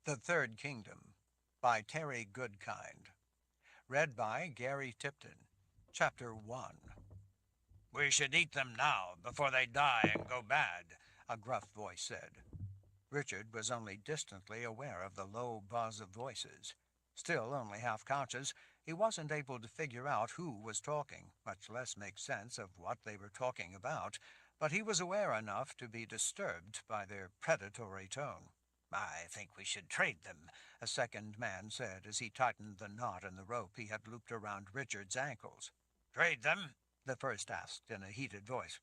The Third Kingdom by Terry Goodkind. Read by Gary Tipton. Chapter 1. "We should eat them now, before they die and go bad," a gruff voice said. Richard was only distantly aware of the low buzz of voices. Still only half conscious, he wasn't able to figure out who was talking, much less make sense of what they were talking about, but he was aware enough to be disturbed by their predatory tone. "I think we should trade them," a second man said as he tightened the knot in the rope he had looped around Richard's ankles. "Trade them?" the first asked in a heated voice.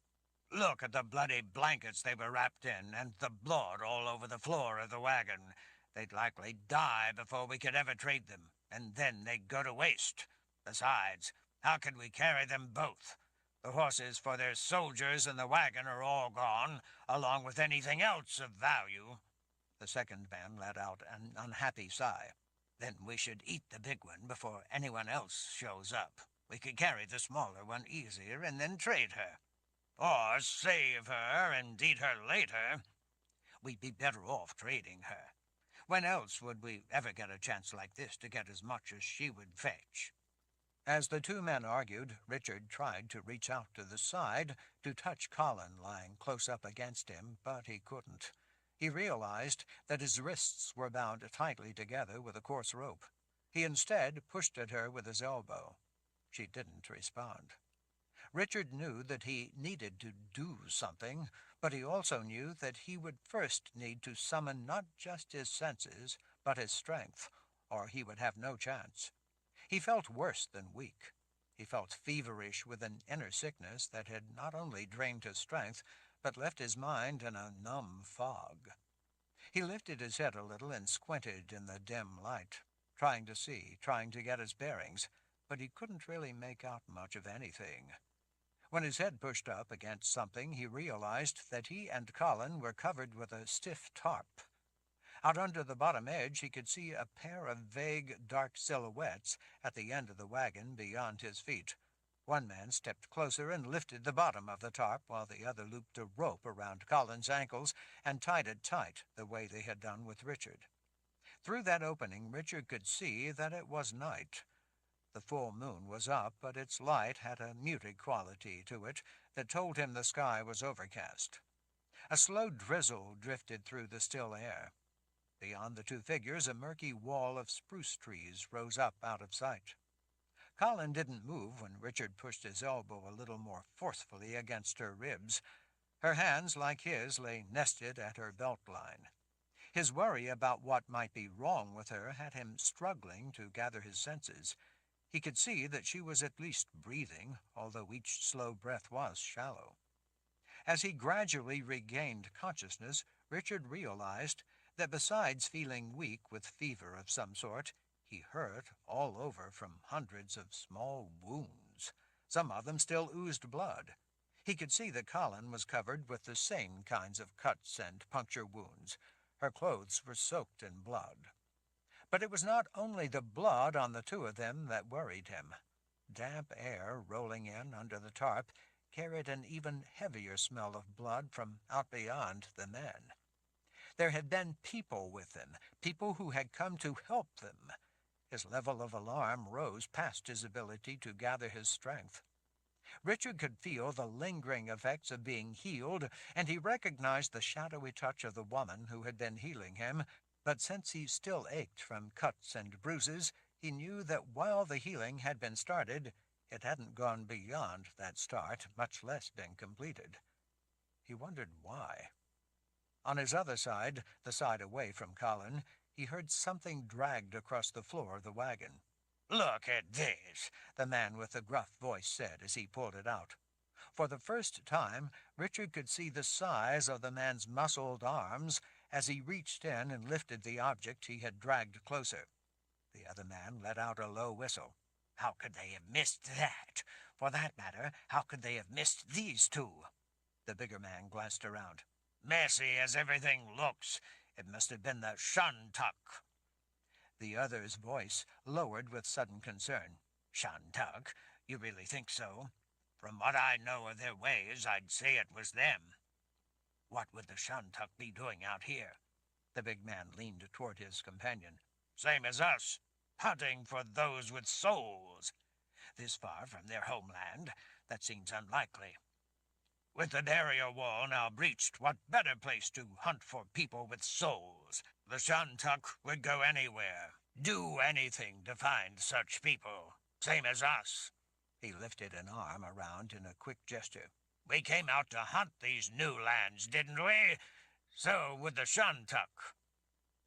"Look at the bloody blankets they were wrapped in, and the blood all over the floor of the wagon. They'd likely die before we could ever trade them, and then they'd go to waste. Besides, how could we carry them both? The horses for their soldiers and the wagon are all gone, along with anything else of value." The second man let out an unhappy sigh. "Then we should eat the big one before anyone else shows up. We could carry the smaller one easier and then trade her. Or save her and eat her later." "We'd be better off trading her. When else would we ever get a chance like this to get as much as she would fetch?" As the two men argued, Richard tried to reach out to the side to touch Colin lying close up against him, but he couldn't. He realized that his wrists were bound tightly together with a coarse rope. He instead pushed at her with his elbow. She didn't respond. Richard knew that he needed to do something, but he also knew that he would first need to summon not just his senses, but his strength, or he would have no chance. He felt worse than weak. He felt feverish with an inner sickness that had not only drained his strength, but left his mind in a numb fog. He lifted his head a little and squinted in the dim light, trying to see, trying to get his bearings, but he couldn't really make out much of anything. When his head pushed up against something, he realized that he and Colin were covered with a stiff tarp. Out under the bottom edge he could see a pair of vague, dark silhouettes at the end of the wagon beyond his feet. One man stepped closer and lifted the bottom of the tarp, while the other looped a rope around Colin's ankles and tied it tight, the way they had done with Richard. Through that opening Richard could see that it was night. The full moon was up, but its light had a muted quality to it that told him the sky was overcast. A slow drizzle drifted through the still air. Beyond the two figures, a murky wall of spruce trees rose up out of sight. Colin didn't move when Richard pushed his elbow a little more forcefully against her ribs. Her hands, like his, lay nested at her belt line. His worry about what might be wrong with her had him struggling to gather his senses. He could see that she was at least breathing, although each slow breath was shallow. As he gradually regained consciousness, Richard realized that besides feeling weak with fever of some sort, he hurt all over from hundreds of small wounds. Some of them still oozed blood. He could see that Colin was covered with the same kinds of cuts and puncture wounds. Her clothes were soaked in blood. But it was not only the blood on the two of them that worried him. Damp air rolling in under the tarp carried an even heavier smell of blood from out beyond the men. There had been people with them, people who had come to help them. His level of alarm rose past his ability to gather his strength. Richard could feel the lingering effects of being healed, and he recognized the shadowy touch of the woman who had been healing him, but since he still ached from cuts and bruises, he knew that while the healing had been started, it hadn't gone beyond that start, much less been completed. He wondered why. On his other side, the side away from Colin, he heard something dragged across the floor of the wagon. "Look at this," the man with the gruff voice said as he pulled it out. For the first time, Richard could see the size of the man's muscled arms as he reached in and lifted the object he had dragged closer. The other man let out a low whistle. "How could they have missed that? For that matter, how could they have missed these two?" The bigger man glanced around. "Messy as everything looks, it must have been the Shantuk." The other's voice lowered with sudden concern. "Shantuk? You really think so?" "From what I know of their ways, I'd say it was them." "What would the Shantuk be doing out here?" The big man leaned toward his companion. Same as us, hunting for those with souls. This far from their homeland, that seems unlikely. With the barrier wall now breached, what better place to hunt for people with souls? The Shantuk would go anywhere, do anything to find such people. Same as us. He lifted an arm around in a quick gesture. We came out to hunt these new lands, didn't we? So would the Shantuk.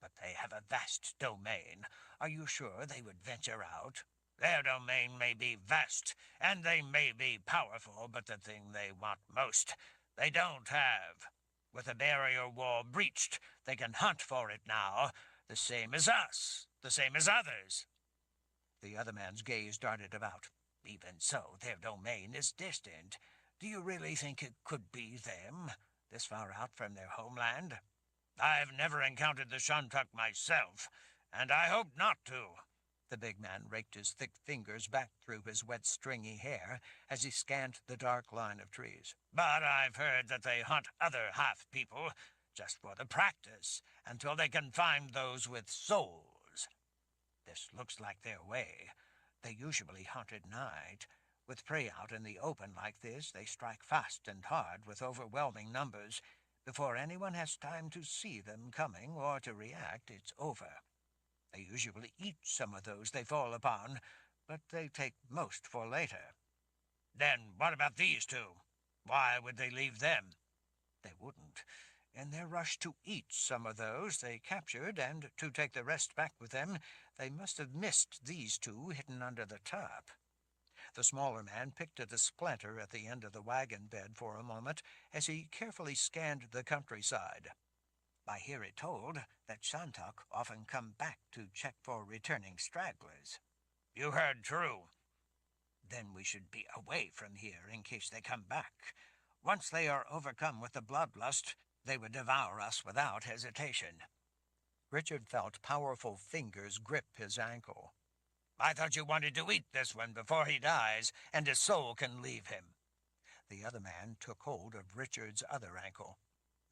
But they have a vast domain. Are you sure they would venture out? Their domain may be vast, and they may be powerful, but the thing they want most, they don't have. With the barrier wall breached, they can hunt for it now, the same as us, the same as others. The other man's gaze darted about. Even so, their domain is distant. Do you really think it could be them, this far out from their homeland? I've never encountered the Shantuk myself, and I hope not to. The big man raked his thick fingers back through his wet, stringy hair as he scanned the dark line of trees. But I've heard that they hunt other half-people just for the practice, until they can find those with souls. This looks like their way. They usually hunt at night. With prey out in the open like this, they strike fast and hard with overwhelming numbers. Before anyone has time to see them coming or to react, it's over. They usually eat some of those they fall upon, but they take most for later. Then what about these two? Why would they leave them? They wouldn't. In their rush to eat some of those they captured and to take the rest back with them, they must have missed these two hidden under the top. The smaller man picked at the splinter at the end of the wagon bed for a moment as he carefully scanned the countryside. I hear it told that Shantuk often come back to check for returning stragglers. You heard true. Then we should be away from here in case they come back. Once they are overcome with the bloodlust, they would devour us without hesitation. Richard felt powerful fingers grip his ankle. I thought you wanted to eat this one before he dies, and his soul can leave him. The other man took hold of Richard's other ankle.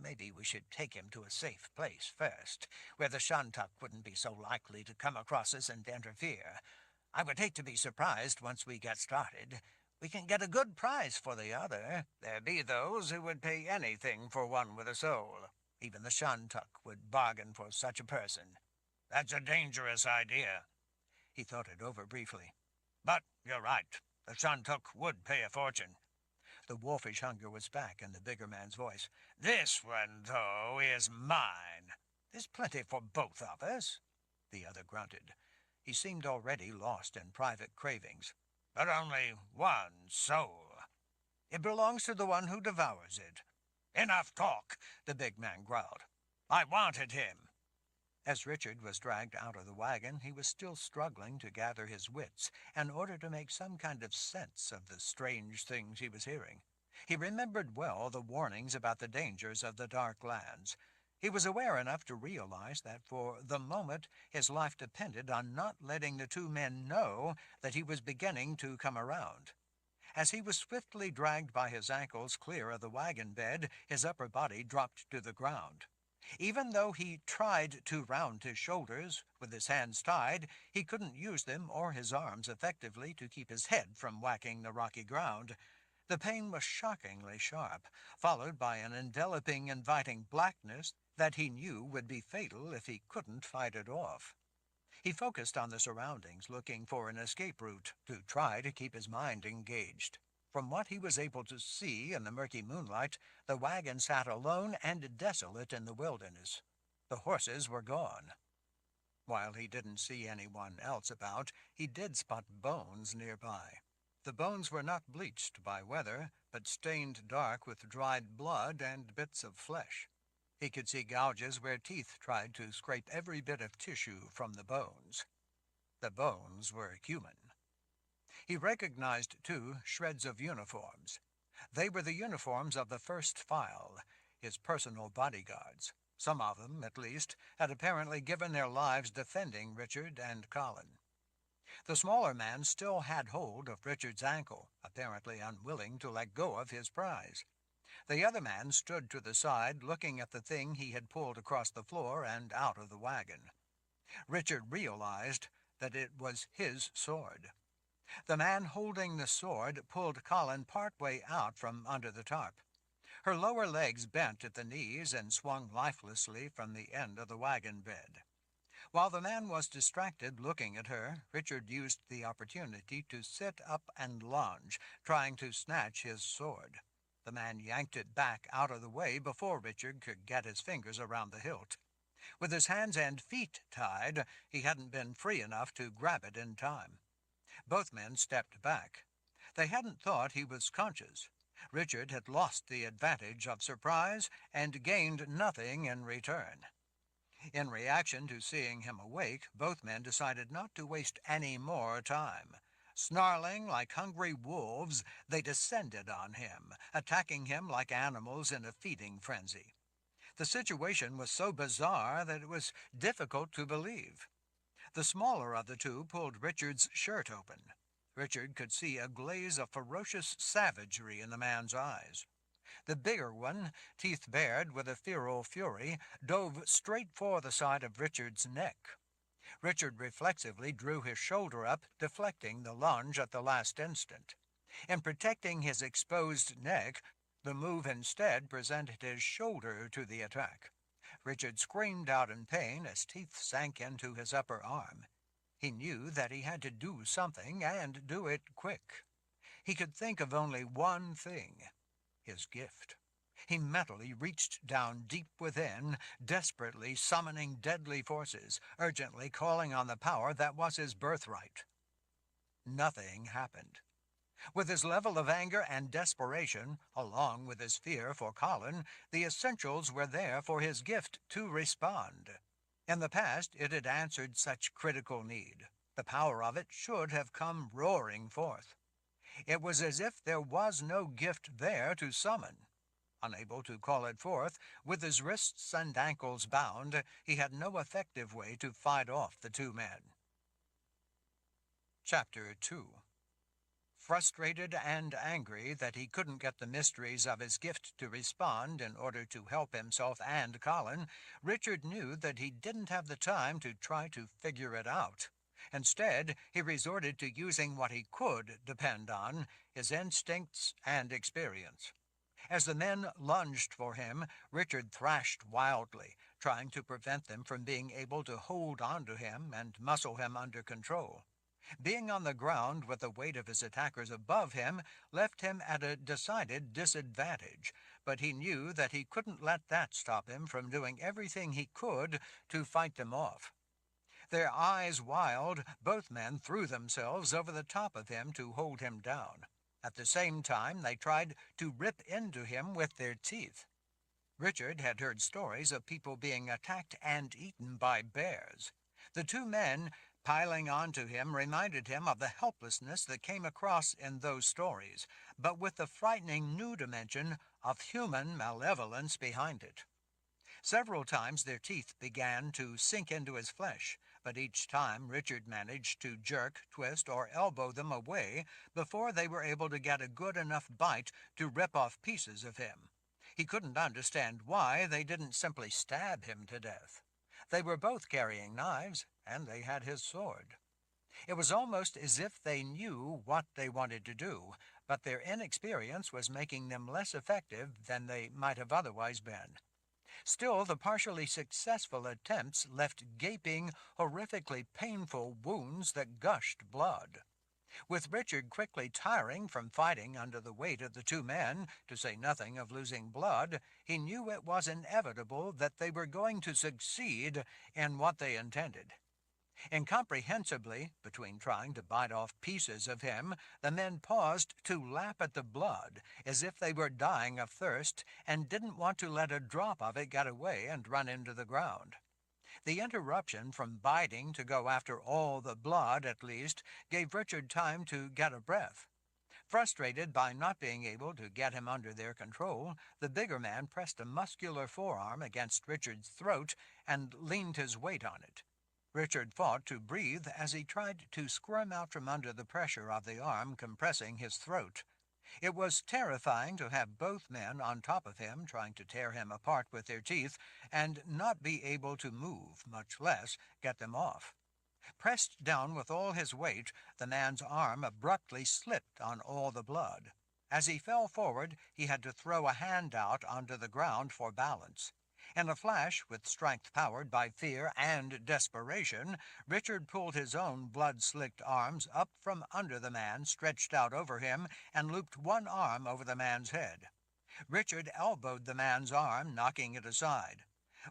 Maybe we should take him to a safe place first, where the Shantuk wouldn't be so likely to come across us and interfere. I would hate to be surprised once we get started. We can get a good price for the other. There be those who would pay anything for one with a soul. Even the Shantuk would bargain for such a person. That's a dangerous idea. He thought it over briefly. But you're right. The Shantuk would pay a fortune. The wolfish hunger was back in the bigger man's voice. This one, though, is mine. There's plenty for both of us. The other grunted. He seemed already lost in private cravings. But only one soul. It belongs to the one who devours it. Enough talk, the big man growled. I wanted him. As Richard was dragged out of the wagon, he was still struggling to gather his wits in order to make some kind of sense of the strange things he was hearing. He remembered well the warnings about the dangers of the dark lands. He was aware enough to realize that for the moment his life depended on not letting the two men know that he was beginning to come around. As he was swiftly dragged by his ankles clear of the wagon bed, his upper body dropped to the ground. Even though he tried to round his shoulders with his hands tied, he couldn't use them or his arms effectively to keep his head from whacking the rocky ground. The pain was shockingly sharp, followed by an enveloping, inviting blackness that he knew would be fatal if he couldn't fight it off. He focused on the surroundings, looking for an escape route to try to keep his mind engaged. From what he was able to see in the murky moonlight, the wagon sat alone and desolate in the wilderness. The horses were gone. While he didn't see anyone else about, he did spot bones nearby. The bones were not bleached by weather, but stained dark with dried blood and bits of flesh. He could see gouges where teeth tried to scrape every bit of tissue from the bones. The bones were human. He recognized, too, shreds of uniforms. They were the uniforms of the first file, his personal bodyguards. Some of them, at least, had apparently given their lives defending Richard and Colin. The smaller man still had hold of Richard's ankle, apparently unwilling to let go of his prize. The other man stood to the side, looking at the thing he had pulled across the floor and out of the wagon. Richard realized that it was his sword. The man holding the sword pulled Colin part way out from under the tarp. Her lower legs bent at the knees and swung lifelessly from the end of the wagon bed. While the man was distracted looking at her, Richard used the opportunity to sit up and lunge, trying to snatch his sword. The man yanked it back out of the way before Richard could get his fingers around the hilt. With his hands and feet tied, he hadn't been free enough to grab it in time. Both men stepped back. They hadn't thought he was conscious. Richard had lost the advantage of surprise and gained nothing in return. In reaction to seeing him awake, both men decided not to waste any more time. Snarling like hungry wolves, they descended on him, attacking him like animals in a feeding frenzy. The situation was so bizarre that it was difficult to believe. The smaller of the two pulled Richard's shirt open. Richard could see a glaze of ferocious savagery in the man's eyes. The bigger one, teeth bared with a feral fury, dove straight for the side of Richard's neck. Richard reflexively drew his shoulder up, deflecting the lunge at the last instant. In protecting his exposed neck, the move instead presented his shoulder to the attack. Richard screamed out in pain as teeth sank into his upper arm. He knew that he had to do something, and do it quick. He could think of only one thing: his gift. He mentally reached down deep within, desperately summoning deadly forces, urgently calling on the power that was his birthright. Nothing happened. With his level of anger and desperation, along with his fear for Colin, the essentials were there for his gift to respond. In the past, it had answered such critical need. The power of it should have come roaring forth. It was as if there was no gift there to summon. Unable to call it forth, with his wrists and ankles bound, he had no effective way to fight off the two men. Chapter 2. Frustrated and angry that he couldn't get the mysteries of his gift to respond in order to help himself and Colin, Richard knew that he didn't have the time to try to figure it out. Instead, he resorted to using what he could depend on, his instincts and experience. As the men lunged for him, Richard thrashed wildly, trying to prevent them from being able to hold onto him and muscle him under control. Being on the ground with the weight of his attackers above him left him at a decided disadvantage, but he knew that he couldn't let that stop him from doing everything he could to fight them off. Their eyes wild, both men threw themselves over the top of him to hold him down. At the same time, they tried to rip into him with their teeth. Richard had heard stories of people being attacked and eaten by bears. The two men piling onto him reminded him of the helplessness that came across in those stories, but with the frightening new dimension of human malevolence behind it. Several times their teeth began to sink into his flesh, but each time Richard managed to jerk, twist, or elbow them away before they were able to get a good enough bite to rip off pieces of him. He couldn't understand why they didn't simply stab him to death. They were both carrying knives, and they had his sword. It was almost as if they knew what they wanted to do, but their inexperience was making them less effective than they might have otherwise been. Still, the partially successful attempts left gaping, horrifically painful wounds that gushed blood. With Richard quickly tiring from fighting under the weight of the two men, to say nothing of losing blood, he knew it was inevitable that they were going to succeed in what they intended. Incomprehensibly, between trying to bite off pieces of him, the men paused to lap at the blood, as if they were dying of thirst and didn't want to let a drop of it get away and run into the ground. The interruption from biting to go after all the blood, at least, gave Richard time to get a breath. Frustrated by not being able to get him under their control, the bigger man pressed a muscular forearm against Richard's throat and leaned his weight on it. Richard fought to breathe as he tried to squirm out from under the pressure of the arm compressing his throat. It was terrifying to have both men on top of him trying to tear him apart with their teeth and not be able to move, much less get them off. Pressed down with all his weight, the man's arm abruptly slipped on all the blood. As he fell forward, he had to throw a hand out onto the ground for balance. In a flash, with strength powered by fear and desperation, Richard pulled his own blood-slicked arms up from under the man stretched out over him and looped one arm over the man's head. Richard elbowed the man's arm, knocking it aside.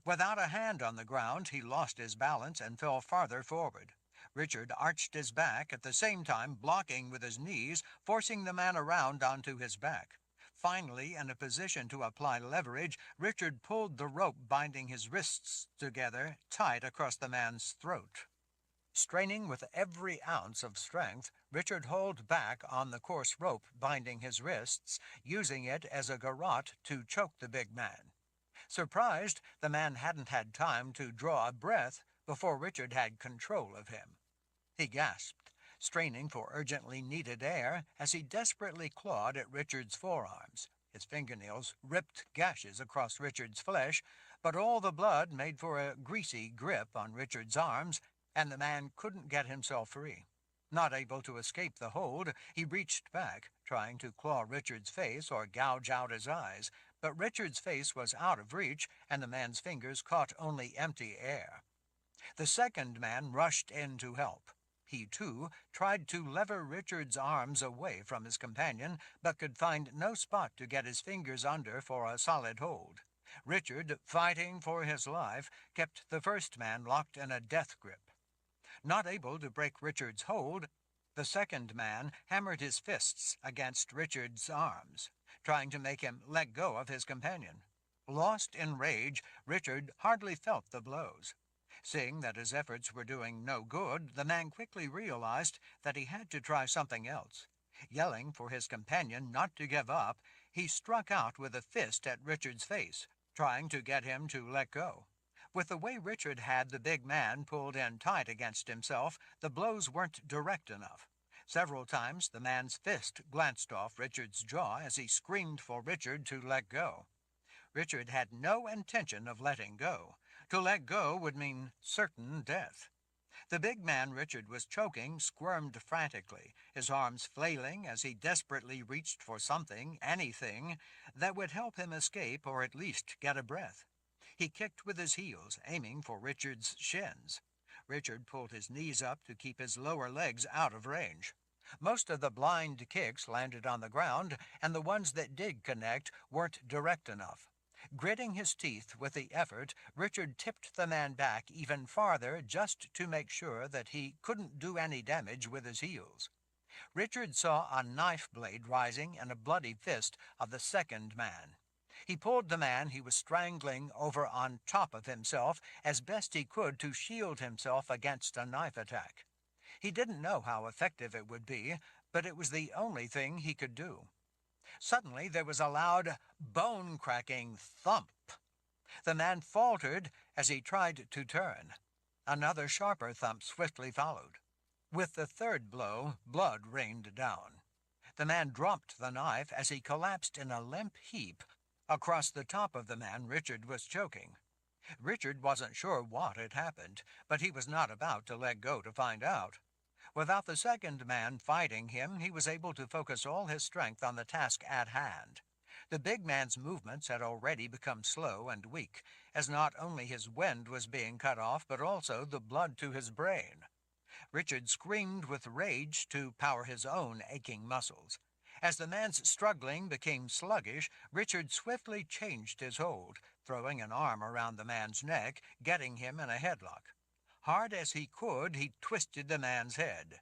Without a hand on the ground, he lost his balance and fell farther forward. Richard arched his back, at the same time blocking with his knees, forcing the man around onto his back. Finally, in a position to apply leverage, Richard pulled the rope binding his wrists together tight across the man's throat. Straining with every ounce of strength, Richard hauled back on the coarse rope binding his wrists, using it as a garrote to choke the big man. Surprised, the man hadn't had time to draw a breath before Richard had control of him. He gasped, straining for urgently needed air as he desperately clawed at Richard's forearms. His fingernails ripped gashes across Richard's flesh, but all the blood made for a greasy grip on Richard's arms, and the man couldn't get himself free. Not able to escape the hold, he reached back, trying to claw Richard's face or gouge out his eyes, but Richard's face was out of reach, and the man's fingers caught only empty air. The second man rushed in to help. He, too, tried to lever Richard's arms away from his companion, but could find no spot to get his fingers under for a solid hold. Richard, fighting for his life, kept the first man locked in a death grip. Not able to break Richard's hold, the second man hammered his fists against Richard's arms, trying to make him let go of his companion. Lost in rage, Richard hardly felt the blows. Seeing that his efforts were doing no good, the man quickly realized that he had to try something else. Yelling for his companion not to give up, he struck out with a fist at Richard's face, trying to get him to let go. With the way Richard had the big man pulled in tight against himself, the blows weren't direct enough. Several times the man's fist glanced off Richard's jaw as he screamed for Richard to let go. Richard had no intention of letting go. To let go would mean certain death. The big man Richard was choking squirmed frantically, his arms flailing as he desperately reached for something, anything, that would help him escape or at least get a breath. He kicked with his heels, aiming for Richard's shins. Richard pulled his knees up to keep his lower legs out of range. Most of the blind kicks landed on the ground, and the ones that did connect weren't direct enough. Gritting his teeth with the effort, Richard tipped the man back even farther just to make sure that he couldn't do any damage with his heels. Richard saw a knife blade rising in a bloody fist of the second man. He pulled the man he was strangling over on top of himself as best he could to shield himself against a knife attack. He didn't know how effective it would be, but it was the only thing he could do. Suddenly there was a loud, bone-cracking thump. The man faltered as he tried to turn. Another sharper thump swiftly followed. With the third blow, blood rained down. The man dropped the knife as he collapsed in a limp heap across the top of the man Richard was choking. Richard wasn't sure what had happened, but he was not about to let go to find out. Without the second man fighting him, he was able to focus all his strength on the task at hand. The big man's movements had already become slow and weak, as not only his wind was being cut off, but also the blood to his brain. Richard screamed with rage to power his own aching muscles. As the man's struggling became sluggish, Richard swiftly changed his hold, throwing an arm around the man's neck, getting him in a headlock. Hard as he could, he twisted the man's head.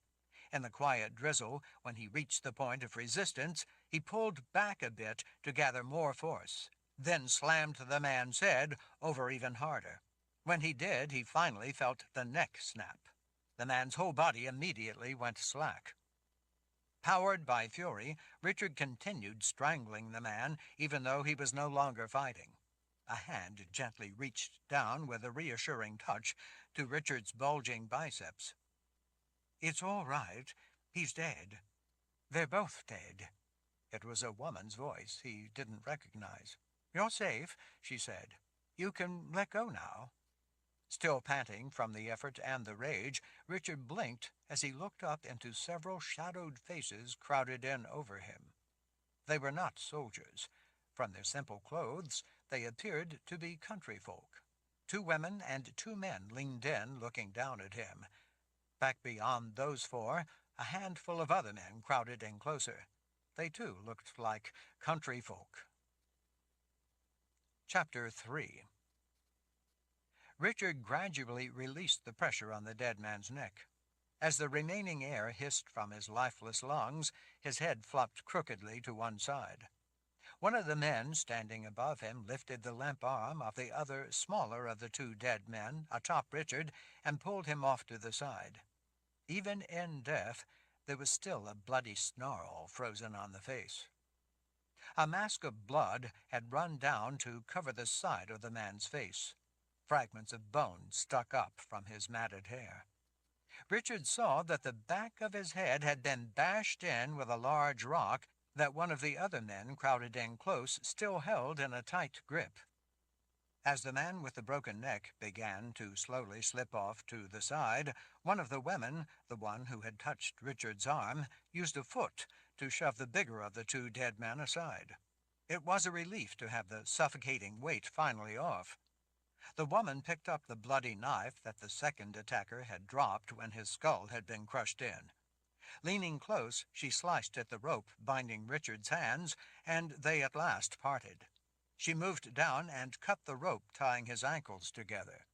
In the quiet drizzle, when he reached the point of resistance, he pulled back a bit to gather more force, then slammed the man's head over even harder. When he did, he finally felt the neck snap. The man's whole body immediately went slack. Powered by fury, Richard continued strangling the man, even though he was no longer fighting. A hand gently reached down with a reassuring touch to Richard's bulging biceps. "It's all right. He's dead. They're both dead." It was a woman's voice he didn't recognize. "You're safe," she said. "You can let go now." Still panting from the effort and the rage, Richard blinked as he looked up into several shadowed faces crowded in over him. They were not soldiers. From their simple clothes, they appeared to be country folk. 2 women and 2 men leaned in, looking down at him. Back beyond those 4, a handful of other men crowded in closer. They too looked like country folk. Chapter 3. Richard gradually released the pressure on the dead man's neck. As the remaining air hissed from his lifeless lungs, his head flopped crookedly to one side. One of the men standing above him lifted the limp arm of the other, smaller of the 2 dead men, atop Richard, and pulled him off to the side. Even in death, there was still a bloody snarl frozen on the face. A mask of blood had run down to cover the side of the man's face. Fragments of bone stuck up from his matted hair. Richard saw that the back of his head had been bashed in with a large rock that one of the other men crowded in close still held in a tight grip. As the man with the broken neck began to slowly slip off to the side, one of the women, the one who had touched Richard's arm, used a foot to shove the bigger of the 2 dead men aside. It was a relief to have the suffocating weight finally off. The woman picked up the bloody knife that the second attacker had dropped when his skull had been crushed in. Leaning close, she sliced at the rope binding Richard's hands, and they at last parted. She moved down and cut the rope tying his ankles together.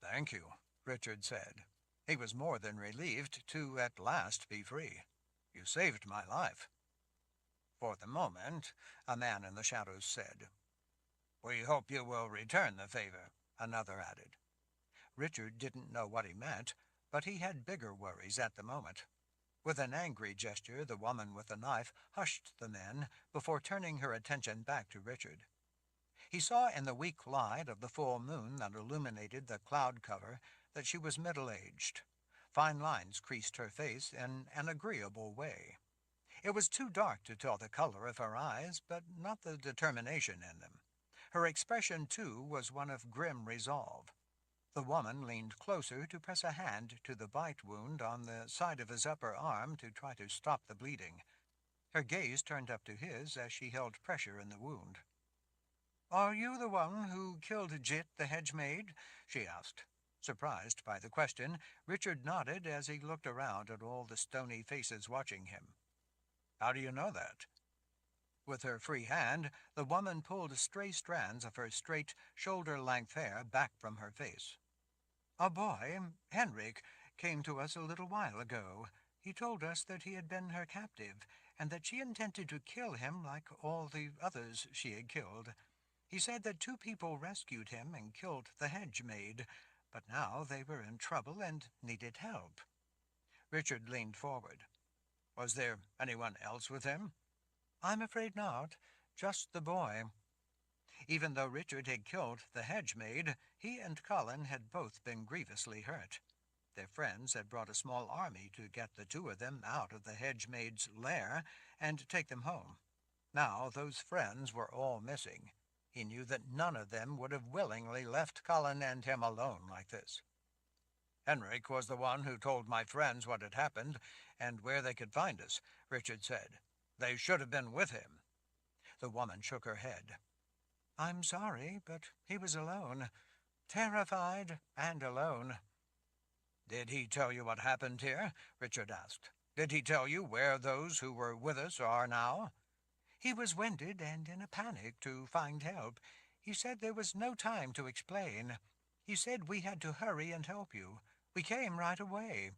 "Thank you," Richard said. He was more than relieved to at last be free. "You saved my life." "For the moment," a man in the shadows said. "We hope you will return the favor," another added. Richard didn't know what he meant, but he had bigger worries at the moment. With an angry gesture, the woman with the knife hushed the men before turning her attention back to Richard. He saw in the weak light of the full moon that illuminated the cloud cover that she was middle-aged. Fine lines creased her face in an agreeable way. It was too dark to tell the color of her eyes, but not the determination in them. Her expression, too, was one of grim resolve. The woman leaned closer to press a hand to the bite wound on the side of his upper arm to try to stop the bleeding. Her gaze turned up to his as she held pressure in the wound. "Are you the one who killed Jit, the hedge maid?" she asked. Surprised by the question, Richard nodded as he looked around at all the stony faces watching him. "How do you know that?" With her free hand, the woman pulled stray strands of her straight, shoulder-length hair back from her face. "A boy, Henrik, came to us a little while ago. He told us that he had been her captive, and that she intended to kill him like all the others she had killed. He said that 2 people rescued him and killed the hedge maid, but now they were in trouble and needed help." Richard leaned forward. "Was there anyone else with him?" "I'm afraid not. Just the boy." Even though Richard had killed the hedge maid, he and Colin had both been grievously hurt. Their friends had brought a small army to get the 2 of them out of the hedge maid's lair and take them home. Now those friends were all missing. He knew that none of them would have willingly left Colin and him alone like this. "Henrik was the one who told my friends what had happened and where they could find us," Richard said. "They should have been with him." The woman shook her head. "I'm sorry, but he was alone. Terrified and alone." "Did he tell you what happened here?" Richard asked. "Did he tell you where those who were with us are now?" "He was winded and in a panic to find help. He said there was no time to explain. He said we had to hurry and help you. We came right away."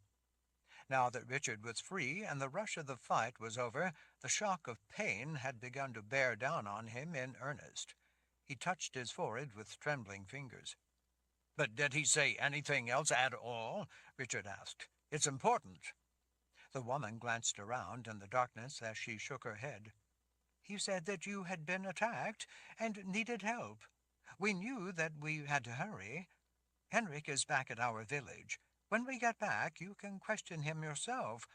Now that Richard was free and the rush of the fight was over, the shock of pain had begun to bear down on him in earnest. He touched his forehead with trembling fingers. "But did he say anything else at all?" Richard asked. "It's important." The woman glanced around in the darkness as she shook her head. "He said that you had been attacked and needed help. We knew that we had to hurry. Henrik is back at our village. When we get back, you can question him yourself.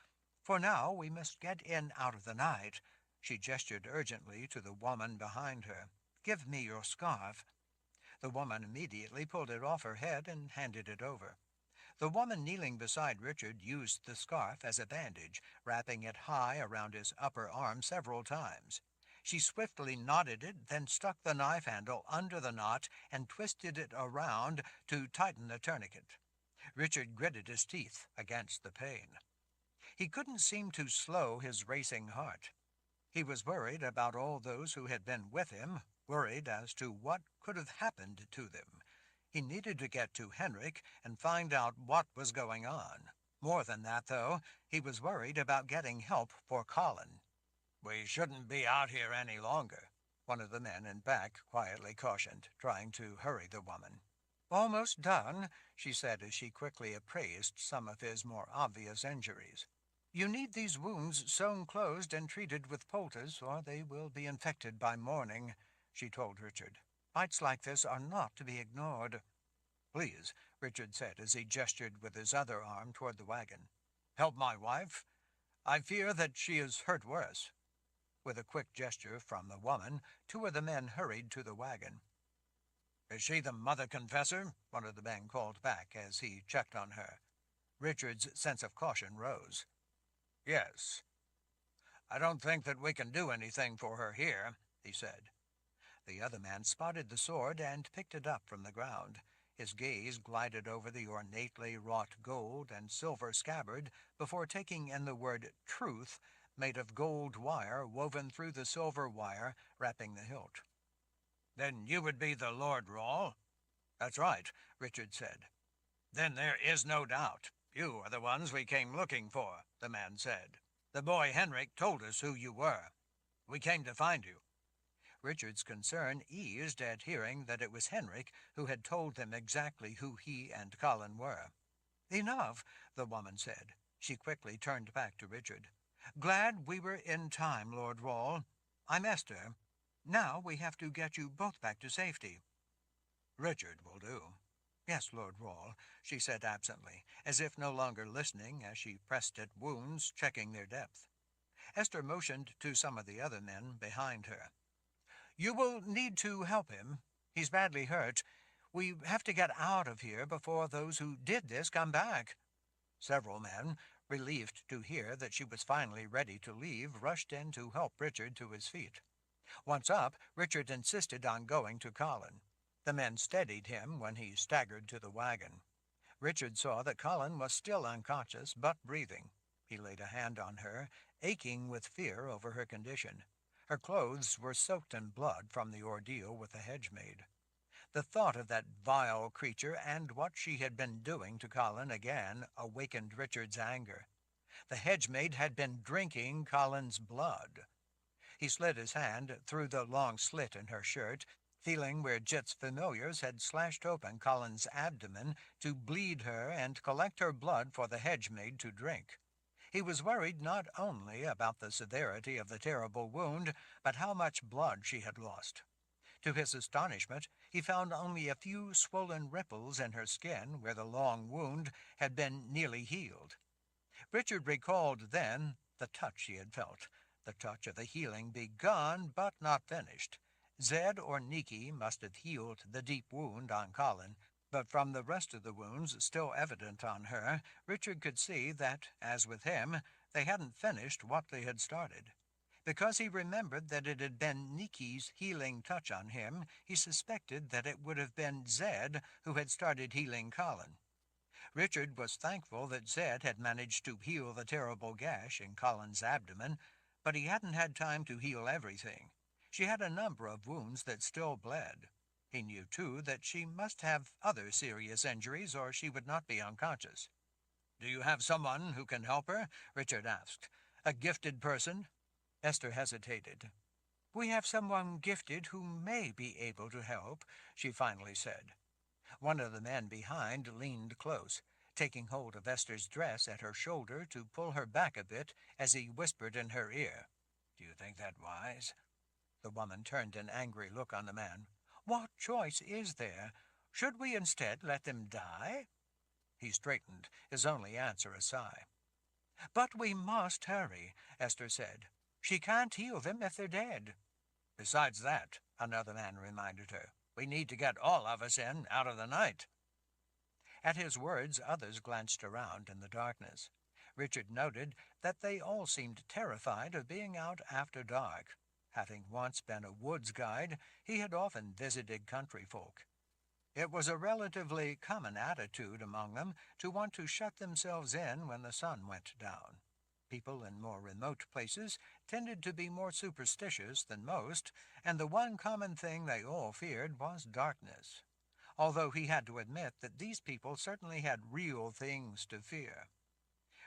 For now, we must get in out of the night. She gestured urgently to the woman behind her. "Give me your scarf." The woman immediately pulled it off her head and handed it over. The woman kneeling beside Richard used the scarf as a bandage, wrapping it high around his upper arm several times. She swiftly knotted it, then stuck the knife handle under the knot and twisted it around to tighten the tourniquet. Richard gritted his teeth against the pain. He couldn't seem to slow his racing heart. He was worried about all those who had been with him, worried as to what could have happened to them. He needed to get to Henrik and find out what was going on. More than that, though, he was worried about getting help for Colin. "We shouldn't be out here any longer," one of the men in back quietly cautioned, trying to hurry the woman. "Almost done," she said as she quickly appraised some of his more obvious injuries. "You need these wounds sewn closed and treated with poultice, or they will be infected by morning," she told Richard. "Bites like this are not to be ignored." "Please," Richard said as he gestured with his other arm toward the wagon. "Help my wife. I fear that she is hurt worse." With a quick gesture from the woman, two of the men hurried to the wagon. "Is she the Mother Confessor?" one of the men called back as he checked on her. Richard's sense of caution rose. "Yes." "I don't think that we can do anything for her here," he said. The other man spotted the sword and picked it up from the ground. His gaze glided over the ornately wrought gold and silver scabbard before taking in the word truth, made of gold wire woven through the silver wire wrapping the hilt. "Then you would be the Lord Rawle?" "That's right," Richard said. "Then there is no doubt. You are the ones we came looking for," the man said. "The boy Henrik told us who you were. We came to find you." Richard's concern eased at hearing that it was Henrik who had told them exactly who he and Colin were. "Enough," the woman said. She quickly turned back to Richard. "Glad we were in time, Lord Rawle. I'm Esther. Now we have to get you both back to safety." "Richard will do." "Yes, Lord Rawle," she said absently, as if no longer listening as she pressed at wounds, checking their depth. Esther motioned to some of the other men behind her. "You will need to help him. He's badly hurt. We have to get out of here before those who did this come back." Several men, relieved to hear that she was finally ready to leave, rushed in to help Richard to his feet. Once up, Richard insisted on going to Colin. The men steadied him when he staggered to the wagon. Richard saw that Colin was still unconscious, but breathing. He laid a hand on her, aching with fear over her condition. Her clothes were soaked in blood from the ordeal with the hedge-maid. The thought of that vile creature and what she had been doing to Colin again awakened Richard's anger. The hedge-maid had been drinking Colin's blood. He slid his hand through the long slit in her shirt, feeling where Jit's familiars had slashed open Colin's abdomen to bleed her and collect her blood for the hedge-maid to drink. He was worried not only about the severity of the terrible wound, but how much blood she had lost. To his astonishment, he found only a few swollen ripples in her skin where the long wound had been nearly healed. Richard recalled then the touch he had felt, the touch of the healing begun but not finished. Zed or Nikki must have healed the deep wound on Colin, but from the rest of the wounds still evident on her, Richard could see that, as with him, they hadn't finished what they had started. Because he remembered that it had been Nikki's healing touch on him, he suspected that it would have been Zed who had started healing Colin. Richard was thankful that Zed had managed to heal the terrible gash in Colin's abdomen, but he hadn't had time to heal everything. She had a number of wounds that still bled. He knew, too, that she must have other serious injuries or she would not be unconscious. "Do you have someone who can help her?" Richard asked. "A gifted person?" Esther hesitated. "We have someone gifted who may be able to help," she finally said. One of the men behind leaned close, taking hold of Esther's dress at her shoulder to pull her back a bit as he whispered in her ear. "Do you think that wise?" The woman turned an angry look on the man. "What choice is there? Should we instead let them die?" He straightened, his only answer a sigh. "But we must hurry," Esther said. She can't heal them if they're dead. Besides that, another man reminded her, we need to get all of us in out of the night. At his words, others glanced around in the darkness. Richard noted that they all seemed terrified of being out after dark. Having once been a woods guide, he had often visited country folk. It was a relatively common attitude among them to want to shut themselves in when the sun went down. People in more remote places tended to be more superstitious than most, and the one common thing they all feared was darkness, although he had to admit that these people certainly had real things to fear.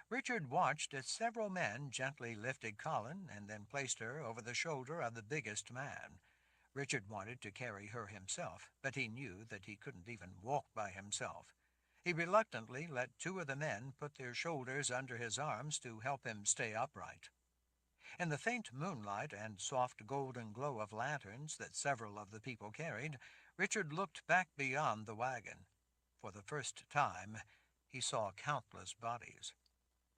Richard watched as several men gently lifted Colin and then placed her over the shoulder of the biggest man. Richard wanted to carry her himself, but he knew that he couldn't even walk by himself. He reluctantly let two of the men put their shoulders under his arms to help him stay upright. In the faint moonlight and soft golden glow of lanterns that several of the people carried, Richard looked back beyond the wagon. For the first time, he saw countless bodies.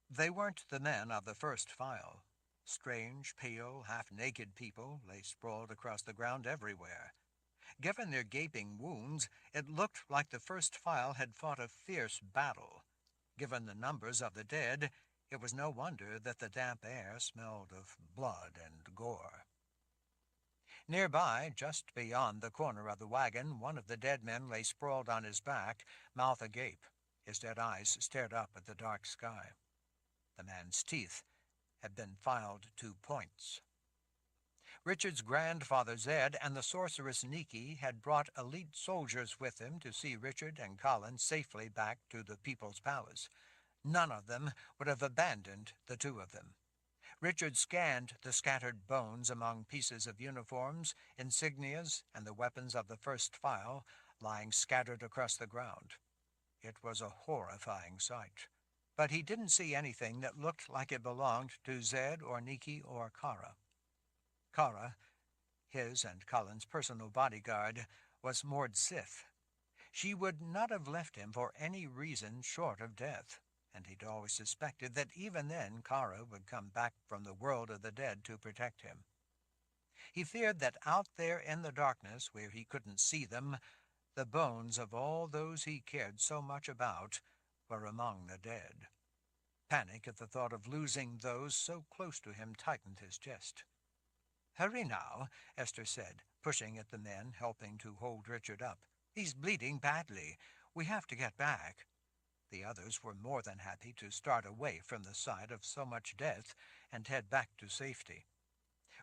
They weren't the men of the first file. Strange, pale, half-naked people lay sprawled across the ground everywhere. Given their gaping wounds, it looked like the first file had fought a fierce battle. Given the numbers of the dead, it was no wonder that the damp air smelled of blood and gore. Nearby, just beyond the corner of the wagon, one of the dead men lay sprawled on his back, mouth agape. His dead eyes stared up at the dark sky. The man's teeth had been filed to points. Richard's grandfather Zed and the sorceress Niki had brought elite soldiers with them to see Richard and Colin safely back to the People's Palace. None of them would have abandoned the two of them. Richard scanned the scattered bones among pieces of uniforms, insignias, and the weapons of the first file lying scattered across the ground. It was a horrifying sight, but he didn't see anything that looked like it belonged to Zed or Niki or Kara. Kara, his and Colin's personal bodyguard, was Mord Sith. She would not have left him for any reason short of death, and he'd always suspected that even then Kara would come back from the world of the dead to protect him. He feared that out there in the darkness, where he couldn't see them, the bones of all those he cared so much about were among the dead. Panic at the thought of losing those so close to him tightened his chest. "Hurry now," Esther said, pushing at the men helping to hold Richard up. "He's bleeding badly. We have to get back." The others were more than happy to start away from the sight of so much death and head back to safety.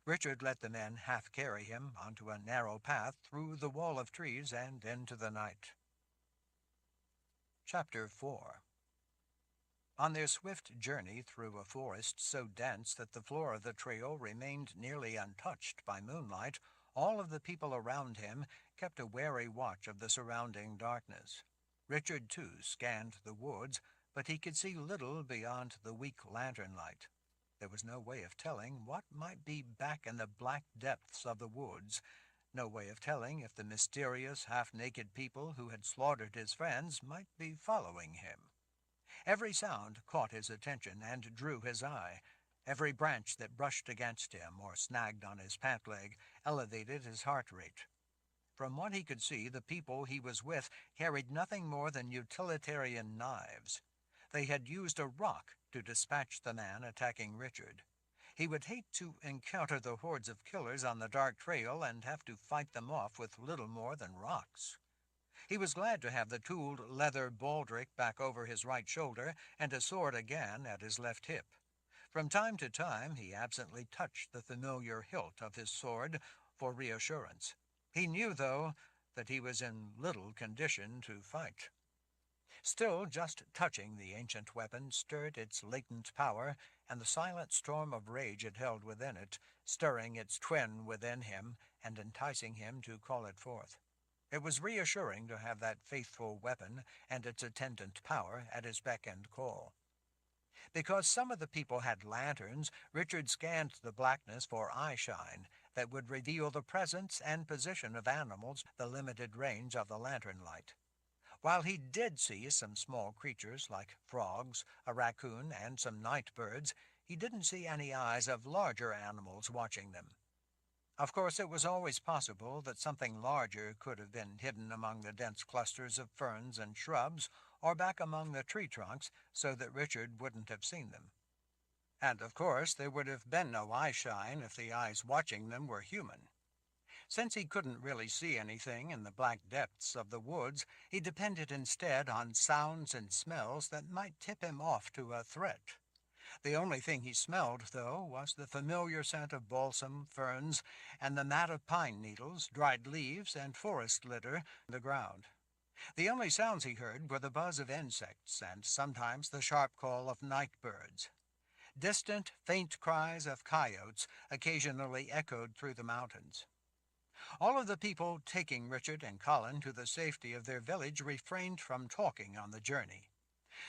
Richard let the men half carry him onto a narrow path through the wall of trees and into the night. Chapter 4. On their swift journey through a forest so dense that the floor of the trail remained nearly untouched by moonlight, all of the people around him kept a wary watch of the surrounding darkness. Richard, too, scanned the woods, but he could see little beyond the weak lantern light. There was no way of telling what might be back in the black depths of the woods, no way of telling if the mysterious, half-naked people who had slaughtered his friends might be following him. Every sound caught his attention and drew his eye. Every branch that brushed against him or snagged on his pant leg elevated his heart rate. From what he could see, the people he was with carried nothing more than utilitarian knives. They had used a rock to dispatch the man attacking Richard. He would hate to encounter the hordes of killers on the dark trail and have to fight them off with little more than rocks. He was glad to have the tooled leather baldric back over his right shoulder and a sword again at his left hip. From time to time he absently touched the familiar hilt of his sword for reassurance. He knew, though, that he was in little condition to fight. Still, just touching the ancient weapon stirred its latent power, and the silent storm of rage it held within it, stirring its twin within him and enticing him to call it forth. It was reassuring to have that faithful weapon and its attendant power at his beck and call. Because some of the people had lanterns, Richard scanned the blackness for eyeshine that would reveal the presence and position of animals, the limited range of the lantern light. While he did see some small creatures like frogs, a raccoon, and some night birds, he didn't see any eyes of larger animals watching them. Of course, it was always possible that something larger could have been hidden among the dense clusters of ferns and shrubs, or back among the tree trunks, so that Richard wouldn't have seen them. And of course, there would have been no eyeshine if the eyes watching them were human. Since he couldn't really see anything in the black depths of the woods, he depended instead on sounds and smells that might tip him off to a threat. The only thing he smelled, though, was the familiar scent of balsam, ferns, and the mat of pine needles, dried leaves, and forest litter on the ground. The only sounds he heard were the buzz of insects and sometimes the sharp call of night birds. Distant, faint cries of coyotes occasionally echoed through the mountains. All of the people taking Richard and Colin to the safety of their village refrained from talking on the journey.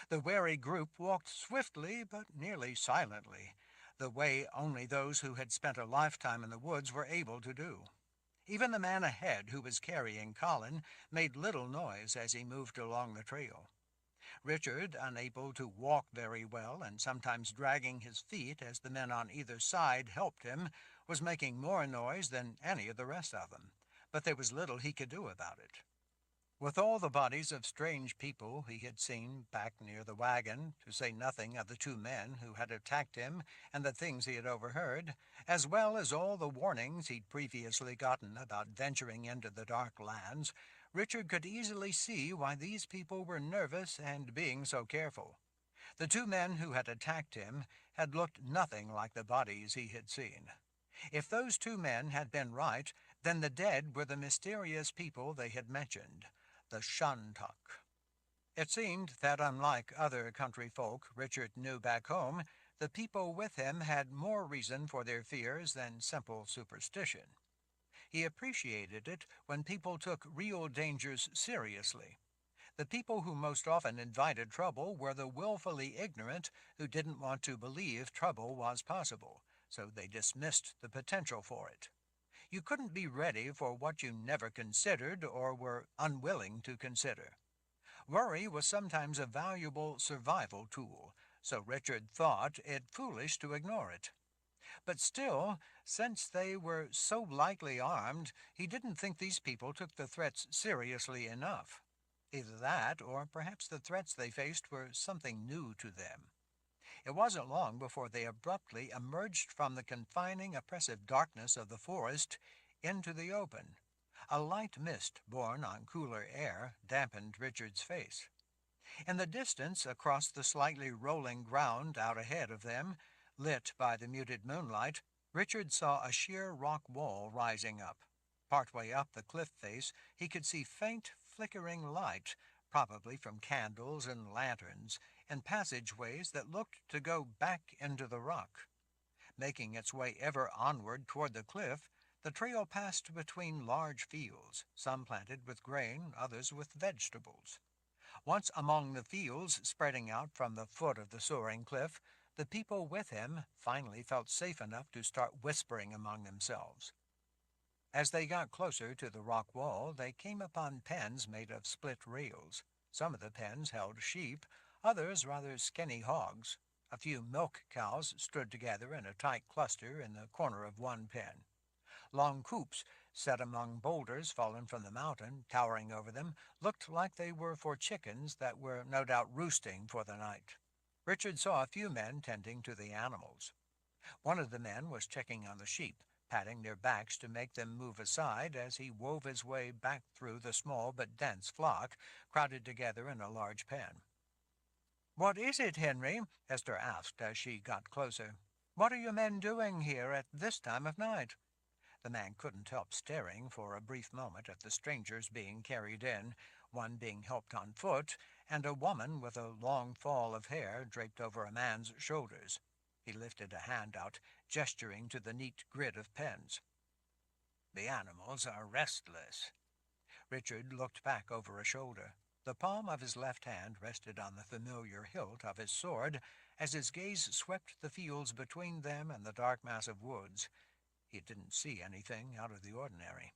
The wary group walked swiftly but nearly silently, the way only those who had spent a lifetime in the woods were able to do. Even the man ahead, who was carrying Colin, made little noise as he moved along the trail. Richard, unable to walk very well and sometimes dragging his feet as the men on either side helped him, was making more noise than any of the rest of them, but there was little he could do about it. With all the bodies of strange people he had seen back near the wagon, to say nothing of the two men who had attacked him and the things he had overheard, as well as all the warnings he'd previously gotten about venturing into the dark lands, Richard could easily see why these people were nervous and being so careful. The two men who had attacked him had looked nothing like the bodies he had seen. If those two men had been right, then the dead were the mysterious people they had mentioned, the Shantuk. It seemed that unlike other country folk Richard knew back home, the people with him had more reason for their fears than simple superstition. He appreciated it when people took real dangers seriously. The people who most often invited trouble were the willfully ignorant who didn't want to believe trouble was possible, so they dismissed the potential for it. You couldn't be ready for what you never considered or were unwilling to consider. Worry was sometimes a valuable survival tool, so Richard thought it foolish to ignore it. But still, since they were so lightly armed, he didn't think these people took the threats seriously enough. Either that, or perhaps the threats they faced were something new to them. It wasn't long before they abruptly emerged from the confining, oppressive darkness of the forest into the open. A light mist borne on cooler air dampened Richard's face. In the distance, across the slightly rolling ground out ahead of them, lit by the muted moonlight, Richard saw a sheer rock wall rising up. Partway up the cliff face, he could see faint, flickering light, probably from candles and lanterns, and passageways that looked to go back into the rock. Making its way ever onward toward the cliff, the trail passed between large fields, some planted with grain, others with vegetables. Once among the fields spreading out from the foot of the soaring cliff, the people with him finally felt safe enough to start whispering among themselves. As they got closer to the rock wall, they came upon pens made of split rails. Some of the pens held sheep, others rather skinny hogs. A few milk cows stood together in a tight cluster in the corner of one pen. Long coops, set among boulders fallen from the mountain, towering over them, looked like they were for chickens that were no doubt roosting for the night. Richard saw a few men tending to the animals. One of the men was checking on the sheep, patting their backs to make them move aside as he wove his way back through the small but dense flock crowded together in a large pen. "What is it, Henry?" Esther asked as she got closer. "What are your men doing here at this time of night?" The man couldn't help staring for a brief moment at the strangers being carried in, one being helped on foot, and a woman with a long fall of hair draped over a man's shoulders. He lifted a hand out, gesturing to the neat grid of pens. "The animals are restless." Richard looked back over a shoulder. The palm of his left hand rested on the familiar hilt of his sword as his gaze swept the fields between them and the dark mass of woods. He didn't see anything out of the ordinary.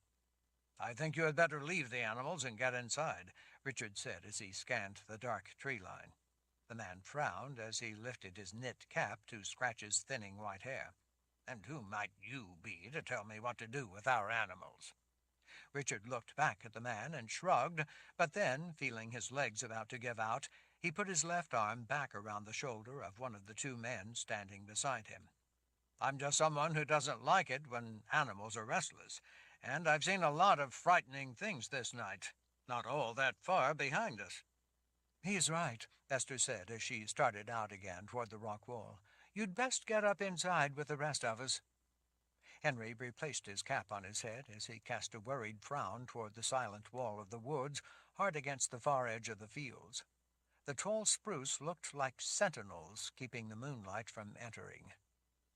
"I think you had better leave the animals and get inside," Richard said as he scanned the dark tree line. The man frowned as he lifted his knit cap to scratch his thinning white hair. "And who might you be to tell me what to do with our animals?" Richard looked back at the man and shrugged, but then, feeling his legs about to give out, he put his left arm back around the shoulder of one of the two men standing beside him. "I'm just someone who doesn't like it when animals are restless, and I've seen a lot of frightening things this night, not all that far behind us." "He's right," Esther said as she started out again toward the rock wall. "You'd best get up inside with the rest of us." Henry replaced his cap on his head as he cast a worried frown toward the silent wall of the woods, hard against the far edge of the fields. The tall spruce looked like sentinels keeping the moonlight from entering.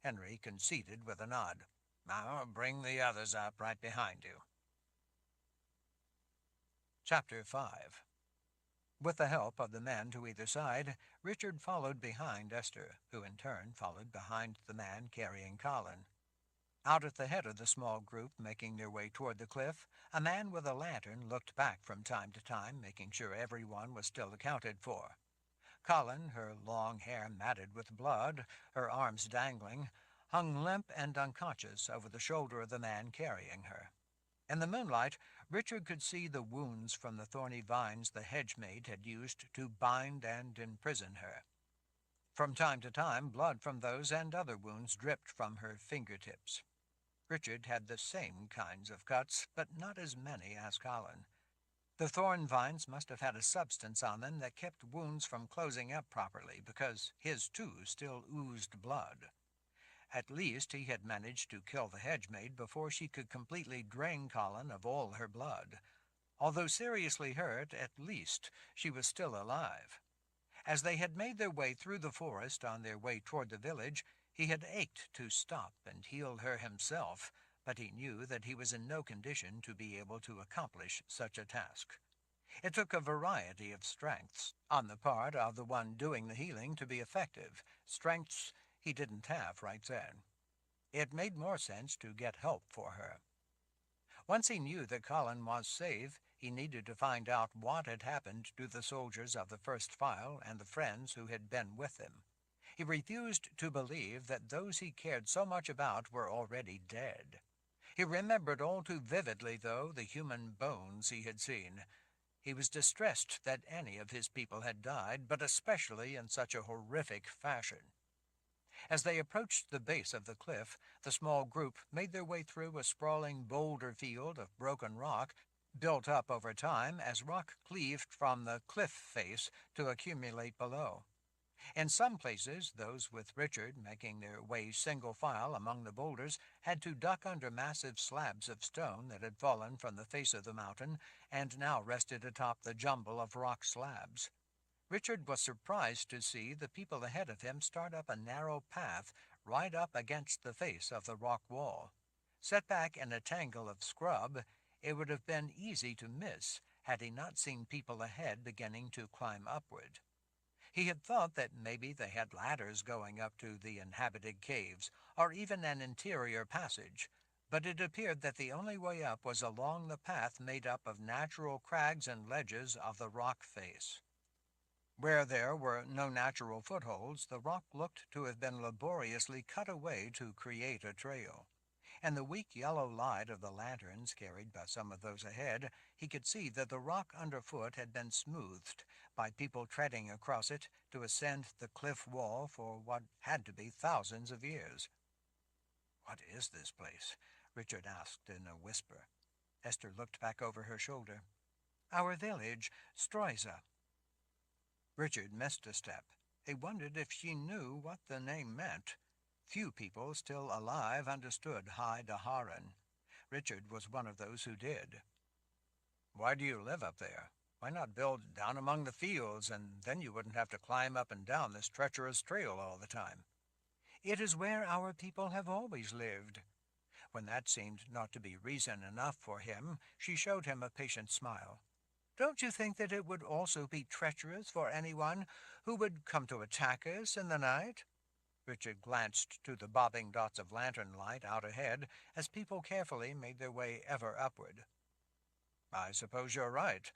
Henry conceded with a nod. "I'll bring the others up right behind you." Chapter 5. With the help of the men to either side, Richard followed behind Esther, who in turn followed behind the man carrying Colin. Out at the head of the small group making their way toward the cliff, a man with a lantern looked back from time to time, making sure everyone was still accounted for. Colin, her long hair matted with blood, her arms dangling, hung limp and unconscious over the shoulder of the man carrying her. In the moonlight, Richard could see the wounds from the thorny vines the hedge maid had used to bind and imprison her. From time to time, blood from those and other wounds dripped from her fingertips. Richard had the same kinds of cuts, but not as many as Colin. The thorn vines must have had a substance on them that kept wounds from closing up properly, because his, too, still oozed blood. At least he had managed to kill the hedge maid before she could completely drain Colin of all her blood. Although seriously hurt, at least she was still alive. As they had made their way through the forest on their way toward the village, he had ached to stop and heal her himself, but he knew that he was in no condition to be able to accomplish such a task. It took a variety of strengths on the part of the one doing the healing to be effective, strengths he didn't have right then. It made more sense to get help for her. Once he knew that Colin was safe, he needed to find out what had happened to the soldiers of the first file and the friends who had been with them. He refused to believe that those he cared so much about were already dead. He remembered all too vividly, though, the human bones he had seen. He was distressed that any of his people had died, but especially in such a horrific fashion. As they approached the base of the cliff, the small group made their way through a sprawling boulder field of broken rock, built up over time as rock cleaved from the cliff face to accumulate below. In some places, those with Richard making their way single file among the boulders had to duck under massive slabs of stone that had fallen from the face of the mountain and now rested atop the jumble of rock slabs. Richard was surprised to see the people ahead of him start up a narrow path right up against the face of the rock wall. Set back in a tangle of scrub, it would have been easy to miss had he not seen people ahead beginning to climb upward. He had thought that maybe they had ladders going up to the inhabited caves, or even an interior passage, but it appeared that the only way up was along the path made up of natural crags and ledges of the rock face. Where there were no natural footholds, the rock looked to have been laboriously cut away to create a trail. In the weak yellow light of the lanterns carried by some of those ahead, he could see that the rock underfoot had been smoothed by people treading across it to ascend the cliff wall for what had to be thousands of years. "What is this place?" Richard asked in a whisper. Esther looked back over her shoulder. "Our village, Stroiza." Richard missed a step. He wondered if she knew what the name meant. Few people still alive understood High Daharan. Richard was one of those who did. "Why do you live up there? Why not build down among the fields, and then you wouldn't have to climb up and down this treacherous trail all the time?" "It is where our people have always lived." When that seemed not to be reason enough for him, she showed him a patient smile. "Don't you think that it would also be treacherous for anyone who would come to attack us in the night?" Richard glanced to the bobbing dots of lantern light out ahead as people carefully made their way ever upward. "I suppose you're right.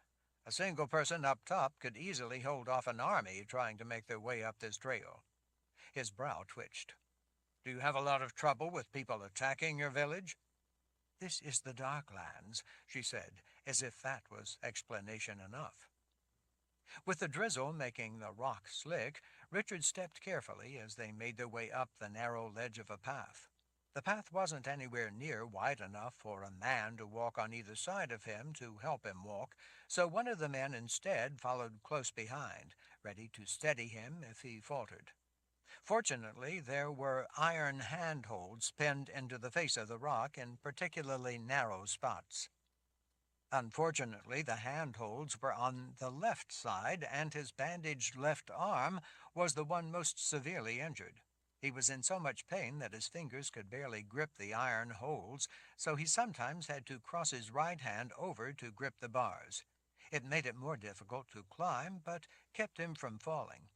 A single person up top could easily hold off an army trying to make their way up this trail. His brow twitched. Do you have a lot of trouble with people attacking your village? This is the Darklands, she said, as if that was explanation enough. With the drizzle making the rock slick, Richard stepped carefully as they made their way up the narrow ledge of a path. The path wasn't anywhere near wide enough for a man to walk on either side of him to help him walk, so one of the men instead followed close behind, ready to steady him if he faltered. Fortunately, there were iron handholds pinned into the face of the rock in particularly narrow spots. Unfortunately, the handholds were on the left side, and his bandaged left arm was the one most severely injured. He was in so much pain that his fingers could barely grip the iron holds, so he sometimes had to cross his right hand over to grip the bars. It made it more difficult to climb, but kept him from falling.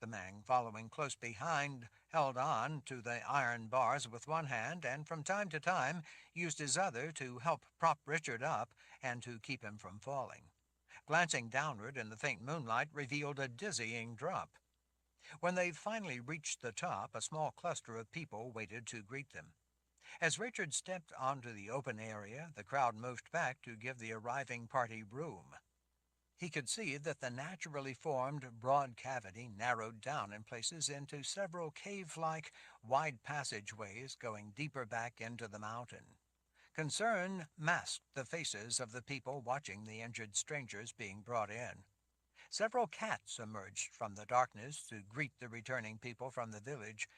The man following close behind held on to the iron bars with one hand and from time to time used his other to help prop Richard up and to keep him from falling. Glancing downward in the faint moonlight revealed a dizzying drop. When they finally reached the top, a small cluster of people waited to greet them. As Richard stepped onto the open area, the crowd moved back to give the arriving party room. He could see that the naturally formed broad cavity narrowed down in places into several cave-like wide passageways going deeper back into the mountain. Concern masked the faces of the people watching the injured strangers being brought in. Several cats emerged from the darkness to greet the returning people from the village.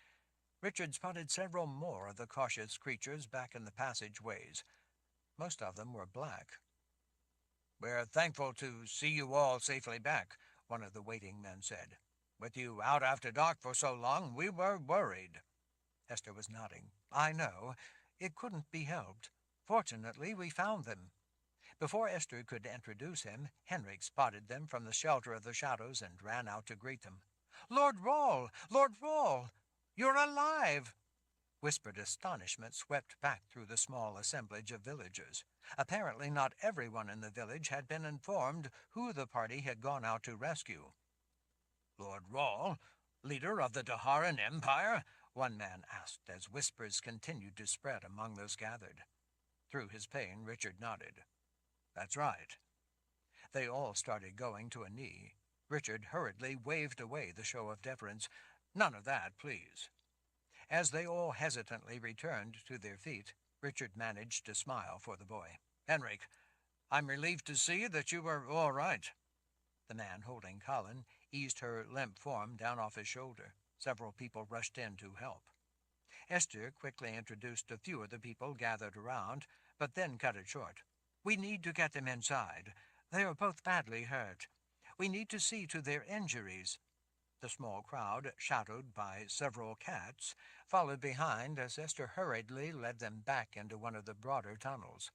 Richard spotted several more of the cautious creatures back in the passageways. Most of them were black. We're thankful to see you all safely back, one of the waiting men said. With you out after dark for so long, we were worried. Esther was nodding. I know. It couldn't be helped. Fortunately, we found them. Before Esther could introduce him, Henrik spotted them from the shelter of the shadows and ran out to greet them. Lord Rawle! Lord Rawle! You're alive! Whispered astonishment swept back through the small assemblage of villagers. Apparently not everyone in the village had been informed who the party had gone out to rescue. Lord Rawle, leader of the Daharan Empire? One man asked as whispers continued to spread among those gathered. Through his pain, Richard nodded. That's right. They all started going to a knee. Richard hurriedly waved away the show of deference. None of that, please. As they all hesitantly returned to their feet, Richard managed to smile for the boy. Henrik, I'm relieved to see that you are all right. The man holding Colin eased her limp form down off his shoulder. Several people rushed in to help. Esther quickly introduced a few of the people gathered around, but then cut it short. We need to get them inside. They are both badly hurt. We need to see to their injuries. The small crowd, shadowed by several cats, followed behind as Esther hurriedly led them back into one of the broader tunnels.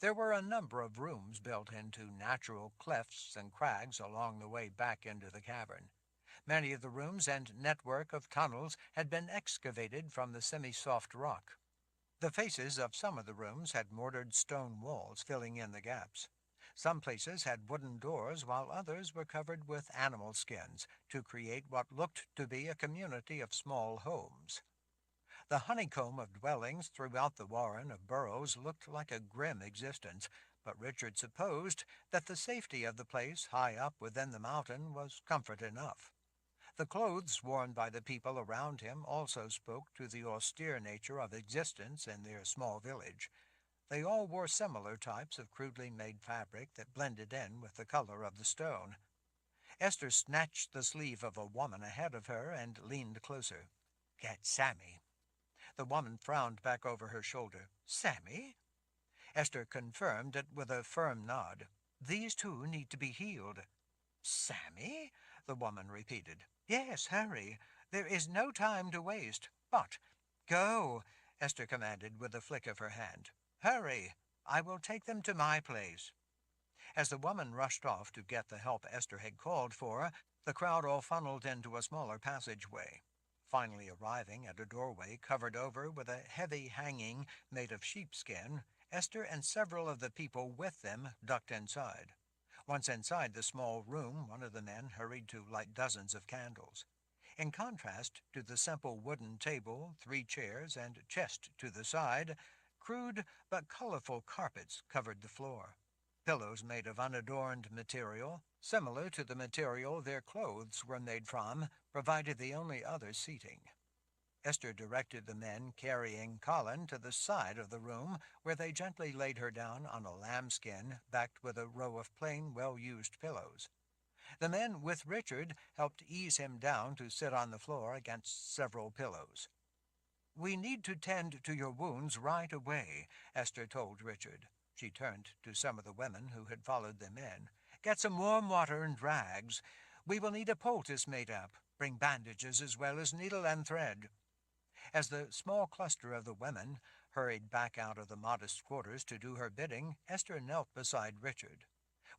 There were a number of rooms built into natural clefts and crags along the way back into the cavern. Many of the rooms and network of tunnels had been excavated from the semi-soft rock. The faces of some of the rooms had mortared stone walls filling in the gaps. Some places had wooden doors, while others were covered with animal skins to create what looked to be a community of small homes. The honeycomb of dwellings throughout the warren of burrows looked like a grim existence, but Richard supposed that the safety of the place high up within the mountain was comfort enough. The clothes worn by the people around him also spoke to the austere nature of existence in their small village. They all wore similar types of crudely made fabric that blended in with the color of the stone. Esther snatched the sleeve of a woman ahead of her and leaned closer. Get Sammy. The woman frowned back over her shoulder. Sammy? Esther confirmed it with a firm nod. These two need to be healed. Sammy? The woman repeated. Yes, hurry. There is no time to waste. But go, Esther commanded with a flick of her hand. Hurry! I will take them to my place. As the woman rushed off to get the help Esther had called for, the crowd all funneled into a smaller passageway. Finally arriving at a doorway covered over with a heavy hanging made of sheepskin, Esther and several of the people with them ducked inside. Once inside the small room, one of the men hurried to light dozens of candles. In contrast to the simple wooden table, 3 chairs, and chest to the side, crude but colorful carpets covered the floor. Pillows made of unadorned material, similar to the material their clothes were made from, provided the only other seating. Esther directed the men carrying Colin to the side of the room, where they gently laid her down on a lambskin backed with a row of plain, well-used pillows. The men with Richard helped ease him down to sit on the floor against several pillows. "We need to tend to your wounds right away," Esther told Richard. She turned to some of the women who had followed them in. "Get some warm water and rags. We will need a poultice made up. Bring bandages as well as needle and thread." As the small cluster of the women hurried back out of the modest quarters to do her bidding, Esther knelt beside Richard.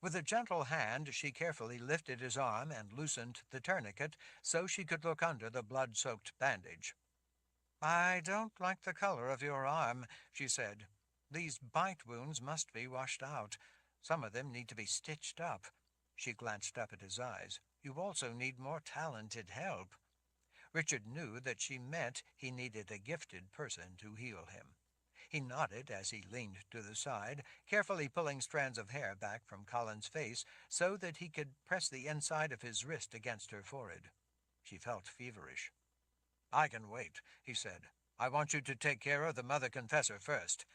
With a gentle hand, she carefully lifted his arm and loosened the tourniquet so she could look under the blood-soaked bandage. "I don't like the color of your arm," she said. "These bite wounds must be washed out. Some of them need to be stitched up." She glanced up at his eyes. "You also need more talented help." Richard knew that she meant he needed a gifted person to heal him. He nodded as he leaned to the side, carefully pulling strands of hair back from Colin's face so that he could press the inside of his wrist against her forehead. She felt feverish. "I can wait," he said. "I want you to take care of the Mother Confessor first."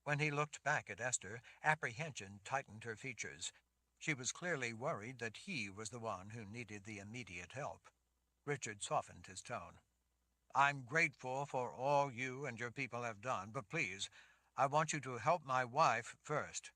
When he looked back at Esther, apprehension tightened her features. She was clearly worried that he was the one who needed the immediate help. Richard softened his tone. "I'm grateful for all you and your people have done, but please, I want you to help my wife first.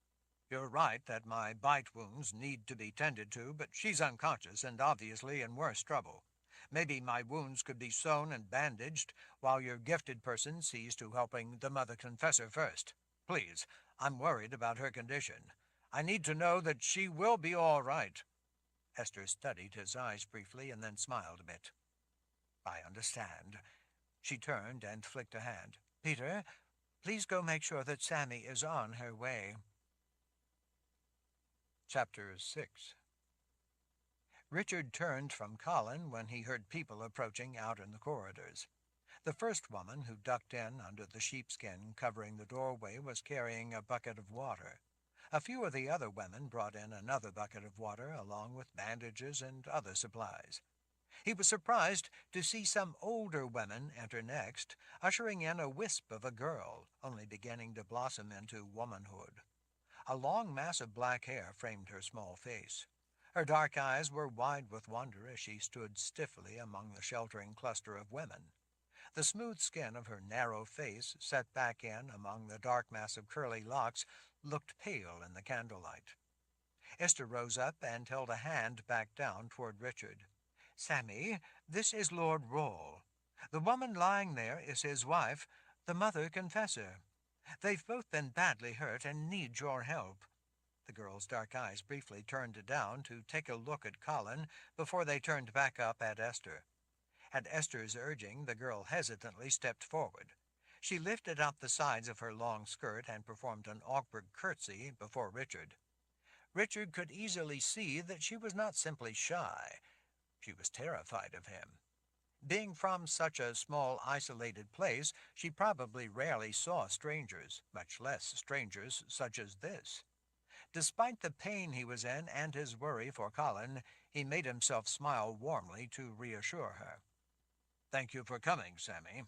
You're right that my bite wounds need to be tended to, but she's unconscious and obviously in worse trouble. Maybe my wounds could be sewn and bandaged while your gifted person sees to helping the Mother Confessor first. Please, I'm worried about her condition. I need to know that she will be all right." Esther studied his eyes briefly and then smiled a bit. "I understand." She turned and flicked a hand. "Peter, please go make sure that Sammy is on her way." Chapter 6. Richard turned from Colin when he heard people approaching out in the corridors. The first woman who ducked in under the sheepskin covering the doorway was carrying a bucket of water. A few of the other women brought in another bucket of water along with bandages and other supplies. He was surprised to see some older women enter next, ushering in a wisp of a girl, only beginning to blossom into womanhood. A long mass of black hair framed her small face. Her dark eyes were wide with wonder as she stood stiffly among the sheltering cluster of women. The smooth skin of her narrow face, set back in among the dark mass of curly locks, looked pale in the candlelight. Esther rose up and held a hand back down toward Richard. "Sammy, this is Lord Rawle. The woman lying there is his wife, the Mother Confessor. They've both been badly hurt and need your help." The girl's dark eyes briefly turned down to take a look at Colin before they turned back up at Esther. At Esther's urging, the girl hesitantly stepped forward. She lifted out the sides of her long skirt and performed an awkward curtsy before Richard. Richard could easily see that she was not simply shy. She was terrified of him. Being from such a small, isolated place, she probably rarely saw strangers, much less strangers such as this. Despite the pain he was in and his worry for Colin, he made himself smile warmly to reassure her. "Thank you for coming, Sammy."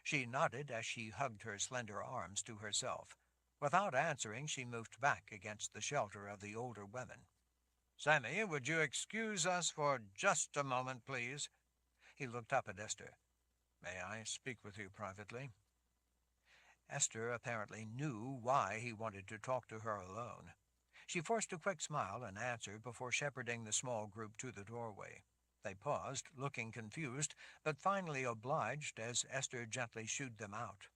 She nodded as she hugged her slender arms to herself. Without answering, she moved back against the shelter of the older women. "Sammy, would you excuse us for just a moment, please?" He looked up at Esther. "May I speak with you privately?" Esther apparently knew why he wanted to talk to her alone. She forced a quick smile and answered before shepherding the small group to the doorway. They paused, looking confused, but finally obliged as Esther gently shooed them out.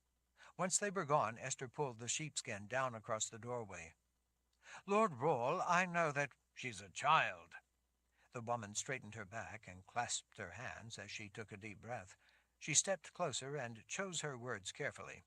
Once they were gone, Esther pulled the sheepskin down across the doorway. "Lord Rawle, I know that—" "She's a child." The woman straightened her back and clasped her hands as she took a deep breath. She stepped closer and chose her words carefully.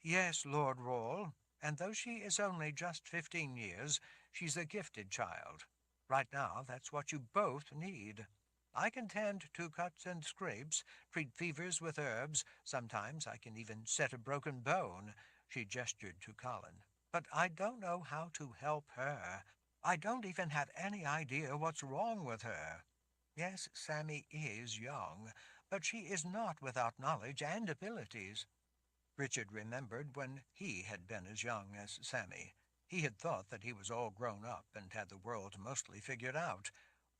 "Yes, Lord Rawle, and though she is only just 15 years, She's a gifted child. Right now, that's what you both need. I can tend to cuts and scrapes, treat fevers with herbs. Sometimes I can even set a broken bone. She gestured to Colin. But I don't know how to help her. I don't even have any idea what's wrong with her. Yes, Sammy is young, but she is not without knowledge and abilities. Richard remembered when he had been as young as Sammy. He had thought that he was all grown up and had the world mostly figured out.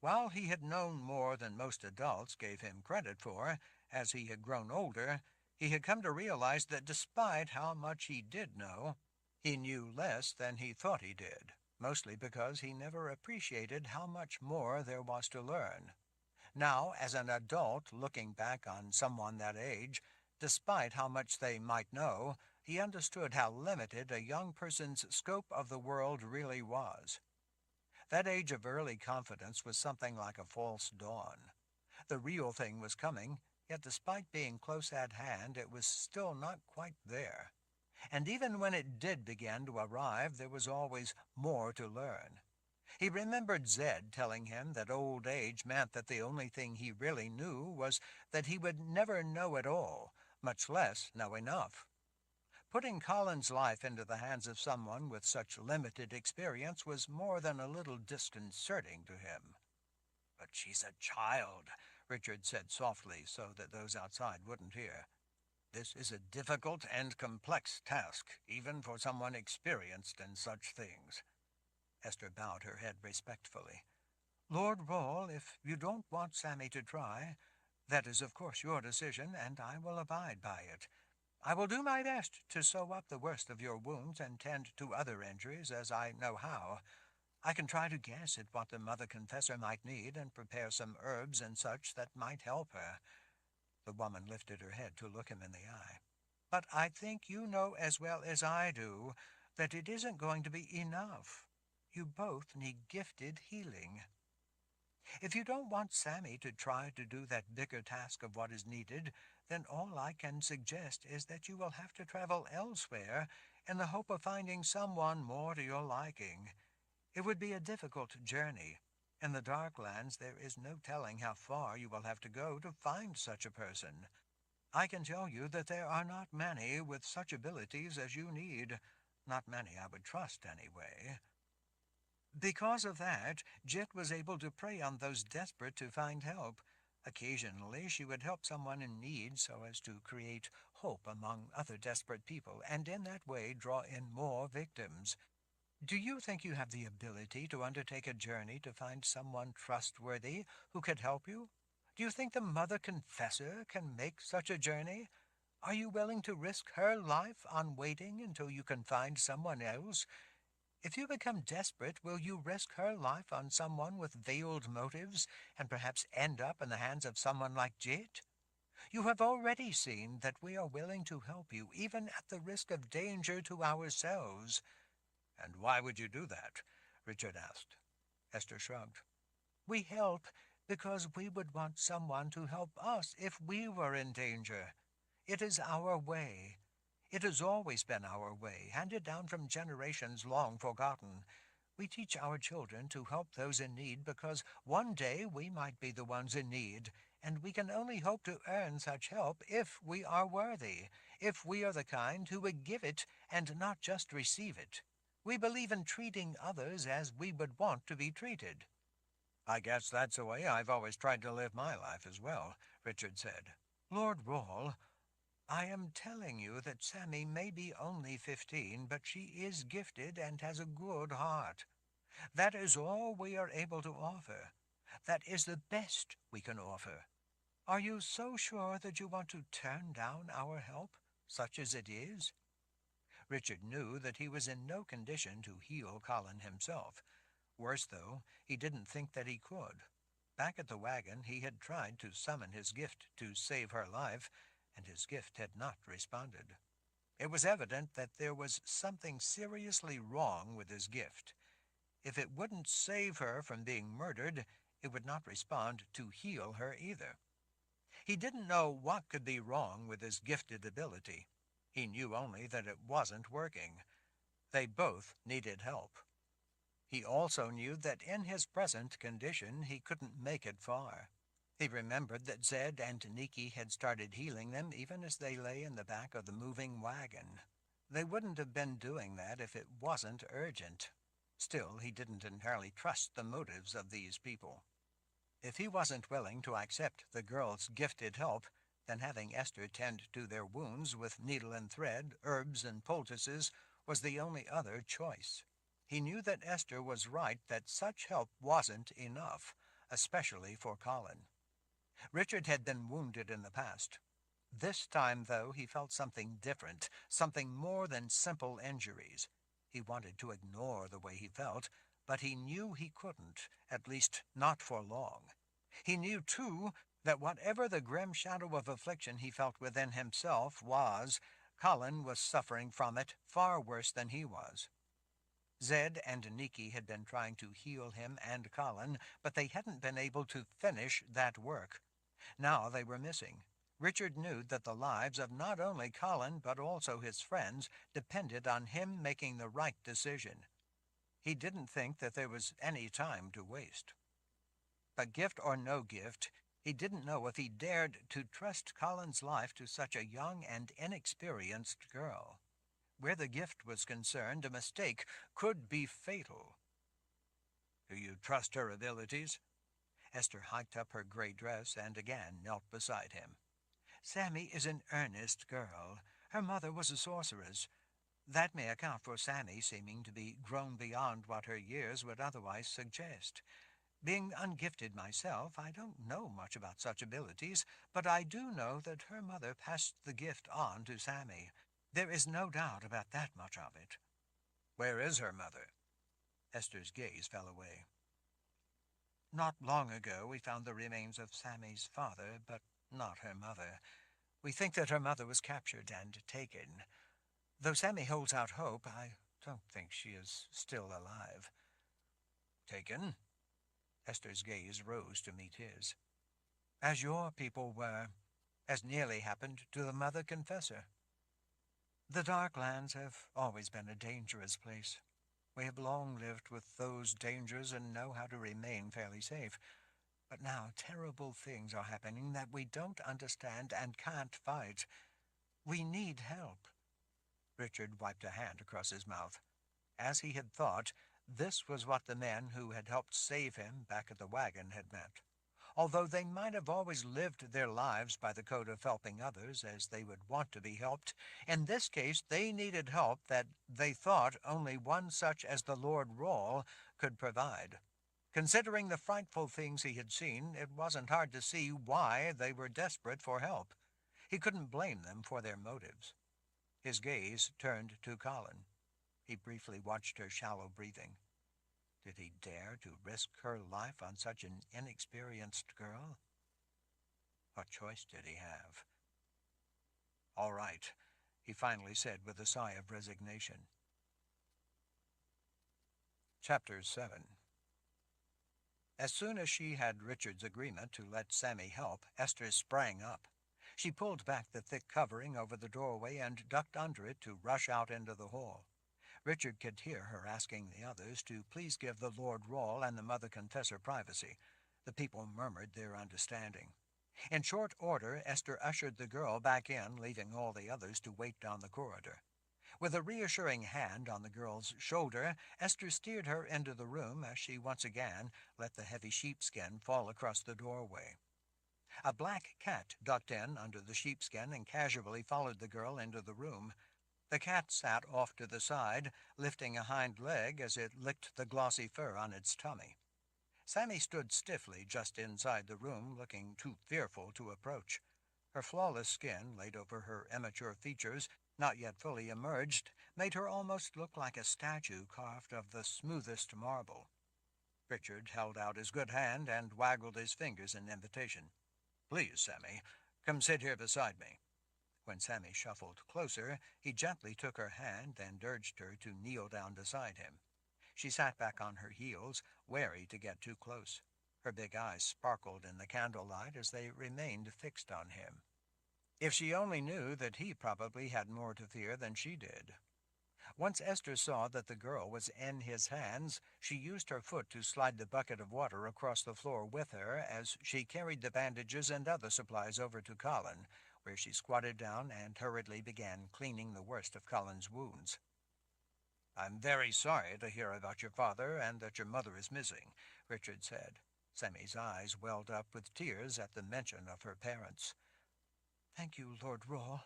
While he had known more than most adults gave him credit for, as he had grown older, he had come to realize that despite how much he did know, he knew less than he thought he did, mostly because he never appreciated how much more there was to learn. Now, as an adult looking back on someone that age, despite how much they might know, he understood how limited a young person's scope of the world really was. That age of early confidence was something like a false dawn. The real thing was coming, yet despite being close at hand, it was still not quite there. And even when it did begin to arrive, there was always more to learn. He remembered Zed telling him that old age meant that the only thing he really knew was that he would never know it all, much less know enough. Putting Colin's life into the hands of someone with such limited experience was more than a little disconcerting to him. "But she's a child," Richard said softly so that those outside wouldn't hear. "This is a difficult and complex task, even for someone experienced in such things." Esther bowed her head respectfully. "Lord Rawle, if you don't want Sammy to try, that is of course your decision, and I will abide by it. I will do my best to sew up the worst of your wounds and tend to other injuries as I know how. I can try to guess at what the Mother Confessor might need and prepare some herbs and such that might help her." The woman lifted her head to look him in the eye. "But I think you know as well as I do that it isn't going to be enough. You both need gifted healing. If you don't want Sammy to try to do that bigger task of what is needed, then all I can suggest is that you will have to travel elsewhere in the hope of finding someone more to your liking. It would be a difficult journey. In the Darklands there is no telling how far you will have to go to find such a person. I can tell you that there are not many with such abilities as you need. Not many I would trust, anyway." Because of that, Jet was able to prey on those desperate to find help. Occasionally she would help someone in need so as to create hope among other desperate people, and in that way draw in more victims. Do you think you have the ability to undertake a journey to find someone trustworthy who could help you? Do you think the Mother Confessor can make such a journey? Are you willing to risk her life on waiting until you can find someone else? If you become desperate, will you risk her life on someone with veiled motives and perhaps end up in the hands of someone like Jit? You have already seen that we are willing to help you, even at the risk of danger to ourselves." "And why would you do that?" Richard asked. Esther shrugged. "We help because we would want someone to help us if we were in danger. It is our way. It has always been our way, handed down from generations long forgotten. We teach our children to help those in need because one day we might be the ones in need, and we can only hope to earn such help if we are worthy, if we are the kind who would give it and not just receive it. We believe in treating others as we would want to be treated." "I guess that's the way I've always tried to live my life as well," Richard said. "Lord Rawle, I am telling you that Sammy may be only 15, but she is gifted and has a good heart. That is all we are able to offer. That is the best we can offer. Are you so sure that you want to turn down our help, such as it is?" Richard knew that he was in no condition to heal Colin himself. Worse, though, he didn't think that he could. Back at the wagon, he had tried to summon his gift to save her life, and his gift had not responded. It was evident that there was something seriously wrong with his gift. If it wouldn't save her from being murdered, it would not respond to heal her either. He didn't know what could be wrong with his gifted ability. He knew only that it wasn't working. They both needed help. He also knew that in his present condition he couldn't make it far. He remembered that Zed and Niki had started healing them even as they lay in the back of the moving wagon. They wouldn't have been doing that if it wasn't urgent. Still, he didn't entirely trust the motives of these people. If he wasn't willing to accept the girls' gifted help, then having Esther tend to their wounds with needle and thread, herbs and poultices was the only other choice. He knew that Esther was right that such help wasn't enough, especially for Colin. Richard had been wounded in the past. This time, though, he felt something different, something more than simple injuries. He wanted to ignore the way he felt, but he knew he couldn't, at least not for long. He knew, too, that whatever the grim shadow of affliction he felt within himself was, Colin was suffering from it far worse than he was. Zed and Niki had been trying to heal him and Colin, but they hadn't been able to finish that work. Now they were missing. Richard knew that the lives of not only Colin but also his friends depended on him making the right decision. He didn't think that there was any time to waste. But gift or no gift, he didn't know if he dared to trust Colin's life to such a young and inexperienced girl. Where the gift was concerned, a mistake could be fatal. "Do you trust her abilities?" Esther hiked up her gray dress and again knelt beside him. "Sammy is an earnest girl. Her mother was a sorceress. That may account for Sammy seeming to be grown beyond what her years would otherwise suggest. Being ungifted myself, I don't know much about such abilities, but I do know that her mother passed the gift on to Sammy. There is no doubt about that much of it." "Where is her mother?" Esther's gaze fell away. "Not long ago we found the remains of Sammy's father, but not her mother. We think that her mother was captured and taken. Though Sammy holds out hope, I don't think she is still alive." "Taken?" Esther's gaze rose to meet his. "As your people were, as nearly happened to the Mother Confessor. The Darklands have always been a dangerous place. We have long lived with those dangers and know how to remain fairly safe. But now terrible things are happening that we don't understand and can't fight. We need help." Richard wiped a hand across his mouth. As he had thought, this was what the men who had helped save him back at the wagon had meant. Although they might have always lived their lives by the code of helping others as they would want to be helped, in this case they needed help that they thought only one such as the Lord Rawle could provide. Considering the frightful things he had seen, it wasn't hard to see why they were desperate for help. He couldn't blame them for their motives. His gaze turned to Colin. He briefly watched her shallow breathing. Did he dare to risk her life on such an inexperienced girl? What choice did he have? "All right," he finally said with a sigh of resignation. Chapter 7. As soon as she had Richard's agreement to let Sammy help, Esther sprang up. She pulled back the thick covering over the doorway and ducked under it to rush out into the hall. Richard could hear her asking the others to please give the Lord Rawle and the Mother Confessor privacy. The people murmured their understanding. In short order, Esther ushered the girl back in, leaving all the others to wait down the corridor. With a reassuring hand on the girl's shoulder, Esther steered her into the room as she once again let the heavy sheepskin fall across the doorway. A black cat ducked in under the sheepskin and casually followed the girl into the room. The cat sat off to the side, lifting a hind leg as it licked the glossy fur on its tummy. Sammy stood stiffly just inside the room, looking too fearful to approach. Her flawless skin, laid over her immature features, not yet fully emerged, made her almost look like a statue carved of the smoothest marble. Richard held out his good hand and waggled his fingers in invitation. "Please, Sammy, come sit here beside me." When Sammy shuffled closer, he gently took her hand and urged her to kneel down beside him. She sat back on her heels, wary to get too close. Her big eyes sparkled in the candlelight as they remained fixed on him. If she only knew that he probably had more to fear than she did. Once Esther saw that the girl was in his hands, she used her foot to slide the bucket of water across the floor with her as she carried the bandages and other supplies over to Colin, where she squatted down and hurriedly began cleaning the worst of Colin's wounds. "I'm very sorry to hear about your father and that your mother is missing," Richard said. Sammy's eyes welled up with tears at the mention of her parents. "Thank you, Lord Rawle."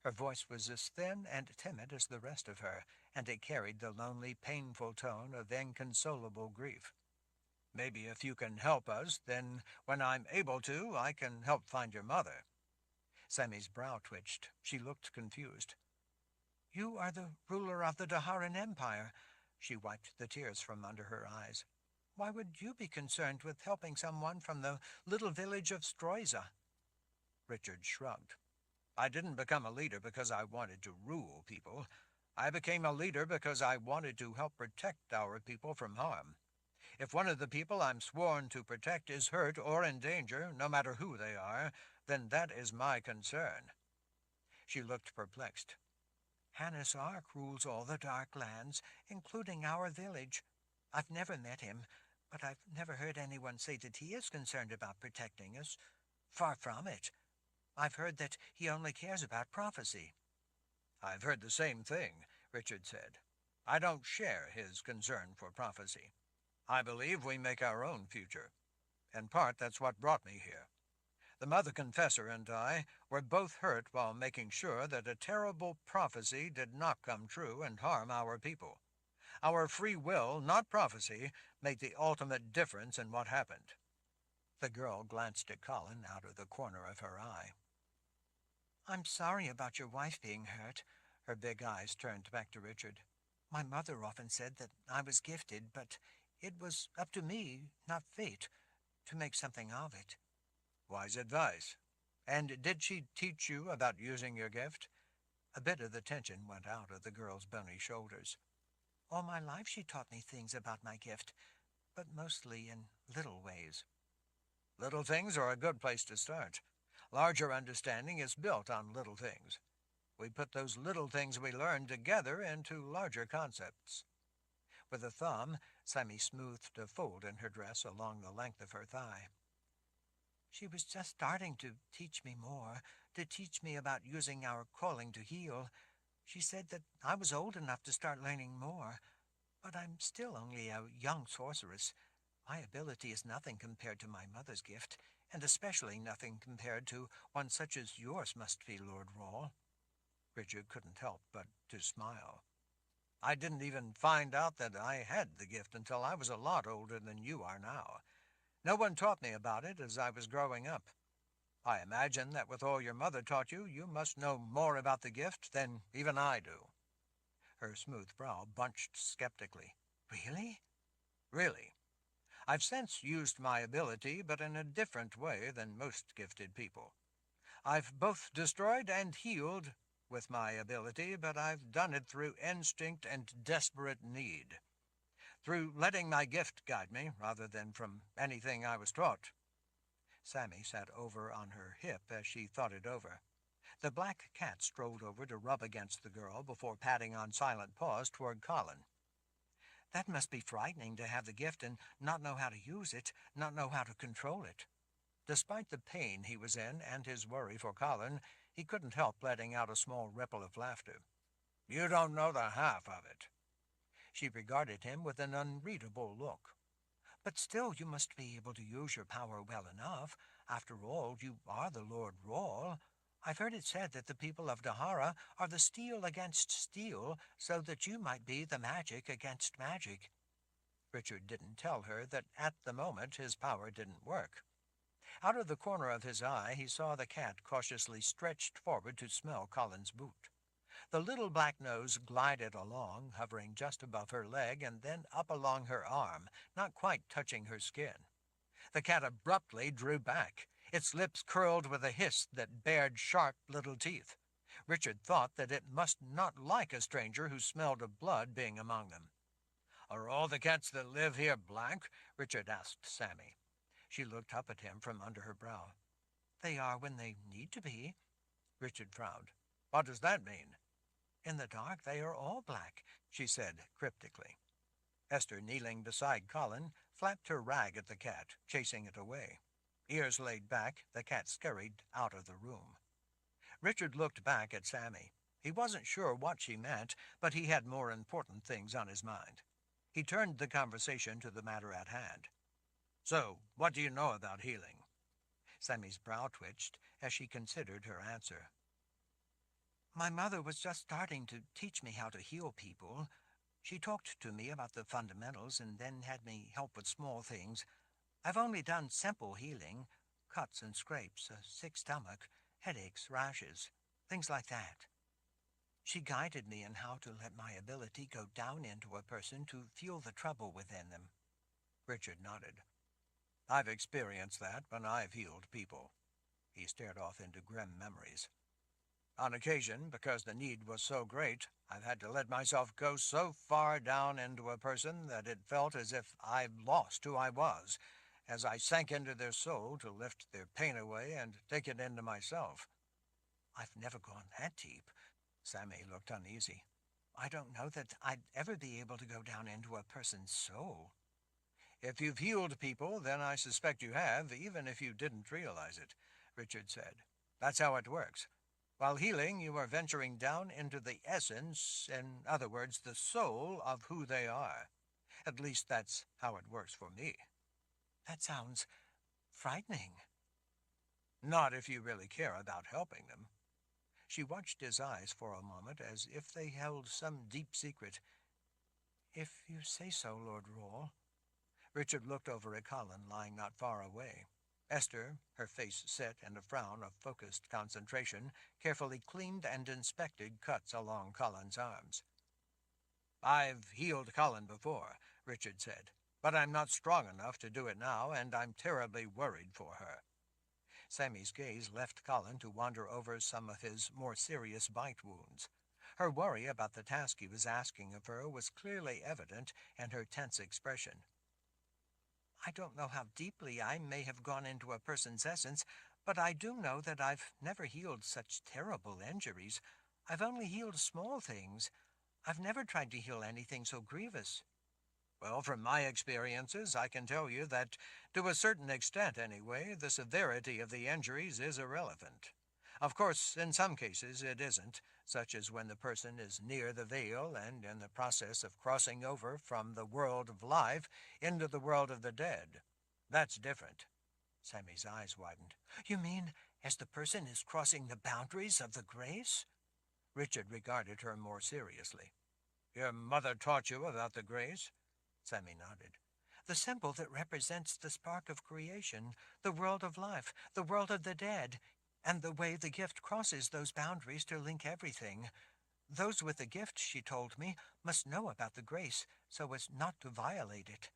Her voice was as thin and timid as the rest of her, and it carried the lonely, painful tone of inconsolable grief. "Maybe if you can help us, then when I'm able to, I can help find your mother." Sammy's brow twitched. She looked confused. "You are the ruler of the Daharan Empire." She wiped the tears from under her eyes. "Why would you be concerned with helping someone from the little village of Stroiza?" Richard shrugged. "I didn't become a leader because I wanted to rule people. I became a leader because I wanted to help protect our people from harm. If one of the people I'm sworn to protect is hurt or in danger, no matter who they are, then that is my concern." She looked perplexed. "Hannes Ark rules all the Dark Lands, including our village. I've never met him, but I've never heard anyone say that he is concerned about protecting us. Far from it. I've heard that he only cares about prophecy." "I've heard the same thing," Richard said. "I don't share his concern for prophecy. I believe we make our own future. In part, that's what brought me here. The Mother Confessor and I were both hurt while making sure that a terrible prophecy did not come true and harm our people. Our free will, not prophecy, made the ultimate difference in what happened." The girl glanced at Colin out of the corner of her eye. "I'm sorry about your wife being hurt." Her big eyes turned back to Richard. "My mother often said that I was gifted, but it was up to me, not fate, to make something of it." "Wise advice. And did she teach you about using your gift?" A bit of the tension went out of the girl's bony shoulders. "All my life she taught me things about my gift, but mostly in little ways." "Little things are a good place to start. Larger understanding is built on little things. We put those little things we learn together into larger concepts." With a thumb, Sammy smoothed a fold in her dress along the length of her thigh. "She was just starting to teach me more, to teach me about using our calling to heal. She said that I was old enough to start learning more, but I'm still only a young sorceress. My ability is nothing compared to my mother's gift, and especially nothing compared to one such as yours must be, Lord Rawle." Richard couldn't help but to smile. "I didn't even find out that I had the gift until I was a lot older than you are now. No one taught me about it as I was growing up. I imagine that with all your mother taught you, you must know more about the gift than even I do." Her smooth brow bunched skeptically. "Really?" "Really. I've since used my ability, but in a different way than most gifted people. I've both destroyed and healed with my ability, but I've done it through instinct and desperate need. Through letting my gift guide me, rather than from anything I was taught." Sammy sat over on her hip as she thought it over. The black cat strolled over to rub against the girl before patting on silent paws toward Colin. "That must be frightening to have the gift and not know how to use it, not know how to control it." Despite the pain he was in and his worry for Colin, he couldn't help letting out a small ripple of laughter. "You don't know the half of it." She regarded him with an unreadable look. "But still you must be able to use your power well enough. After all, you are the Lord Rawle. I've heard it said that the people of Dahara are the steel against steel, so that you might be the magic against magic." Richard didn't tell her that at the moment his power didn't work. Out of the corner of his eye he saw the cat cautiously stretched forward to smell Colin's boot. The little black nose glided along, hovering just above her leg and then up along her arm, not quite touching her skin. The cat abruptly drew back. Its lips curled with a hiss that bared sharp little teeth. Richard thought that it must not like a stranger who smelled of blood being among them. "Are all the cats that live here black?" Richard asked Sammy. She looked up at him from under her brow. "They are when they need to be." Richard frowned. "What does that mean?" In the dark they are all black, she said cryptically. Esther, kneeling beside Colin, flapped her rag at the cat, chasing it away. Ears laid back, the cat scurried out of the room. Richard looked back at Sammy. He wasn't sure what she meant, but he had more important things on his mind. He turned the conversation to the matter at hand. So, what do you know about healing? Sammy's brow twitched as she considered her answer. My mother was just starting to teach me how to heal people. She talked to me about the fundamentals and then had me help with small things. I've only done simple healing, cuts and scrapes, a sick stomach, headaches, rashes, things like that. She guided me in how to let my ability go down into a person to feel the trouble within them. Richard nodded. I've experienced that when I've healed people. He stared off into grim memories. On occasion, because the need was so great, I've had to let myself go so far down into a person that it felt as if I'd lost who I was, as I sank into their soul to lift their pain away and take it into myself. I've never gone that deep. Sammy looked uneasy. I don't know that I'd ever be able to go down into a person's soul. If you've healed people, then I suspect you have, even if you didn't realize it, Richard said. That's how it works. While healing, you are venturing down into the essence, in other words, the soul of who they are. At least that's how it works for me. That sounds frightening. Not if you really care about helping them. She watched his eyes for a moment as if they held some deep secret. If you say so, Lord Rawle. Richard looked over at Colin, lying not far away. Esther, her face set in a frown of focused concentration, carefully cleaned and inspected cuts along Colin's arms. I've healed Colin before, Richard said, but I'm not strong enough to do it now, and I'm terribly worried for her. Sammy's gaze left Colin to wander over some of his more serious bite wounds. Her worry about the task he was asking of her was clearly evident in her tense expression. I don't know how deeply I may have gone into a person's essence, but I do know that I've never healed such terrible injuries. I've only healed small things. I've never tried to heal anything so grievous. Well, from my experiences, I can tell you that, to a certain extent anyway, the severity of the injuries is irrelevant. Of course, in some cases it isn't, such as when the person is near the veil and in the process of crossing over from the world of life into the world of the dead. That's different. Sammy's eyes widened. You mean as the person is crossing the boundaries of the grace? Richard regarded her more seriously. Your mother taught you about the grace? Sammy nodded. The symbol that represents the spark of creation, the world of life, the world of the dead, and the way the gift crosses those boundaries to link everything. Those with the gift, she told me, must know about the grace so as not to violate it.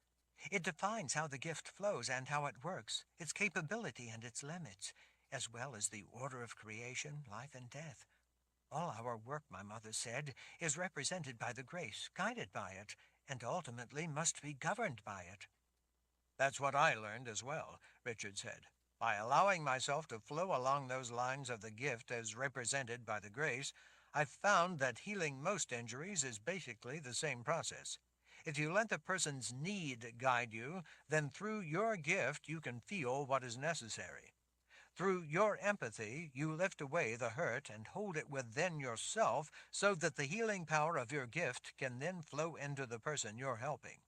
It defines how the gift flows and how it works, its capability and its limits, as well as the order of creation, life, and death. All our work, my mother said, is represented by the grace, guided by it, and ultimately must be governed by it. That's what I learned as well, Richard said. By allowing myself to flow along those lines of the gift as represented by the grace, I've found that healing most injuries is basically the same process. If you let the person's need guide you, then through your gift you can feel what is necessary. Through your empathy, you lift away the hurt and hold it within yourself so that the healing power of your gift can then flow into the person you're helping.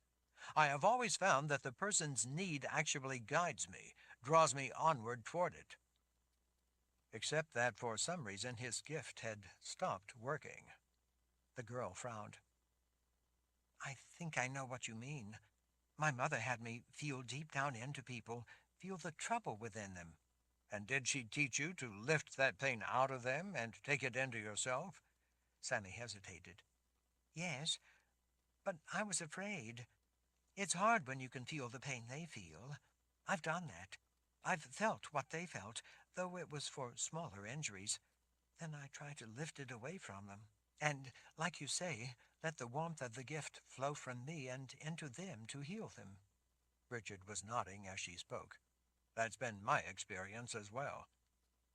I have always found that the person's need actually guides me, draws me onward toward it. Except that for some reason his gift had stopped working. The girl frowned. I think I know what you mean. My mother had me feel deep down into people, feel the trouble within them. And did she teach you to lift that pain out of them and take it into yourself? Sammy hesitated. Yes, but I was afraid. It's hard when you can feel the pain they feel. I've done that. I've felt what they felt, though it was for smaller injuries. Then I try to lift it away from them. And, like you say, let the warmth of the gift flow from me and into them to heal them. Richard was nodding as she spoke. That's been my experience as well.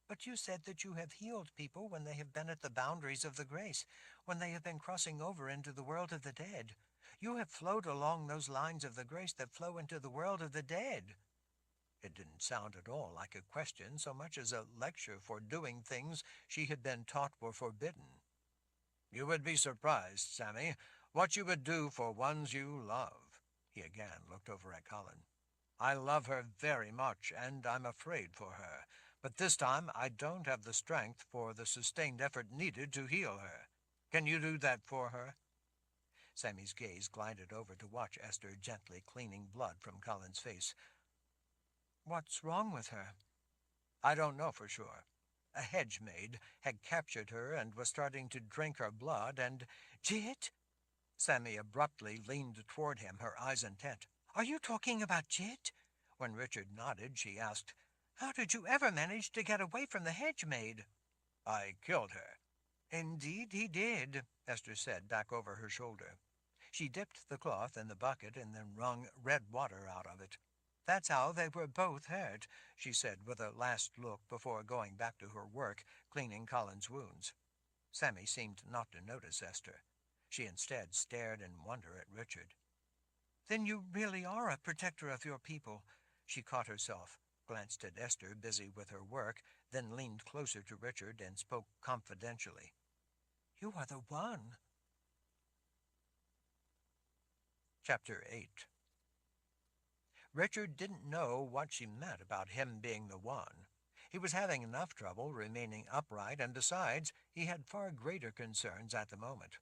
But you said that you have healed people when they have been at the boundaries of the grace, when they have been crossing over into the world of the dead. You have flowed along those lines of the grace that flow into the world of the dead. It didn't sound at all like a question so much as a lecture for doing things she had been taught were forbidden. You would be surprised, Sammy, what you would do for ones you love. He again looked over at Colin. I love her very much, and I'm afraid for her. But this time I don't have the strength for the sustained effort needed to heal her. Can you do that for her? Sammy's gaze glided over to watch Esther gently cleaning blood from Colin's face. What's wrong with her? I don't know for sure. A hedge maid had captured her and was starting to drink her blood, and— Jit? Sammy abruptly leaned toward him, her eyes intent. Are you talking about Jit? When Richard nodded, she asked, How did you ever manage to get away from the hedge maid? I killed her. Indeed he did, Esther said back over her shoulder. She dipped the cloth in the bucket and then wrung red water out of it. That's how they were both hurt, she said with a last look before going back to her work, cleaning Colin's wounds. Sammy seemed not to notice Esther. She instead stared in wonder at Richard. Then you really are a protector of your people. She caught herself, glanced at Esther, busy with her work, then leaned closer to Richard and spoke confidentially. You are the one. Chapter 8. Richard didn't know what she meant about him being the one. He was having enough trouble remaining upright, and besides, he had far greater concerns at the moment.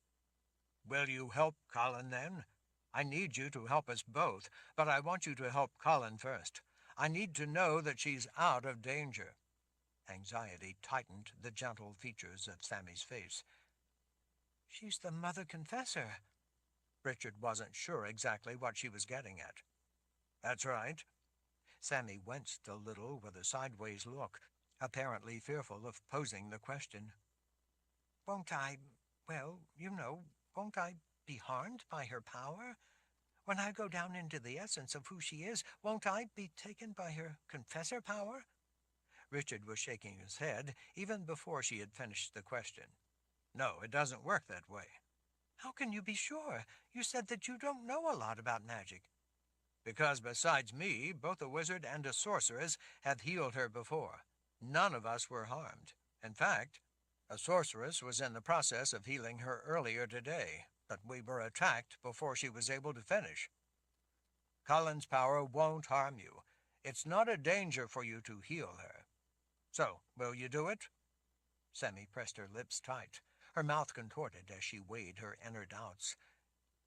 Will you help Colin, then? I need you to help us both, but I want you to help Colin first. I need to know that she's out of danger. Anxiety tightened the gentle features of Sammy's face. She's the Mother Confessor. Richard wasn't sure exactly what she was getting at. That's right. Sammy winced a little with a sideways look, apparently fearful of posing the question. Won't I, won't I be harmed by her power? When I go down into the essence of who she is, won't I be taken by her confessor power? Richard was shaking his head even before she had finished the question. No, it doesn't work that way. How can you be sure? You said that you don't know a lot about magic. Because besides me, both a wizard and a sorceress have healed her before. None of us were harmed. In fact, a sorceress was in the process of healing her earlier today, but we were attacked before she was able to finish. Colin's power won't harm you. It's not a danger for you to heal her. So, will you do it? Sammy pressed her lips tight. Her mouth contorted as she weighed her inner doubts.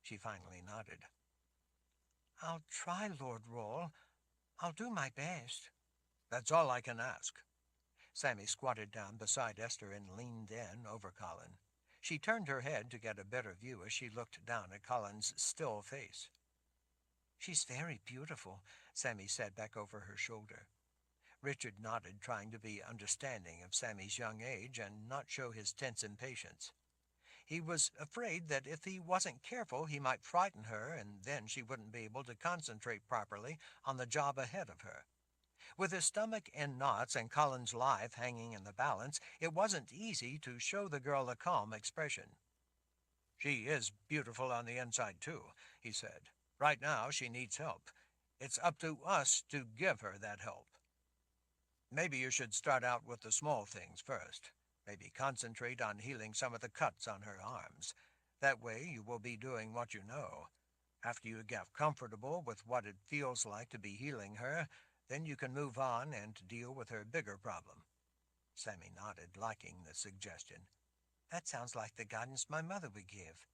She finally nodded. I'll try, Lord Roll. I'll do my best. That's all I can ask. Sammy squatted down beside Esther and leaned in over Colin. She turned her head to get a better view as she looked down at Colin's still face. She's very beautiful, Sammy said back over her shoulder. Richard nodded, trying to be understanding of Sammy's young age and not show his tense impatience. He was afraid that if he wasn't careful, he might frighten her, and then she wouldn't be able to concentrate properly on the job ahead of her. With his stomach in knots and Colin's life hanging in the balance, it wasn't easy to show the girl a calm expression. She is beautiful on the inside, too, he said. Right now, she needs help. It's up to us to give her that help. Maybe you should start out with the small things first. Maybe concentrate on healing some of the cuts on her arms. That way you will be doing what you know. After you get comfortable with what it feels like to be healing her, then you can move on and deal with her bigger problem. Sammy nodded, liking the suggestion. That sounds like the guidance my mother would give.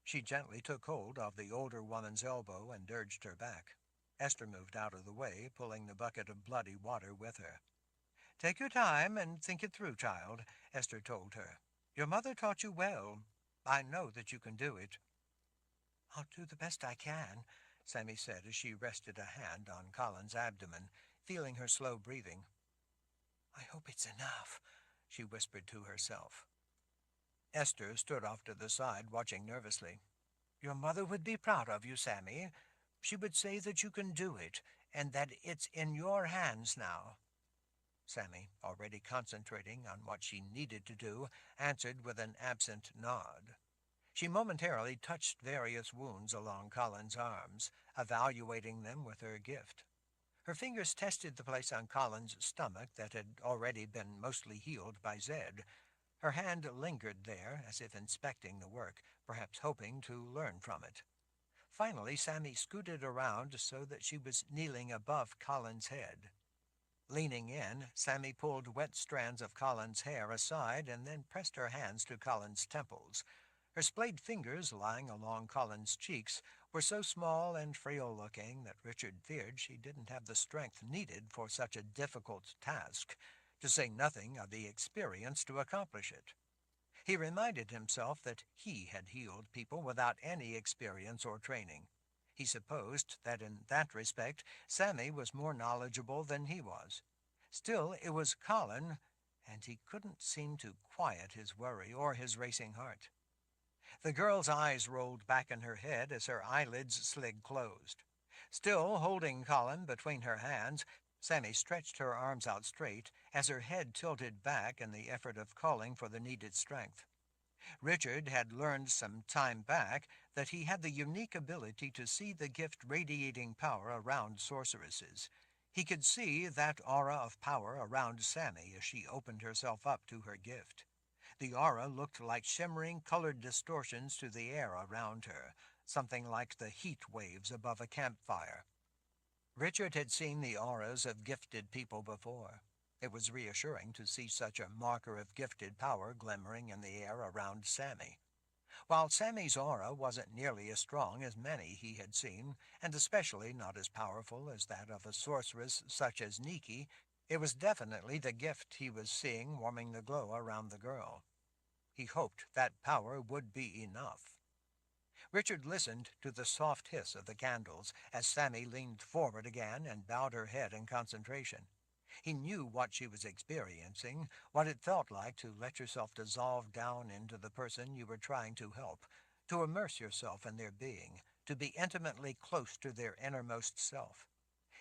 She gently took hold of the older woman's elbow and urged her back. Esther moved out of the way, pulling the bucket of bloody water with her. Take your time and think it through, child, Esther told her. Your mother taught you well. I know that you can do it. I'll do the best I can, Sammy said as she rested a hand on Colin's abdomen, feeling her slow breathing. I hope it's enough, she whispered to herself. Esther stood off to the side, watching nervously. Your mother would be proud of you, Sammy. She would say that you can do it, and that it's in your hands now. Sammy, already concentrating on what she needed to do, answered with an absent nod. She momentarily touched various wounds along Colin's arms, evaluating them with her gift. Her fingers tested the place on Colin's stomach that had already been mostly healed by Zed. Her hand lingered there, as if inspecting the work, perhaps hoping to learn from it. Finally, Sammy scooted around so that she was kneeling above Colin's head. Leaning in, Sammy pulled wet strands of Colin's hair aside and then pressed her hands to Colin's temples. Her splayed fingers, lying along Colin's cheeks, were so small and frail-looking that Richard feared she didn't have the strength needed for such a difficult task, to say nothing of the experience to accomplish it. He reminded himself that he had healed people without any experience or training. He supposed that in that respect Sammy was more knowledgeable than he was. Still, it was Colin, and he couldn't seem to quiet his worry or his racing heart. The girl's eyes rolled back in her head as her eyelids slid closed. Still holding Colin between her hands, Sammy stretched her arms out straight as her head tilted back in the effort of calling for the needed strength. Richard had learned some time back that he had the unique ability to see the gift radiating power around sorceresses. He could see that aura of power around Sammy as she opened herself up to her gift. The aura looked like shimmering colored distortions to the air around her, something like the heat waves above a campfire. Richard had seen the auras of gifted people before. It was reassuring to see such a marker of gifted power glimmering in the air around Sammy. While Sammy's aura wasn't nearly as strong as many he had seen, and especially not as powerful as that of a sorceress such as Nikki, it was definitely the gift he was seeing warming the glow around the girl. He hoped that power would be enough. Richard listened to the soft hiss of the candles as Sammy leaned forward again and bowed her head in concentration. He knew what she was experiencing, what it felt like to let yourself dissolve down into the person you were trying to help, to immerse yourself in their being, to be intimately close to their innermost self.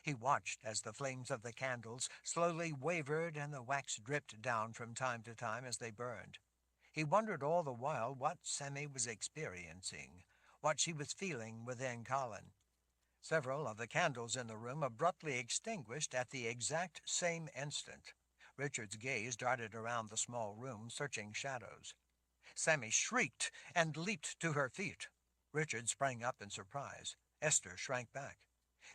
He watched as the flames of the candles slowly wavered and the wax dripped down from time to time as they burned. He wondered all the while what Sammy was experiencing, what she was feeling within Colin. Several of the candles in the room abruptly extinguished at the exact same instant. Richard's gaze darted around the small room, searching shadows. Sammy shrieked and leaped to her feet. Richard sprang up in surprise. Esther shrank back.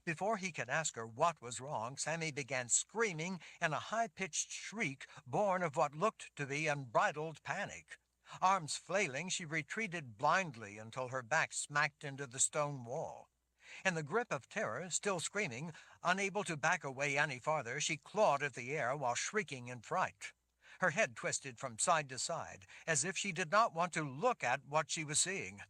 Before he could ask her what was wrong, Sammy began screaming in a high-pitched shriek born of what looked to be unbridled panic. Arms flailing, she retreated blindly until her back smacked into the stone wall. In the grip of terror, still screaming, unable to back away any farther, she clawed at the air while shrieking in fright. Her head twisted from side to side, as if she did not want to look at what she was seeing.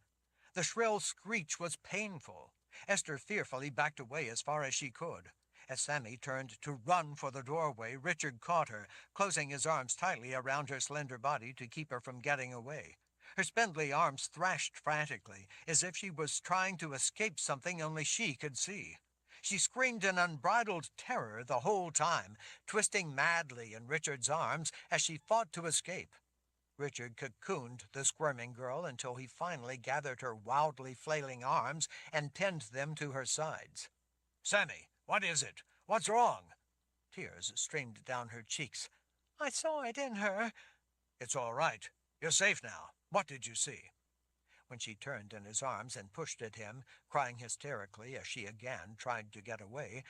The shrill screech was painful. Esther fearfully backed away as far as she could. As Sammy turned to run for the doorway, Richard caught her, closing his arms tightly around her slender body to keep her from getting away. Her spindly arms thrashed frantically, as if she was trying to escape something only she could see. She screamed in unbridled terror the whole time, twisting madly in Richard's arms as she fought to escape. Richard cocooned the squirming girl until he finally gathered her wildly flailing arms and pinned them to her sides. "Sammy, what is it? What's wrong?" Tears streamed down her cheeks. "I saw it in her." "It's all right. You're safe now. What did you see?" When she turned in his arms and pushed at him, crying hysterically as she again tried to get away,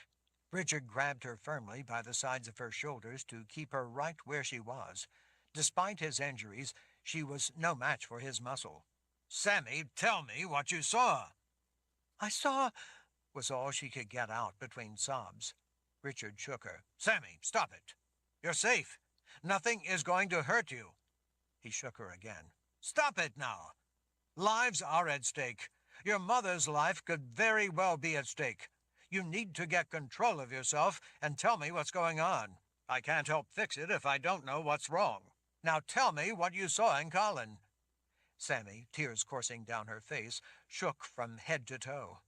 Richard grabbed her firmly by the sides of her shoulders to keep her right where she was. Despite his injuries, she was no match for his muscle. "Sammy, tell me what you saw." "I saw," was all she could get out between sobs. Richard shook her. "Sammy, stop it. You're safe. Nothing is going to hurt you." He shook her again. "Stop it now. Lives are at stake. Your mother's life could very well be at stake. You need to get control of yourself and tell me what's going on. I can't help fix it if I don't know what's wrong. Now tell me what you saw in Colin." Sammy, tears coursing down her face, shook from head to toe.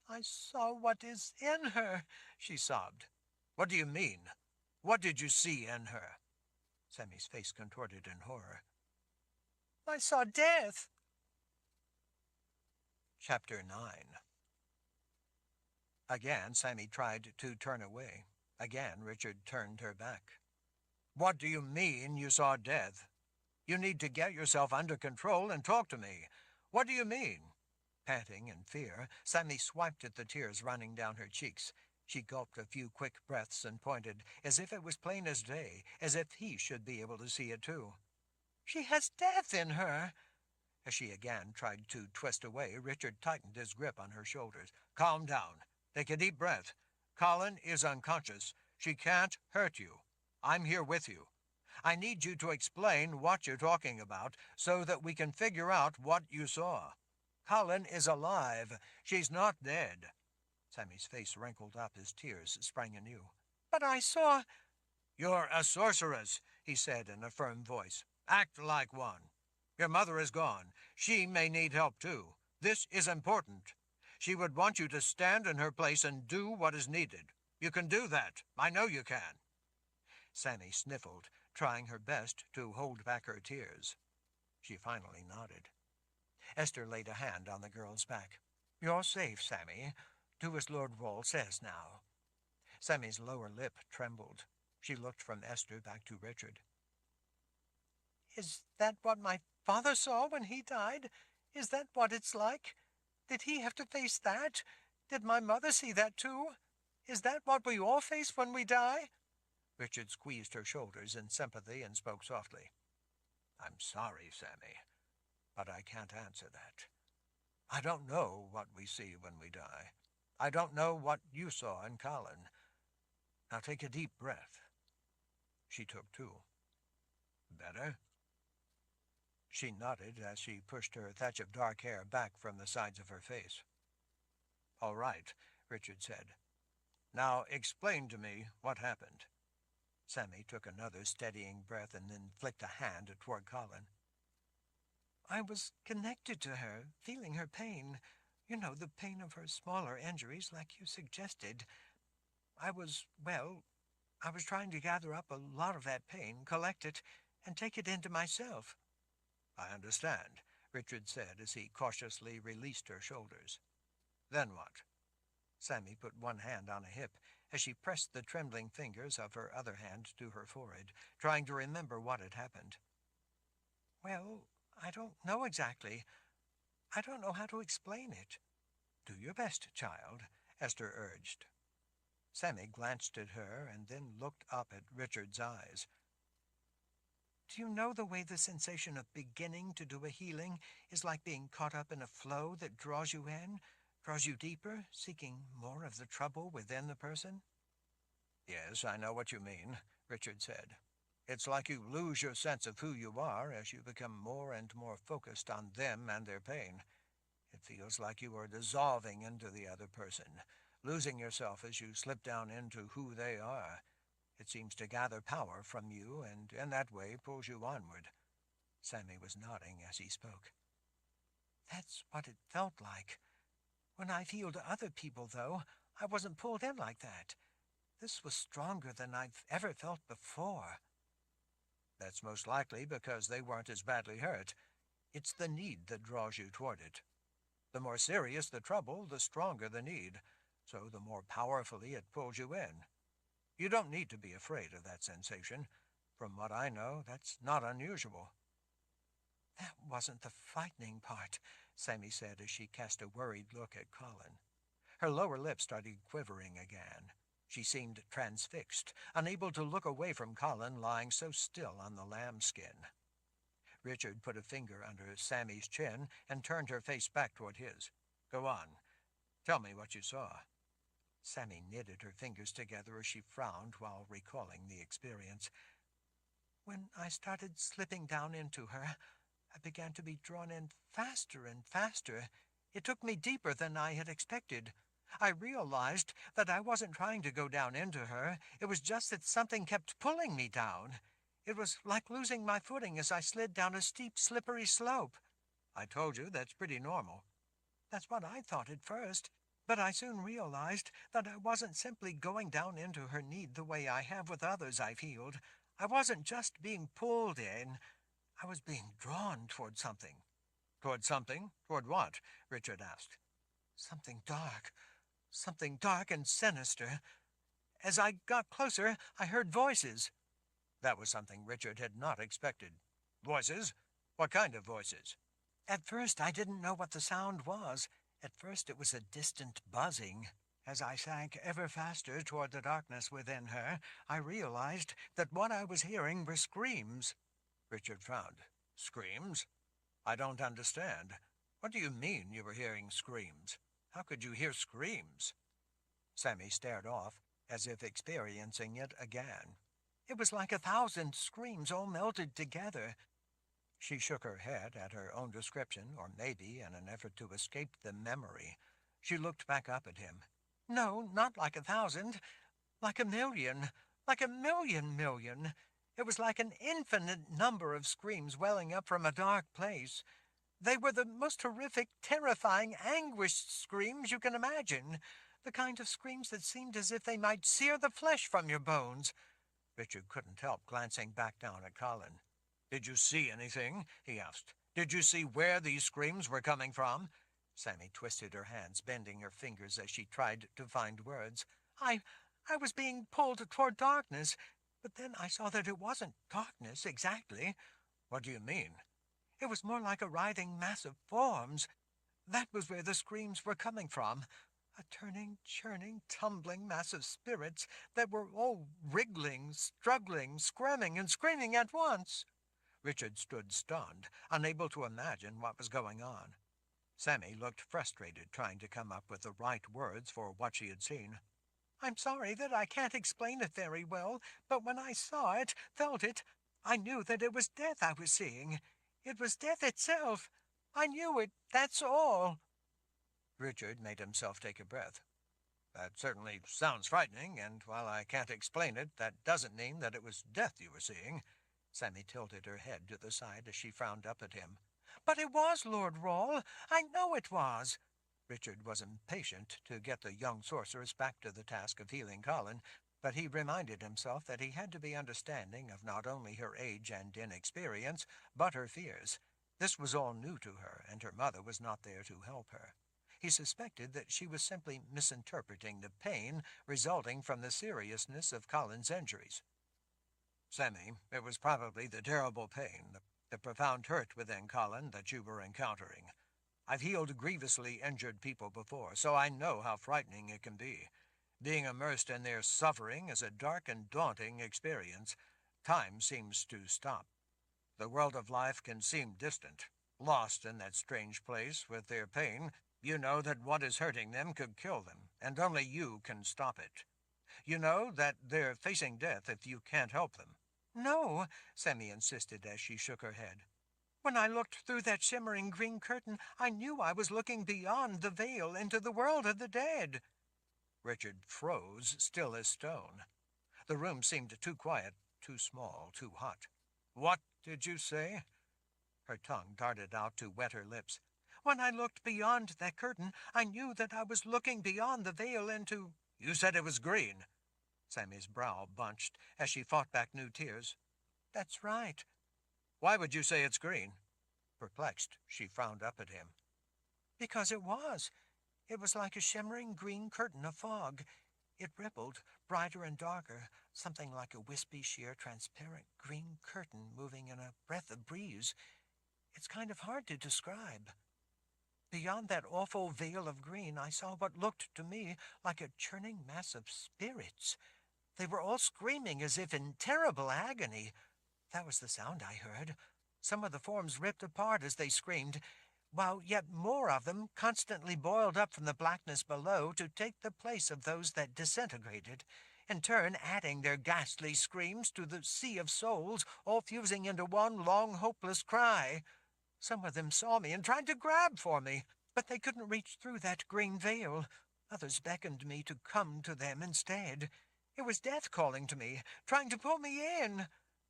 "I saw what is in her," she sobbed. "What do you mean?" What did you see in her? Sammy's face contorted in horror. I saw death. Chapter 9. Again, Sammy tried to turn away. Again, Richard turned her back. What do you mean you saw death? You need to get yourself under control and talk to me. What do you mean? Panting in fear, Sammy swiped at the tears running down her cheeks. She gulped a few quick breaths and pointed, as if it was plain as day, as if he should be able to see it too. She has death in her. As she again tried to twist away, Richard tightened his grip on her shoulders. Calm down. Take a deep breath. Colin is unconscious. She can't hurt you. I'm here with you. I need you to explain what you're talking about so that we can figure out what you saw. Colin is alive. She's not dead. Sammy's face wrinkled up as tears sprang anew. But I saw... You're a sorceress, he said in a firm voice. Act like one. Your mother is gone. She may need help too. This is important. She would want you to stand in her place and do what is needed. You can do that. I know you can. Sammy sniffled, trying her best to hold back her tears. She finally nodded. Esther laid a hand on the girl's back. You're safe, Sammy. Do as Lord Roll says now. Sammy's lower lip trembled. She looked from Esther back to Richard. Is that what my father saw when he died? Is that what it's like? Did he have to face that? Did my mother see that too? Is that what we all face when we die? Richard squeezed her shoulders in sympathy and spoke softly. I'm sorry, Sammy, but I can't answer that. I don't know what we see when we die. I don't know what you saw in Colin. Now take a deep breath. She took two. Better? She nodded as she pushed her thatch of dark hair back from the sides of her face. All right, Richard said. Now explain to me what happened. Sammy took another steadying breath and then flicked a hand toward Colin. I was connected to her, feeling her pain. You know, the pain of her smaller injuries, like you suggested. I was trying to gather up a lot of that pain, collect it, and take it into myself. I understand, Richard said as he cautiously released her shoulders. Then what? Sammy put one hand on a hip as she pressed the trembling fingers of her other hand to her forehead, trying to remember what had happened. Well, I don't know exactly. I don't know how to explain it. Do your best, child, Esther urged. Sammy glanced at her and then looked up at Richard's eyes. Do you know the way the sensation of beginning to do a healing is like being caught up in a flow that draws you in, draws you deeper, seeking more of the trouble within the person? Yes, I know what you mean, Richard said. It's like you lose your sense of who you are as you become more and more focused on them and their pain. It feels like you are dissolving into the other person, losing yourself as you slip down into who they are. It seems to gather power from you and in that way pulls you onward. Sammy was nodding as he spoke. That's what it felt like. When I've healed other people, though, I wasn't pulled in like that. This was stronger than I've ever felt before. That's most likely because they weren't as badly hurt. It's the need that draws you toward it. The more serious the trouble, the stronger the need, so the more powerfully it pulls you in. You don't need to be afraid of that sensation. From what I know, that's not unusual. That wasn't the frightening part, Sammy said as she cast a worried look at Colin. Her lower lip started quivering again. She seemed transfixed, unable to look away from Colin lying so still on the lambskin. Richard put a finger under Sammy's chin and turned her face back toward his. Go on. Tell me what you saw. Sammy knitted her fingers together as she frowned while recalling the experience. When I started slipping down into her, I began to be drawn in faster and faster. It took me deeper than I had expected. I realized that I wasn't trying to go down into her. It was just that something kept pulling me down. It was like losing my footing as I slid down a steep, slippery slope. I told you that's pretty normal. That's what I thought at first. But I soon realized that I wasn't simply going down into her need the way I have with others I've healed. I wasn't just being pulled in, I was being drawn toward something. Toward something? Toward what? Richard asked. Something dark and sinister. As I got closer, I heard voices. That was something Richard had not expected. Voices? What kind of voices? At first, I didn't know what the sound was. At first, it was a distant buzzing. As I sank ever faster toward the darkness within her, I realized that what I was hearing were screams. Richard frowned. Screams? I don't understand. What do you mean you were hearing screams? How could you hear screams? Sammy stared off, as if experiencing it again. It was like 1,000 screams all melted together. She shook her head at her own description, or maybe in an effort to escape the memory. She looked back up at him. No, not like 1,000. Like 1,000,000. Like 1,000,000,000. It was like an infinite number of screams welling up from a dark place. They were the most horrific, terrifying, anguished screams you can imagine. The kind of screams that seemed as if they might sear the flesh from your bones. Richard couldn't help glancing back down at Colin. Did you see anything? He asked. Did you see where these screams were coming from? Sammy twisted her hands, bending her fingers as she tried to find words. I was being pulled toward darkness, but then I saw that it wasn't darkness exactly. What do you mean? It was more like a writhing mass of forms. That was where the screams were coming from. A turning, churning, tumbling mass of spirits that were all wriggling, struggling, squirming, and screaming at once. Richard stood stunned, unable to imagine what was going on. Sammy looked frustrated, trying to come up with the right words for what she had seen. I'm sorry that I can't explain it very well, but when I saw it, felt it, I knew that it was death I was seeing. It was death itself. I knew it, that's all. Richard made himself take a breath. That certainly sounds frightening, and while I can't explain it, that doesn't mean that it was death you were seeing. Sammy tilted her head to the side as she frowned up at him. But it was, Lord Rawle. I know it was. Richard was impatient to get the young sorceress back to the task of healing Colin, but he reminded himself that he had to be understanding of not only her age and inexperience, but her fears. This was all new to her, and her mother was not there to help her. He suspected that she was simply misinterpreting the pain resulting from the seriousness of Colin's injuries. Sammy, it was probably the terrible pain, the profound hurt within Colin that you were encountering. I've healed grievously injured people before, so I know how frightening it can be. Being immersed in their suffering is a dark and daunting experience. Time seems to stop. The world of life can seem distant. Lost in that strange place with their pain, you know that what is hurting them could kill them, and only you can stop it. You know that they're facing death if you can't help them. No, Sammy insisted as she shook her head. When I looked through that shimmering green curtain, I knew I was looking beyond the veil into the world of the dead. Richard froze, still as stone. The room seemed too quiet, too small, too hot. What did you say? Her tongue darted out to wet her lips. When I looked beyond that curtain, I knew that I was looking beyond the veil into... You said it was green. Sammy's brow bunched as she fought back new tears. That's right. Why would you say it's green? Perplexed, she frowned up at him. Because it was. It was like a shimmering green curtain of fog. It rippled, brighter and darker, something like a wispy, sheer, transparent green curtain moving in a breath of breeze. It's kind of hard to describe. Beyond that awful veil of green, I saw what looked to me like a churning mass of spirits. They were all screaming as if in terrible agony. That was the sound I heard. Some of the forms ripped apart as they screamed, while yet more of them constantly boiled up from the blackness below to take the place of those that disintegrated, in turn adding their ghastly screams to the sea of souls, all fusing into one long, hopeless cry. Some of them saw me and tried to grab for me, but they couldn't reach through that green veil. Others beckoned me to come to them instead. It was death calling to me, trying to pull me in.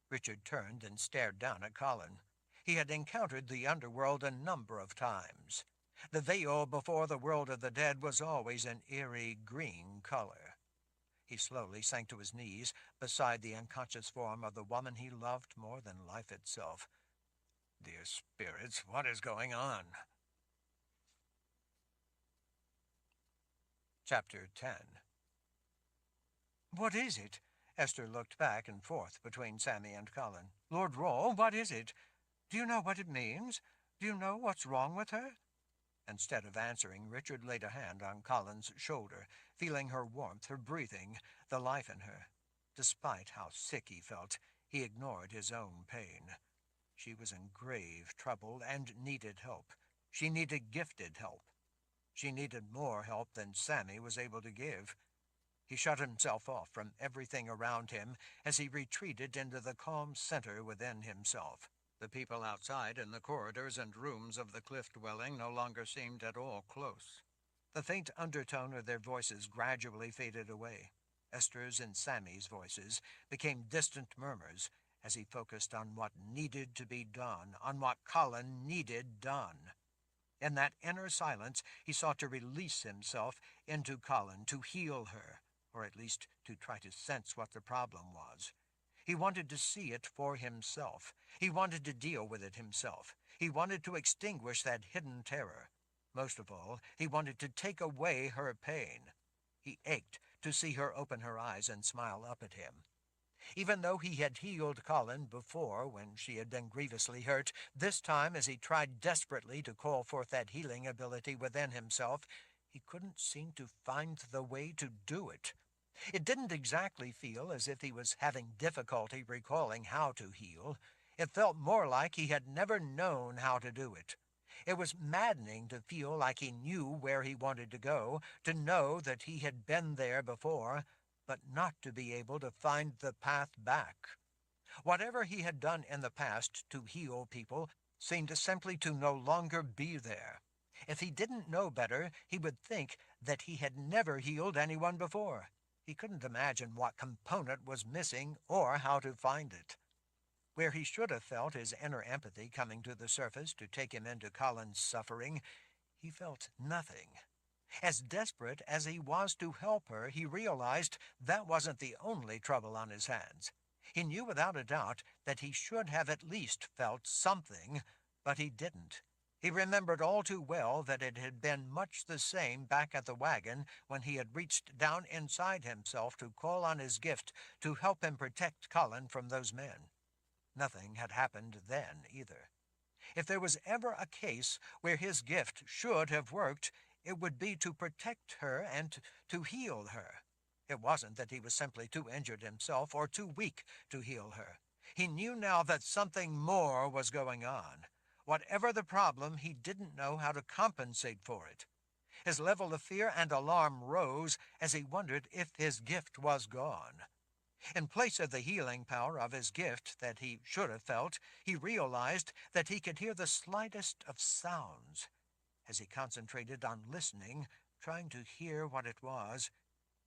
Richard turned and stared down at Colin. He had encountered the underworld a number of times. The veil before the world of the dead was always an eerie green color. He slowly sank to his knees beside the unconscious form of the woman he loved more than life itself. Dear spirits, what is going on? Chapter 10. What is it? Esther looked back and forth between Sammy and Colin. Lord Rawle, what is it? Do you know what it means? Do you know what's wrong with her? Instead of answering, Richard laid a hand on Colin's shoulder, feeling her warmth, her breathing, the life in her. Despite how sick he felt, he ignored his own pain. She was in grave trouble and needed help. She needed gifted help. She needed more help than Sammy was able to give. He shut himself off from everything around him as he retreated into the calm center within himself. The people outside in the corridors and rooms of the cliff dwelling no longer seemed at all close. The faint undertone of their voices gradually faded away. Esther's and Sammy's voices became distant murmurs as he focused on what needed to be done, on what Colin needed done. In that inner silence, he sought to release himself into Colin, to heal her, or at least to try to sense what the problem was. He wanted to see it for himself. He wanted to deal with it himself. He wanted to extinguish that hidden terror. Most of all, he wanted to take away her pain. He ached to see her open her eyes and smile up at him. Even though he had healed Colin before when she had been grievously hurt, this time as he tried desperately to call forth that healing ability within himself, he couldn't seem to find the way to do it. It didn't exactly feel as if he was having difficulty recalling how to heal. It felt more like he had never known how to do it. It was maddening to feel like he knew where he wanted to go, to know that he had been there before, but not to be able to find the path back. Whatever he had done in the past to heal people seemed simply to no longer be there. If he didn't know better, he would think that he had never healed anyone before. He couldn't imagine what component was missing or how to find it. Where he should have felt his inner empathy coming to the surface to take him into Colin's suffering, he felt nothing. As desperate as he was to help her, he realized that wasn't the only trouble on his hands. He knew without a doubt that he should have at least felt something, but he didn't. He remembered all too well that it had been much the same back at the wagon when he had reached down inside himself to call on his gift to help him protect Colin from those men. Nothing had happened then either. If there was ever a case where his gift should have worked, it would be to protect her and to heal her. It wasn't that he was simply too injured himself or too weak to heal her. He knew now that something more was going on. Whatever the problem, he didn't know how to compensate for it. His level of fear and alarm rose as he wondered if his gift was gone. In place of the healing power of his gift that he should have felt, he realized that he could hear the slightest of sounds. As he concentrated on listening, trying to hear what it was,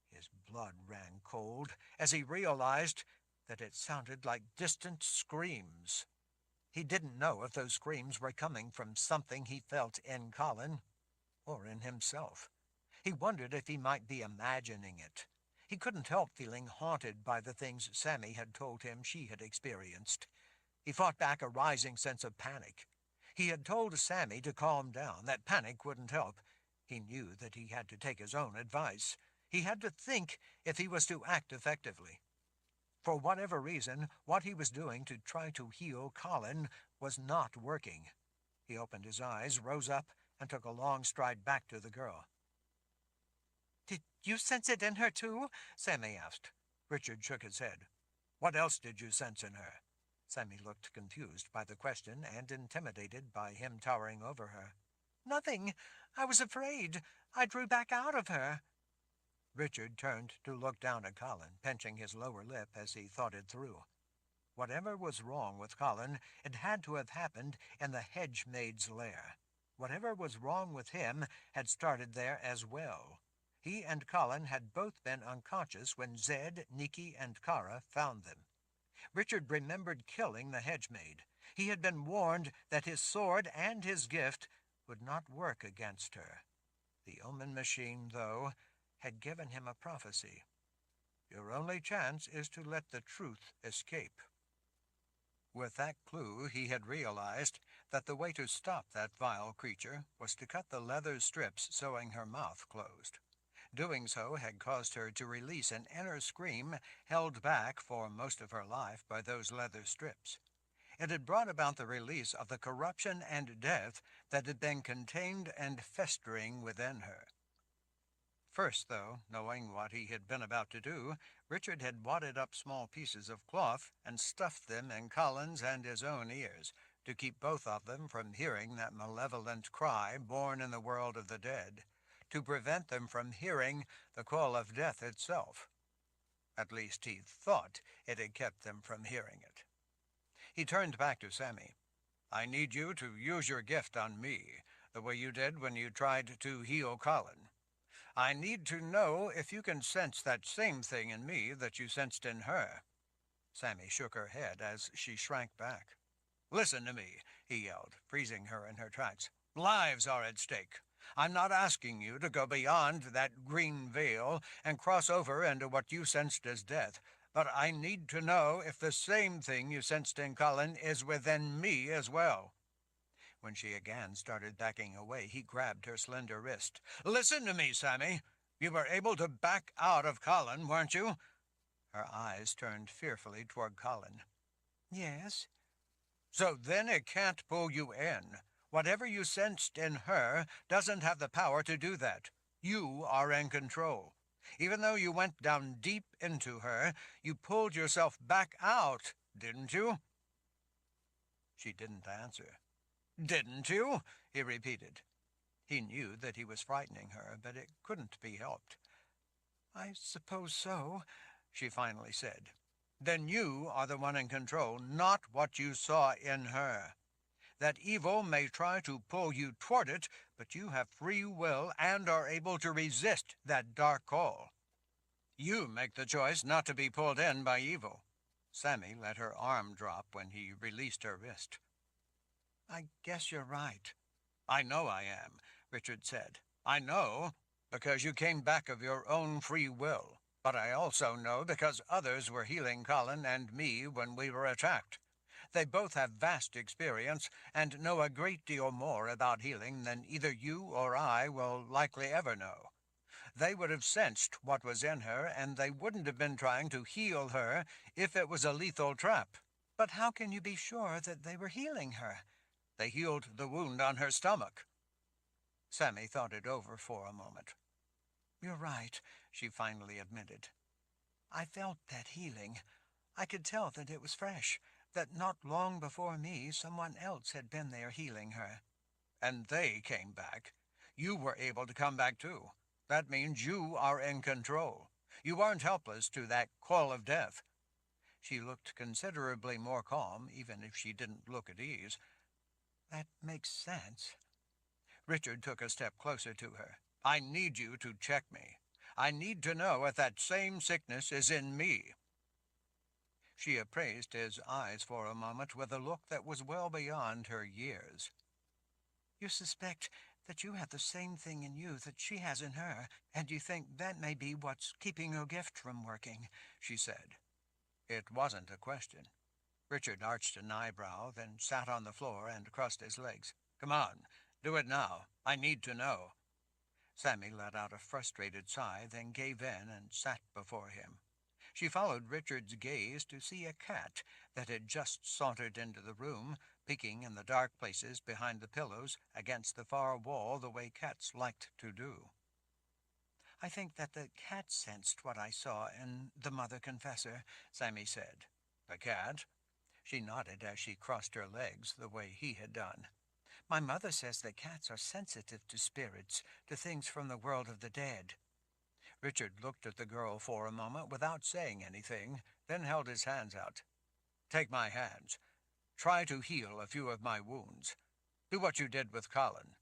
his blood ran cold as he realized that it sounded like distant screams. He didn't know if those screams were coming from something he felt in Colin or in himself. He wondered if he might be imagining it. He couldn't help feeling haunted by the things Sammy had told him she had experienced. He fought back a rising sense of panic. He had told Sammy to calm down, that panic wouldn't help. He knew that he had to take his own advice. He had to think if he was to act effectively. For whatever reason, what he was doing to try to heal Colin was not working. He opened his eyes, rose up, and took a long stride back to the girl. "Did you sense it in her, too?" Sammy asked. Richard shook his head. "What else did you sense in her?" Sammy looked confused by the question and intimidated by him towering over her. "Nothing. I was afraid. I drew back out of her." Richard turned to look down at Colin, pinching his lower lip as he thought it through. Whatever was wrong with Colin, it had to have happened in the hedge maid's lair. Whatever was wrong with him had started there as well. He and Colin had both been unconscious when Zed, Nikki, and Kara found them. Richard remembered killing the hedge maid. He had been warned that his sword and his gift would not work against her. The omen machine, though, had given him a prophecy. Your only chance is to let the truth escape. With that clue, he had realized that the way to stop that vile creature was to cut the leather strips sewing her mouth closed. Doing so had caused her to release an inner scream held back for most of her life by those leather strips. It had brought about the release of the corruption and death that had been contained and festering within her. First, though, knowing what he had been about to do, Richard had wadded up small pieces of cloth and stuffed them in Colin's and his own ears, to keep both of them from hearing that malevolent cry born in the world of the dead, to prevent them from hearing the call of death itself. At least he thought it had kept them from hearing it. He turned back to Sammy. I need you to use your gift on me, the way you did when you tried to heal Colin. I need to know if you can sense that same thing in me that you sensed in her. Sammy shook her head as she shrank back. Listen to me, he yelled, freezing her in her tracks. Lives are at stake. I'm not asking you to go beyond that green veil and cross over into what you sensed as death, but I need to know if the same thing you sensed in Colin is within me as well. When she again started backing away, he grabbed her slender wrist. Listen to me, Sammy. You were able to back out of Colin, weren't you? Her eyes turned fearfully toward Colin. Yes. So then it can't pull you in. Whatever you sensed in her doesn't have the power to do that. You are in control. Even though you went down deep into her, you pulled yourself back out, didn't you? She didn't answer. Didn't you? He repeated. He knew that he was frightening her, but it couldn't be helped. I suppose so, she finally said. Then you are the one in control, not what you saw in her. That evil may try to pull you toward it, but you have free will and are able to resist that dark call. You make the choice not to be pulled in by evil. Sammy let her arm drop when he released her wrist. I guess you're right. I know I am, Richard said. I know because you came back of your own free will. But I also know because others were healing Colin and me when we were attacked. They both have vast experience and know a great deal more about healing than either you or I will likely ever know. They would have sensed what was in her, and they wouldn't have been trying to heal her if it was a lethal trap. But how can you be sure that they were healing her? They healed the wound on her stomach. Sammy thought it over for a moment. You're right, she finally admitted. I felt that healing. I could tell that it was fresh, that not long before me someone else had been there healing her. And they came back. You were able to come back too. That means you are in control. You weren't helpless to that call of death. She looked considerably more calm, even if she didn't look at ease. That makes sense. Richard took a step closer to her. I need you to check me. I need to know if that same sickness is in me. She appraised his eyes for a moment with a look that was well beyond her years. You suspect that you have the same thing in you that she has in her, and you think that may be what's keeping your gift from working, she said. It wasn't a question. Richard arched an eyebrow, then sat on the floor and crossed his legs. Come on, do it now. I need to know. Sammy let out a frustrated sigh, then gave in and sat before him. She followed Richard's gaze to see a cat that had just sauntered into the room, peeking in the dark places behind the pillows against the far wall the way cats liked to do. I think that the cat sensed what I saw in the Mother Confessor, Sammy said. The cat? She nodded as she crossed her legs the way he had done. My mother says that cats are sensitive to spirits, to things from the world of the dead. Richard looked at the girl for a moment without saying anything, then held his hands out. Take my hands. Try to heal a few of my wounds. Do what you did with Colin.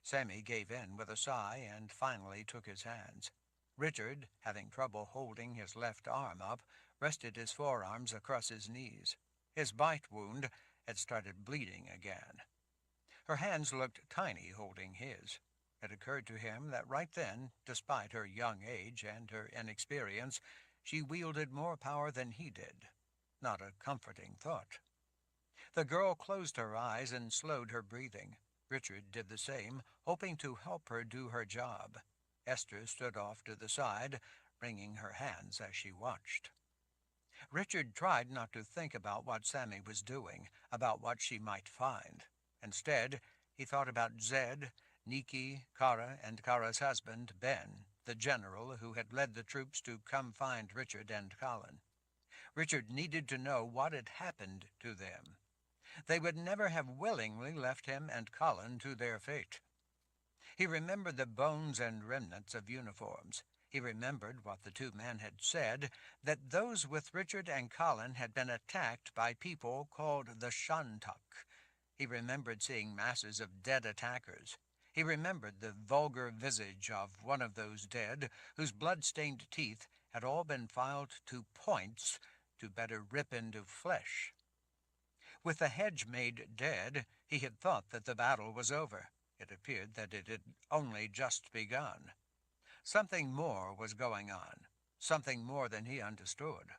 Sammy gave in with a sigh and finally took his hands. Richard, having trouble holding his left arm up, rested his forearms across his knees. His bite wound had started bleeding again. Her hands looked tiny holding his. It occurred to him that right then, despite her young age and her inexperience, she wielded more power than he did. Not a comforting thought. The girl closed her eyes and slowed her breathing. Richard did the same, hoping to help her do her job. Esther stood off to the side, wringing her hands as she watched. Richard tried not to think about what Sammy was doing, about what she might find. Instead, he thought about Zed, Nikki, Kara, and Kara's husband, Ben, the general who had led the troops to come find Richard and Colin. Richard needed to know what had happened to them. They would never have willingly left him and Colin to their fate. He remembered the bones and remnants of uniforms. He remembered what the two men had said, that those with Richard and Colin had been attacked by people called the Shantuk. He remembered seeing masses of dead attackers. He remembered the vulgar visage of one of those dead, whose blood-stained teeth had all been filed to points to better rip into flesh. With the hedge made dead, he had thought that the battle was over. It appeared that it had only just begun. Something more was going on, something more than he understood.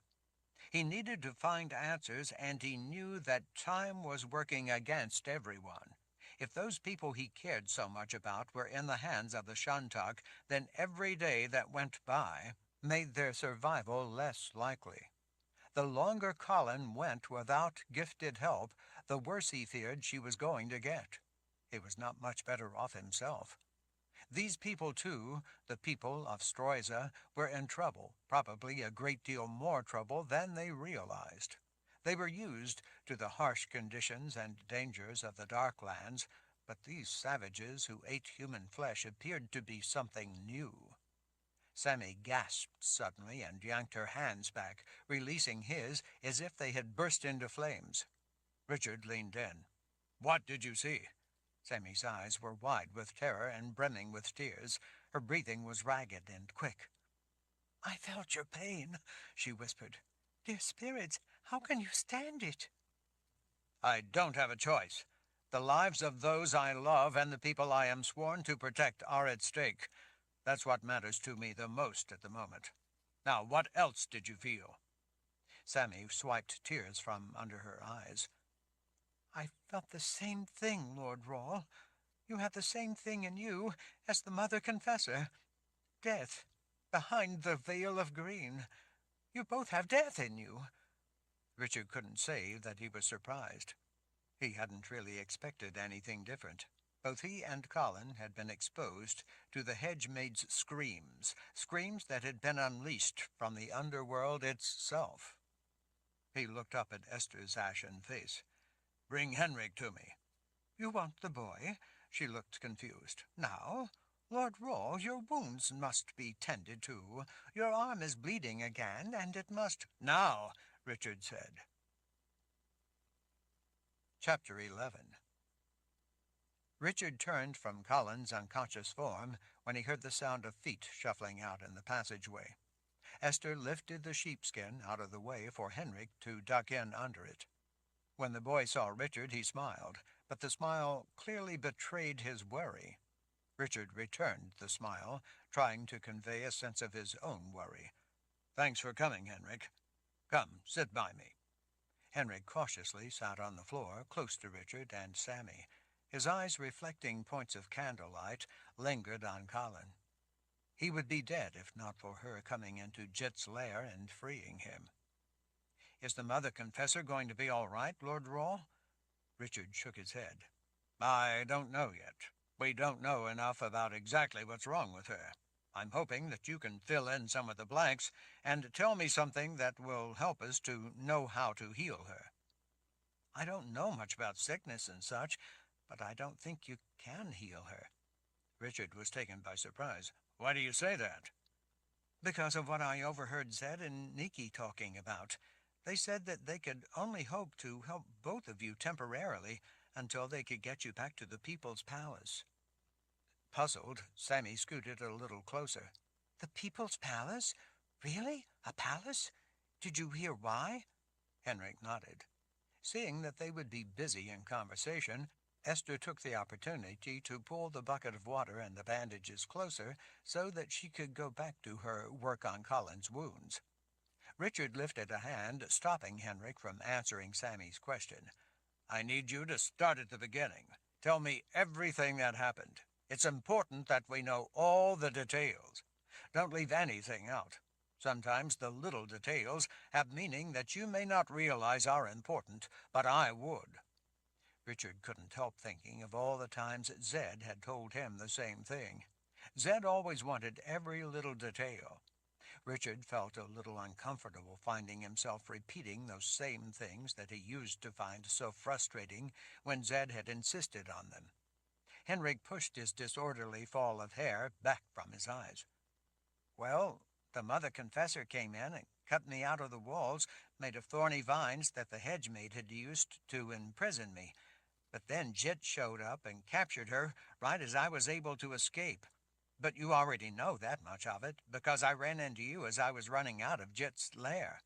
He needed to find answers, and he knew that time was working against everyone. If those people he cared so much about were in the hands of the Shantuk, then every day that went by made their survival less likely. The longer Colin went without gifted help, the worse he feared she was going to get. He was not much better off himself. These people, too, the people of Stroyza, were in trouble, probably a great deal more trouble than they realized. They were used to the harsh conditions and dangers of the Dark Lands, but these savages who ate human flesh appeared to be something new. Sammy gasped suddenly and yanked her hands back, releasing his as if they had burst into flames. Richard leaned in. "What did you see?" Sammy's eyes were wide with terror and brimming with tears. Her breathing was ragged and quick. "I felt your pain," she whispered. "Dear spirits, how can you stand it?" "I don't have a choice. The lives of those I love and the people I am sworn to protect are at stake. That's what matters to me the most at the moment. Now, what else did you feel?" Sammy swiped tears from under her eyes. "I felt the same thing, Lord Rawle. You have the same thing in you as the Mother Confessor. Death, behind the veil of green. You both have death in you." Richard couldn't say that he was surprised. He hadn't really expected anything different. Both he and Colin had been exposed to the hedge-maid's screams, screams that had been unleashed from the underworld itself. He looked up at Esther's ashen face. "Bring Henrik to me." "You want the boy?" She looked confused. "Now? Lord Rawle, your wounds must be tended to. Your arm is bleeding again, and it must—" "Now," Richard said. Chapter 11. Richard turned from Colin's unconscious form when he heard the sound of feet shuffling out in the passageway. Esther lifted the sheepskin out of the way for Henrik to duck in under it. When the boy saw Richard, he smiled, but the smile clearly betrayed his worry. Richard returned the smile, trying to convey a sense of his own worry. "Thanks for coming, Henrik. Come, sit by me." Henrik cautiously sat on the floor, close to Richard and Sammy. His eyes, reflecting points of candlelight, lingered on Colin. He would be dead if not for her coming into Jit's lair and freeing him. "Is the Mother Confessor going to be all right, Lord Rawle?" Richard shook his head. "I don't know yet. We don't know enough about exactly what's wrong with her. I'm hoping that you can fill in some of the blanks and tell me something that will help us to know how to heal her." "I don't know much about sickness and such, but I don't think you can heal her." Richard was taken by surprise. "Why do you say that?" "Because of what I overheard Zed and Nikki talking about. They said that they could only hope to help both of you temporarily until they could get you back to the People's Palace." Puzzled, Sammy scooted a little closer. "The People's Palace? Really? A palace? Did you hear why?" Henrik nodded. Seeing that they would be busy in conversation, Esther took the opportunity to pull the bucket of water and the bandages closer so that she could go back to her work on Colin's wounds. Richard lifted a hand, stopping Henrik from answering Sammy's question. I need you to start at the beginning. Tell me everything that happened. It's important that we know all the details. Don't leave anything out. Sometimes the little details have meaning that you may not realize are important, but I would. Richard couldn't help thinking of all the times Zed had told him the same thing. Zed always wanted every little detail. Richard felt a little uncomfortable finding himself repeating those same things that he used to find so frustrating when Zed had insisted on them. Henrik pushed his disorderly fall of hair back from his eyes. Well, the mother confessor came in and cut me out of the walls made of thorny vines that the hedge maid had used to imprison me. But then Jit showed up and captured her right as I was able to escape. But you already know that much of it, because I ran into you as I was running out of Jit's lair.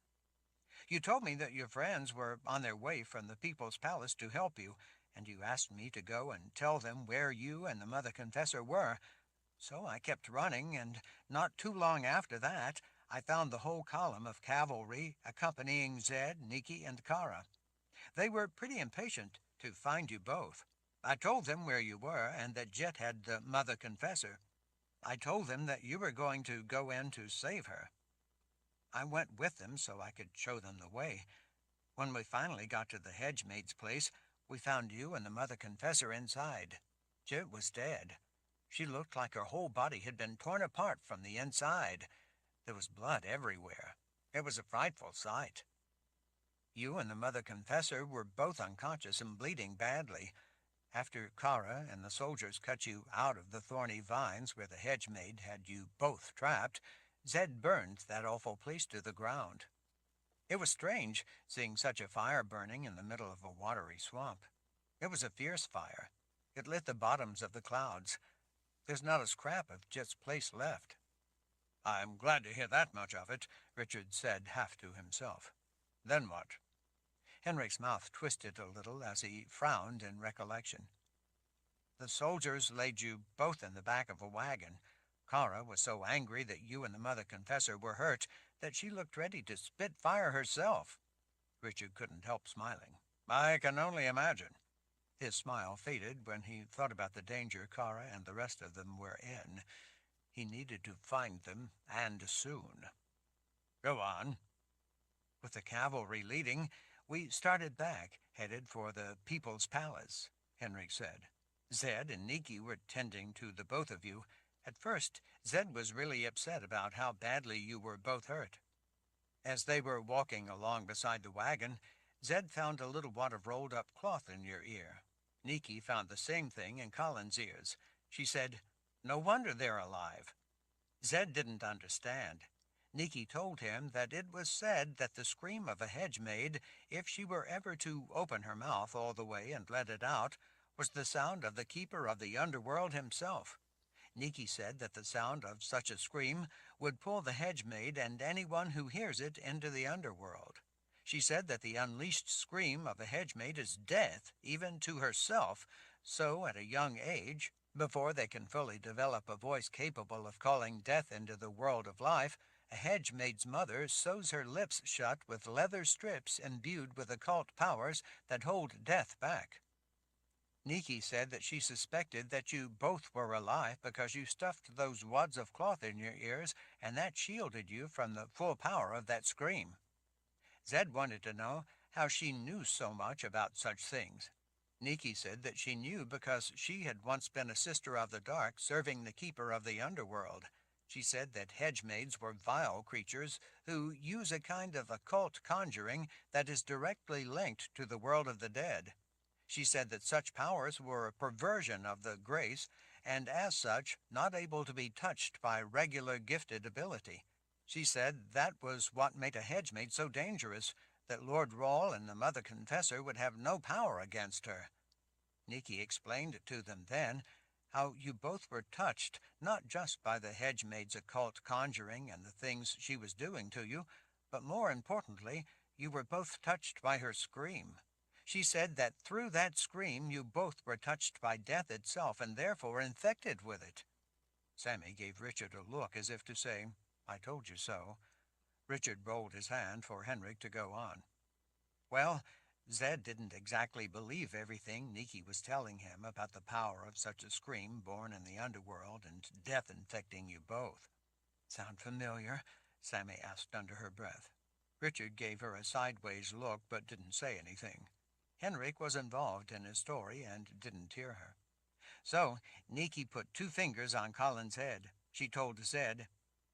You told me that your friends were on their way from the People's Palace to help you, and you asked me to go and tell them where you and the Mother Confessor were. So I kept running, and not too long after that, I found the whole column of cavalry accompanying Zed, Nikki, and Kara. They were pretty impatient to find you both. I told them where you were and that Jet had the Mother Confessor. I told them that you were going to go in to save her. I went with them so I could show them the way. When we finally got to the hedge maid's place, we found you and the Mother Confessor inside. Jet was dead. She looked like her whole body had been torn apart from the inside. There was blood everywhere. It was a frightful sight. You and the Mother Confessor were both unconscious and bleeding badly. After Kara and the soldiers cut you out of the thorny vines where the hedge maid had you both trapped, Zed burned that awful place to the ground. It was strange seeing such a fire burning in the middle of a watery swamp. It was a fierce fire. It lit the bottoms of the clouds. There's not a scrap of Jet's place left. I'm glad to hear that much of it, Richard said half to himself. Then what? Henrik's mouth twisted a little as he frowned in recollection. The soldiers laid you both in the back of a wagon. Kara was so angry that you and the Mother Confessor were hurt that she looked ready to spit fire herself. Richard couldn't help smiling. I can only imagine. His smile faded when he thought about the danger Kara and the rest of them were in. He needed to find them, and soon. Go on. With the cavalry leading, we started back, headed for the People's Palace, Henrik said. Zed and Nikki were tending to the both of you. At first, Zed was really upset about how badly you were both hurt. As they were walking along beside the wagon, Zed found a little wad of rolled-up cloth in your ear. Nikki found the same thing in Colin's ears. She said, "No wonder they're alive." Zed didn't understand. Nikki told him that it was said that the scream of a hedge maid, if she were ever to open her mouth all the way and let it out, was the sound of the keeper of the underworld himself. Nikki said that the sound of such a scream would pull the hedge maid and anyone who hears it into the underworld. She said that the unleashed scream of a hedge maid is death, even to herself, so at a young age, before they can fully develop a voice capable of calling death into the world of life, a hedge maid's mother sews her lips shut with leather strips imbued with occult powers that hold death back. Nikki said that she suspected that you both were alive because you stuffed those wads of cloth in your ears, and that shielded you from the full power of that scream. Zed wanted to know how she knew so much about such things. Nikki said that she knew because she had once been a sister of the dark serving the keeper of the underworld. She said that hedge maids were vile creatures who use a kind of occult conjuring that is directly linked to the world of the dead. She said that such powers were a perversion of the grace, and as such, not able to be touched by regular gifted ability. She said that was what made a hedge maid so dangerous, that Lord Rawle and the Mother Confessor would have no power against her. Nikki explained to them then how you both were touched, not just by the hedge maid's occult conjuring and the things she was doing to you, but more importantly, you were both touched by her scream. She said that through that scream you both were touched by death itself and therefore infected with it. Sammy gave Richard a look as if to say, I told you so. Richard rolled his hand for Henrik to go on. Well, Zed didn't exactly believe everything Nikki was telling him about the power of such a scream born in the underworld and death infecting you both. Sound familiar? Sammy asked under her breath. Richard gave her a sideways look but didn't say anything. Henrik was involved in his story and didn't hear her. So Nikki put 2 fingers on Colin's head. She told Zed,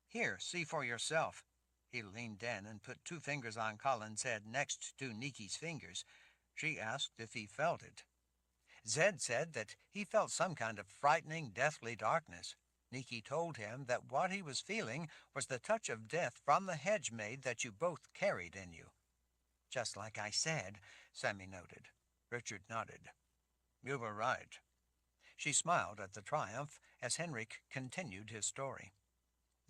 Here, see for yourself. He leaned in and put 2 fingers on Colin's head next to Nikki's fingers. She asked if he felt it. Zed said that he felt some kind of frightening, deathly darkness. Nikki told him that what he was feeling was the touch of death from the hedge maid that you both carried in you. Just like I said, Sammy noted. Richard nodded. You were right. She smiled at the triumph as Henrik continued his story.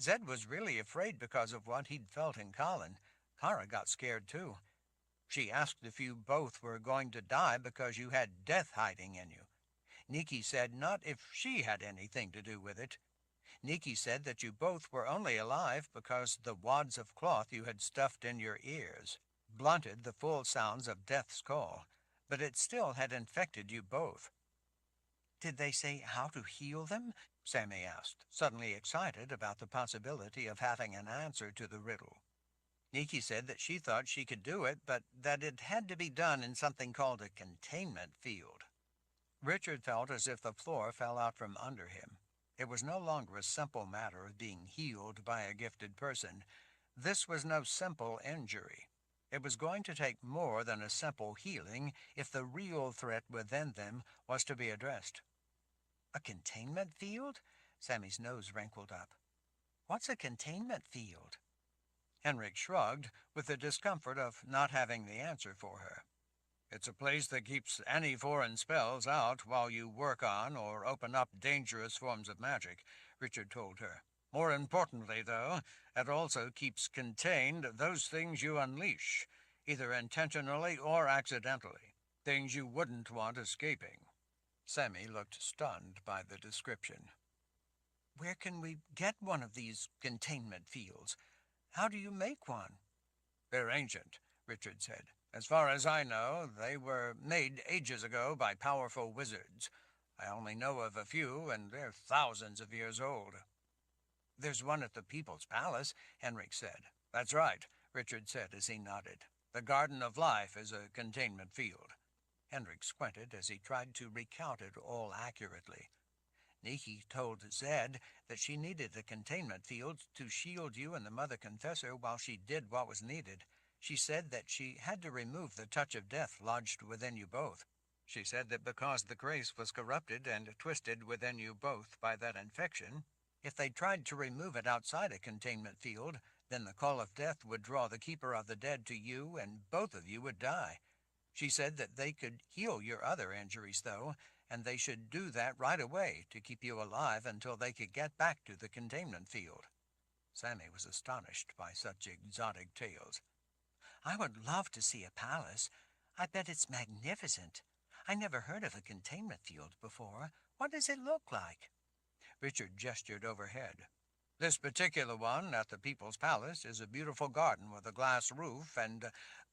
Zed was really afraid because of what he'd felt in Colin. Kara got scared too. She asked if you both were going to die because you had death hiding in you. Nikki said not if she had anything to do with it. Nikki said that you both were only alive because the wads of cloth you had stuffed in your ears blunted the full sounds of death's call, but it still had infected you both. Did they say how to heal them? Sammy asked, suddenly excited about the possibility of having an answer to the riddle. Nikki said that she thought she could do it, but that it had to be done in something called a containment field. Richard felt as if the floor fell out from under him. It was no longer a simple matter of being healed by a gifted person. This was no simple injury. It was going to take more than a simple healing if the real threat within them was to be addressed. A containment field? Sammy's nose wrinkled up. What's a containment field? Henrik shrugged with the discomfort of not having the answer for her. It's a place that keeps any foreign spells out while you work on or open up dangerous forms of magic, Richard told her. More importantly, though, it also keeps contained those things you unleash, either intentionally or accidentally, things you wouldn't want escaping. Sammy looked stunned by the description. Where can we get one of these containment fields? How do you make one? They're ancient, Richard said. As far as I know, they were made ages ago by powerful wizards. I only know of a few, and they're thousands of years old. There's one at the People's Palace, Henrik said. That's right, Richard said as he nodded. The Garden of Life is a containment field. Henrik squinted as he tried to recount it all accurately. Nikki told Zed that she needed the containment field to shield you and the Mother Confessor while she did what was needed. She said that she had to remove the touch of death lodged within you both. She said that because the grace was corrupted and twisted within you both by that infection, if they tried to remove it outside a containment field, then the call of death would draw the Keeper of the Dead to you and both of you would die. She said that they could heal your other injuries, though, and they should do that right away to keep you alive until they could get back to the containment field. Sammy was astonished by such exotic tales. I would love to see a palace. I bet it's magnificent. I never heard of a containment field before. What does it look like? Richard gestured overhead. This particular one at the People's Palace is a beautiful garden with a glass roof and...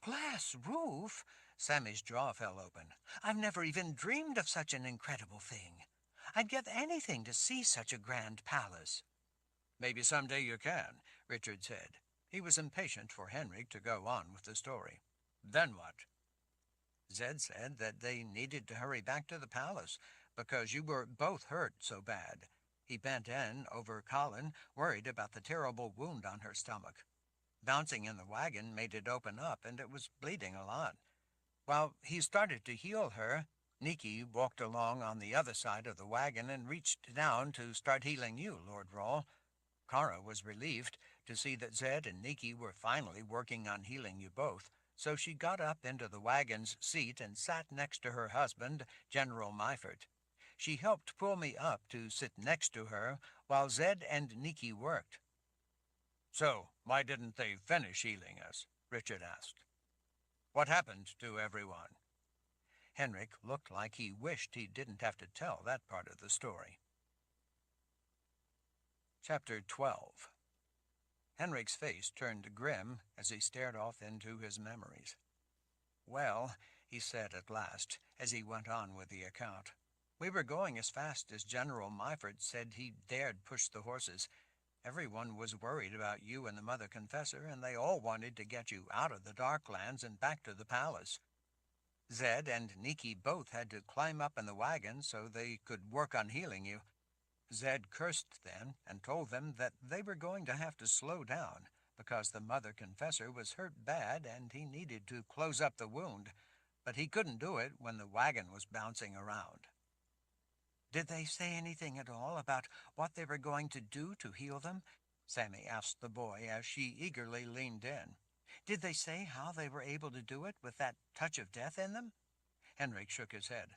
Glass roof? Sammy's jaw fell open. I've never even dreamed of such an incredible thing. I'd give anything to see such a grand palace. Maybe someday you can, Richard said. He was impatient for Henrik to go on with the story. Then what? Zed said that they needed to hurry back to the palace because you were both hurt so bad. He bent in over Colin, worried about the terrible wound on her stomach. Bouncing in the wagon made it open up, and it was bleeding a lot. While he started to heal her, Nikki walked along on the other side of the wagon and reached down to start healing you, Lord Rawle. Kara was relieved to see that Zed and Nikki were finally working on healing you both, so she got up into the wagon's seat and sat next to her husband, General Meifert. She helped pull me up to sit next to her while Zed and Nikki worked. So, why didn't they finish healing us? Richard asked. What happened to everyone? Henrik looked like he wished he didn't have to tell that part of the story. Chapter 12. Henrik's face turned grim as he stared off into his memories. "Well," he said at last, as he went on with the account, "we were going as fast as General Myford said he dared push the horses. Everyone was worried about you and the Mother Confessor, and they all wanted to get you out of the Dark Lands and back to the palace. Zed and Niki both had to climb up in the wagon so they could work on healing you. Zed cursed then and told them that they were going to have to slow down because the Mother Confessor was hurt bad and he needed to close up the wound, but he couldn't do it when the wagon was bouncing around." "Did they say anything at all about what they were going to do to heal them?" Sammy asked the boy as she eagerly leaned in. "Did they say how they were able to do it with that touch of death in them?" Henrik shook his head.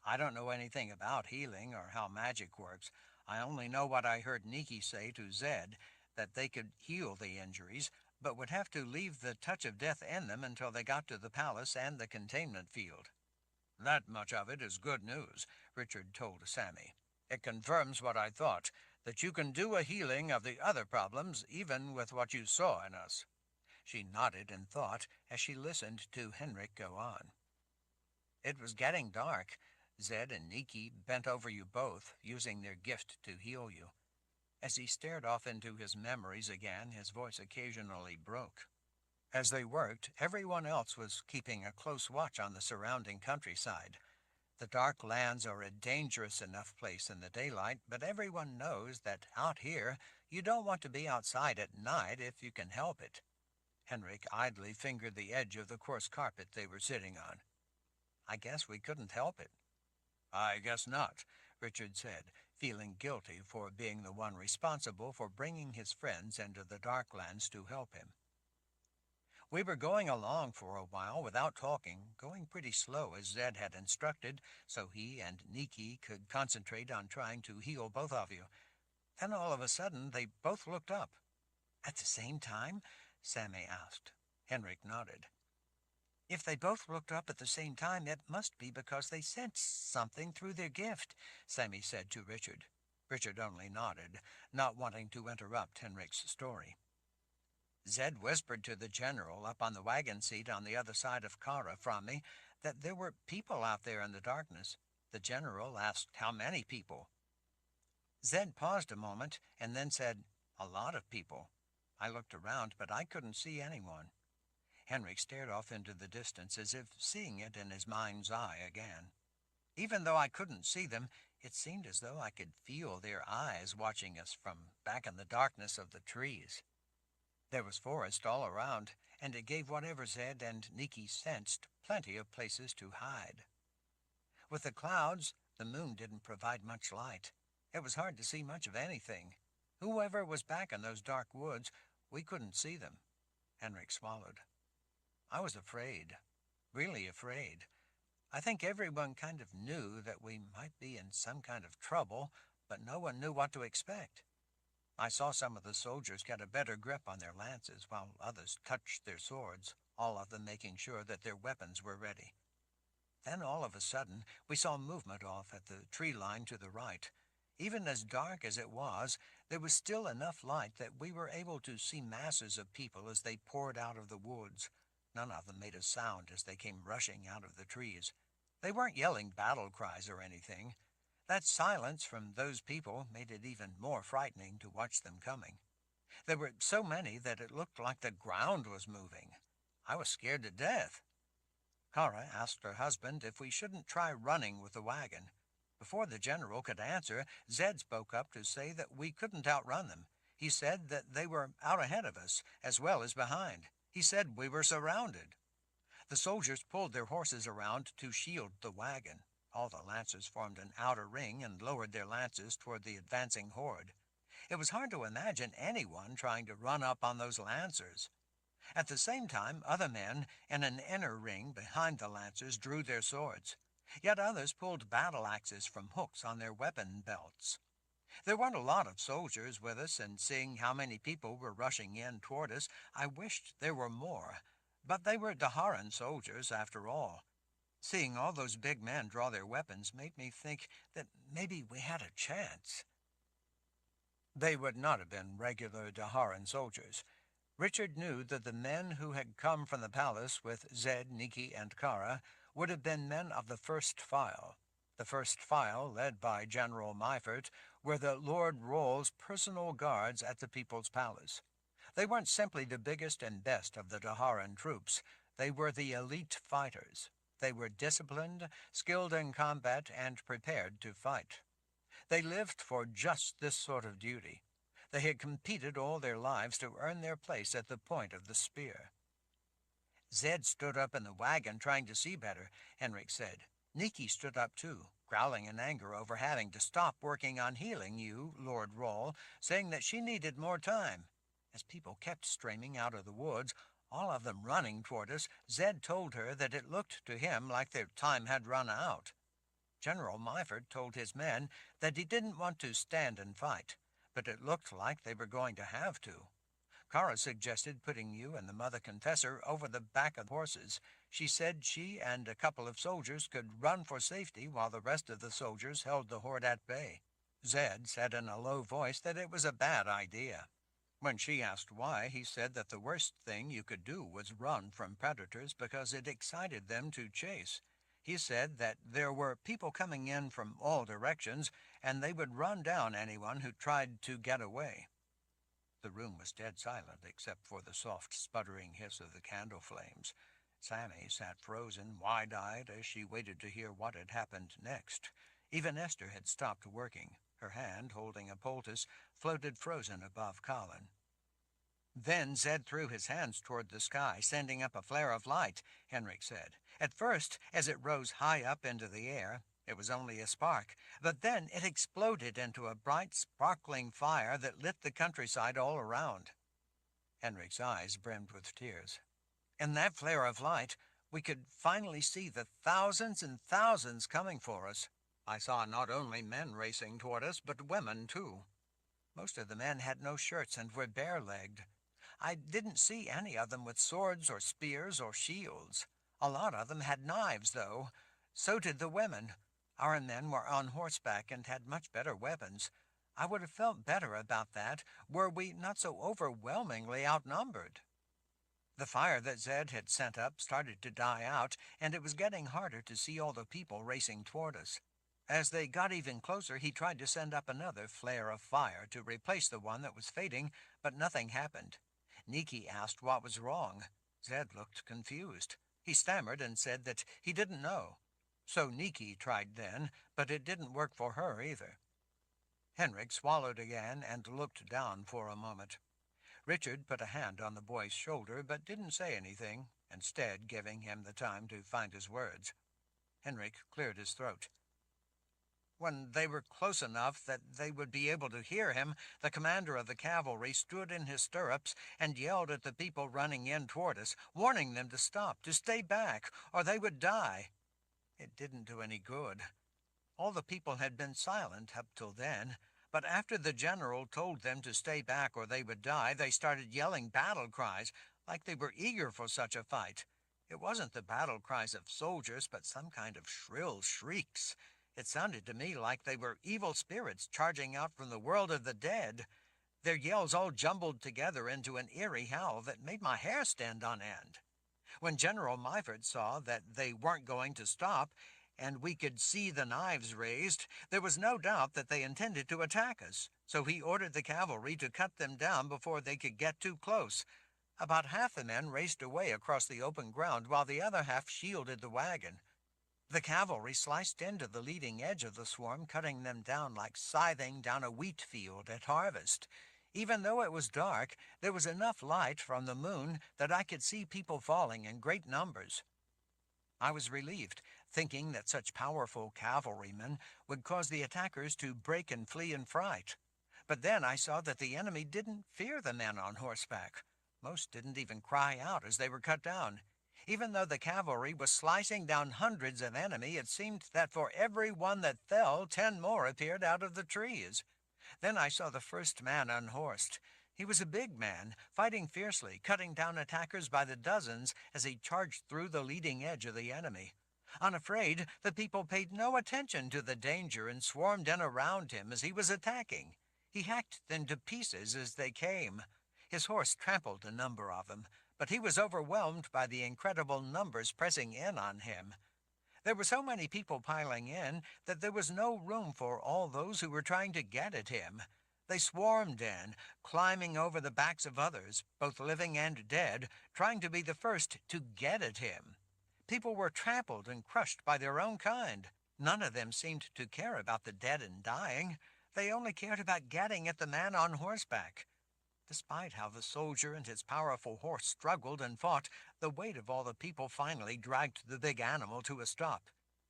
"I don't know anything about healing or how magic works. I only know what I heard Niki say to Zed, that they could heal the injuries, but would have to leave the touch of death in them until they got to the palace and the containment field." "That much of it is good news," Richard told Sammy. "It confirms what I thought, that you can do a healing of the other problems even with what you saw in us." She nodded in thought as she listened to Henrik go on. "It was getting dark. Zed and Niki bent over you both, using their gift to heal you." As he stared off into his memories again, his voice occasionally broke. As they worked, everyone else was keeping a close watch on the surrounding countryside. The Dark Lands are a dangerous enough place in the daylight, but everyone knows that out here you don't want to be outside at night if you can help it. Henrik idly fingered the edge of the coarse carpet they were sitting on. "I guess we couldn't help it." "I guess not," Richard said, feeling guilty for being the one responsible for bringing his friends into the Dark Lands to help him. We were going along for a while without talking, going pretty slow as Zed had instructed, so he and Niki could concentrate on trying to heal both of you. Then all of a sudden they both looked up. "At the same time?" Sammy asked. Henrik nodded. "If they both looked up at the same time, it must be because they sensed something through their gift," Sammy said to Richard. Richard only nodded, not wanting to interrupt Henrik's story. "Zed whispered to the general up on the wagon seat on the other side of Kara from me that there were people out there in the darkness. The general asked how many people. Zed paused a moment and then said, 'A lot of people.' I looked around, but I couldn't see anyone." Henrik stared off into the distance as if seeing it in his mind's eye again. "Even though I couldn't see them, it seemed as though I could feel their eyes watching us from back in the darkness of the trees. There was forest all around, and it gave whatever Zed and Niki sensed plenty of places to hide. With the clouds, the moon didn't provide much light. It was hard to see much of anything. Whoever was back in those dark woods, we couldn't see them." Henrik swallowed. "I was afraid, really afraid. I think everyone kind of knew that we might be in some kind of trouble, but no one knew what to expect. I saw some of the soldiers get a better grip on their lances, while others touched their swords, all of them making sure that their weapons were ready. Then all of a sudden, we saw movement off at the tree line to the right. Even as dark as it was, there was still enough light that we were able to see masses of people as they poured out of the woods. None of them made a sound as they came rushing out of the trees. They weren't yelling battle cries or anything. That silence from those people made it even more frightening to watch them coming. There were so many that it looked like the ground was moving. I was scared to death." Kara asked her husband if we shouldn't try running with the wagon. Before the general could answer, Zed spoke up to say that we couldn't outrun them. He said that they were out ahead of us, as well as behind. He said we were surrounded. The soldiers pulled their horses around to shield the wagon. All the lancers formed an outer ring and lowered their lances toward the advancing horde. It was hard to imagine anyone trying to run up on those lancers. At the same time, other men in an inner ring behind the lancers drew their swords. Yet others pulled battle axes from hooks on their weapon belts. There weren't a lot of soldiers with us, and seeing how many people were rushing in toward us, I wished there were more. But they were Daharan soldiers, after all. Seeing all those big men draw their weapons made me think that maybe we had a chance. They would not have been regular Daharan soldiers. Richard knew that the men who had come from the palace with Zed, Niki, and Kara would have been men of the first file. The first file, led by General Myford, were the Lord Roll's personal guards at the People's Palace. They weren't simply the biggest and best of the Daharan troops. They were the elite fighters. They were disciplined, skilled in combat, and prepared to fight. They lived for just this sort of duty. They had competed all their lives to earn their place at the point of the spear. Zed stood up in the wagon trying to see better, Henrik said. Niki stood up too, growling in anger over having to stop working on healing you, Lord Roll, saying that she needed more time. As people kept streaming out of the woods, all of them running toward us, Zed told her that it looked to him like their time had run out. General Myford told his men that he didn't want to stand and fight, but it looked like they were going to have to. Kara suggested putting you and the Mother Confessor over the back of horses. She said she and a couple of soldiers could run for safety while the rest of the soldiers held the horde at bay. Zed said in a low voice that it was a bad idea. When she asked why, he said that the worst thing you could do was run from predators because it excited them to chase. He said that there were people coming in from all directions, and they would run down anyone who tried to get away. The room was dead silent except for the soft sputtering hiss of the candle flames. Sammy sat frozen, wide-eyed, as she waited to hear what had happened next. Even Esther had stopped working. Her hand, holding a poultice, floated frozen above Colin. Then Zed threw his hands toward the sky, sending up a flare of light, Henrik said. At first, as it rose high up into the air, it was only a spark, but then it exploded into a bright, sparkling fire that lit the countryside all around. Henrik's eyes brimmed with tears. In that flare of light, we could finally see the thousands and thousands coming for us. I saw not only men racing toward us, but women, too. Most of the men had no shirts and were bare-legged. I didn't see any of them with swords or spears or shields. A lot of them had knives, though. So did the women. Our men were on horseback and had much better weapons. I would have felt better about that were we not so overwhelmingly outnumbered. The fire that Zed had sent up started to die out, and it was getting harder to see all the people racing toward us. As they got even closer, he tried to send up another flare of fire to replace the one that was fading, but nothing happened. Niki asked what was wrong. Zed looked confused. He stammered and said that he didn't know. So Niki tried then, but it didn't work for her either. Henrik swallowed again and looked down for a moment. Richard put a hand on the boy's shoulder, but didn't say anything, instead giving him the time to find his words. Henrik cleared his throat. When they were close enough that they would be able to hear him, the commander of the cavalry stood in his stirrups and yelled at the people running in toward us, warning them to stop, to stay back, or they would die. It didn't do any good. All the people had been silent up till then, but after the general told them to stay back or they would die, they started yelling battle cries, like they were eager for such a fight. It wasn't the battle cries of soldiers, but some kind of shrill shrieks. It sounded to me like they were evil spirits charging out from the world of the dead. Their yells all jumbled together into an eerie howl that made my hair stand on end. When General Myford saw that they weren't going to stop, and we could see the knives raised, there was no doubt that they intended to attack us, so he ordered the cavalry to cut them down before they could get too close. About half the men raced away across the open ground, while the other half shielded the wagon. The cavalry sliced into the leading edge of the swarm, cutting them down like scything down a wheat field at harvest. Even though it was dark, there was enough light from the moon that I could see people falling in great numbers. I was relieved, thinking that such powerful cavalrymen would cause the attackers to break and flee in fright. But then I saw that the enemy didn't fear the men on horseback. Most didn't even cry out as they were cut down. Even though the cavalry was slicing down hundreds of enemy, it seemed that for every one that fell, 10 more appeared out of the trees. Then I saw the first man unhorsed. He was a big man, fighting fiercely, cutting down attackers by the dozens as he charged through the leading edge of the enemy. Unafraid, the people paid no attention to the danger and swarmed in around him as he was attacking. He hacked them to pieces as they came. His horse trampled a number of them, but he was overwhelmed by the incredible numbers pressing in on him. There were so many people piling in that there was no room for all those who were trying to get at him. They swarmed in, climbing over the backs of others, both living and dead, trying to be the first to get at him. People were trampled and crushed by their own kind. None of them seemed to care about the dead and dying. They only cared about getting at the man on horseback. Despite how the soldier and his powerful horse struggled and fought, the weight of all the people finally dragged the big animal to a stop.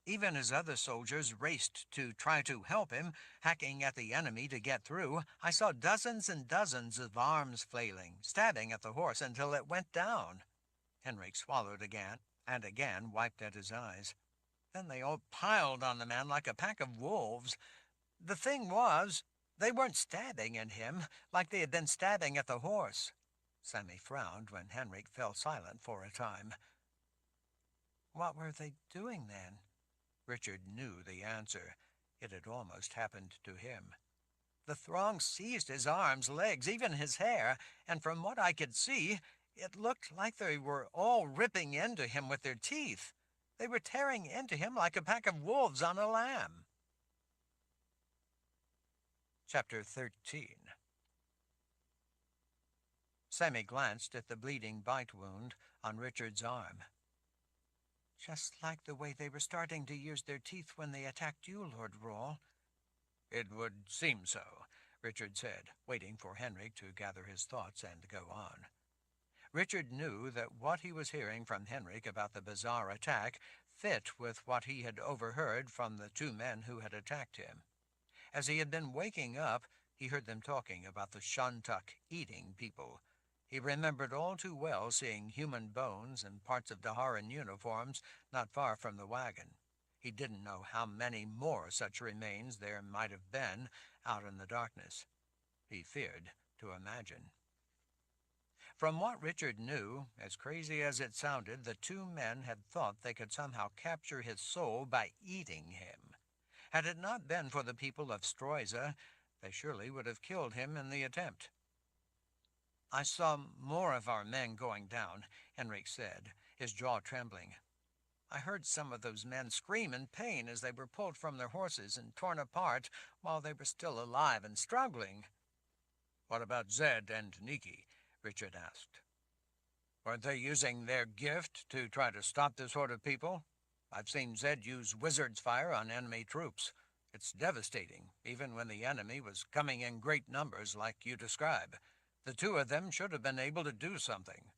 Even as other soldiers raced to try to help him, hacking at the enemy to get through, I saw dozens and dozens of arms flailing, stabbing at the horse until it went down. Henrik swallowed again, and again wiped at his eyes. Then they all piled on the man like a pack of wolves. The thing was, they weren't stabbing at him like they had been stabbing at the horse. Sammy frowned when Henrik fell silent for a time. What were they doing then? Richard knew the answer. It had almost happened to him. The throng seized his arms, legs, even his hair, and from what I could see, it looked like they were all ripping into him with their teeth. They were tearing into him like a pack of wolves on a lamb. Chapter 13. Sammy glanced at the bleeding bite wound on Richard's arm. Just like the way they were starting to use their teeth when they attacked you, Lord Rawle. It would seem so, Richard said, waiting for Henrik to gather his thoughts and go on. Richard knew that what he was hearing from Henrik about the bizarre attack fit with what he had overheard from the two men who had attacked him. As he had been waking up, he heard them talking about the Shantuk eating people. He remembered all too well seeing human bones and parts of Daharan uniforms not far from the wagon. He didn't know how many more such remains there might have been out in the darkness. He feared to imagine. From what Richard knew, as crazy as it sounded, the two men had thought they could somehow capture his soul by eating him. Had it not been for the people of Streuza, they surely would have killed him in the attempt. I saw more of our men going down, Henrik said, his jaw trembling. I heard some of those men scream in pain as they were pulled from their horses and torn apart while they were still alive and struggling. What about Zed and Niki? Richard asked. Weren't they using their gift to try to stop this horde of people? I've seen Zed use wizard's fire on enemy troops. It's devastating, even when the enemy was coming in great numbers like you describe. The two of them should have been able to do something.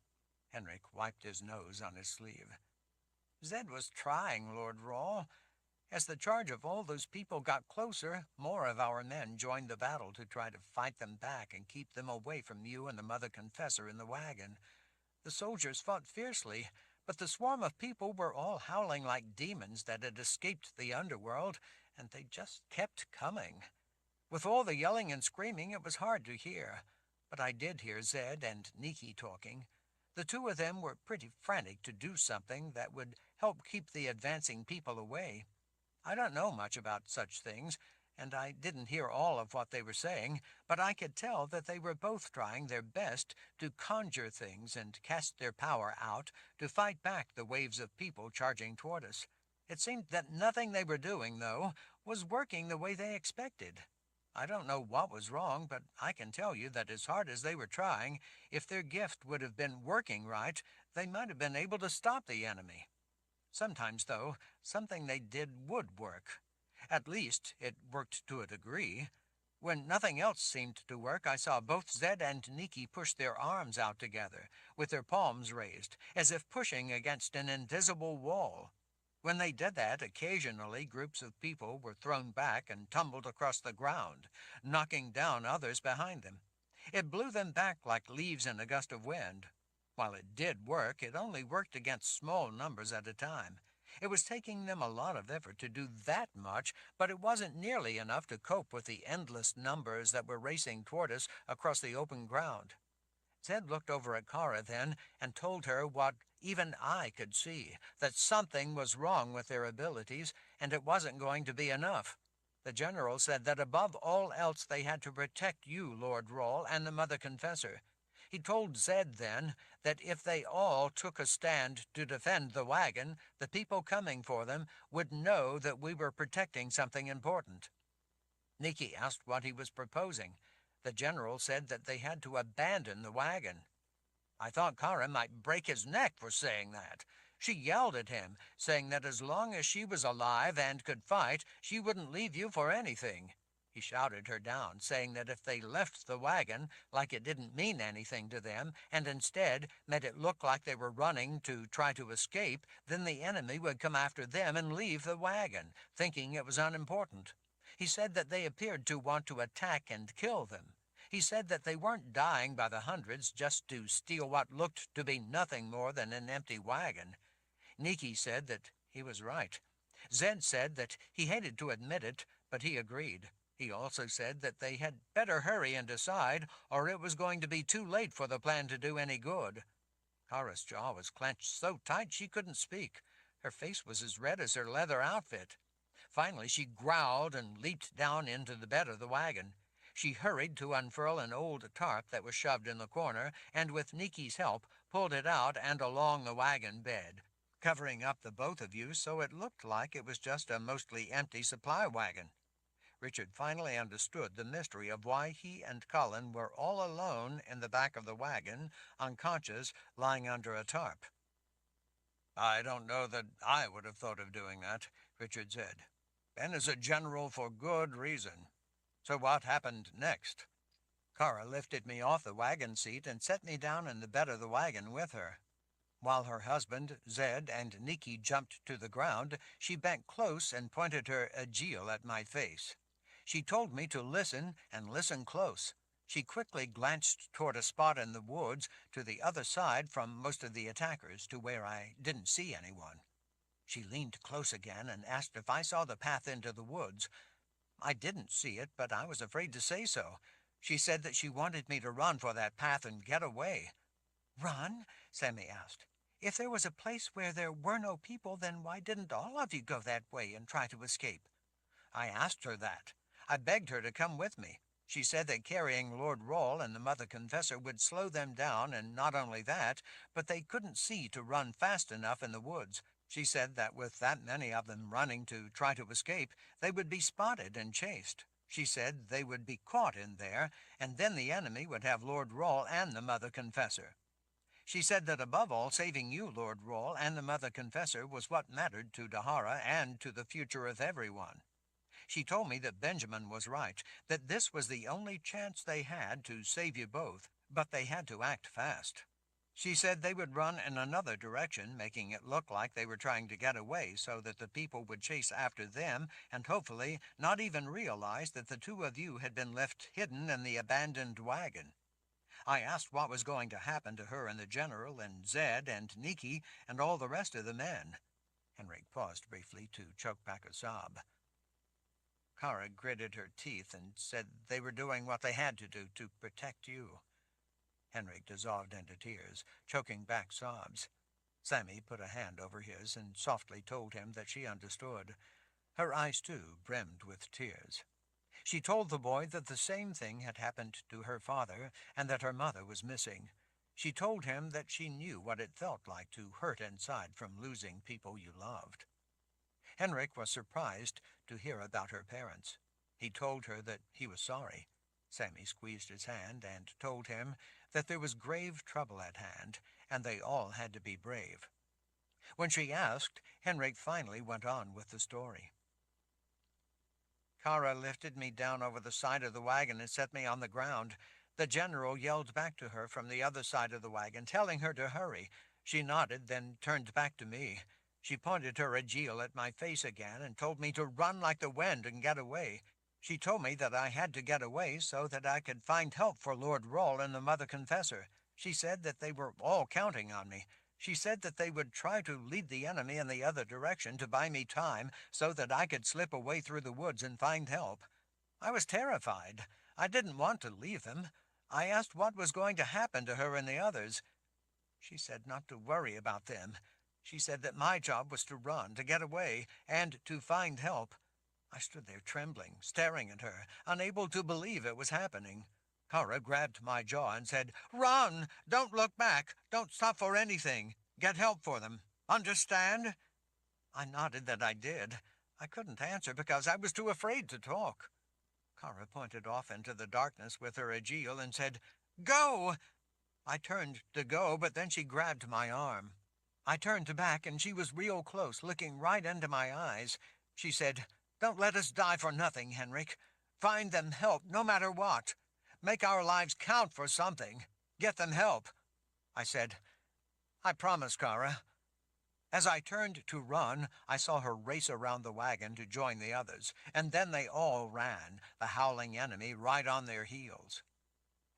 Henrik wiped his nose on his sleeve. Zed was trying, Lord Rawle. As the charge of all those people got closer, more of our men joined the battle to try to fight them back and keep them away from you and the Mother Confessor in the wagon. The soldiers fought fiercely, but the swarm of people were all howling like demons that had escaped the underworld, and they just kept coming. With all the yelling and screaming, it was hard to hear, but I did hear Zed and Niki talking. The two of them were pretty frantic to do something that would help keep the advancing people away. I don't know much about such things, and I didn't hear all of what they were saying, but I could tell that they were both trying their best to conjure things and cast their power out to fight back the waves of people charging toward us. It seemed that nothing they were doing, though, was working the way they expected. I don't know what was wrong, but I can tell you that as hard as they were trying, if their gift would have been working right, they might have been able to stop the enemy. Sometimes, though, something they did would work. At least, it worked to a degree. When nothing else seemed to work, I saw both Zed and Niki push their arms out together, with their palms raised, as if pushing against an invisible wall. When they did that, occasionally groups of people were thrown back and tumbled across the ground, knocking down others behind them. It blew them back like leaves in a gust of wind. While it did work, it only worked against small numbers at a time. It was taking them a lot of effort to do that much, but it wasn't nearly enough to cope with the endless numbers that were racing toward us across the open ground. Zed looked over at Kara then and told her what Even I could see that something was wrong with their abilities, and it wasn't going to be enough. The general said that above all else they had to protect you, Lord Rawle, and the Mother Confessor. He told Zed then that if they all took a stand to defend the wagon, the people coming for them would know that we were protecting something important. Nikki asked what he was proposing. The general said that they had to abandon the wagon. I thought Kara might break his neck for saying that. She yelled at him, saying that as long as she was alive and could fight, she wouldn't leave you for anything. He shouted her down, saying that if they left the wagon like it didn't mean anything to them, and instead made it look like they were running to try to escape, then the enemy would come after them and leave the wagon, thinking it was unimportant. He said that they appeared to want to attack and kill them. He said that they weren't dying by the hundreds just to steal what looked to be nothing more than an empty wagon. Nikki said that he was right. Zed said that he hated to admit it, but he agreed. He also said that they had better hurry and decide, or it was going to be too late for the plan to do any good. Kara's jaw was clenched so tight she couldn't speak. Her face was as red as her leather outfit. Finally, she growled and leaped down into the bed of the wagon. She hurried to unfurl an old tarp that was shoved in the corner, and with Nikki's help, pulled it out and along the wagon bed, covering up the both of you so it looked like it was just a mostly empty supply wagon. Richard finally understood the mystery of why he and Colin were all alone in the back of the wagon, unconscious, lying under a tarp. I don't know that I would have thought of doing that, Richard said. Ben is a general for good reason. So what happened next? Kara lifted me off the wagon seat and set me down in the bed of the wagon with her. While her husband, Zed, and Nikki jumped to the ground, she bent close and pointed her Aegil at my face. She told me to listen and listen close. She quickly glanced toward a spot in the woods to the other side from most of the attackers, to where I didn't see anyone. She leaned close again and asked if I saw the path into the woods. I didn't see it, but I was afraid to say so. She said that she wanted me to run for that path and get away. Run? Sammy asked. If there was a place where there were no people, then why didn't all of you go that way and try to escape? I asked her that. I begged her to come with me. She said that carrying Lord Rawle and the Mother Confessor would slow them down, and not only that, but they couldn't see to run fast enough in the woods. She said that with that many of them running to try to escape, they would be spotted and chased. She said they would be caught in there, and then the enemy would have Lord Rawle and the Mother Confessor. She said that above all, saving you, Lord Rawle, and the Mother Confessor was what mattered to Dahara and to the future of everyone. She told me that Benjamin was right, that this was the only chance they had to save you both, but they had to act fast. She said they would run in another direction, making it look like they were trying to get away so that the people would chase after them and hopefully not even realize that the two of you had been left hidden in the abandoned wagon. I asked what was going to happen to her and the general and Zed and Nikki and all the rest of the men. Henrik paused briefly to choke back a sob. Kara gritted her teeth and said they were doing what they had to do to protect you. Henrik dissolved into tears, choking back sobs. Sammy put a hand over his and softly told him that she understood. Her eyes, too, brimmed with tears. She told the boy that the same thing had happened to her father and that her mother was missing. She told him that she knew what it felt like to hurt inside from losing people you loved. Henrik was surprised to hear about her parents. He told her that he was sorry. Sammy squeezed his hand and told him that there was grave trouble at hand, and they all had to be brave. When she asked, Henrik finally went on with the story. Kara lifted me down over the side of the wagon and set me on the ground. The general yelled back to her from the other side of the wagon, telling her to hurry. She nodded, then turned back to me. She pointed her Aegil at my face again and told me to run like the wind and get away. She told me that I had to get away so that I could find help for Lord Rawle and the Mother Confessor. She said that they were all counting on me. She said that they would try to lead the enemy in the other direction to buy me time so that I could slip away through the woods and find help. I was terrified. I didn't want to leave them. I asked what was going to happen to her and the others. She said not to worry about them. She said that my job was to run, to get away, and to find help. I stood there trembling, staring at her, unable to believe it was happening. Kara grabbed my jaw and said, "Run! Don't look back! Don't stop for anything! Get help for them! Understand?" I nodded that I did. I couldn't answer because I was too afraid to talk. Kara pointed off into the darkness with her Aegil and said, "Go!" I turned to go, but then she grabbed my arm. I turned back, and she was real close, looking right into my eyes. She said, "Don't let us die for nothing, Henrik. Find them help, no matter what. Make our lives count for something. Get them help." I said, "I promise, Kara." As I turned to run, I saw her race around the wagon to join the others, and then they all ran, the howling enemy right on their heels.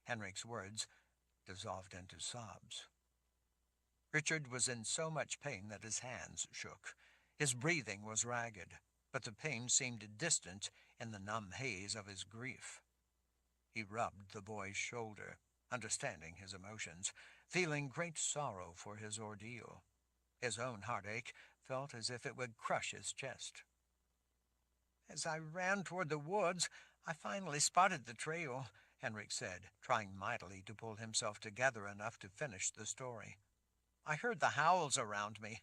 Henrik's words dissolved into sobs. Richard was in so much pain that his hands shook. His breathing was ragged, but the pain seemed distant in the numb haze of his grief. He rubbed the boy's shoulder, understanding his emotions, feeling great sorrow for his ordeal. His own heartache felt as if it would crush his chest. "As I ran toward the woods, I finally spotted the trail," Henrik said, trying mightily to pull himself together enough to finish the story. "I heard the howls around me.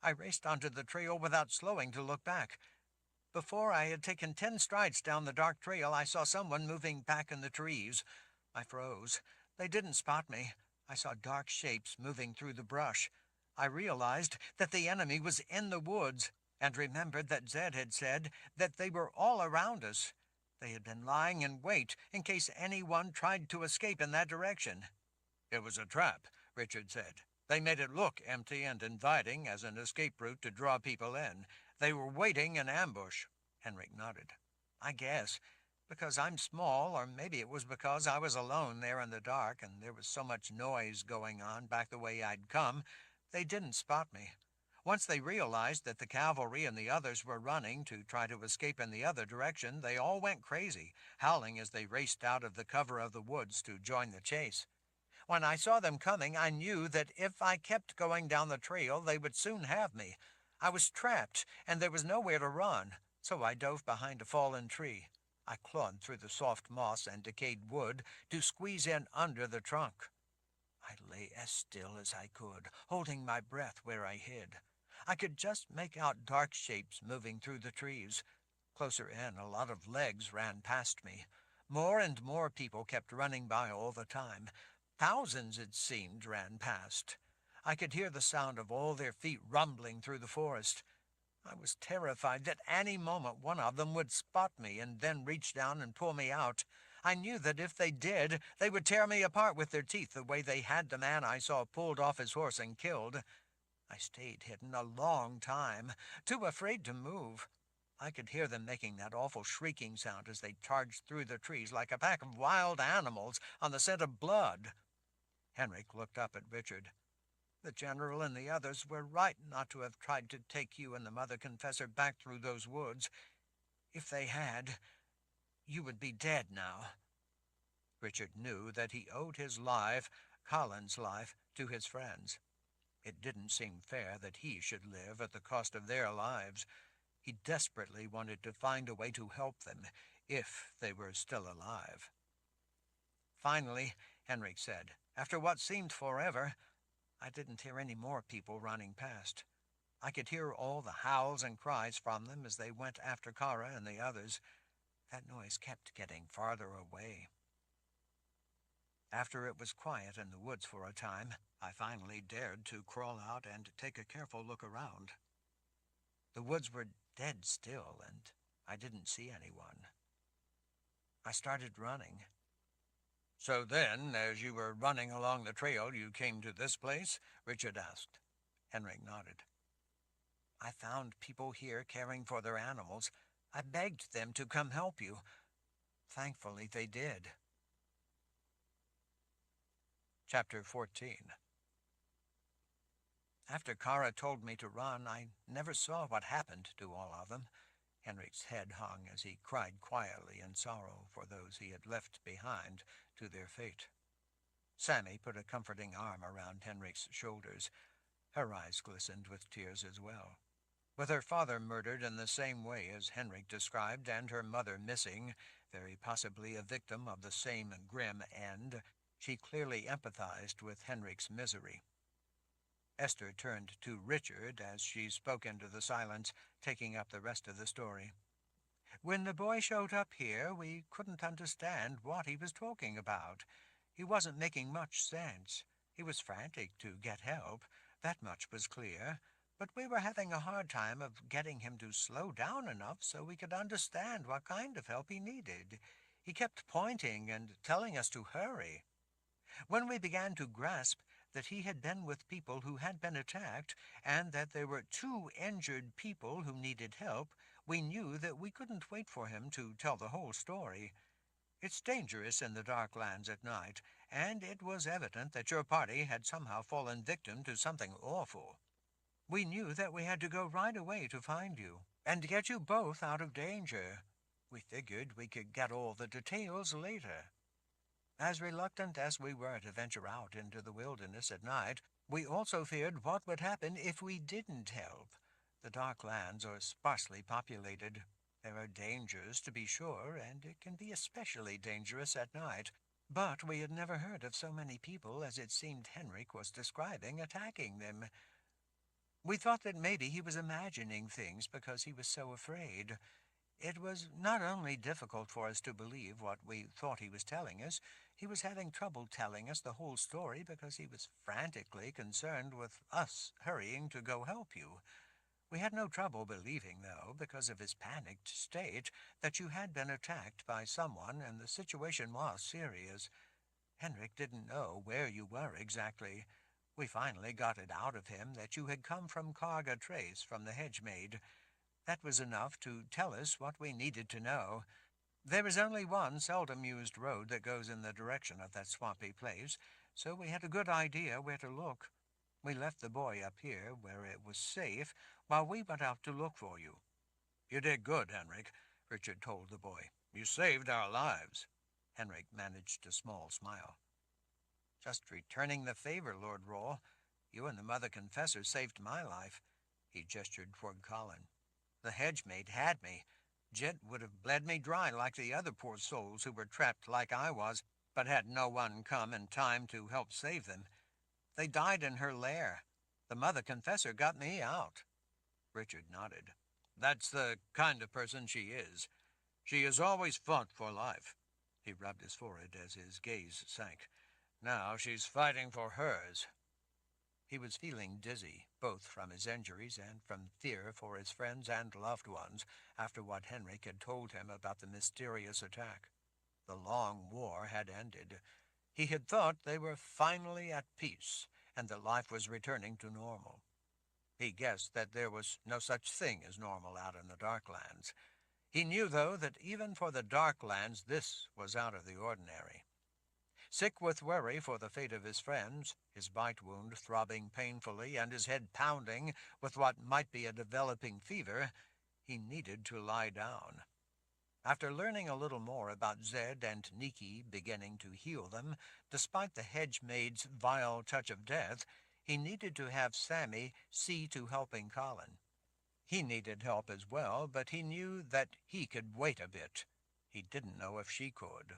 I raced onto the trail without slowing to look back. Before I had taken 10 strides down the dark trail, I saw someone moving back in the trees. I froze. They didn't spot me. I saw dark shapes moving through the brush. I realized that the enemy was in the woods, and remembered that Zed had said that they were all around us. They had been lying in wait in case anyone tried to escape in that direction." "It was a trap," Richard said. "They made it look empty and inviting as an escape route to draw people in. They were waiting in ambush." Henrik nodded. "I guess. Because I'm small, or maybe it was because I was alone there in the dark and there was so much noise going on back the way I'd come, they didn't spot me. Once they realized that the cavalry and the others were running to try to escape in the other direction, they all went crazy, howling as they raced out of the cover of the woods to join the chase. When I saw them coming, I knew that if I kept going down the trail, they would soon have me. I was trapped, and there was nowhere to run, so I dove behind a fallen tree. I clawed through the soft moss and decayed wood to squeeze in under the trunk. I lay as still as I could, holding my breath where I hid. I could just make out dark shapes moving through the trees. Closer in, a lot of legs ran past me. More and more people kept running by all the time. Thousands, it seemed, ran past. I could hear the sound of all their feet rumbling through the forest. I was terrified that any moment one of them would spot me and then reach down and pull me out. I knew that if they did, they would tear me apart with their teeth the way they had the man I saw pulled off his horse and killed. I stayed hidden a long time, too afraid to move. I could hear them making that awful shrieking sound as they charged through the trees like a pack of wild animals on the scent of blood. Henrik looked up at Richard. "The general and the others were right not to have tried to take you and the Mother Confessor back through those woods. If they had, you would be dead now." Richard knew that he owed his life, Colin's life, to his friends. It didn't seem fair that he should live at the cost of their lives. He desperately wanted to find a way to help them, if they were still alive. Finally, Henrik said, after what seemed forever, I didn't hear any more people running past. I could hear all the howls and cries from them as they went after Kara and the others. That noise kept getting farther away. After it was quiet in the woods for a time, I finally dared to crawl out and take a careful look around. The woods were dead still, and I didn't see anyone. I started running. "So then, as you were running along the trail, you came to this place?" Richard asked. Henrik nodded. "I found people here caring for their animals. I begged them to come help you. Thankfully, they did." Chapter 14. After Kara told me to run, I never saw what happened to all of them. Henrik's head hung as he cried quietly in sorrow for those he had left behind to their fate. Sammy put a comforting arm around Henrik's shoulders. Her eyes glistened with tears as well. With her father murdered in the same way as Henrik described, and her mother missing, very possibly a victim of the same grim end, she clearly empathized with Henrik's misery. Esther turned to Richard as she spoke into the silence, taking up the rest of the story. When the boy showed up here, we couldn't understand what he was talking about. He wasn't making much sense. He was frantic to get help, that much was clear, but we were having a hard time of getting him to slow down enough so we could understand what kind of help he needed. He kept pointing and telling us to hurry. When we began to grasp that he had been with people who had been attacked, and that there were 2 injured people who needed help, we knew that we couldn't wait for him to tell the whole story. It's dangerous in the dark lands at night, and it was evident that your party had somehow fallen victim to something awful. We knew that we had to go right away to find you, and get you both out of danger. We figured we could get all the details later. As reluctant as we were to venture out into the wilderness at night, we also feared what would happen if we didn't help. The dark lands are sparsely populated. There are dangers, to be sure, and it can be especially dangerous at night. But we had never heard of so many people as it seemed Henrik was describing attacking them. We thought that maybe he was imagining things because he was so afraid. It was not only difficult for us to believe what we thought he was telling us, he was having trouble telling us the whole story because he was frantically concerned with us hurrying to go help you. We had no trouble believing, though, because of his panicked state, that you had been attacked by someone and the situation was serious. Henrik didn't know where you were exactly. We finally got it out of him that you had come from Karga Trace from the Hedge-Maid. That was enough to tell us what we needed to know. There is only one seldom-used road that goes in the direction of that swampy place, so we had a good idea where to look. We left the boy up here where it was safe while we went out to look for you. You did good, Henrik, Richard told the boy. You saved our lives. Henrik managed a small smile. Just returning the favor, Lord Roll. You and the Mother Confessor saved my life. He gestured toward Colin. The Hedge-Maid had me. Jet would have bled me dry like the other poor souls who were trapped like I was, but had no one come in time to help save them. They died in her lair. The Mother Confessor got me out. Richard nodded. That's the kind of person she is. She has always fought for life. He rubbed his forehead as his gaze sank. Now she's fighting for hers. He was feeling dizzy, both from his injuries and from fear for his friends and loved ones, after what Henrik had told him about the mysterious attack. The long war had ended. He had thought they were finally at peace, and that life was returning to normal. He guessed that there was no such thing as normal out in the Darklands. He knew, though, that even for the Darklands this was out of the ordinary. Sick with worry for the fate of his friends, his bite wound throbbing painfully and his head pounding with what might be a developing fever, he needed to lie down. After learning a little more about Zed and Nikki beginning to heal them, despite the Hedge-Maid's vile touch of death, he needed to have Sammy see to helping Colin. He needed help as well, but he knew that he could wait a bit. He didn't know if she could.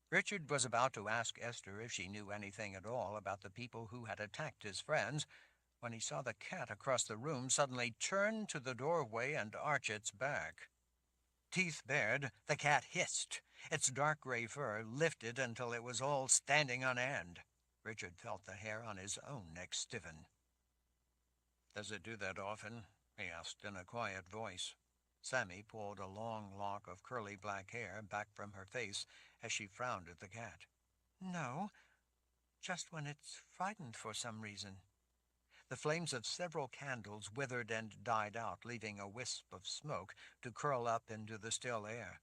Richard was about to ask Esther if she knew anything at all about the people who had attacked his friends, when he saw the cat across the room suddenly turn to the doorway and arch its back. Teeth bared, the cat hissed. Its dark gray fur lifted until it was all standing on end. Richard felt the hair on his own neck stiffen. "Does it do that often?" he asked in a quiet voice. Sammy pulled a long lock of curly black hair back from her face as she frowned at the cat. "No, just when it's frightened for some reason." The flames of several candles withered and died out, leaving a wisp of smoke to curl up into the still air.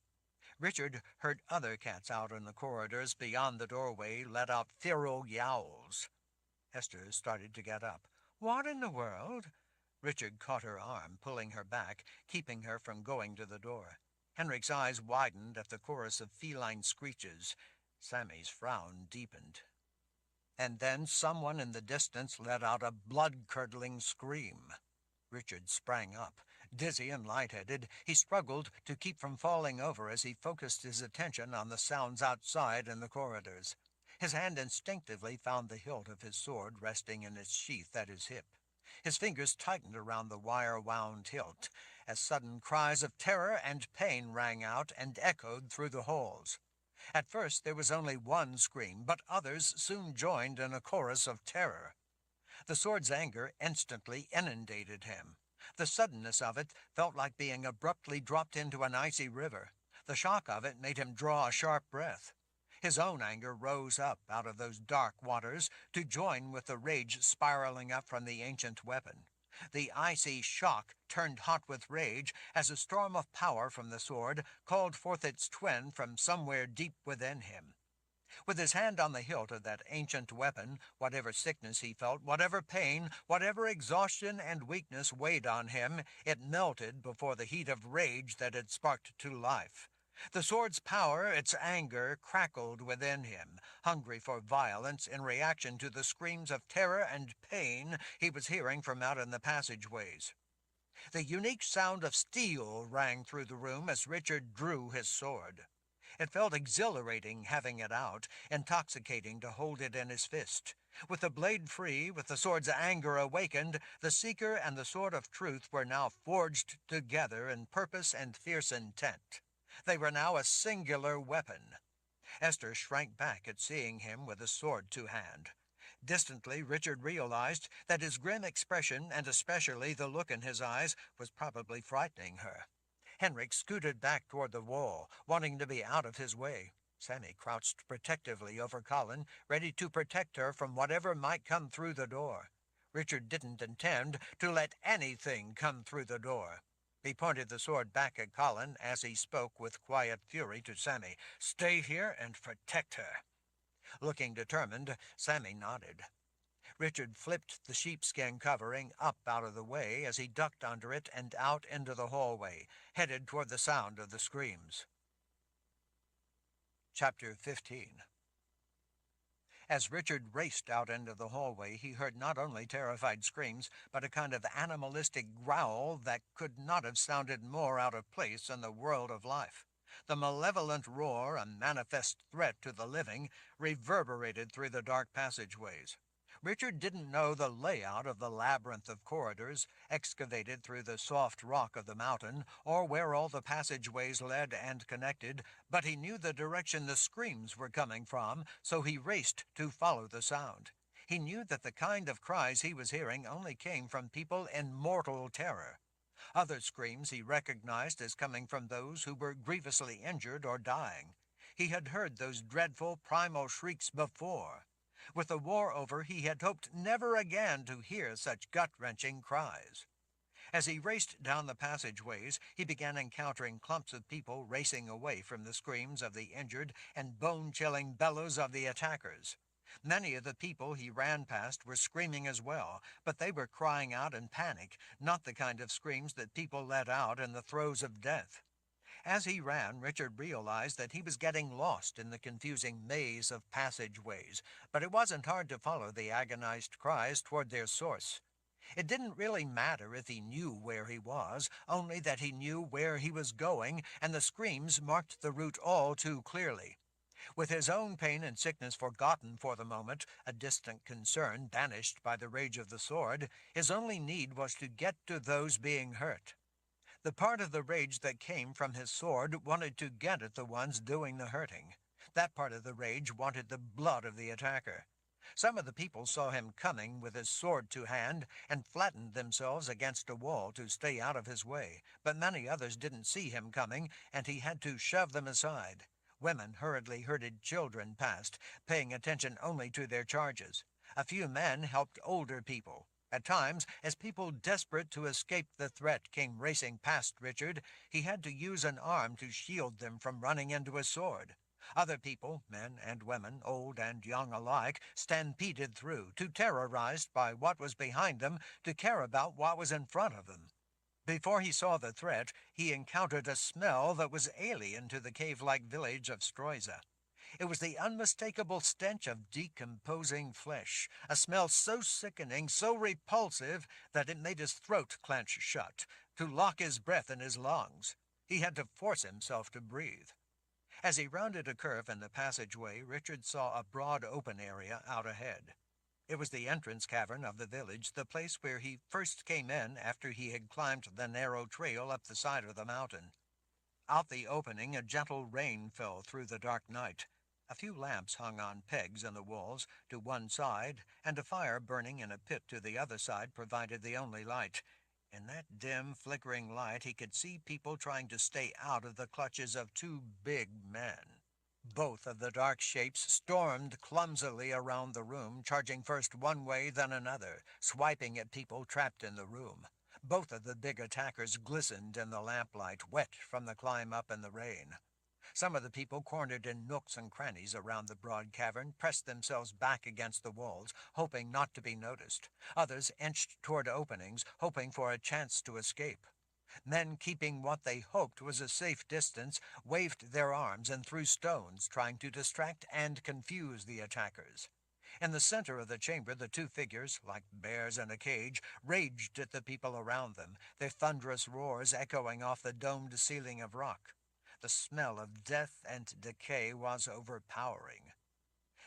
Richard heard other cats out in the corridors beyond the doorway let out feral yowls. Esther started to get up. "What in the world?" Richard caught her arm, pulling her back, keeping her from going to the door. Henrik's eyes widened at the chorus of feline screeches. Sammy's frown deepened. And then someone in the distance let out a blood-curdling scream. Richard sprang up. Dizzy and lightheaded, he struggled to keep from falling over as he focused his attention on the sounds outside in the corridors. His hand instinctively found the hilt of his sword resting in its sheath at his hip. His fingers tightened around the wire-wound hilt as sudden cries of terror and pain rang out and echoed through the halls. At first there was only one scream, but others soon joined in a chorus of terror. The sword's anger instantly inundated him. The suddenness of it felt like being abruptly dropped into an icy river. The shock of it made him draw a sharp breath. His own anger rose up out of those dark waters to join with the rage spiraling up from the ancient weapon. The icy shock turned hot with rage as a storm of power from the sword called forth its twin from somewhere deep within him. With his hand on the hilt of that ancient weapon, whatever sickness he felt, whatever pain, whatever exhaustion and weakness weighed on him, it melted before the heat of rage that had sparked to life. The sword's power, its anger, crackled within him, hungry for violence in reaction to the screams of terror and pain he was hearing from out in the passageways. The unique sound of steel rang through the room as Richard drew his sword. It felt exhilarating having it out, intoxicating to hold it in his fist. With the blade free, with the sword's anger awakened, the Seeker and the Sword of Truth were now forged together in purpose and fierce intent. They were now a singular weapon. Esther shrank back at seeing him with a sword to hand. Distantly, Richard realized that his grim expression, and especially the look in his eyes, was probably frightening her. Henrik scooted back toward the wall, wanting to be out of his way. Sammy crouched protectively over Colin, ready to protect her from whatever might come through the door. Richard didn't intend to let anything come through the door. He pointed the sword back at Colin as he spoke with quiet fury to Sammy. "Stay here and protect her." Looking determined, Sammy nodded. Richard flipped the sheepskin covering up out of the way as he ducked under it and out into the hallway, headed toward the sound of the screams. Chapter 15. As Richard raced out into the hallway, he heard not only terrified screams, but a kind of animalistic growl that could not have sounded more out of place in the world of life. The malevolent roar, a manifest threat to the living, reverberated through the dark passageways. Richard didn't know the layout of the labyrinth of corridors excavated through the soft rock of the mountain, or where all the passageways led and connected, but he knew the direction the screams were coming from, so he raced to follow the sound. He knew that the kind of cries he was hearing only came from people in mortal terror. Other screams he recognized as coming from those who were grievously injured or dying. He had heard those dreadful primal shrieks before. With the war over, he had hoped never again to hear such gut-wrenching cries. As he raced down the passageways, he began encountering clumps of people racing away from the screams of the injured and bone-chilling bellows of the attackers. Many of the people he ran past were screaming as well, but they were crying out in panic, not the kind of screams that people let out in the throes of death. As he ran, Richard realized that he was getting lost in the confusing maze of passageways, but it wasn't hard to follow the agonized cries toward their source. It didn't really matter if he knew where he was, only that he knew where he was going, and the screams marked the route all too clearly. With his own pain and sickness forgotten for the moment, a distant concern banished by the rage of the sword, his only need was to get to those being hurt. The part of the rage that came from his sword wanted to get at the ones doing the hurting. That part of the rage wanted the blood of the attacker. Some of the people saw him coming with his sword to hand and flattened themselves against a wall to stay out of his way, but many others didn't see him coming, and he had to shove them aside. Women hurriedly herded children past, paying attention only to their charges. A few men helped older people. At times, as people desperate to escape the threat came racing past Richard, he had to use an arm to shield them from running into his sword. Other people, men and women, old and young alike, stampeded through, too terrorized by what was behind them to care about what was in front of them. Before he saw the threat, he encountered a smell that was alien to the cave-like village of Stroiza. It was the unmistakable stench of decomposing flesh, a smell so sickening, so repulsive, that it made his throat clench shut, to lock his breath in his lungs. He had to force himself to breathe. As he rounded a curve in the passageway, Richard saw a broad open area out ahead. It was the entrance cavern of the village, the place where he first came in after he had climbed the narrow trail up the side of the mountain. Out the opening, a gentle rain fell through the dark night. A few lamps hung on pegs in the walls to one side, and a fire burning in a pit to the other side provided the only light. In that dim, flickering light, he could see people trying to stay out of the clutches of two big men. Both of the dark shapes stormed clumsily around the room, charging first one way, then another, swiping at people trapped in the room. Both of the big attackers glistened in the lamplight, wet from the climb up in the rain. Some of the people cornered in nooks and crannies around the broad cavern pressed themselves back against the walls, hoping not to be noticed. Others inched toward openings, hoping for a chance to escape. Men keeping what they hoped was a safe distance waved their arms and threw stones, trying to distract and confuse the attackers. In the center of the chamber, the two figures, like bears in a cage, raged at the people around them, their thunderous roars echoing off the domed ceiling of rock. The smell of death and decay was overpowering.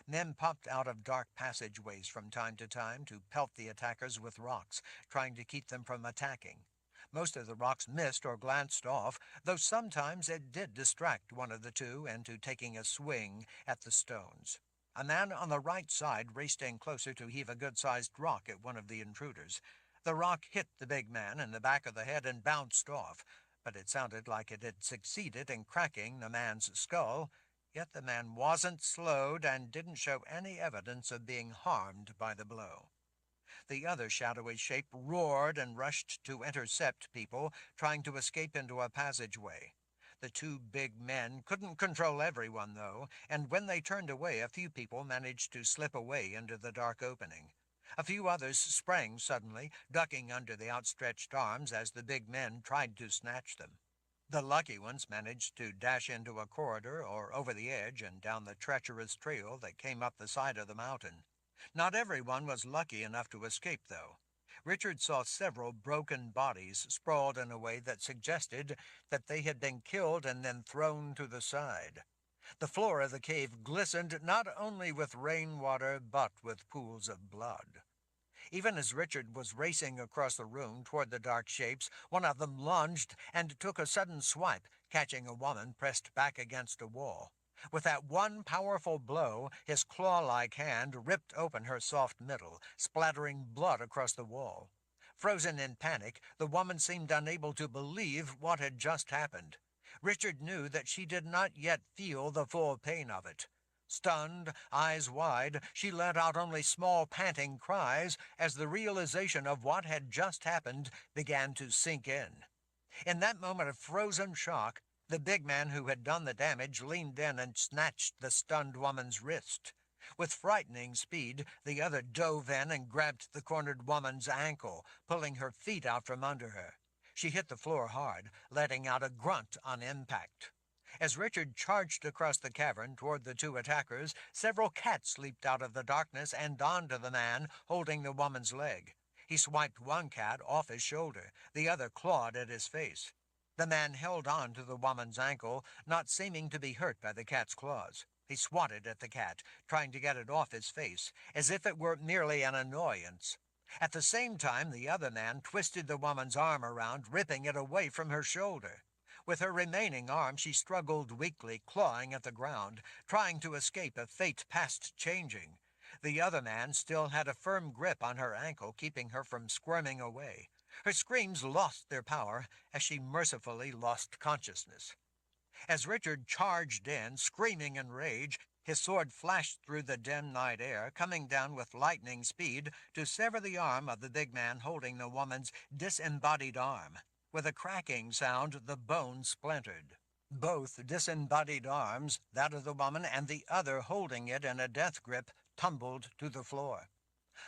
Men popped out of dark passageways from time to time to pelt the attackers with rocks, trying to keep them from attacking. Most of the rocks missed or glanced off, though sometimes it did distract one of the two into taking a swing at the stones. A man on the right side raced in closer to heave a good-sized rock at one of the intruders. The rock hit the big man in the back of the head and bounced off, but it sounded like it had succeeded in cracking the man's skull, yet the man wasn't slowed and didn't show any evidence of being harmed by the blow. The other shadowy shape roared and rushed to intercept people trying to escape into a passageway. The two big men couldn't control everyone, though, and when they turned away, a few people managed to slip away into the dark opening. A few others sprang suddenly, ducking under the outstretched arms as the big men tried to snatch them. The lucky ones managed to dash into a corridor or over the edge and down the treacherous trail that came up the side of the mountain. Not everyone was lucky enough to escape, though. Richard saw several broken bodies sprawled in a way that suggested that they had been killed and then thrown to the side. The floor of the cave glistened not only with rainwater but with pools of blood. Even as Richard was racing across the room toward the dark shapes, one of them lunged and took a sudden swipe, catching a woman pressed back against a wall. With that one powerful blow, his claw-like hand ripped open her soft middle, splattering blood across the wall. Frozen in panic, the woman seemed unable to believe what had just happened. Richard knew that she did not yet feel the full pain of it. Stunned, eyes wide, she let out only small panting cries as the realization of what had just happened began to sink in. In that moment of frozen shock, the big man who had done the damage leaned in and snatched the stunned woman's wrist. With frightening speed, the other dove in and grabbed the cornered woman's ankle, pulling her feet out from under her. She hit the floor hard, letting out a grunt on impact. As Richard charged across the cavern toward the two attackers, several cats leaped out of the darkness and onto the man holding the woman's leg. He swiped one cat off his shoulder, the other clawed at his face. The man held on to the woman's ankle, not seeming to be hurt by the cat's claws. He swatted at the cat, trying to get it off his face, as if it were merely an annoyance. At the same time, the other man twisted the woman's arm around, ripping it away from her shoulder. With her remaining arm, she struggled weakly, clawing at the ground, trying to escape a fate past changing. The other man still had a firm grip on her ankle, keeping her from squirming away. Her screams lost their power as she mercifully lost consciousness. As Richard charged in, screaming in rage, his sword flashed through the dim night air, coming down with lightning speed to sever the arm of the big man holding the woman's disembodied arm. With a cracking sound, the bone splintered. Both disembodied arms, that of the woman and the other holding it in a death grip, tumbled to the floor.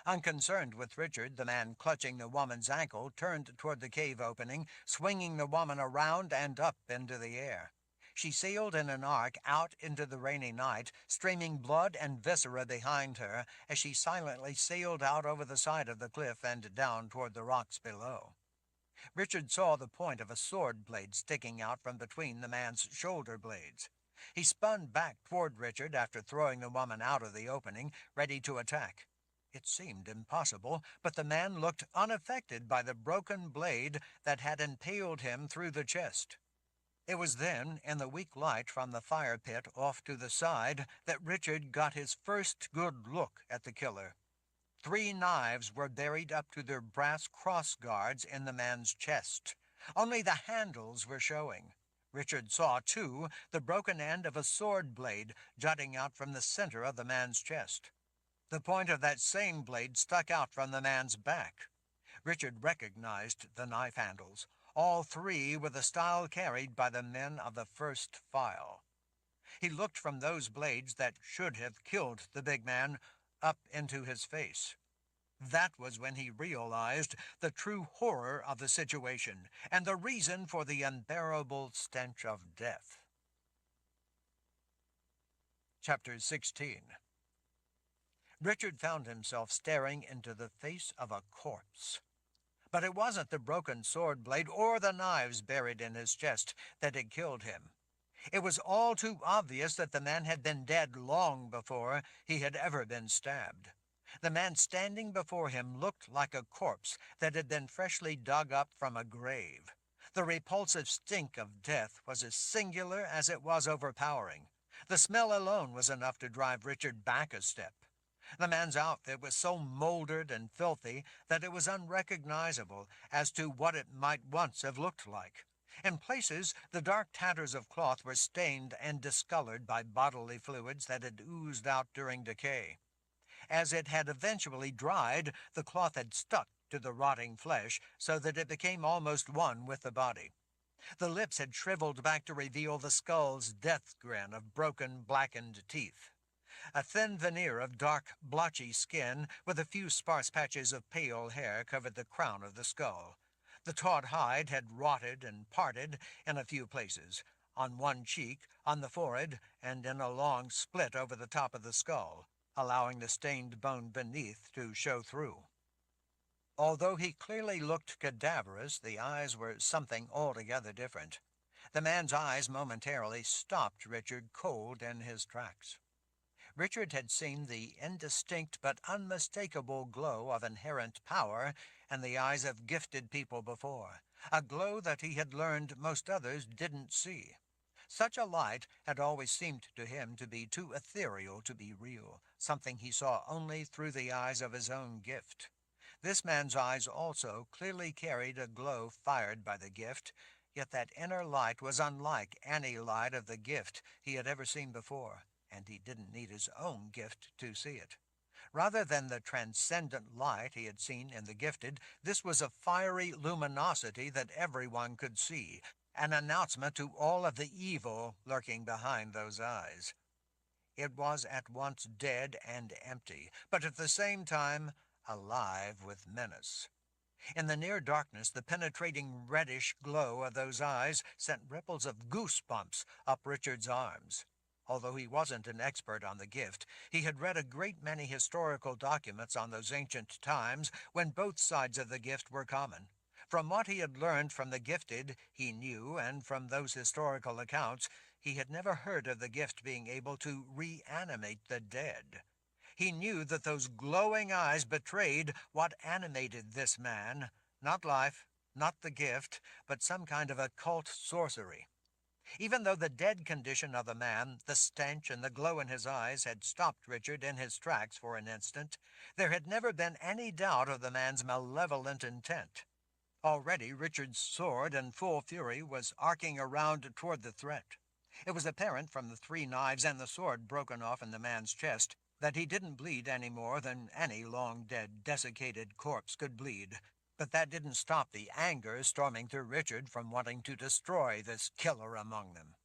Unconcerned with Richard, the man clutching the woman's ankle turned toward the cave opening, swinging the woman around and up into the air. She sailed in an arc out into the rainy night, streaming blood and viscera behind her as she silently sailed out over the side of the cliff and down toward the rocks below. Richard saw the point of a sword blade sticking out from between the man's shoulder blades. He spun back toward Richard after throwing the woman out of the opening, ready to attack. It seemed impossible, but the man looked unaffected by the broken blade that had impaled him through the chest. It was then, in the weak light from the fire pit off to the side, that Richard got his first good look at the killer. 3 knives were buried up to their brass cross guards in the man's chest. Only the handles were showing. Richard saw, too, the broken end of a sword blade jutting out from the center of the man's chest. The point of that same blade stuck out from the man's back. Richard recognized the knife handles. All 3 were the style carried by the men of the first file. He looked from those blades that should have killed the big man up into his face. That was when he realized the true horror of the situation and the reason for the unbearable stench of death. Chapter 16. Richard found himself staring into the face of a corpse. But it wasn't the broken sword blade or the knives buried in his chest that had killed him. It was all too obvious that the man had been dead long before he had ever been stabbed. The man standing before him looked like a corpse that had been freshly dug up from a grave. The repulsive stink of death was as singular as it was overpowering. The smell alone was enough to drive Richard back a step. The man's outfit was so mouldered and filthy that it was unrecognizable as to what it might once have looked like. In places, the dark tatters of cloth were stained and discolored by bodily fluids that had oozed out during decay. As it had eventually dried, the cloth had stuck to the rotting flesh so that it became almost one with the body. The lips had shriveled back to reveal the skull's death grin of broken, blackened teeth. A thin veneer of dark, blotchy skin with a few sparse patches of pale hair covered the crown of the skull. The taut hide had rotted and parted in a few places, on one cheek, on the forehead, and in a long split over the top of the skull, allowing the stained bone beneath to show through. Although he clearly looked cadaverous, the eyes were something altogether different. The man's eyes momentarily stopped Richard cold in his tracks. Richard had seen the indistinct but unmistakable glow of inherent power in the eyes of gifted people before, a glow that he had learned most others didn't see. Such a light had always seemed to him to be too ethereal to be real, something he saw only through the eyes of his own gift. This man's eyes also clearly carried a glow fired by the gift, yet that inner light was unlike any light of the gift he had ever seen before, and he didn't need his own gift to see it. Rather than the transcendent light he had seen in the gifted, this was a fiery luminosity that everyone could see, an announcement to all of the evil lurking behind those eyes. It was at once dead and empty, but at the same time alive with menace. In the near darkness, the penetrating reddish glow of those eyes sent ripples of goosebumps up Richard's arms. Although he wasn't an expert on the gift, he had read a great many historical documents on those ancient times when both sides of the gift were common. From what he had learned from the gifted, he knew, and from those historical accounts, he had never heard of the gift being able to reanimate the dead. He knew that those glowing eyes betrayed what animated this man, not life, not the gift, but some kind of occult sorcery. Even though the dead condition of the man, the stench and the glow in his eyes had stopped Richard in his tracks for an instant, there had never been any doubt of the man's malevolent intent. Already Richard's sword in full fury was arcing around toward the threat. It was apparent from the 3 knives and the sword broken off in the man's chest that he didn't bleed any more than any long-dead, desiccated corpse could bleed. But that didn't stop the anger storming through Richard from wanting to destroy this killer among them.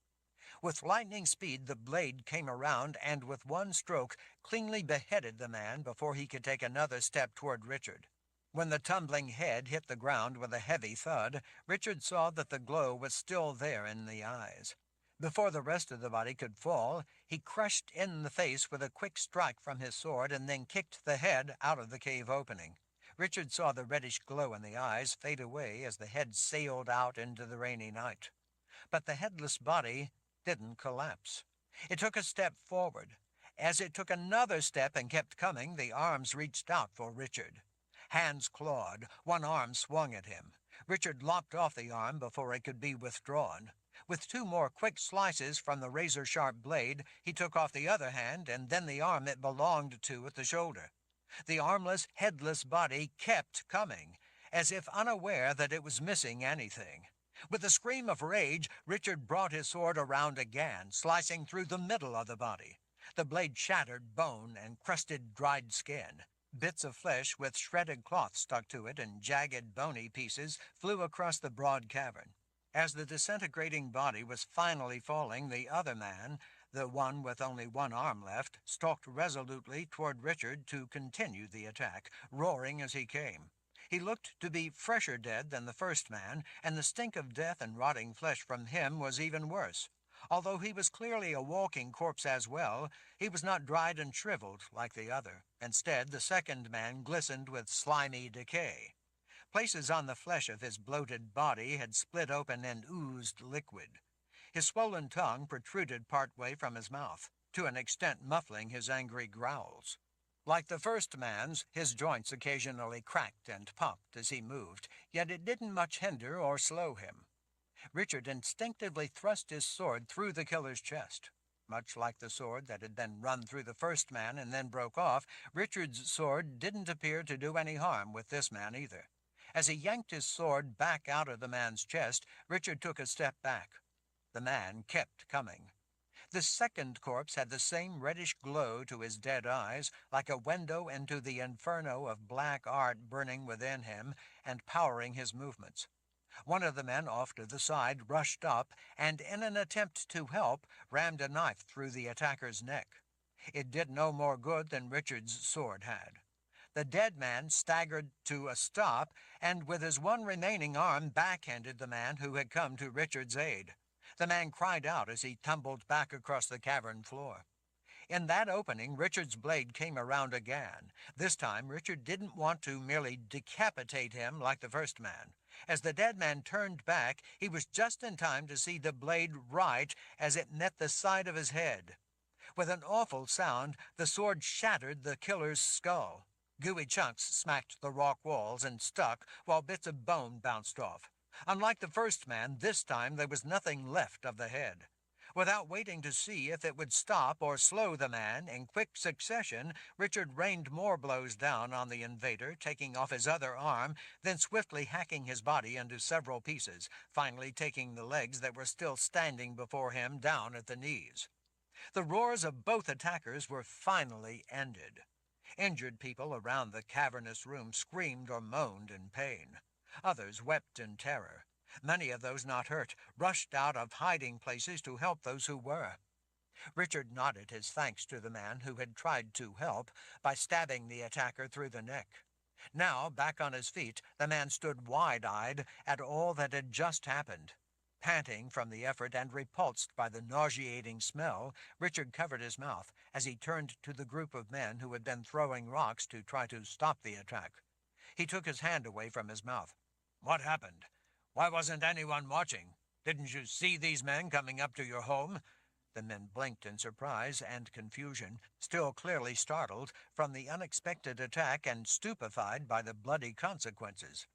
With lightning speed, the blade came around and with one stroke cleanly beheaded the man before he could take another step toward Richard. When the tumbling head hit the ground with a heavy thud, Richard saw that the glow was still there in the eyes. Before the rest of the body could fall, he crushed in the face with a quick strike from his sword and then kicked the head out of the cave opening. Richard saw the reddish glow in the eyes fade away as the head sailed out into the rainy night. But the headless body didn't collapse. It took a step forward. As it took another step and kept coming, the arms reached out for Richard. Hands clawed. One arm swung at him. Richard lopped off the arm before it could be withdrawn. With two more quick slices from the razor-sharp blade, he took off the other hand and then the arm it belonged to at the shoulder. The armless, headless body kept coming, as if unaware that it was missing anything. With a scream of rage, Richard brought his sword around again, slicing through the middle of the body. The blade shattered bone and crusted dried skin. Bits of flesh with shredded cloth stuck to it and jagged bony pieces flew across the broad cavern. As the disintegrating body was finally falling, the other man, the one with only one arm left, stalked resolutely toward Richard to continue the attack, roaring as he came. He looked to be fresher dead than the first man, and the stink of death and rotting flesh from him was even worse. Although he was clearly a walking corpse as well, he was not dried and shriveled like the other. Instead, the second man glistened with slimy decay. Places on the flesh of his bloated body had split open and oozed liquid. His swollen tongue protruded partway from his mouth, to an extent muffling his angry growls. Like the first man's, his joints occasionally cracked and popped as he moved, yet it didn't much hinder or slow him. Richard instinctively thrust his sword through the killer's chest. Much like the sword that had been run through the first man and then broke off, Richard's sword didn't appear to do any harm with this man either. As he yanked his sword back out of the man's chest, Richard took a step back. The man kept coming. The second corpse had the same reddish glow to his dead eyes, like a window into the inferno of black art burning within him and powering his movements. One of the men off to the side rushed up and, in an attempt to help, rammed a knife through the attacker's neck. It did no more good than Richard's sword had. The dead man staggered to a stop and, with his one remaining arm, backhanded the man who had come to Richard's aid. The man cried out as he tumbled back across the cavern floor. In that opening, Richard's blade came around again. This time, Richard didn't want to merely decapitate him like the first man. As the dead man turned back, he was just in time to see the blade right as it met the side of his head. With an awful sound, the sword shattered the killer's skull. Gooey chunks smacked the rock walls and stuck, while bits of bone bounced off. Unlike the first man, this time there was nothing left of the head. Without waiting to see if it would stop or slow the man, in quick succession, Richard rained more blows down on the invader, taking off his other arm, then swiftly hacking his body into several pieces, finally taking the legs that were still standing before him down at the knees. The roars of both attackers were finally ended. Injured people around the cavernous room screamed or moaned in pain. Others wept in terror. Many of those not hurt rushed out of hiding places to help those who were. Richard nodded his thanks to the man who had tried to help by stabbing the attacker through the neck. Now, back on his feet, the man stood wide-eyed at all that had just happened. Panting from the effort and repulsed by the nauseating smell, Richard covered his mouth as he turned to the group of men who had been throwing rocks to try to stop the attack. He took his hand away from his mouth. "What happened? Why wasn't anyone watching? Didn't you see these men coming up to your home?" The men blinked in surprise and confusion, still clearly startled from the unexpected attack and stupefied by the bloody consequences.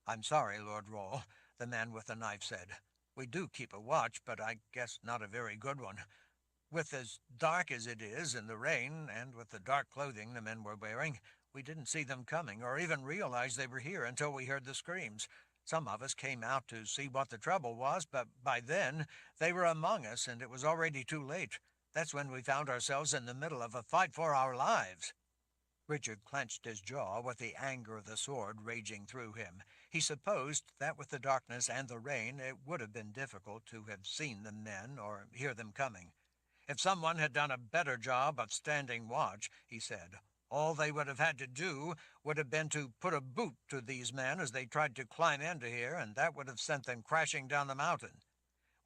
"I'm sorry, Lord Roll," the man with the knife said. "We do keep a watch, but I guess not a very good one. With as dark as it is in the rain, and with the dark clothing the men were wearing, we didn't see them coming or even realize they were here until we heard the screams. Some of us came out to see what the trouble was, but by then they were among us and it was already too late. That's when we found ourselves in the middle of a fight for our lives." Richard clenched his jaw with the anger of the sword raging through him. He supposed that with the darkness and the rain it would have been difficult to have seen the men or hear them coming. "If someone had done a better job of standing watch," he said, "all they would have had to do would have been to put a boot to these men as they tried to climb into here, and that would have sent them crashing down the mountain.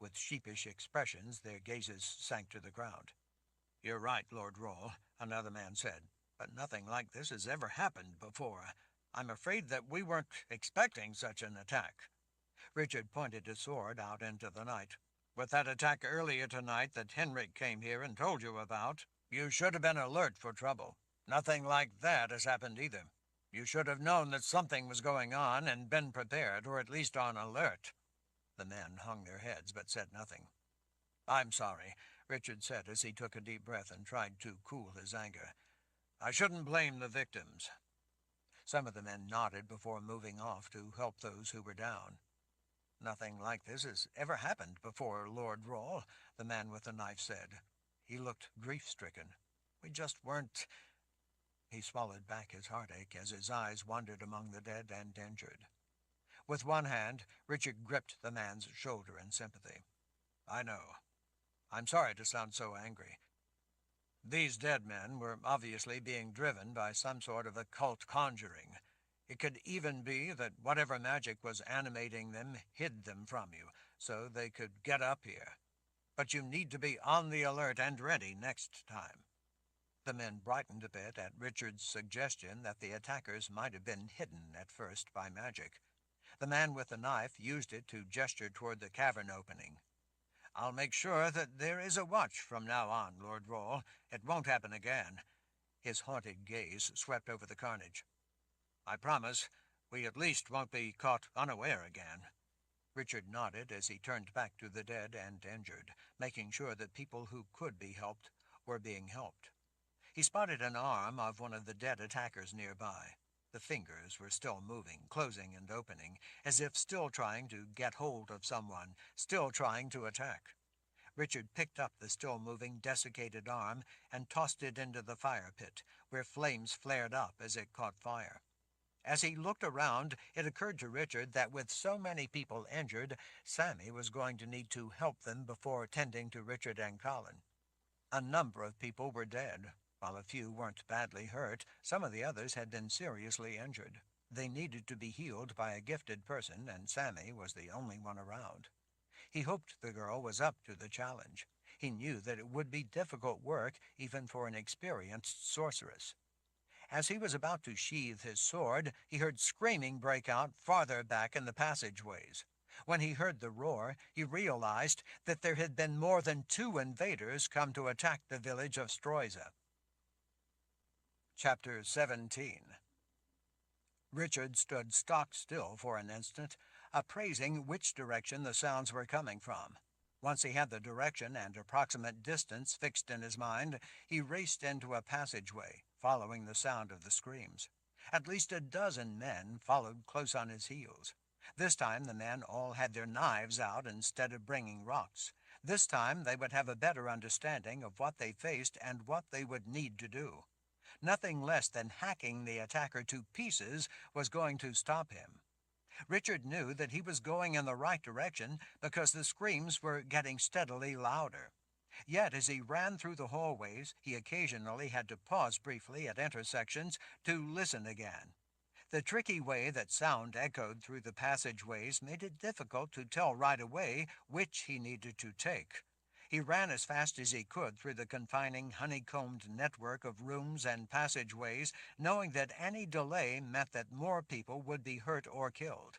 With sheepish expressions, their gazes sank to the ground. "You're right, Lord Roll," another man said, "but nothing like this has ever happened before. I'm afraid that we weren't expecting such an attack." Richard pointed his sword out into the night. "With that attack earlier tonight that Henrik came here and told you about, you should have been alert for trouble. Nothing like that has happened either. You should have known that something was going on and been prepared, or at least on alert." The men hung their heads but said nothing. "I'm sorry," Richard said as he took a deep breath and tried to cool his anger. "I shouldn't blame the victims." Some of the men nodded before moving off to help those who were down. "Nothing like this has ever happened before, Lord Roll," the man with the knife said. He looked grief-stricken. "We just weren't—" He swallowed back his heartache as his eyes wandered among the dead and injured. With one hand, Richard gripped the man's shoulder in sympathy. "I know. I'm sorry to sound so angry. These dead men were obviously being driven by some sort of occult conjuring. It could even be that whatever magic was animating them hid them from you, so they could get up here. But you need to be on the alert and ready next time." The men brightened a bit at Richard's suggestion that the attackers might have been hidden at first by magic. The man with the knife used it to gesture toward the cavern opening. "I'll make sure that there is a watch from now on, Lord Roll. It won't happen again." His haunted gaze swept over the carnage. "I promise we at least won't be caught unaware again." Richard nodded as he turned back to the dead and injured, making sure that people who could be helped were being helped. He spotted an arm of one of the dead attackers nearby. The fingers were still moving, closing and opening, as if still trying to get hold of someone, still trying to attack. Richard picked up the still-moving, desiccated arm and tossed it into the fire pit, where flames flared up as it caught fire. As he looked around, it occurred to Richard that with so many people injured, Sammy was going to need to help them before tending to Richard and Colin. A number of people were dead. While a few weren't badly hurt, some of the others had been seriously injured. They needed to be healed by a gifted person, and Sammy was the only one around. He hoped the girl was up to the challenge. He knew that it would be difficult work even for an experienced sorceress. As he was about to sheathe his sword, he heard screaming break out farther back in the passageways. When he heard the roar, he realized that there had been more than 2 invaders come to attack the village of Stroiza. Chapter 17. Richard stood stock still for an instant, appraising which direction the sounds were coming from. Once he had the direction and approximate distance fixed in his mind, he raced into a passageway, following the sound of the screams. At least a dozen men followed close on his heels. This time the men all had their knives out instead of bringing rocks. This time they would have a better understanding of what they faced and what they would need to do. Nothing less than hacking the attacker to pieces was going to stop him. Richard knew that he was going in the right direction because the screams were getting steadily louder. Yet as he ran through the hallways, he occasionally had to pause briefly at intersections to listen again. The tricky way that sound echoed through the passageways made it difficult to tell right away which he needed to take. He ran as fast as he could through the confining, honeycombed network of rooms and passageways, knowing that any delay meant that more people would be hurt or killed.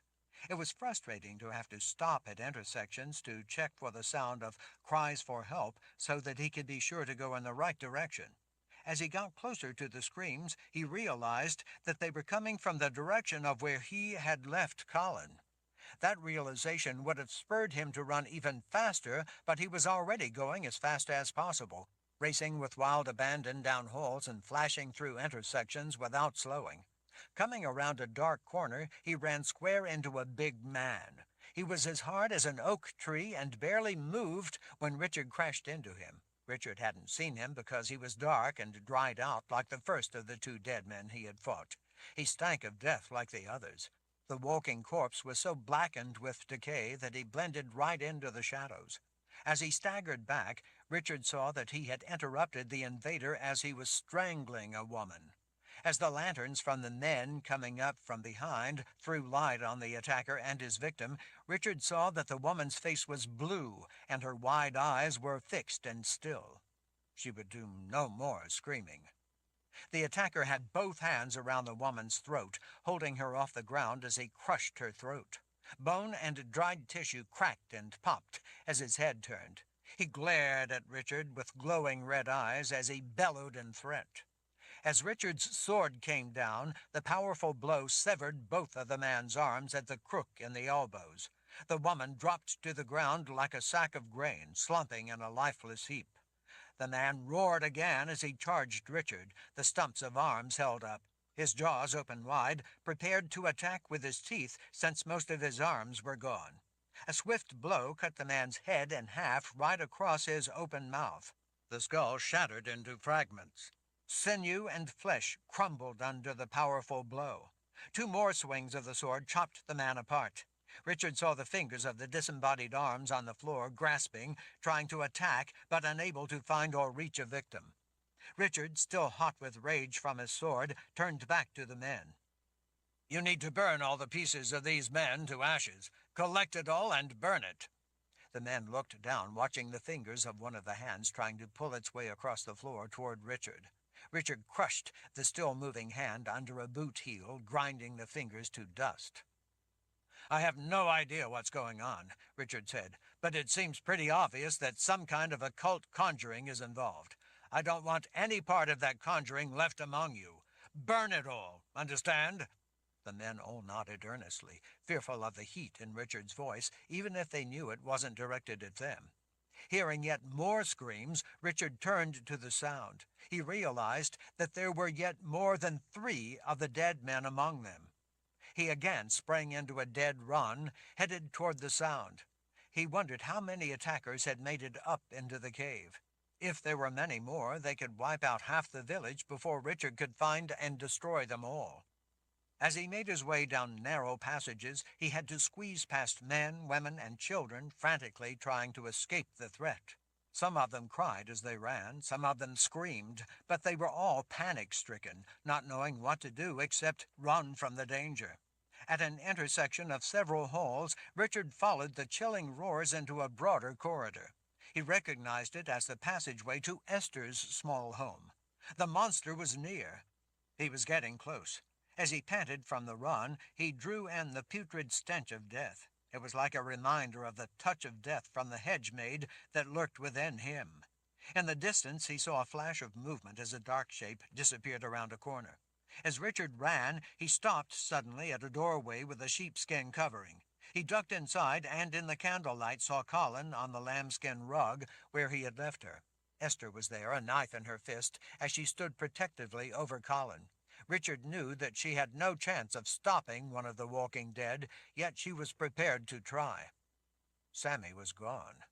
It was frustrating to have to stop at intersections to check for the sound of cries for help so that he could be sure to go in the right direction. As he got closer to the screams, he realized that they were coming from the direction of where he had left Colin. That realization would have spurred him to run even faster, but he was already going as fast as possible, racing with wild abandon down halls and flashing through intersections without slowing. Coming around a dark corner, he ran square into a big man. He was as hard as an oak tree and barely moved when Richard crashed into him. Richard hadn't seen him because he was dark and dried out like the first of the 2 dead men he had fought. He stank of death like the others. The walking corpse was so blackened with decay that he blended right into the shadows. As he staggered back, Richard saw that he had interrupted the invader as he was strangling a woman. As the lanterns from the men coming up from behind threw light on the attacker and his victim, Richard saw that the woman's face was blue and her wide eyes were fixed and still. She would do no more screaming. The attacker had both hands around the woman's throat, holding her off the ground as he crushed her throat. Bone and dried tissue cracked and popped as his head turned. He glared at Richard with glowing red eyes as he bellowed in threat. As Richard's sword came down, the powerful blow severed both of the man's arms at the crook in the elbows. The woman dropped to the ground like a sack of grain, slumping in a lifeless heap. The man roared again as he charged Richard, the stumps of arms held up, his jaws open wide, prepared to attack with his teeth since most of his arms were gone. A swift blow cut the man's head in half right across his open mouth. The skull shattered into fragments. Sinew and flesh crumbled under the powerful blow. Two more swings of the sword chopped the man apart. Richard saw the fingers of the disembodied arms on the floor, grasping, trying to attack, but unable to find or reach a victim. Richard, still hot with rage from his sword, turned back to the men. "You need to burn all the pieces of these men to ashes. Collect it all and burn it." The men looked down, watching the fingers of one of the hands trying to pull its way across the floor toward Richard. Richard crushed the still-moving hand under a boot heel, grinding the fingers to dust. "I have no idea what's going on," Richard said, "but it seems pretty obvious that some kind of occult conjuring is involved. I don't want any part of that conjuring left among you. Burn it all, understand?" The men all nodded earnestly, fearful of the heat in Richard's voice, even if they knew it wasn't directed at them. Hearing yet more screams, Richard turned to the sound. He realized that there were yet more than 3 of the dead men among them. He again sprang into a dead run, headed toward the sound. He wondered how many attackers had made it up into the cave. If there were many more, they could wipe out half the village before Richard could find and destroy them all. As he made his way down narrow passages, he had to squeeze past men, women, and children frantically trying to escape the threat. Some of them cried as they ran, some of them screamed, but they were all panic-stricken, not knowing what to do except run from the danger. At an intersection of several halls, Richard followed the chilling roars into a broader corridor. He recognized it as the passageway to Esther's small home. The monster was near. He was getting close. As he panted from the run, he drew in the putrid stench of death. It was like a reminder of the touch of death from the hedge maid that lurked within him. In the distance, he saw a flash of movement as a dark shape disappeared around a corner. As Richard ran, he stopped suddenly at a doorway with a sheepskin covering. He ducked inside and in the candlelight saw Colin on the lambskin rug where he had left her. Esther was there, a knife in her fist, as she stood protectively over Colin. Richard knew that she had no chance of stopping one of the walking dead, yet she was prepared to try. Sammy was gone.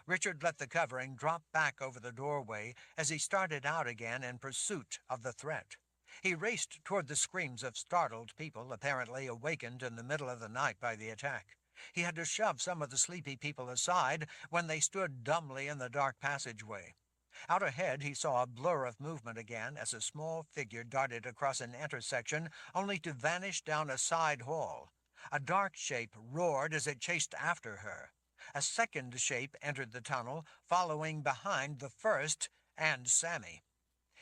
Richard let the covering drop back over the doorway as he started out again in pursuit of the threat. He raced toward the screams of startled people, apparently awakened in the middle of the night by the attack. He had to shove some of the sleepy people aside when they stood dumbly in the dark passageway. Out ahead, he saw a blur of movement again as a small figure darted across an intersection, only to vanish down a side hall. A dark shape roared as it chased after her. A second shape entered the tunnel, following behind the first and Sammy.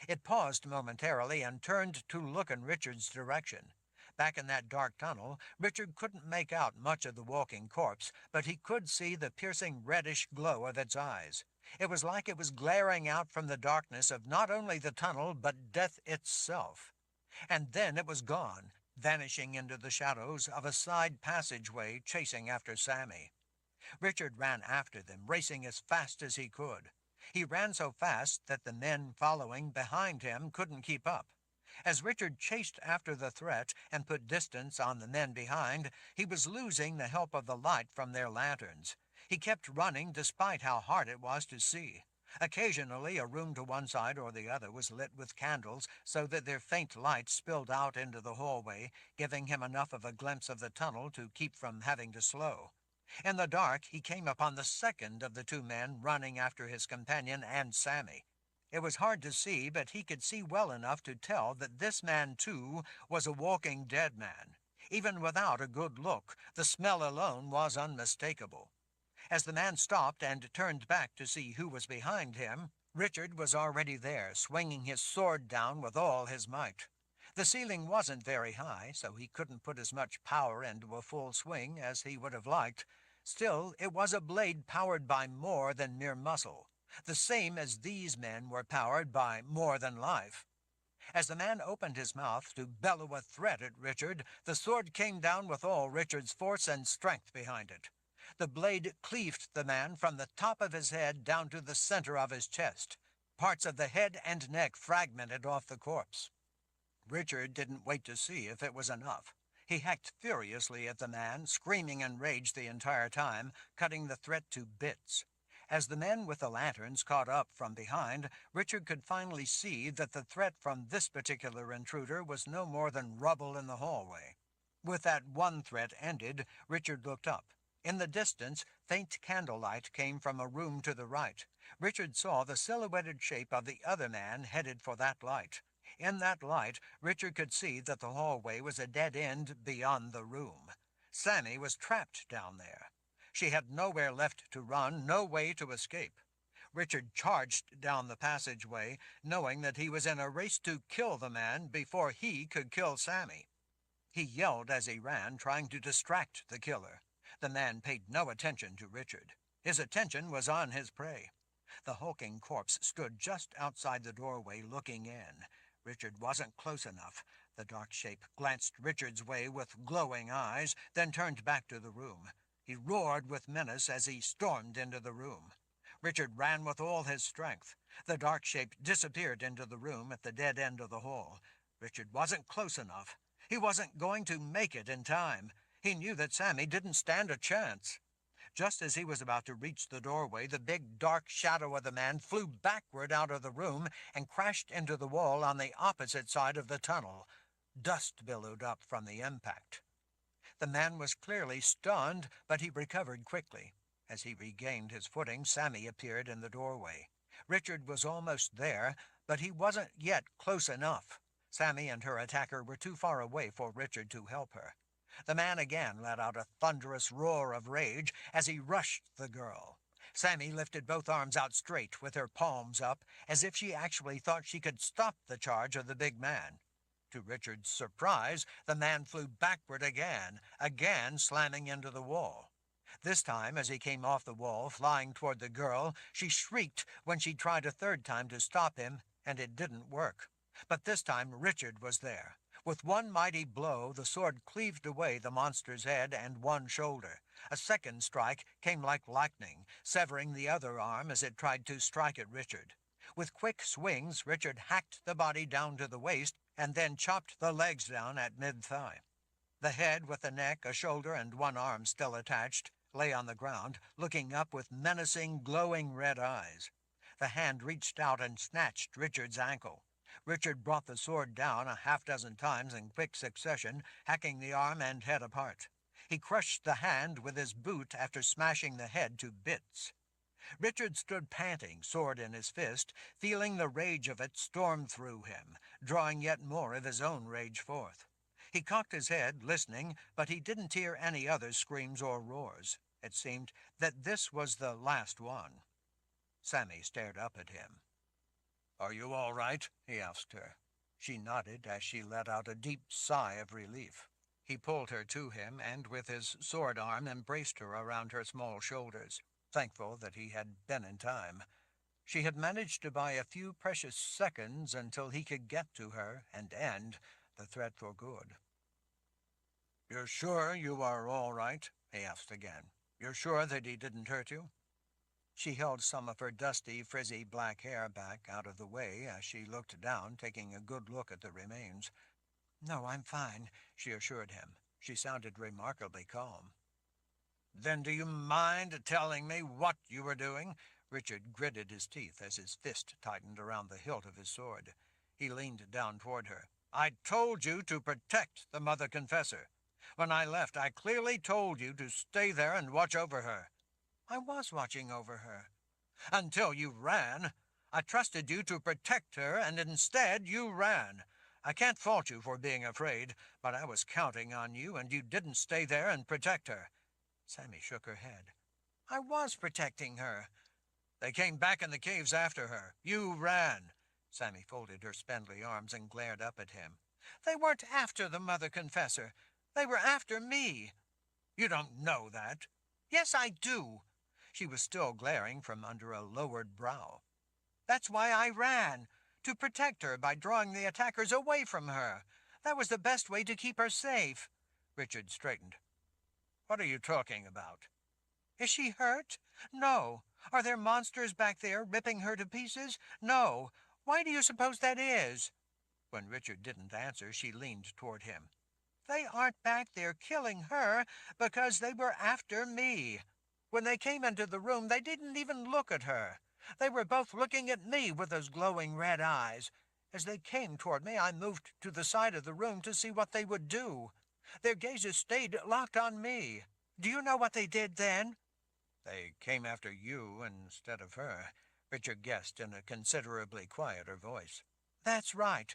It paused momentarily and turned to look in Richard's direction. Back in that dark tunnel, Richard couldn't make out much of the walking corpse, but he could see the piercing reddish glow of its eyes. It was like it was glaring out from the darkness of not only the tunnel, but death itself. And then it was gone, vanishing into the shadows of a side passageway, chasing after Sammy. Richard ran after them, racing as fast as he could. He ran so fast that the men following behind him couldn't keep up. As Richard chased after the threat and put distance on the men behind, he was losing the help of the light from their lanterns. He kept running despite how hard it was to see. Occasionally, a room to one side or the other was lit with candles so that their faint light spilled out into the hallway, giving him enough of a glimpse of the tunnel to keep from having to slow. In the dark, he came upon the second of the 2 men running after his companion and Sammy. It was hard to see, but he could see well enough to tell that this man, too, was a walking dead man. Even without a good look, the smell alone was unmistakable. As the man stopped and turned back to see who was behind him, Richard was already there, swinging his sword down with all his might. The ceiling wasn't very high, so he couldn't put as much power into a full swing as he would have liked. Still, it was a blade powered by more than mere muscle, the same as these men were powered by more than life. As the man opened his mouth to bellow a threat at Richard, the sword came down with all Richard's force and strength behind it. The blade cleaved the man from the top of his head down to the center of his chest. Parts of the head and neck fragmented off the corpse. Richard didn't wait to see if it was enough. He hacked furiously at the man, screaming in rage the entire time, cutting the threat to bits. As the men with the lanterns caught up from behind, Richard could finally see that the threat from this particular intruder was no more than rubble in the hallway. With that one threat ended, Richard looked up. In the distance, faint candlelight came from a room to the right. Richard saw the silhouetted shape of the other man headed for that light. In that light, Richard could see that the hallway was a dead end beyond the room. Sammy was trapped down there. She had nowhere left to run, no way to escape. Richard charged down the passageway, knowing that he was in a race to kill the man before he could kill Sammy. He yelled as he ran, trying to distract the killer. The man paid no attention to Richard. His attention was on his prey. The hulking corpse stood just outside the doorway looking in. Richard wasn't close enough. The dark shape glanced Richard's way with glowing eyes, then turned back to the room. He roared with menace as he stormed into the room. Richard ran with all his strength. The dark shape disappeared into the room at the dead end of the hall. Richard wasn't close enough. He wasn't going to make it in time. He knew that Sammy didn't stand a chance. Just as he was about to reach the doorway, the big dark shadow of the man flew backward out of the room and crashed into the wall on the opposite side of the tunnel. Dust billowed up from the impact. The man was clearly stunned, but he recovered quickly. As he regained his footing, Sammy appeared in the doorway. Richard was almost there, but he wasn't yet close enough. Sammy and her attacker were too far away for Richard to help her. The man again let out a thunderous roar of rage as he rushed the girl. Sammy lifted both arms out straight with her palms up, as if she actually thought she could stop the charge of the big man. To Richard's surprise, the man flew backward again slamming into the wall. This time, as he came off the wall, flying toward the girl, she shrieked when she tried a third time to stop him, and it didn't work. But this time Richard was there. With one mighty blow, the sword cleaved away the monster's head and one shoulder. A second strike came like lightning, severing the other arm as it tried to strike at Richard. With quick swings, Richard hacked the body down to the waist and then chopped the legs down at mid-thigh. The head, with the neck, a shoulder, and one arm still attached, lay on the ground, looking up with menacing, glowing red eyes. The hand reached out and snatched Richard's ankle. Richard brought the sword down a half-dozen times in quick succession, hacking the arm and head apart. He crushed the hand with his boot after smashing the head to bits. Richard stood panting, sword in his fist, feeling the rage of it storm through him, drawing yet more of his own rage forth. He cocked his head, listening, but he didn't hear any other screams or roars. It seemed that this was the last one. Sammy stared up at him. "Are you all right?" he asked her. She nodded as she let out a deep sigh of relief. He pulled her to him and with his sword arm embraced her around her small shoulders, thankful that he had been in time. She had managed to buy a few precious seconds until he could get to her and end the threat for good. "You're sure you are all right?" he asked again. "You're sure that he didn't hurt you?" She held some of her dusty, frizzy black hair back out of the way as she looked down, taking a good look at the remains. "No, I'm fine," she assured him. She sounded remarkably calm. "Then do you mind telling me what you were doing?" Richard gritted his teeth as his fist tightened around the hilt of his sword. He leaned down toward her. "I told you to protect the Mother Confessor. When I left, I clearly told you to stay there and watch over her." "I was watching over her." "Until you ran. I trusted you to protect her, and instead you ran. I can't fault you for being afraid, but I was counting on you, and you didn't stay there and protect her." Sammy shook her head. "I was protecting her." "They came back in the caves after her. You ran." Sammy folded her spindly arms and glared up at him. "They weren't after the Mother Confessor. They were after me." "You don't know that." "Yes, I do." She was still glaring from under a lowered brow. "That's why I ran, to protect her by drawing the attackers away from her. That was the best way to keep her safe." Richard straightened. "What are you talking about?" "Is she hurt? No. Are there monsters back there ripping her to pieces? No. Why do you suppose that is?" When Richard didn't answer, she leaned toward him. "They aren't back there killing her because they were after me. When they came into the room, they didn't even look at her. They were both looking at me with those glowing red eyes. As they came toward me, I moved to the side of the room to see what they would do. Their gazes stayed locked on me. Do you know what they did then?" "They came after you instead of her," Richard guessed in a considerably quieter voice. "That's right.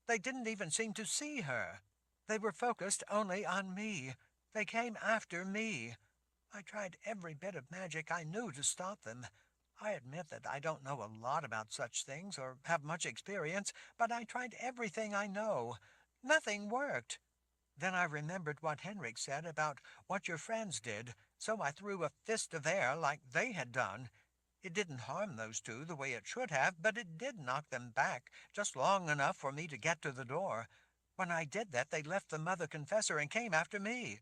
They didn't even seem to see her. They were focused only on me. They came after me. I tried every bit of magic I knew to stop them. I admit that I don't know a lot about such things or have much experience, but I tried everything I know. Nothing worked. Then I remembered what Henrik said about what your friends did, so I threw a fist of air like they had done. It didn't harm those two the way it should have, but it did knock them back, just long enough for me to get to the door. When I did that, they left the Mother Confessor and came after me.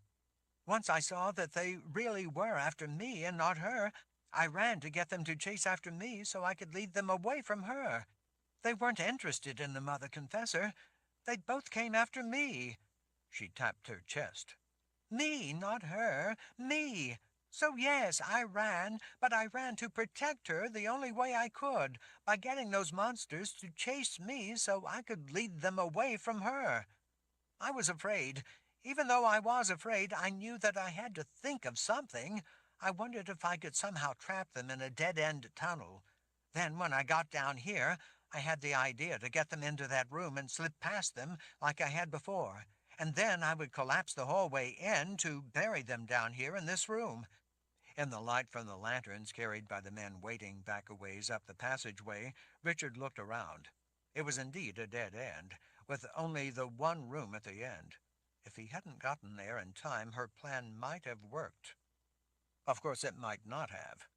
Once I saw that they really were after me and not her, I ran to get them to chase after me so I could lead them away from her. They weren't interested in the Mother Confessor. They both came after me." She tapped her chest. "Me, not her. Me. So yes, I ran, but I ran to protect her the only way I could, by getting those monsters to chase me so I could lead them away from her. I was afraid. Even though I was afraid, I knew that I had to think of something. I wondered if I could somehow trap them in a dead-end tunnel. Then, when I got down here, I had the idea to get them into that room and slip past them like I had before. And then I would collapse the hallway in to bury them down here in this room." In the light from the lanterns carried by the men waiting back a ways up the passageway, Richard looked around. It was indeed a dead end, with only the one room at the end. If he hadn't gotten there in time, her plan might have worked. Of course, it might not have.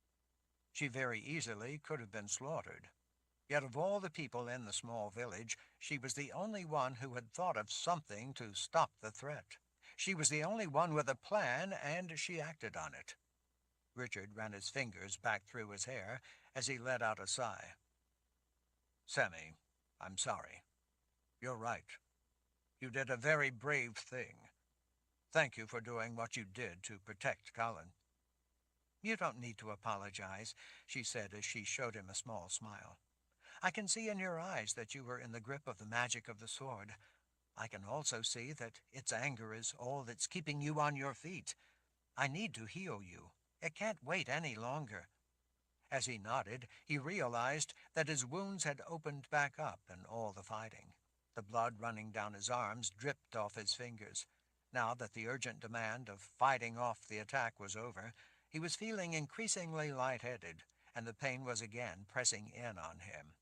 She very easily could have been slaughtered. Yet of all the people in the small village, she was the only one who had thought of something to stop the threat. She was the only one with a plan, and she acted on it. Richard ran his fingers back through his hair as he let out a sigh. "Sammy, I'm sorry. You're right. You did a very brave thing. Thank you for doing what you did to protect Colin." "You don't need to apologize," she said as she showed him a small smile. "I can see in your eyes that you were in the grip of the magic of the sword. I can also see that its anger is all that's keeping you on your feet. I need to heal you. It can't wait any longer." As he nodded, he realized that his wounds had opened back up in all the fighting. The blood running down his arms dripped off his fingers. Now that the urgent demand of fighting off the attack was over, he was feeling increasingly lightheaded, and the pain was again pressing in on him.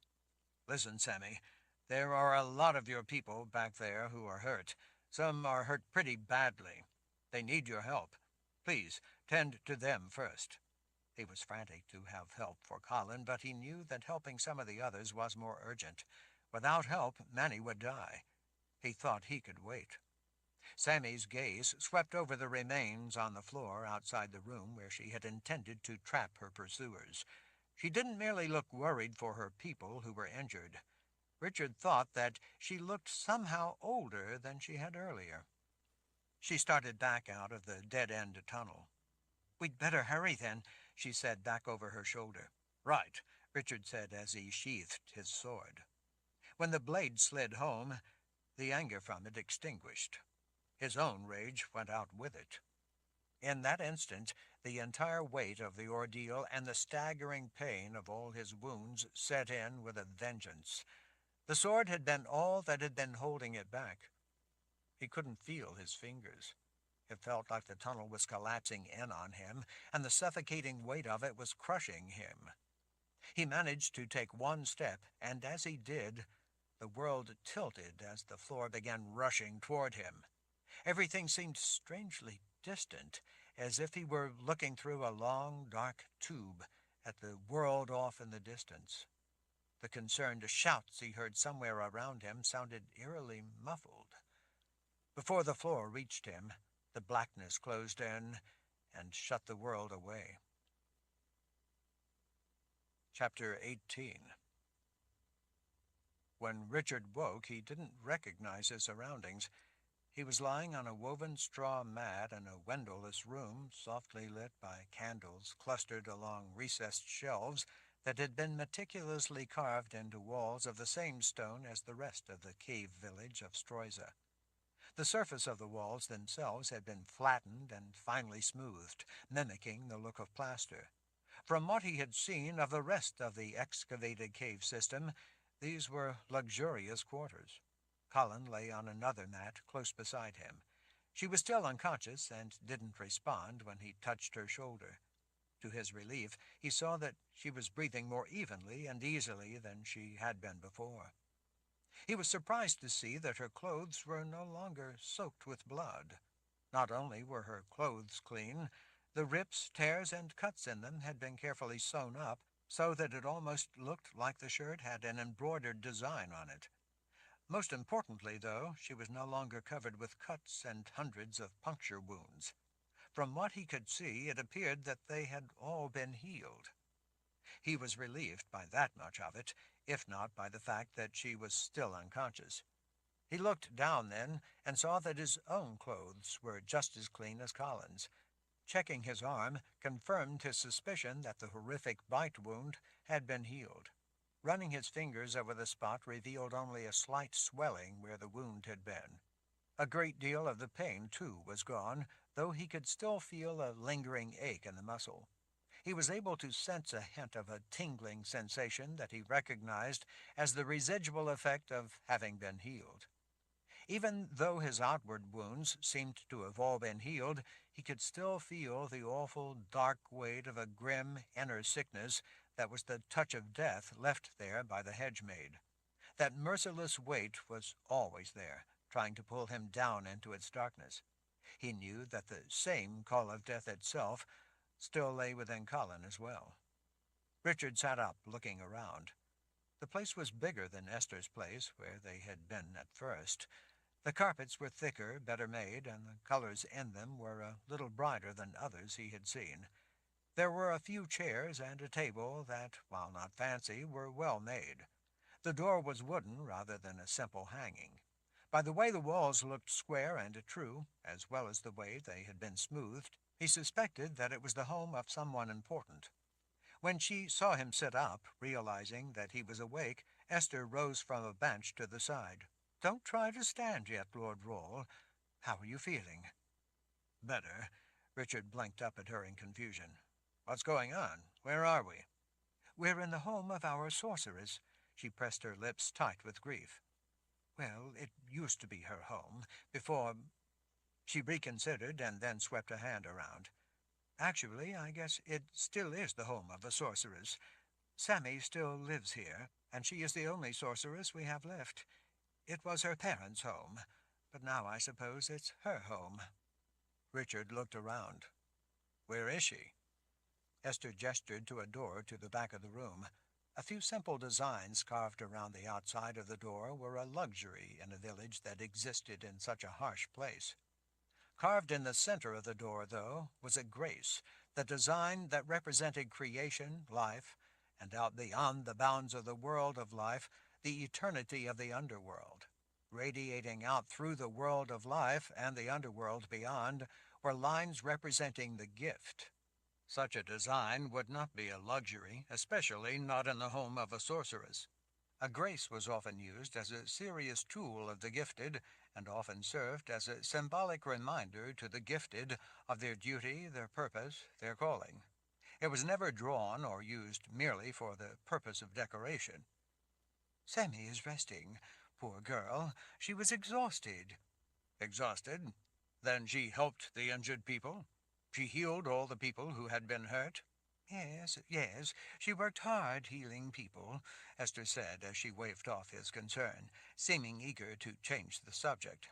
"Listen, Sammy, there are a lot of your people back there who are hurt. Some are hurt pretty badly. They need your help. Please, tend to them first." He was frantic to have help for Colin, but he knew that helping some of the others was more urgent. Without help, many would die. He thought he could wait. Sammy's gaze swept over the remains on the floor outside the room where she had intended to trap her pursuers. She didn't merely look worried for her people who were injured. Richard thought that she looked somehow older than she had earlier. She started back out of the dead-end tunnel. "We'd better hurry, then," she said back over her shoulder. "Right," Richard said as he sheathed his sword. When the blade slid home, the anger from it extinguished. His own rage went out with it. In that instant, the entire weight of the ordeal and the staggering pain of all his wounds set in with a vengeance. The sword had been all that had been holding it back. He couldn't feel his fingers. It felt like the tunnel was collapsing in on him, and the suffocating weight of it was crushing him. He managed to take one step, and as he did, the world tilted as the floor began rushing toward him. Everything seemed strangely distant, as if he were looking through a long, dark tube at the world off in the distance. The concerned shouts he heard somewhere around him sounded eerily muffled. Before the floor reached him, the blackness closed in and shut the world away. Chapter 18. When Richard woke, he didn't recognize his surroundings. He was lying on a woven straw mat in a windowless room, softly lit by candles clustered along recessed shelves that had been meticulously carved into walls of the same stone as the rest of the cave village of Streuza. The surface of the walls themselves had been flattened and finely smoothed, mimicking the look of plaster. From what he had seen of the rest of the excavated cave system, these were luxurious quarters. Colin lay on another mat close beside him. She was still unconscious and didn't respond when he touched her shoulder. To his relief, he saw that she was breathing more evenly and easily than she had been before. He was surprised to see that her clothes were no longer soaked with blood. Not only were her clothes clean, the rips, tears, and cuts in them had been carefully sewn up so that it almost looked like the shirt had an embroidered design on it. Most importantly, though, she was no longer covered with cuts and hundreds of puncture wounds. From what he could see, it appeared that they had all been healed. He was relieved by that much of it, if not by the fact that she was still unconscious. He looked down then and saw that his own clothes were just as clean as Colin's. Checking his arm confirmed his suspicion that the horrific bite wound had been healed. Running his fingers over the spot revealed only a slight swelling where the wound had been. A great deal of the pain, too, was gone, though he could still feel a lingering ache in the muscle. He was able to sense a hint of a tingling sensation that he recognized as the residual effect of having been healed. Even though his outward wounds seemed to have all been healed, he could still feel the awful dark weight of a grim inner sickness that was the touch of death left there by the hedge maid. That merciless weight was always there, trying to pull him down into its darkness. He knew that the same call of death itself still lay within Colin as well. Richard sat up, looking around. The place was bigger than Esther's place, where they had been at first. The carpets were thicker, better made, and the colors in them were a little brighter than others he had seen. There were a few chairs and a table that, while not fancy, were well made. The door was wooden rather than a simple hanging. By the way the walls looked square and true, as well as the way they had been smoothed, he suspected that it was the home of someone important. When she saw him sit up, realizing that he was awake, Esther rose from a bench to the side. "Don't try to stand yet, Lord Rawle. How are you feeling?" "Better." Richard blinked up at her in confusion. "What's going on? Where are we?" "We're in the home of our sorceress." She pressed her lips tight with grief. "Well, it used to be her home, before—" She reconsidered and then swept a hand around. "Actually, I guess it still is the home of a sorceress. Sammy still lives here, and she is the only sorceress we have left. It was her parents' home, but now I suppose it's her home." Richard looked around. "Where is she?" Esther gestured to a door to the back of the room. A few simple designs carved around the outside of the door were a luxury in a village that existed in such a harsh place. Carved in the center of the door, though, was a grace, the design that represented creation, life, and out beyond the bounds of the world of life, the eternity of the underworld. Radiating out through the world of life and the underworld beyond were lines representing the gift. Such a design would not be a luxury, especially not in the home of a sorceress. A grace was often used as a serious tool of the gifted, and often served as a symbolic reminder to the gifted of their duty, their purpose, their calling. It was never drawn or used merely for the purpose of decoration. "Sammy is resting. Poor girl, she was exhausted." "Exhausted? Then she helped the injured people? She healed all the people who had been hurt?" "Yes, yes, she worked hard healing people," Esther said as she waved off his concern, seeming eager to change the subject.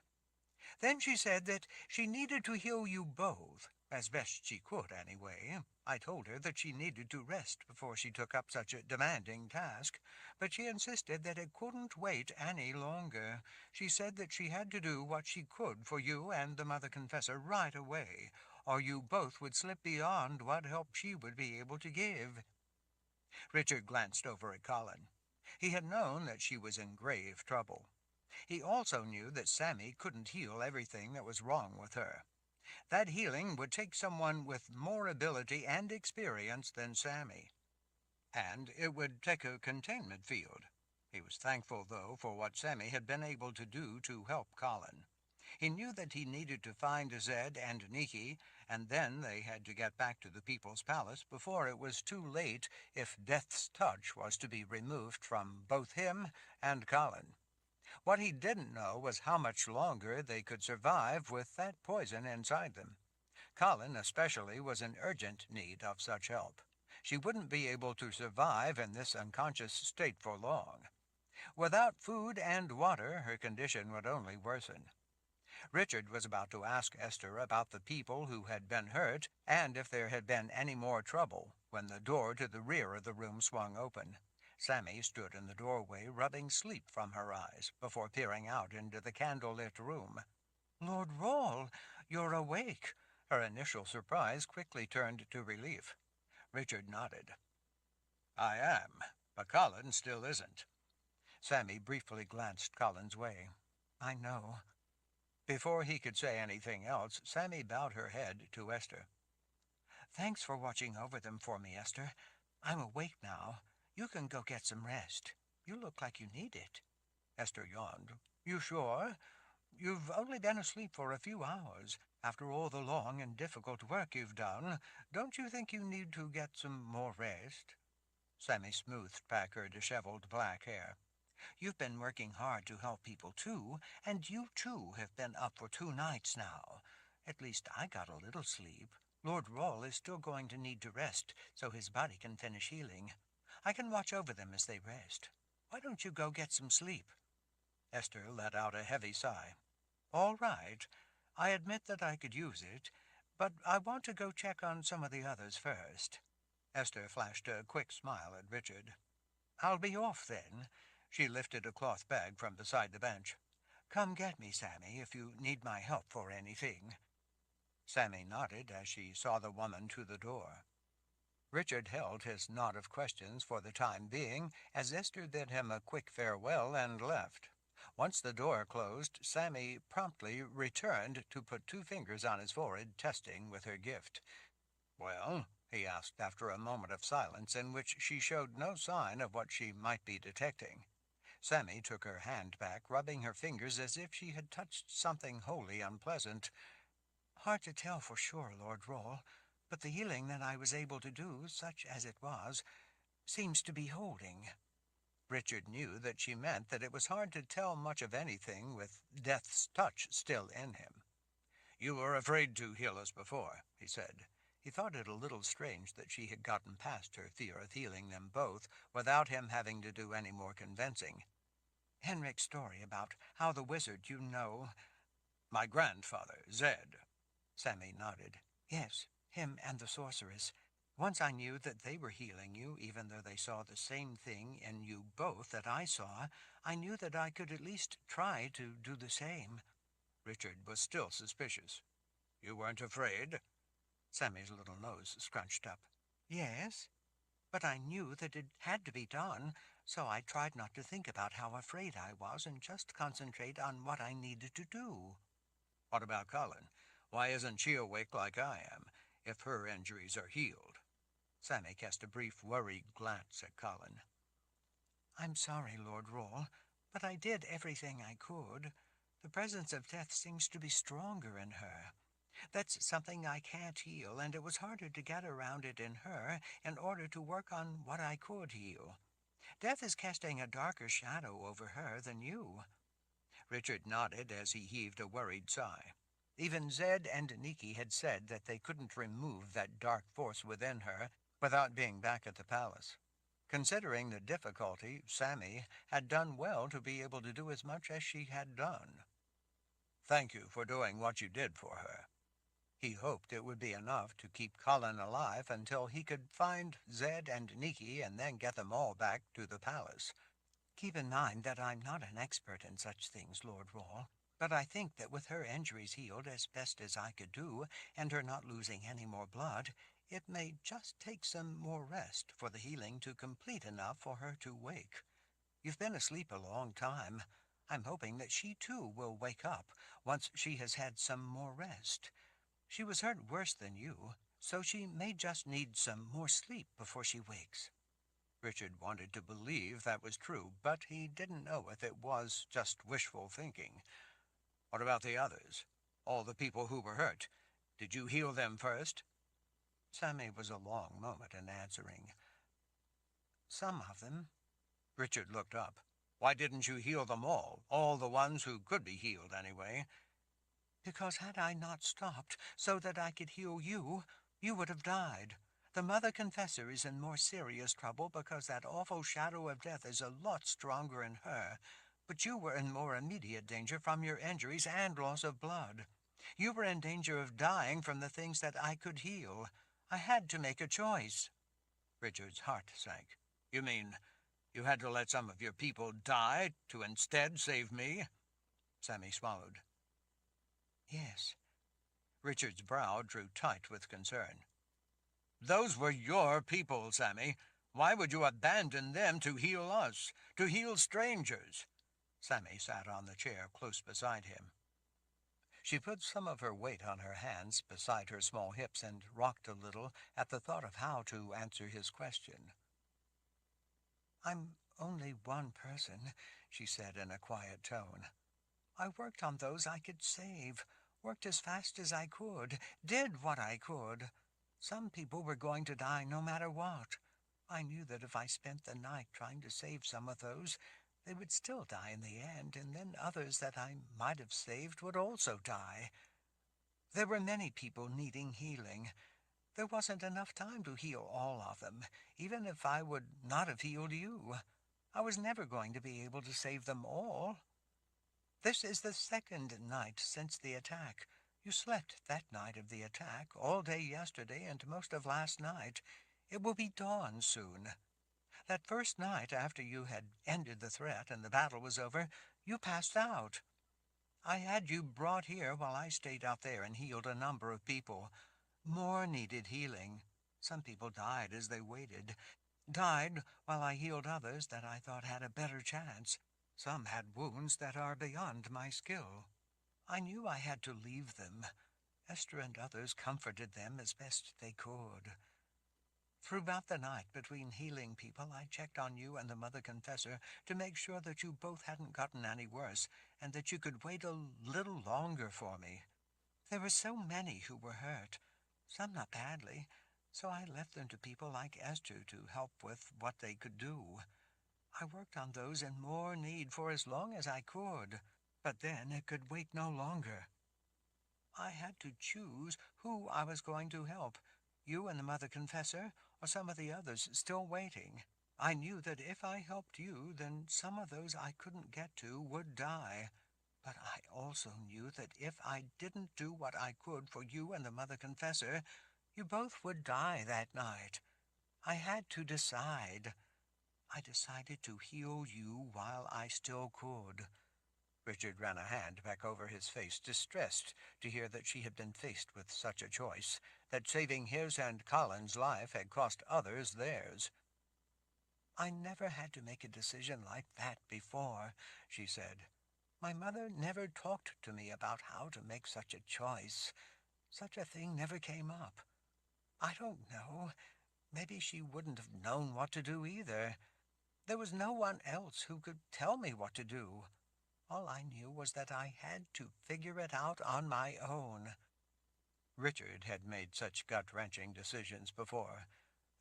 "Then she said that she needed to heal you both, as best she could anyway. I told her that she needed to rest before she took up such a demanding task, but she insisted that it couldn't wait any longer. She said that she had to do what she could for you and the Mother Confessor right away, or you both would slip beyond what help she would be able to give." Richard glanced over at Colin. He had known that she was in grave trouble. He also knew that Sammy couldn't heal everything that was wrong with her. That healing would take someone with more ability and experience than Sammy. And it would take a containment field. He was thankful, though, for what Sammy had been able to do to help Colin. He knew that he needed to find Zed and Nikki, and then they had to get back to the People's Palace before it was too late if Death's touch was to be removed from both him and Colin. What he didn't know was how much longer they could survive with that poison inside them. Colin, especially, was in urgent need of such help. She wouldn't be able to survive in this unconscious state for long. Without food and water, her condition would only worsen. Richard was about to ask Esther about the people who had been hurt and if there had been any more trouble when the door to the rear of the room swung open. Sammy stood in the doorway, rubbing sleep from her eyes before peering out into the candle-lit room. "Lord Rawle, you're awake." Her initial surprise quickly turned to relief. Richard nodded. "I am, but Colin still isn't." Sammy briefly glanced Colin's way. "I know." Before he could say anything else, Sammy bowed her head to Esther. "Thanks for watching over them for me, Esther. I'm awake now. You can go get some rest. You look like you need it." Esther yawned. "You sure? You've only been asleep for a few hours. After all the long and difficult work you've done, don't you think you need to get some more rest?" Sammy smoothed back her disheveled black hair. "You've been working hard to help people, too, and you, too, have been up for 2 nights now. At least I got a little sleep. Lord Rawle is still going to need to rest so his body can finish healing. I can watch over them as they rest. Why don't you go get some sleep?" Esther let out a heavy sigh. "All right. I admit that I could use it, but I want to go check on some of the others first." Esther flashed a quick smile at Richard. "I'll be off then." She lifted a cloth bag from beside the bench. "Come get me, Sammy, if you need my help for anything." Sammy nodded as she saw the woman to the door. Richard held his knot of questions for the time being as Esther bid him a quick farewell and left. Once the door closed, Sammy promptly returned to put 2 fingers on his forehead, testing with her gift. "Well?" he asked after a moment of silence in which she showed no sign of what she might be detecting. Sammy took her hand back, rubbing her fingers as if she had touched something wholly unpleasant. "Hard to tell for sure, Lord Rawle, but the healing that I was able to do, such as it was, seems to be holding." Richard knew that she meant that it was hard to tell much of anything with Death's touch still in him. "You were afraid to heal us before," he said. He thought it a little strange that she had gotten past her fear of healing them both without him having to do any more convincing. "Henrik's story about how the wizard, you know—" "My grandfather, Zed." Sammy nodded. "Yes, him and the sorceress. Once I knew that they were healing you, even though they saw the same thing in you both that I saw. I knew that I could at least try to do the same." Richard was still suspicious. "You weren't afraid?" Sammy's little nose scrunched up. "Yes, but I knew that it had to be done, so I tried not to think about how afraid I was and just concentrate on what I needed to do." "What about Colin? Why isn't she awake like I am, if her injuries are healed?" Sammy cast a brief, worried glance at Colin. "I'm sorry, Lord Rawle, but I did everything I could. The presence of death seems to be stronger in her. That's something I can't heal, and it was harder to get around it in her in order to work on what I could heal. Death is casting a darker shadow over her than you." Richard nodded as he heaved a worried sigh. Even Zed and Nikki had said that they couldn't remove that dark force within her without being back at the palace. Considering the difficulty, Sammy had done well to be able to do as much as she had done. "Thank you for doing what you did for her." He hoped it would be enough to keep Colin alive until he could find Zed and Nikki and then get them all back to the palace. "Keep in mind that I'm not an expert in such things, Lord Rawl, but I think that with her injuries healed as best as I could do, and her not losing any more blood, it may just take some more rest for the healing to complete enough for her to wake. You've been asleep a long time. I'm hoping that she too will wake up once she has had some more rest. She was hurt worse than you, so she may just need some more sleep before she wakes." Richard wanted to believe that was true, but he didn't know if it was just wishful thinking. "What about the others? All the people who were hurt? Did you heal them first?" Sammy was a long moment in answering. "Some of them." Richard looked up. "Why didn't you heal them all the ones who could be healed anyway?" "Because had I not stopped so that I could heal you, you would have died. The Mother Confessor is in more serious trouble because that awful shadow of death is a lot stronger in her, but you were in more immediate danger from your injuries and loss of blood. You were in danger of dying from the things that I could heal. I had to make a choice." Richard's heart sank. "You mean you had to let some of your people die to instead save me?" Sammy swallowed. "Yes." Richard's brow drew tight with concern. "Those were your people, Sammy. Why would you abandon them to heal us, to heal strangers?" Sammy sat on the chair close beside him. She put some of her weight on her hands beside her small hips and rocked a little at the thought of how to answer his question. "I'm only one person," she said in a quiet tone. "I worked on those I could save, worked as fast as I could, did what I could. Some people were going to die no matter what. I knew that if I spent the night trying to save some of those, they would still die in the end, and then others that I might have saved would also die. There were many people needing healing. There wasn't enough time to heal all of them, even if I would not have healed you. I was never going to be able to save them all. This is the second night since the attack. You slept that night of the attack, all day yesterday and most of last night. It will be dawn soon. That first night after you had ended the threat and the battle was over, you passed out. I had you brought here while I stayed out there and healed a number of people. More needed healing. Some people died as they waited. Died while I healed others that I thought had a better chance. Some had wounds that are beyond my skill. I knew I had to leave them. Esther and others comforted them as best they could. Throughout the night between healing people, I checked on you and the Mother Confessor to make sure that you both hadn't gotten any worse and that you could wait a little longer for me. There were so many who were hurt, some not badly, so I left them to people like Esther to help with what they could do. I worked on those in more need for as long as I could, but then it could wait no longer. I had to choose who I was going to help, you and the Mother Confessor, or some of the others still waiting. I knew that if I helped you, then some of those I couldn't get to would die. But I also knew that if I didn't do what I could for you and the Mother Confessor, you both would die that night. I had to decide. I decided to heal you while I still could." Richard ran a hand back over his face, distressed to hear that she had been faced with such a choice, that saving his and Colin's life had cost others theirs. "I never had to make a decision like that before," she said. "My mother never talked to me about how to make such a choice. Such a thing never came up. I don't know. Maybe she wouldn't have known what to do either. There was no one else who could tell me what to do. All I knew was that I had to figure it out on my own. Richard had made such gut-wrenching decisions before.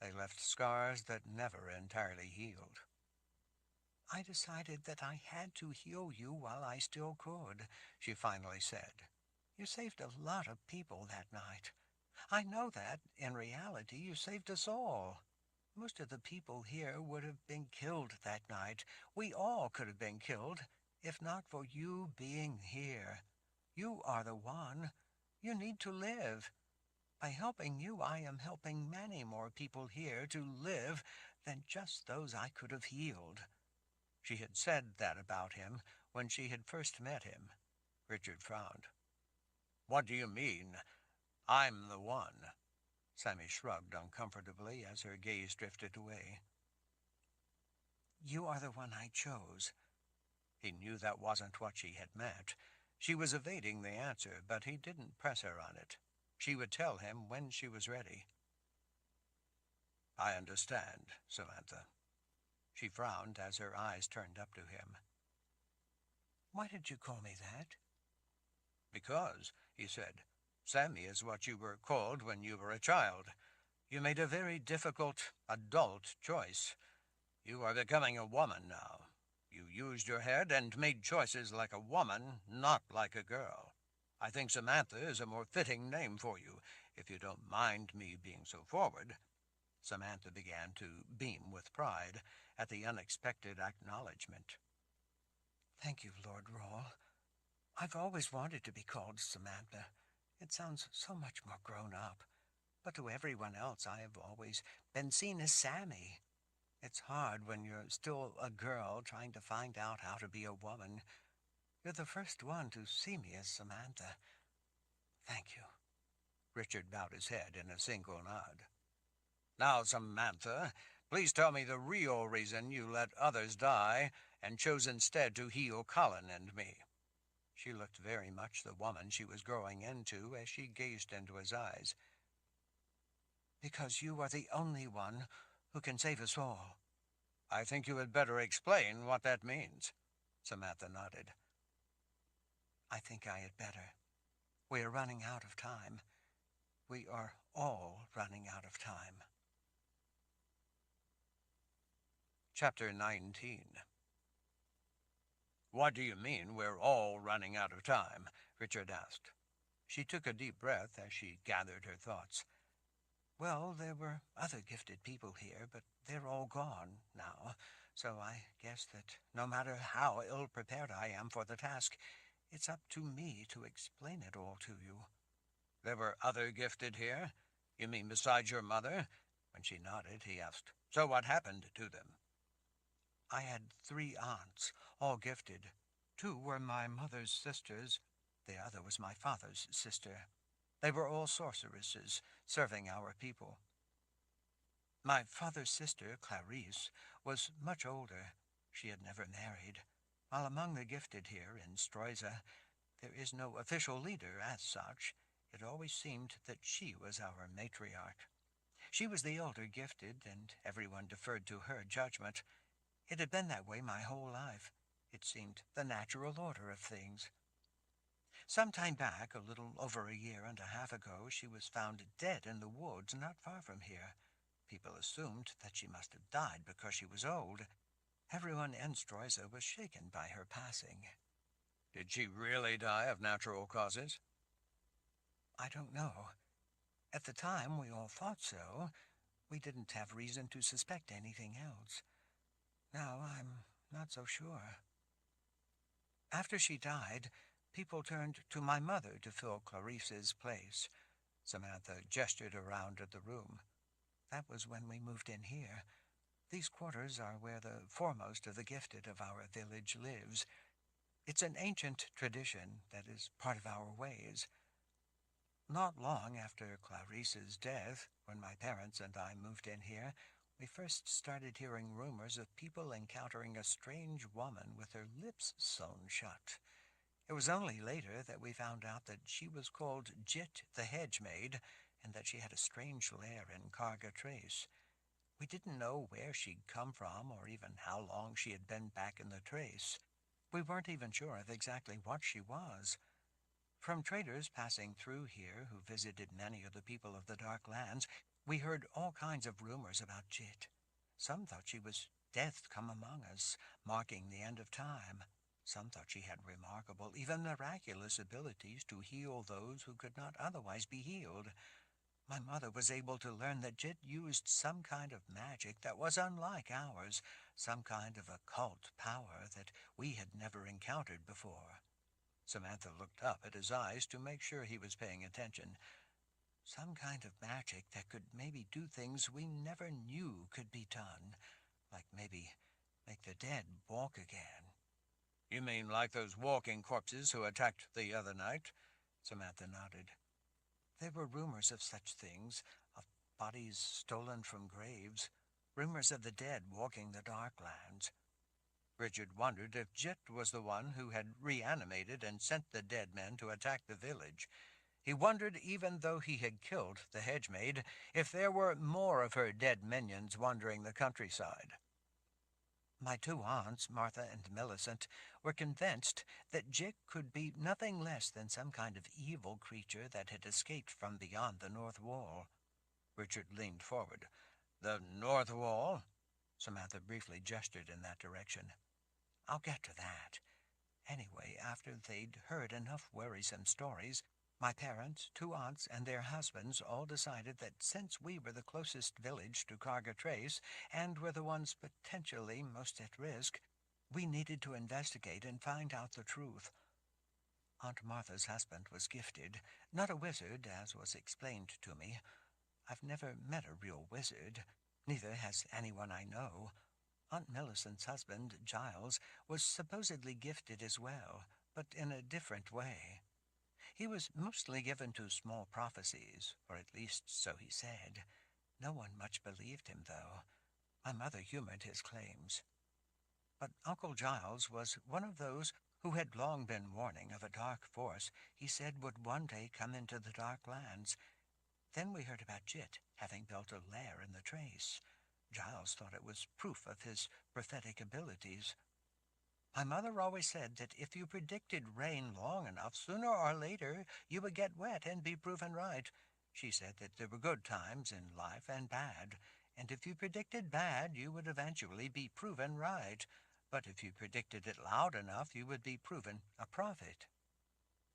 They left scars that never entirely healed. I decided that I had to heal you while I still could, she finally said. You saved a lot of people that night. I know that, in reality, you saved us all. Most of the people here would have been killed that night. We all could have been killed, if not for you being here. You are the one. You need to live. By helping you, I am helping many more people here to live than just those I could have healed. She had said that about him when she had first met him. Richard frowned. What do you mean, I'm the one? Sammy shrugged uncomfortably as her gaze drifted away. You are the one I chose. He knew that wasn't what she had meant. She was evading the answer, but he didn't press her on it. She would tell him when she was ready. I understand, Samantha. She frowned as her eyes turned up to him. Why did you call me that? Because, he said, Sammy is what you were called when you were a child. You made a very difficult, adult choice. You are becoming a woman now. You used your head and made choices like a woman, not like a girl. I think Samantha is a more fitting name for you, if you don't mind me being so forward. Samantha began to beam with pride at the unexpected acknowledgment. Thank you, Lord Rawle. I've always wanted to be called Samantha. It sounds so much more grown up. But to everyone else, I have always been seen as Sammy. It's hard when you're still a girl trying to find out how to be a woman. You're the first one to see me as Samantha. Thank you. Richard bowed his head in a single nod. Now, Samantha, please tell me the real reason you let others die and chose instead to heal Colin and me. She looked very much the woman she was growing into as she gazed into his eyes. Because you are the only one who can save us all. I think you had better explain what that means. Samantha nodded. I think I had better. We are running out of time. We are all running out of time. Chapter 19. What do you mean we're all running out of time? Richard asked. She took a deep breath as she gathered her thoughts. Well, there were other gifted people here, but they're all gone now, so I guess that no matter how ill-prepared I am for the task, it's up to me to explain it all to you. There were other gifted here? You mean besides your mother? When she nodded, he asked, So what happened to them? I had 3 aunts, all gifted. 2 were my mother's sisters. The other was my father's sister. They were all sorceresses, serving our people. My father's sister, Clarice, was much older. She had never married. While among the gifted here in Stroyza, there is no official leader as such. It always seemed that she was our matriarch. She was the older gifted, and everyone deferred to her judgment. It had been that way my whole life. It seemed the natural order of things. Some time back, a little over a year and a half ago, she was found dead in the woods not far from here. People assumed that she must have died because she was old. Everyone in Stroyza was shaken by her passing. Did she really die of natural causes? I don't know. At the time, we all thought so. We didn't have reason to suspect anything else. Now I'm not so sure. After she died, people turned to my mother to fill Clarice's place. Samantha gestured around at the room. That was when we moved in here. These quarters are where the foremost of the gifted of our village lives. It's an ancient tradition that is part of our ways. Not long after Clarice's death, when my parents and I moved in here, we first started hearing rumors of people encountering a strange woman with her lips sewn shut. It was only later that we found out that she was called Jit the Hedge Maid, and that she had a strange lair in Karga Trace. We didn't know where she'd come from or even how long she had been back in the Trace. We weren't even sure of exactly what she was. From traders passing through here who visited many of the people of the Dark Lands, we heard all kinds of rumors about Jit. Some thought she was death come among us, marking the end of time. Some thought she had remarkable, even miraculous abilities to heal those who could not otherwise be healed. My mother was able to learn that Jit used some kind of magic that was unlike ours, some kind of occult power that we had never encountered before. Samantha looked up at his eyes to make sure he was paying attention. Some kind of magic that could maybe do things we never knew could be done, like maybe make the dead walk again. You mean like those walking corpses who attacked the other night? Samantha nodded. There were rumors of such things, of bodies stolen from graves, rumors of the dead walking the Dark Lands. Richard wondered if Jit was the one who had reanimated and sent the dead men to attack the village. He wondered, even though he had killed the hedge maid, if there were more of her dead minions wandering the countryside. My two aunts, Martha and Millicent, were convinced that Jit could be nothing less than some kind of evil creature that had escaped from beyond the North Wall. Richard leaned forward. The North Wall? Samantha briefly gestured in that direction. I'll get to that. Anyway, after they'd heard enough worrisome stories, my parents, two aunts, and their husbands all decided that since we were the closest village to Carga Trace and were the ones potentially most at risk, we needed to investigate and find out the truth. Aunt Martha's husband was gifted, not a wizard, as was explained to me. I've never met a real wizard. Neither has anyone I know. Aunt Millicent's husband, Giles, was supposedly gifted as well, but in a different way. He was mostly given to small prophecies, or at least so he said. No one much believed him, though. My mother humored his claims. But Uncle Giles was one of those who had long been warning of a dark force he said would one day come into the Dark Lands. Then we heard about Jit having built a lair in the Trace. Giles thought it was proof of his prophetic abilities. My mother always said that if you predicted rain long enough, sooner or later you would get wet and be proven right. She said that there were good times in life and bad, and if you predicted bad, you would eventually be proven right. But if you predicted it loud enough, you would be proven a prophet.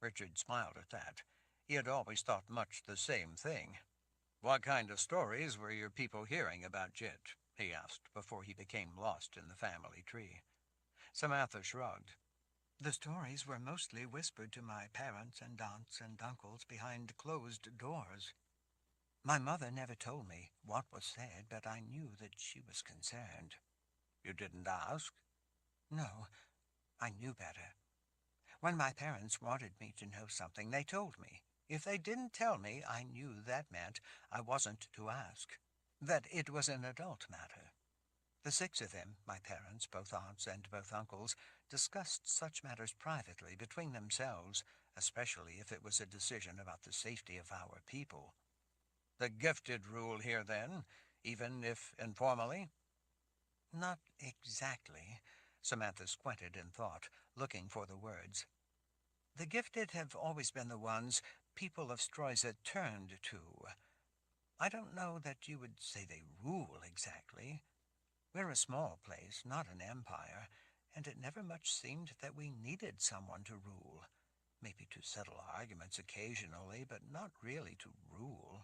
Richard smiled at that. He had always thought much the same thing. What kind of stories were your people hearing about Jit? He asked before he became lost in the family tree. Samantha shrugged. The stories were mostly whispered to my parents and aunts and uncles behind closed doors. My mother never told me what was said, but I knew that she was concerned. You didn't ask? No, I knew better. When my parents wanted me to know something, they told me. If they didn't tell me, I knew that meant I wasn't to ask, that it was an adult matter. The six of them, my parents, both aunts and both uncles, discussed such matters privately between themselves, especially if it was a decision about the safety of our people. The gifted rule here, then, even if informally? Not exactly. Samantha squinted in thought, looking for the words. The gifted have always been the ones people of Stroyza turned to. I don't know that you would say they rule exactly. We're a small place, not an empire, and it never much seemed that we needed someone to rule. Maybe to settle arguments occasionally, but not really to rule.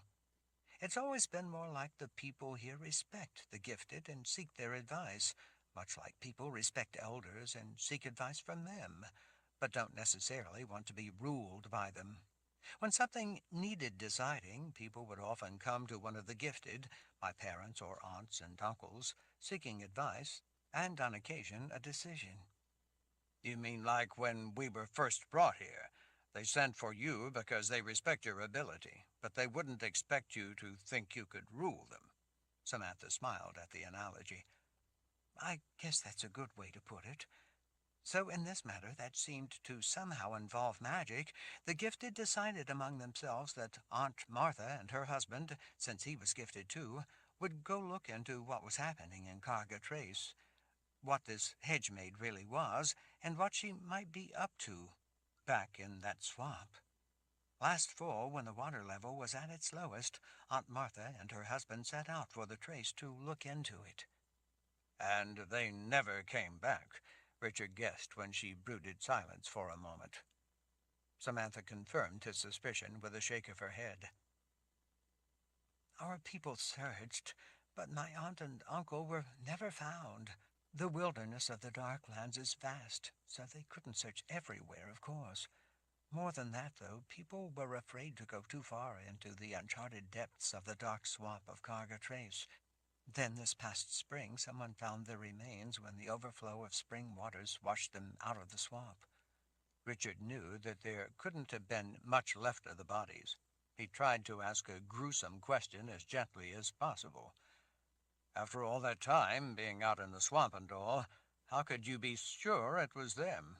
It's always been more like the people here respect the gifted and seek their advice, much like people respect elders and seek advice from them, but don't necessarily want to be ruled by them. When something needed deciding, people would often come to one of the gifted, my parents or aunts and uncles, seeking advice, and on occasion a decision. You mean like when we were first brought here? They sent for you because they respect your ability, but they wouldn't expect you to think you could rule them. Samantha smiled at the analogy. I guess that's a good way to put it. So in this matter that seemed to somehow involve magic, the gifted decided among themselves that Aunt Martha and her husband, since he was gifted too, would go look into what was happening in Carga Trace. what this hedge maid really was, and what she might be up to back in that swamp. Last fall, when the water level was at its lowest, Aunt Martha and her husband set out for the trace to look into it. And they never came back, Richard guessed when she brooded silence for a moment. Samantha confirmed his suspicion with a shake of her head. Our people searched, but my aunt and uncle were never found. The wilderness of the Darklands is vast, so they couldn't search everywhere, of course. More than that, though, people were afraid to go too far into the uncharted depths of the dark swamp of Karga Trace. Then this past spring, someone found their remains when the overflow of spring waters washed them out of the swamp. Richard knew that there couldn't have been much left of the bodies. He tried to ask a gruesome question as gently as possible. After all that time, being out in the swamp and all, how could you be sure it was them?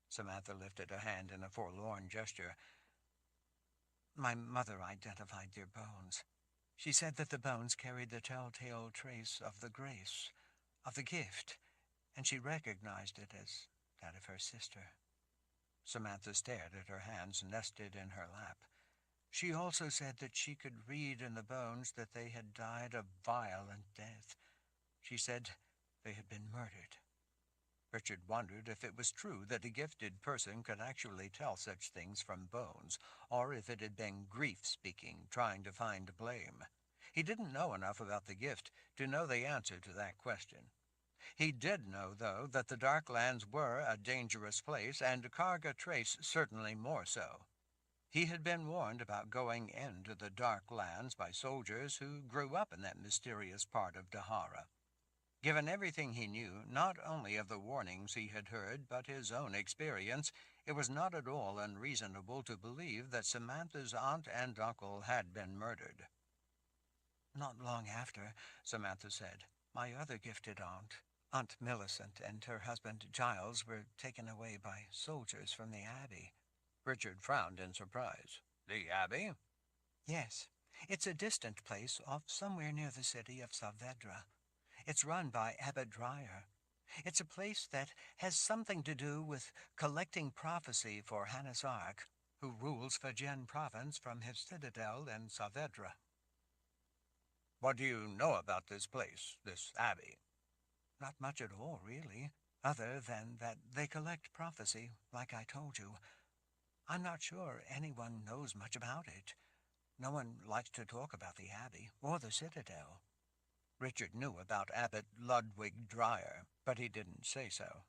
Samantha lifted a hand in a forlorn gesture. My mother identified their bones. She said that the bones carried the telltale trace of the grace, of the gift, and she recognized it as that of her sister. Samantha stared at her hands nested in her lap. She also said that she could read in the bones that they had died a violent death. She said they had been murdered. Richard wondered if it was true that a gifted person could actually tell such things from bones, or if it had been grief speaking, trying to find blame. He didn't know enough about the gift to know the answer to that question. He did know, though, that the Darklands were a dangerous place, and Karga Trace certainly more so. He had been warned about going into the Darklands by soldiers who grew up in that mysterious part of Dahara. Given everything he knew, not only of the warnings he had heard, but his own experience, it was not at all unreasonable to believe that Samantha's aunt and uncle had been murdered. Not long after, Samantha said, my other gifted aunt, Aunt Millicent, and her husband Giles were taken away by soldiers from the Abbey. Richard frowned in surprise. The Abbey? Yes. It's a distant place off somewhere near the city of Saavedra. It's run by Abbot Dryer. It's a place that has something to do with collecting prophecy for Hannes Ark, who rules Fajen province from his citadel in Saavedra. What do you know about this place, this abbey? Not much at all, really, other than that they collect prophecy, like I told you. I'm not sure anyone knows much about it. No one likes to talk about the abbey or the citadel. Richard knew about Abbot Ludwig Dryer, but he didn't say so.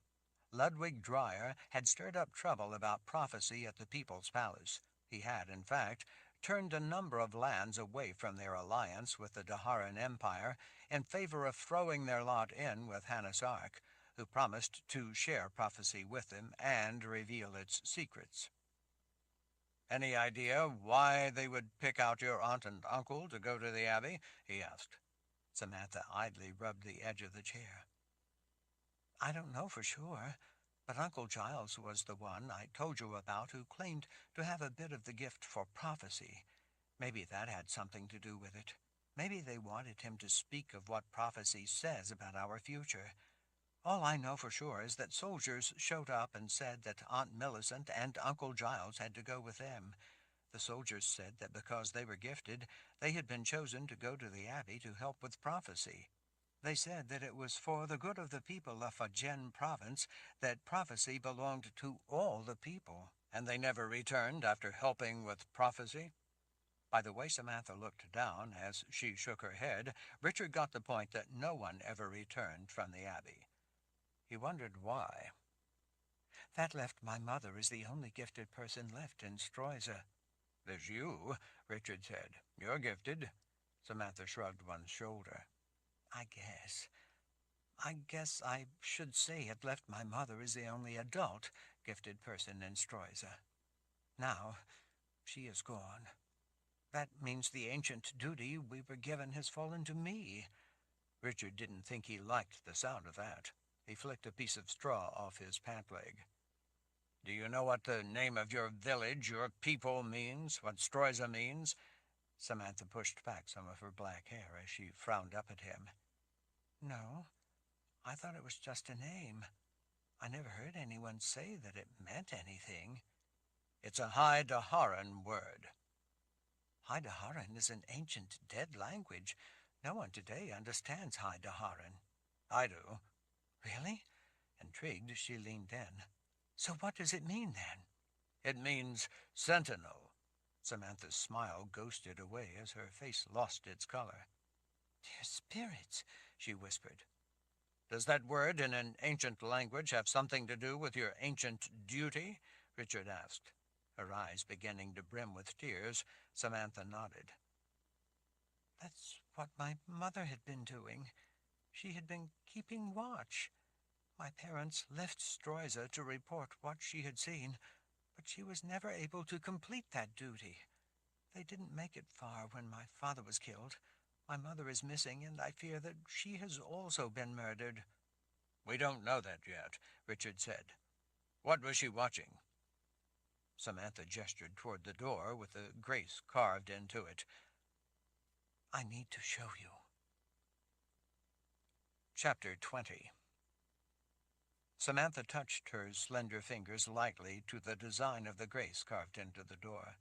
Ludwig Dryer had stirred up trouble about prophecy at the People's Palace. He had, in fact, turned a number of lands away from their alliance with the Daharan Empire in favor of throwing their lot in with Hannes Ark, who promised to share prophecy with them and reveal its secrets. Any idea why they would pick out your aunt and uncle to go to the Abbey? He asked. Samantha idly rubbed the edge of the chair. I don't know for sure, but Uncle Giles was the one I told you about who claimed to have a bit of the gift for prophecy. Maybe that had something to do with it. Maybe they wanted him to speak of what prophecy says about our future. All I know for sure is that soldiers showed up and said that Aunt Millicent and Uncle Giles had to go with them. The soldiers said that because they were gifted, they had been chosen to go to the Abbey to help with prophecy. They said that it was for the good of the people of Fajen province, that prophecy belonged to all the people, and they never returned after helping with prophecy. By the way Samantha looked down as she shook her head, Richard got the point that no one ever returned from the Abbey. He wondered why. That left my mother as the only gifted person left in Stroyza. There's you, Richard said. You're gifted. Samantha shrugged one shoulder. I guess I should say it left my mother as the only adult gifted person in Stroyza. Now, she is gone. That means the ancient duty we were given has fallen to me. Richard didn't think he liked the sound of that. He flicked a piece of straw off his pant leg. Do you know what the name of your village, your people means, what Stroyza means? Samantha pushed back some of her black hair as she frowned up at him. No. I thought it was just a name. I never heard anyone say that it meant anything. It's a High Daharan word. High Daharan is an ancient dead language. No one today understands High Daharan. I do. Really? Intrigued, she leaned in. So what does it mean, then? It means sentinel. Samantha's smile ghosted away as her face lost its color. Dear spirits, she whispered. Does that word in an ancient language have something to do with your ancient duty? Richard asked. Her eyes beginning to brim with tears, Samantha nodded. That's what my mother had been doing. She had been keeping watch. My parents left Stroiza to report what she had seen, but she was never able to complete that duty. They didn't make it far when my father was killed. My mother is missing, and I fear that she has also been murdered. We don't know that yet, Richard said. What was she watching? Samantha gestured toward the door with a grace carved into it. I need to show you. Chapter 20. Samantha touched her slender fingers lightly to the design of the grace carved into the door.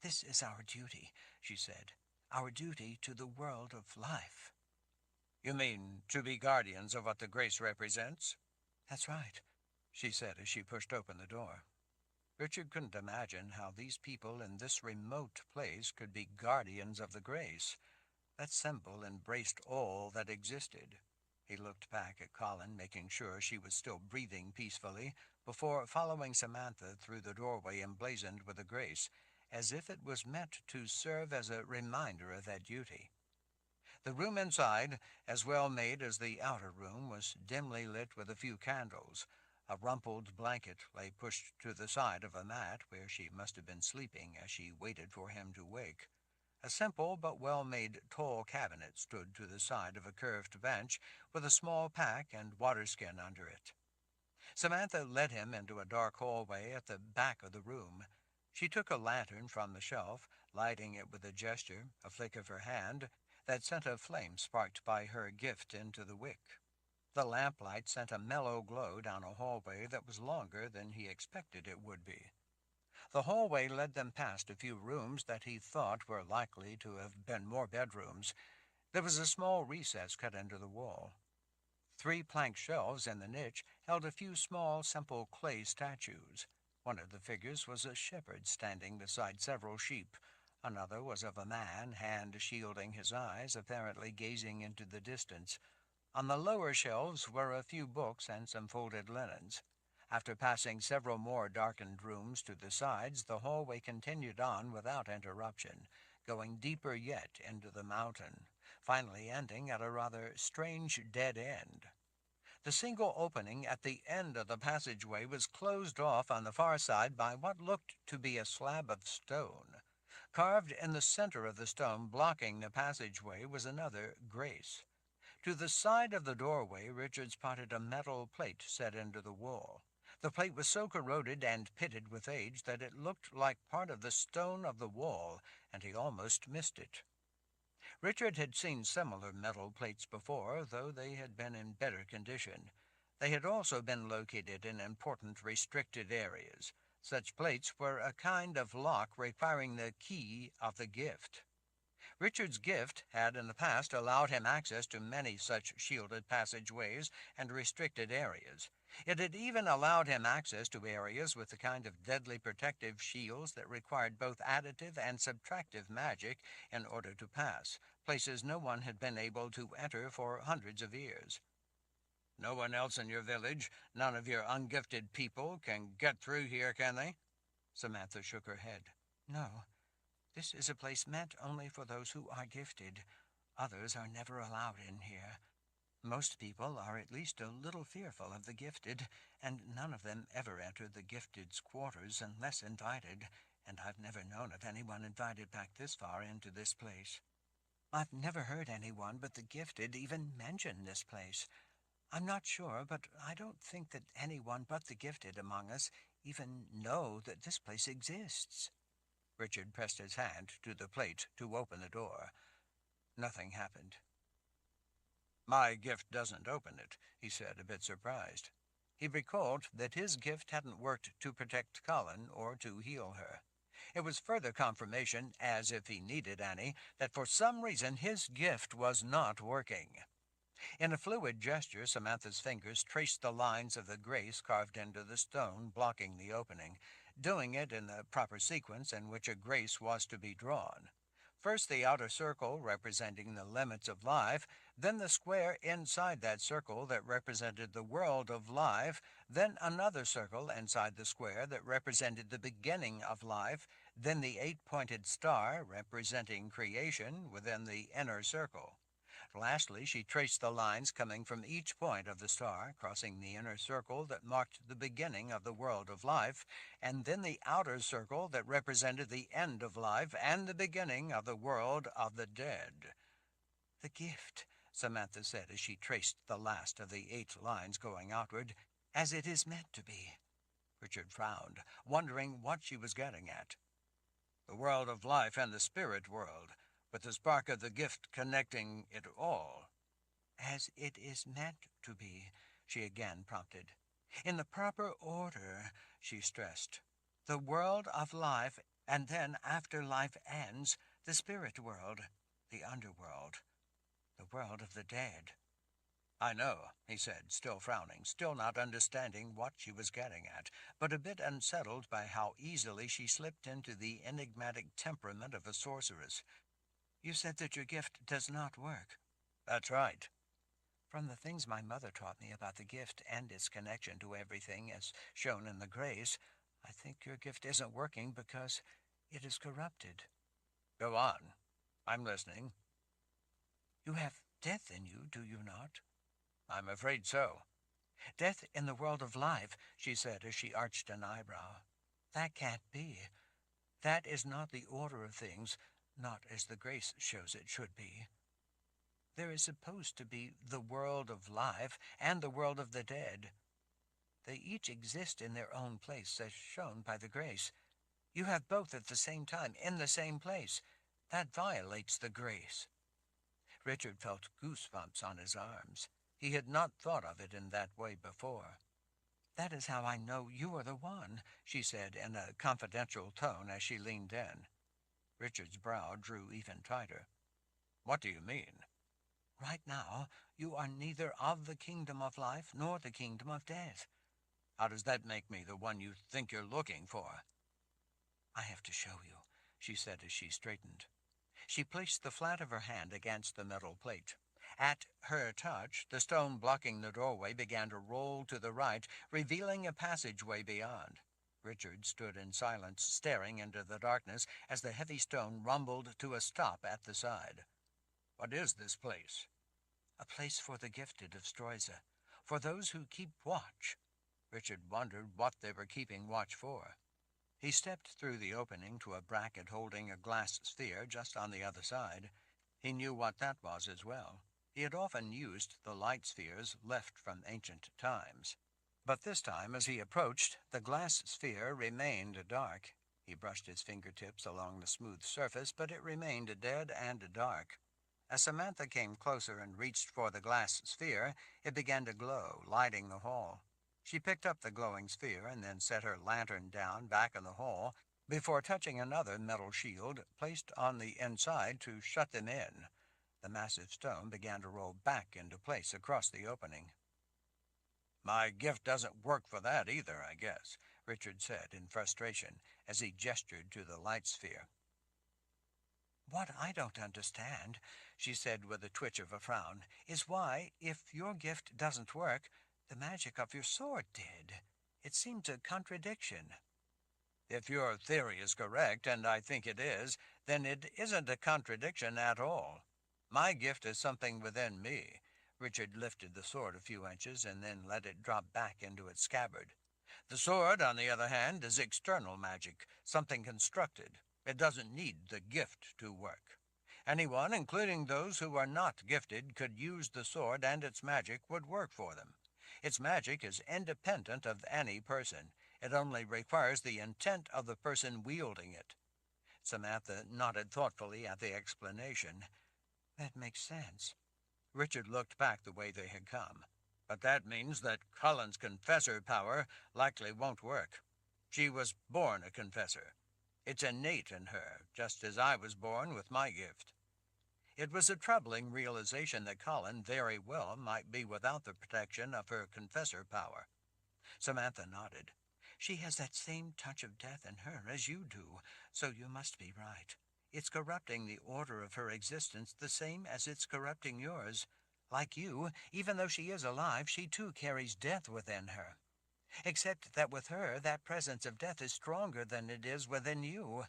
This is our duty, she said, our duty to the world of life. You mean to be guardians of what the grace represents? That's right, she said as she pushed open the door. Richard couldn't imagine how these people in this remote place could be guardians of the grace. That symbol embraced all that existed. He looked back at Colin, making sure she was still breathing peacefully, before following Samantha through the doorway emblazoned with a grace, as if it was meant to serve as a reminder of that duty. The room inside, as well made as the outer room, was dimly lit with a few candles. A rumpled blanket lay pushed to the side of a mat where she must have been sleeping as she waited for him to wake. A simple but well-made tall cabinet stood to the side of a curved bench with a small pack and waterskin under it. Samantha led him into a dark hallway at the back of the room. She took a lantern from the shelf, lighting it with a gesture, a flick of her hand, that sent a flame sparked by her gift into the wick. The lamplight sent a mellow glow down a hallway that was longer than he expected it would be. The hallway led them past a few rooms that he thought were likely to have been more bedrooms. There was a small recess cut into the wall. 3 plank shelves in the niche held a few small, simple clay statues. One of the figures was a shepherd standing beside several sheep. Another was of a man, hand shielding his eyes, apparently gazing into the distance. On the lower shelves were a few books and some folded linens. After passing several more darkened rooms to the sides, the hallway continued on without interruption, going deeper yet into the mountain, finally ending at a rather strange dead end. The single opening at the end of the passageway was closed off on the far side by what looked to be a slab of stone. Carved in the center of the stone blocking the passageway was another grace. To the side of the doorway, Richard spotted a metal plate set into the wall. The plate was so corroded and pitted with age that it looked like part of the stone of the wall, and he almost missed it. Richard had seen similar metal plates before, though they had been in better condition. They had also been located in important restricted areas. Such plates were a kind of lock requiring the key of the gift. Richard's gift had in the past allowed him access to many such shielded passageways and restricted areas. It had even allowed him access to areas with the kind of deadly protective shields that required both additive and subtractive magic in order to pass, places no one had been able to enter for hundreds of years. No one else in your village, none of your ungifted people, can get through here, can they? Samantha shook her head. No. This is a place meant only for those who are gifted. Others are never allowed in here. Most people are at least a little fearful of the gifted, and none of them ever enter the gifted's quarters unless invited, and I've never known of anyone invited back this far into this place. I've never heard anyone but the gifted even mention this place. I'm not sure, but I don't think that anyone but the gifted among us even know that this place exists. Richard pressed his hand to the plate to open the door. Nothing happened. My gift doesn't open it, he said, a bit surprised. He recalled that his gift hadn't worked to protect Colin or to heal her. It was further confirmation, as if he needed any, that for some reason his gift was not working. In a fluid gesture, Samantha's fingers traced the lines of the grace carved into the stone blocking the opening, doing it in the proper sequence in which a grace was to be drawn. First the outer circle representing the limits of life, then the square inside that circle that represented the world of life, then another circle inside the square that represented the beginning of life, then the eight-pointed star representing creation within the inner circle. Lastly, she traced the lines coming from each point of the star, crossing the inner circle that marked the beginning of the world of life, and then the outer circle that represented the end of life and the beginning of the world of the dead. The gift, Samantha said as she traced the last of the 8 lines going outward, as it is meant to be. Richard frowned, wondering what she was getting at. The world of life and the spirit world, with the spark of the gift connecting it all. As it is meant to be, she again prompted. In the proper order, she stressed. The world of life, and then after life ends, the spirit world, the underworld, the world of the dead. I know, he said, still frowning, still not understanding what she was getting at, but a bit unsettled by how easily she slipped into the enigmatic temperament of a sorceress. You said that your gift does not work. That's right. From the things my mother taught me about the gift and its connection to everything as shown in the grace, I think your gift isn't working because it is corrupted. Go on. I'm listening. You have death in you, do you not? I'm afraid so. Death in the world of life, she said as she arched an eyebrow. That can't be. That is not the order of things, not as the grace shows it should be. There is supposed to be the world of life and the world of the dead. They each exist in their own place, as shown by the grace. You have both at the same time, in the same place. That violates the grace. Richard felt goosebumps on his arms. He had not thought of it in that way before. That is how I know you are the one, she said in a confidential tone as she leaned in. Richard's brow drew even tighter. What do you mean? Right now, you are neither of the kingdom of life nor the kingdom of death. How does that make me the one you think you're looking for? I have to show you, she said as she straightened. She placed the flat of her hand against the metal plate. At her touch, the stone blocking the doorway began to roll to the right, revealing a passageway beyond. Richard stood in silence, staring into the darkness as the heavy stone rumbled to a stop at the side. What is this place? A place for the gifted of Stroyza, for those who keep watch. Richard wondered what they were keeping watch for. He stepped through the opening to a bracket holding a glass sphere just on the other side. He knew what that was as well. He had often used the light spheres left from ancient times. But this time, as he approached, the glass sphere remained dark. He brushed his fingertips along the smooth surface, but it remained dead and dark. As Samantha came closer and reached for the glass sphere, it began to glow, lighting the hall. She picked up the glowing sphere and then set her lantern down back in the hall before touching another metal shield placed on the inside to shut them in. The massive stone began to roll back into place across the opening. My gift doesn't work for that either, I guess, Richard said in frustration as he gestured to the light sphere. What I don't understand, she said with a twitch of a frown, is why, if your gift doesn't work, the magic of your sword did. It seems a contradiction. If your theory is correct, and I think it is, then it isn't a contradiction at all. My gift is something within me. Richard lifted the sword a few inches and then let it drop back into its scabbard. The sword, on the other hand, is external magic, something constructed. It doesn't need the gift to work. Anyone, including those who are not gifted, could use the sword and its magic would work for them. Its magic is independent of any person. It only requires the intent of the person wielding it. Samantha nodded thoughtfully at the explanation. That makes sense. Richard looked back the way they had come. But that means that Cullen's confessor power likely won't work. She was born a confessor. It's innate in her, just as I was born with my gift. It was a troubling realization that Cullen very well might be without the protection of her confessor power. Samantha nodded. She has that same touch of death in her as you do, so you must be right. It's corrupting the order of her existence the same as it's corrupting yours. Like you, even though she is alive, she too carries death within her. Except that with her, that presence of death is stronger than it is within you.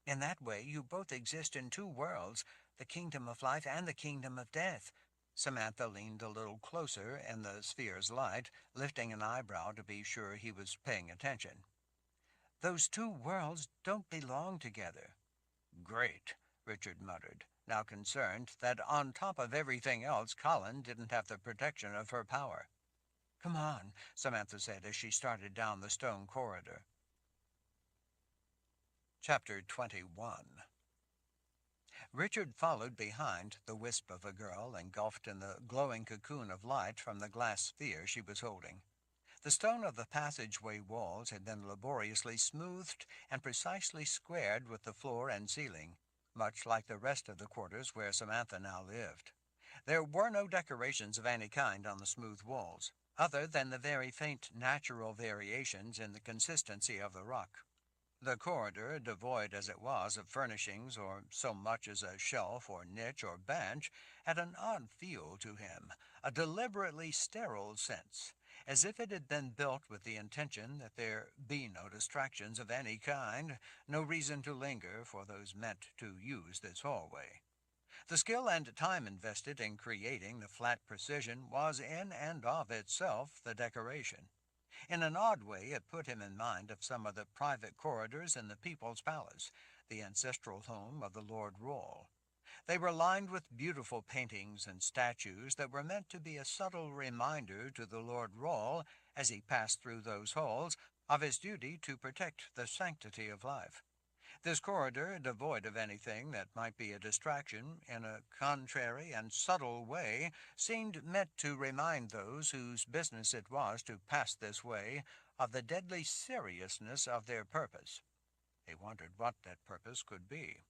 In that way, you both exist in two worlds, the kingdom of life and the kingdom of death. Samantha leaned a little closer in the sphere's light, lifting an eyebrow to be sure he was paying attention. Those two worlds don't belong together. Great, Richard muttered, now concerned that on top of everything else, Cullen didn't have the protection of her power. Come on, Samantha said as she started down the stone corridor. Chapter 21. Richard followed behind the wisp of a girl engulfed in the glowing cocoon of light from the glass sphere she was holding. The stone of the passageway walls had been laboriously smoothed and precisely squared with the floor and ceiling, much like the rest of the quarters where Samantha now lived. There were no decorations of any kind on the smooth walls, other than the very faint natural variations in the consistency of the rock. The corridor, devoid as it was of furnishings or so much as a shelf or niche or bench, had an odd feel to him, a deliberately sterile sense, as if it had been built with the intention that there be no distractions of any kind, no reason to linger for those meant to use this hallway. The skill and time invested in creating the flat precision was in and of itself the decoration. In an odd way, it put him in mind of some of the private corridors in the People's Palace, the ancestral home of the Lord Roll. They were lined with beautiful paintings and statues that were meant to be a subtle reminder to the Lord Roll, as he passed through those halls, of his duty to protect the sanctity of life. This corridor, devoid of anything that might be a distraction, in a contrary and subtle way, seemed meant to remind those whose business it was to pass this way of the deadly seriousness of their purpose. He wondered what that purpose could be.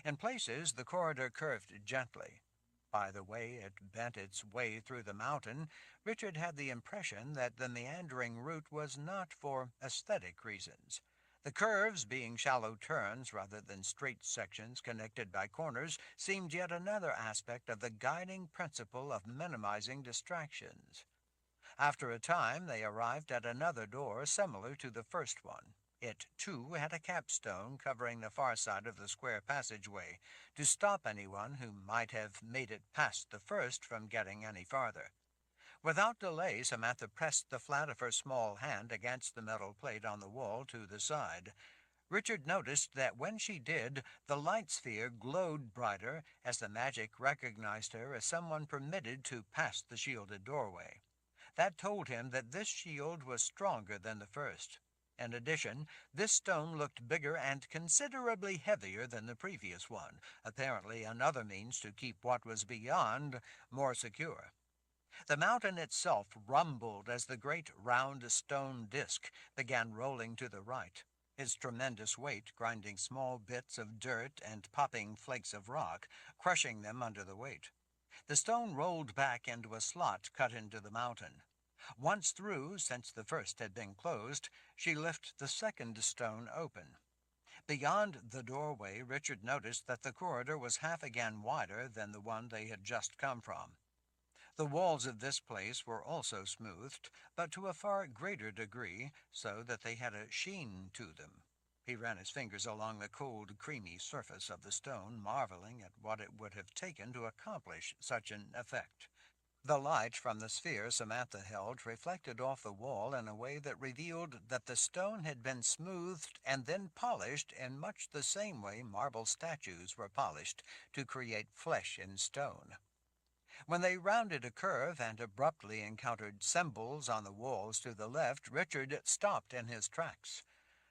In places, the corridor curved gently. By the way it bent its way through the mountain, Richard had the impression that the meandering route was not for aesthetic reasons. The curves, being shallow turns rather than straight sections connected by corners, seemed yet another aspect of the guiding principle of minimizing distractions. After a time, they arrived at another door similar to the first one. It, too, had a capstone covering the far side of the square passageway, to stop anyone who might have made it past the first from getting any farther. Without delay, Samantha pressed the flat of her small hand against the metal plate on the wall to the side. Richard noticed that when she did, the light sphere glowed brighter as the magic recognized her as someone permitted to pass the shielded doorway. That told him that this shield was stronger than the first. In addition, this stone looked bigger and considerably heavier than the previous one, apparently another means to keep what was beyond more secure. The mountain itself rumbled as the great round stone disk began rolling to the right, its tremendous weight grinding small bits of dirt and popping flakes of rock, crushing them under the weight. The stone rolled back into a slot cut into the mountain. Once through, since the first had been closed, she lifted the second stone open. Beyond the doorway, Richard noticed that the corridor was half again wider than the one they had just come from. The walls of this place were also smoothed, but to a far greater degree, so that they had a sheen to them. He ran his fingers along the cold, creamy surface of the stone, marveling at what it would have taken to accomplish such an effect. The light from the sphere Samantha held reflected off the wall in a way that revealed that the stone had been smoothed and then polished in much the same way marble statues were polished to create flesh in stone. When they rounded a curve and abruptly encountered symbols on the walls to the left, Richard stopped in his tracks.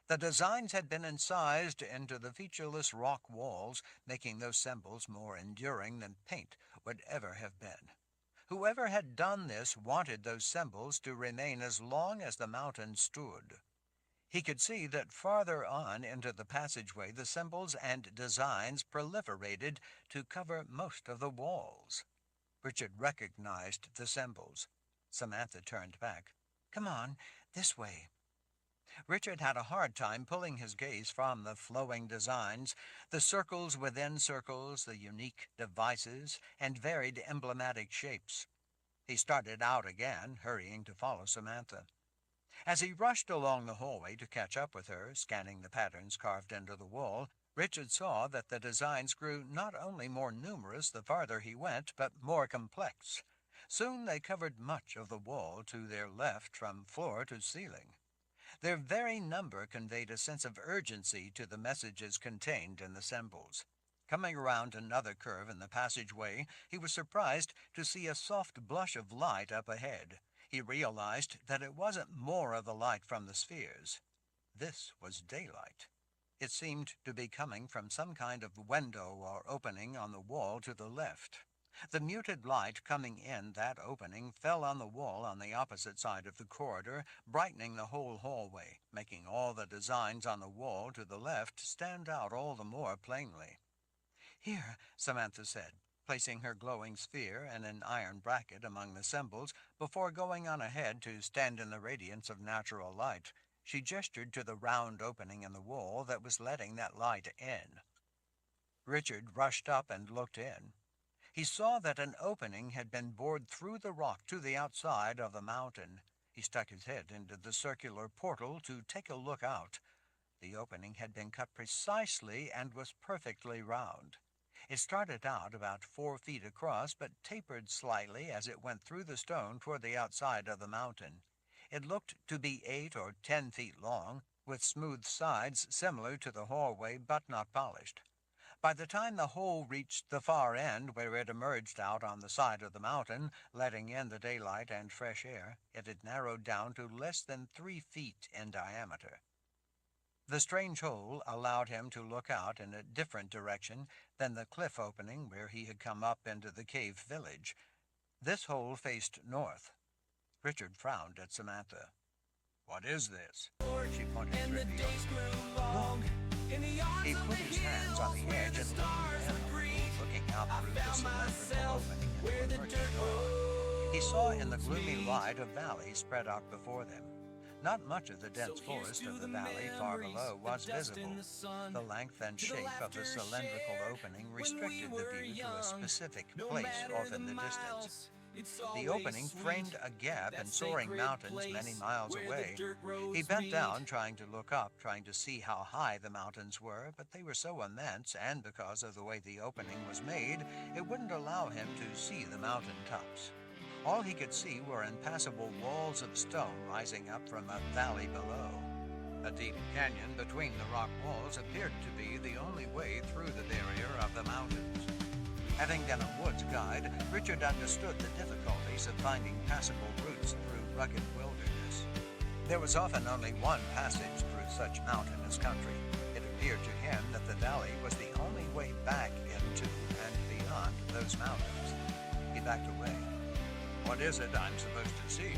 The designs had been incised into the featureless rock walls, making those symbols more enduring than paint, would ever have been. Whoever had done this wanted those symbols to remain as long as the mountain stood. He could see that farther on into the passageway the symbols and designs proliferated to cover most of the walls. Richard recognized the symbols. Samantha turned back. "Come on, this way." Richard had a hard time pulling his gaze from the flowing designs, the circles within circles, the unique devices, and varied emblematic shapes. He started out again, hurrying to follow Samantha. As he rushed along the hallway to catch up with her, scanning the patterns carved into the wall, Richard saw that the designs grew not only more numerous the farther he went, but more complex. Soon they covered much of the wall to their left from floor to ceiling. Their very number conveyed a sense of urgency to the messages contained in the symbols. Coming around another curve in the passageway, he was surprised to see a soft blush of light up ahead. He realized that it wasn't more of the light from the spheres. This was daylight. It seemed to be coming from some kind of window or opening on the wall to the left. The muted light coming in that opening fell on the wall on the opposite side of the corridor, brightening the whole hallway, making all the designs on the wall to the left stand out all the more plainly. "Here," Samantha said, placing her glowing sphere in an iron bracket among the symbols before going on ahead to stand in the radiance of natural light. She gestured to the round opening in the wall that was letting that light in. Richard rushed up and looked in. He saw that an opening had been bored through the rock to the outside of the mountain. He stuck his head into the circular portal to take a look out. The opening had been cut precisely and was perfectly round. It started out about 4 feet across, but tapered slightly as it went through the stone toward the outside of the mountain. It looked to be 8 or 10 feet long, with smooth sides similar to the hallway but not polished. By the time the hole reached the far end, where it emerged out on the side of the mountain, letting in the daylight and fresh air, it had narrowed down to less than 3 feet in diameter. The strange hole allowed him to look out in a different direction than the cliff opening where he had come up into the cave village. This hole faced north. Richard frowned at Samantha. "What is this?" She pointed through the opening. He put his hands on the edge and leaned in, looking out through the cylindrical opening into the murky dark. He saw in the gloomy light a valley spread out before them. Not much of the dense forest of the valley far below was visible. The length and shape of the cylindrical opening restricted the view to a specific place off in the distance. The opening framed a gap in soaring mountains many miles away. He bent down, trying to look up, trying to see how high the mountains were, but they were so immense, and because of the way the opening was made, it wouldn't allow him to see the mountain tops. All he could see were impassable walls of stone rising up from a valley below. A deep canyon between the rock walls appeared to be the only way through the barrier of the mountains. Having been a woods guide, Richard understood the difficulties of finding passable routes through rugged wilderness. There was often only one passage through such mountainous country. It appeared to him that the valley was the only way back into and beyond those mountains. He backed away. "What is it I'm supposed to see?"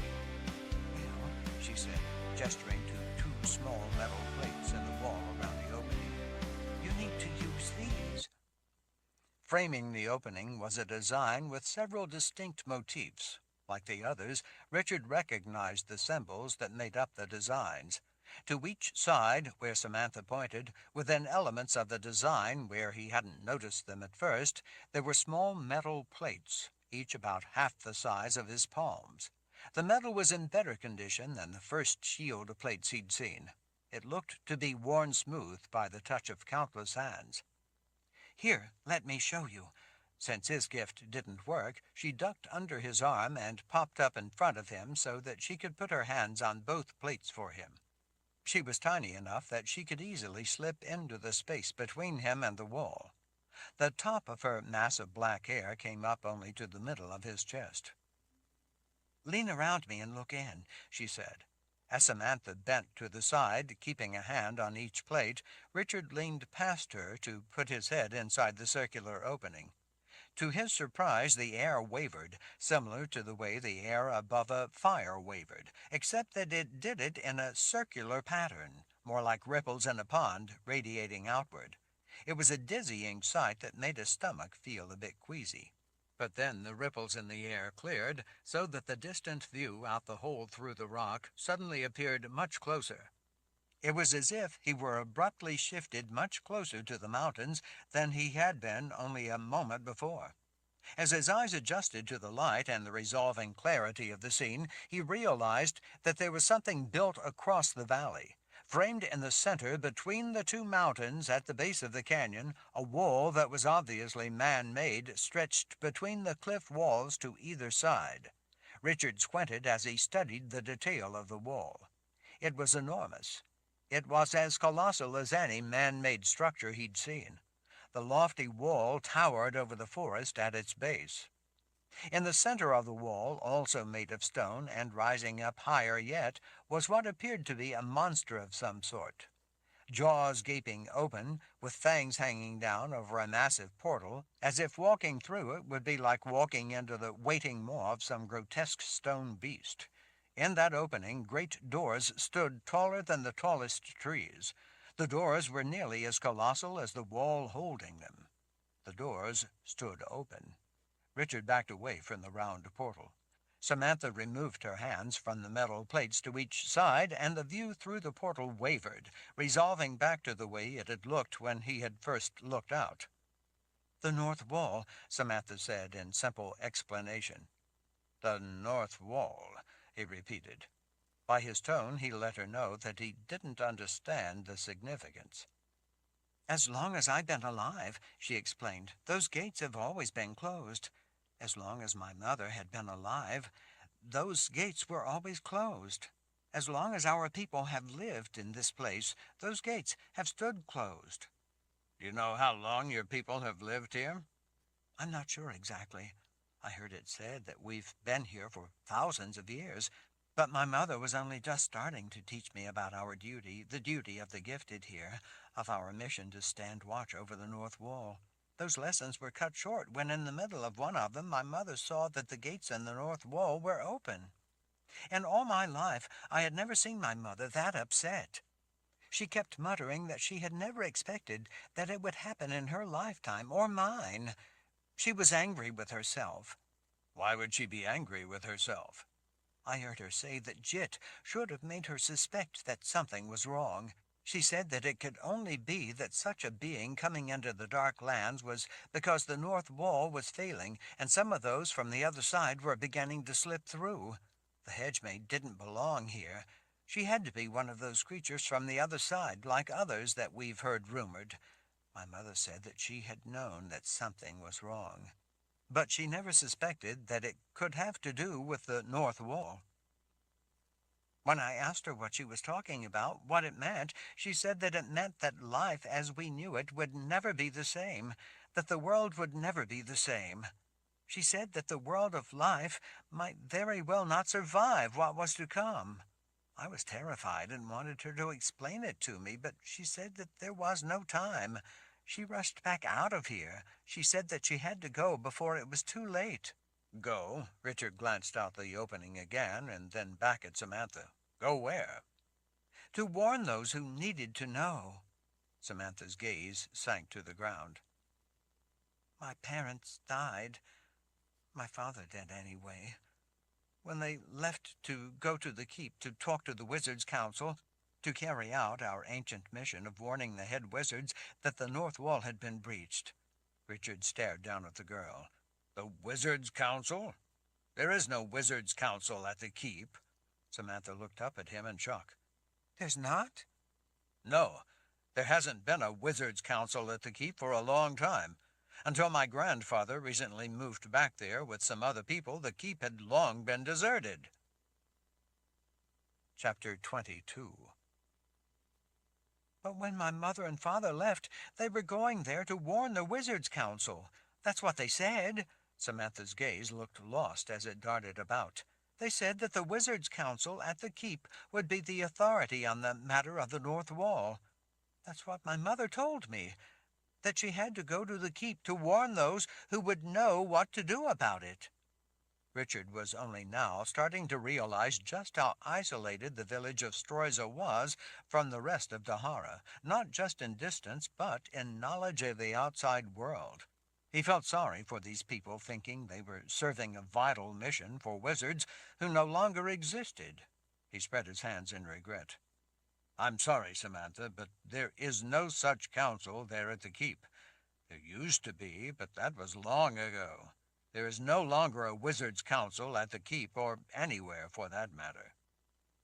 "Well," she said, gesturing to 2 small metal plates in the wall around the opening, "you need to use these." Framing the opening was a design with several distinct motifs. Like the others, Richard recognized the symbols that made up the designs. To each side, where Samantha pointed, within elements of the design where he hadn't noticed them at first, there were small metal plates, each about half the size of his palms. The metal was in better condition than the first shield of plates he'd seen. It looked to be worn smooth by the touch of countless hands. "Here, let me show you." Since his gift didn't work, she ducked under his arm and popped up in front of him so that she could put her hands on both plates for him. She was tiny enough that she could easily slip into the space between him and the wall. The top of her mass of black hair came up only to the middle of his chest. "Lean around me and look in," she said. As Samantha bent to the side, keeping a hand on each plate, Richard leaned past her to put his head inside the circular opening. To his surprise, the air wavered, similar to the way the air above a fire wavered, except that it did it in a circular pattern, more like ripples in a pond radiating outward. It was a dizzying sight that made his stomach feel a bit queasy. But then the ripples in the air cleared, so that the distant view out the hole through the rock suddenly appeared much closer. It was as if he were abruptly shifted much closer to the mountains than he had been only a moment before. As his eyes adjusted to the light and the resolving clarity of the scene, he realized that there was something built across the valley. Framed in the center between the two mountains at the base of the canyon, a wall that was obviously man-made stretched between the cliff walls to either side. Richard squinted as he studied the detail of the wall. It was enormous. It was as colossal as any man-made structure he'd seen. The lofty wall towered over the forest at its base. In the center of the wall, also made of stone and rising up higher yet, was what appeared to be a monster of some sort. Jaws gaping open, with fangs hanging down over a massive portal, as if walking through it would be like walking into the waiting maw of some grotesque stone beast. In that opening, great doors stood taller than the tallest trees. The doors were nearly as colossal as the wall holding them. The doors stood open. Richard backed away from the round portal. Samantha removed her hands from the metal plates to each side, and the view through the portal wavered, resolving back to the way it had looked when he had first looked out. "The north wall," Samantha said in simple explanation. "The north wall," he repeated. By his tone, he let her know that he didn't understand the significance. "As long as I've been alive," she explained, "those gates have always been closed. As long as my mother had been alive, those gates were always closed. As long as our people have lived in this place, those gates have stood closed." "Do you know how long your people have lived here?" "I'm not sure exactly. I heard it said that we've been here for thousands of years, but my mother was only just starting to teach me about our duty, the duty of the gifted here, of our mission to stand watch over the north wall. Those lessons were cut short when in the middle of one of them my mother saw that the gates in the north wall were open. In all my life I had never seen my mother that upset. She kept muttering that she had never expected that it would happen in her lifetime or mine. She was angry with herself." "Why would she be angry with herself?" "I heard her say that Jit should have made her suspect that something was wrong. She said that it could only be that such a being coming into the dark lands was because the north wall was failing, and some of those from the other side were beginning to slip through. The hedge-maid didn't belong here. She had to be one of those creatures from the other side, like others that we've heard rumored. My mother said that she had known that something was wrong, but she never suspected that it could have to do with the north wall. When I asked her what she was talking about, what it meant, she said that it meant that life as we knew it would never be the same, that the world would never be the same. She said that the world of life might very well not survive what was to come. I was terrified and wanted her to explain it to me, but she said that there was no time. She rushed back out of here. She said that she had to go before it was too late." "Go?" Richard glanced out the opening again and then back at Samantha. "Go where?" "To warn those who needed to know." Samantha's gaze sank to the ground. "My parents died. My father did anyway. When they left to go to the keep to talk to the Wizards' Council, to carry out our ancient mission of warning the head wizards that the north wall had been breached." Richard stared down at the girl. "The Wizards' Council? There is no Wizards' Council at the keep." Samantha looked up at him in shock. "There's not?" "No, there hasn't been a Wizards' Council at the keep for a long time. Until my grandfather recently moved back there with some other people, the keep had long been deserted." Chapter 22. "But when my mother and father left, they were going there to warn the Wizards' Council. That's what they said." Samantha's gaze looked lost as it darted about. "They said that the Wizards' Council at the keep would be the authority on the matter of the north wall. That's what my mother told me. that she had to go to the keep to warn those who would know what to do about it. Richard was only now starting to realize just how isolated the village of Stroyza was from the rest of Dahara, not just in distance, but in knowledge of the outside world. He felt sorry for these people, thinking they were serving a vital mission for wizards who no longer existed. He spread his hands in regret. I'm sorry, Samantha, but there is no such council there at the keep. There used to be, but that was long ago. There is no longer a wizard's council at the keep, or anywhere for that matter.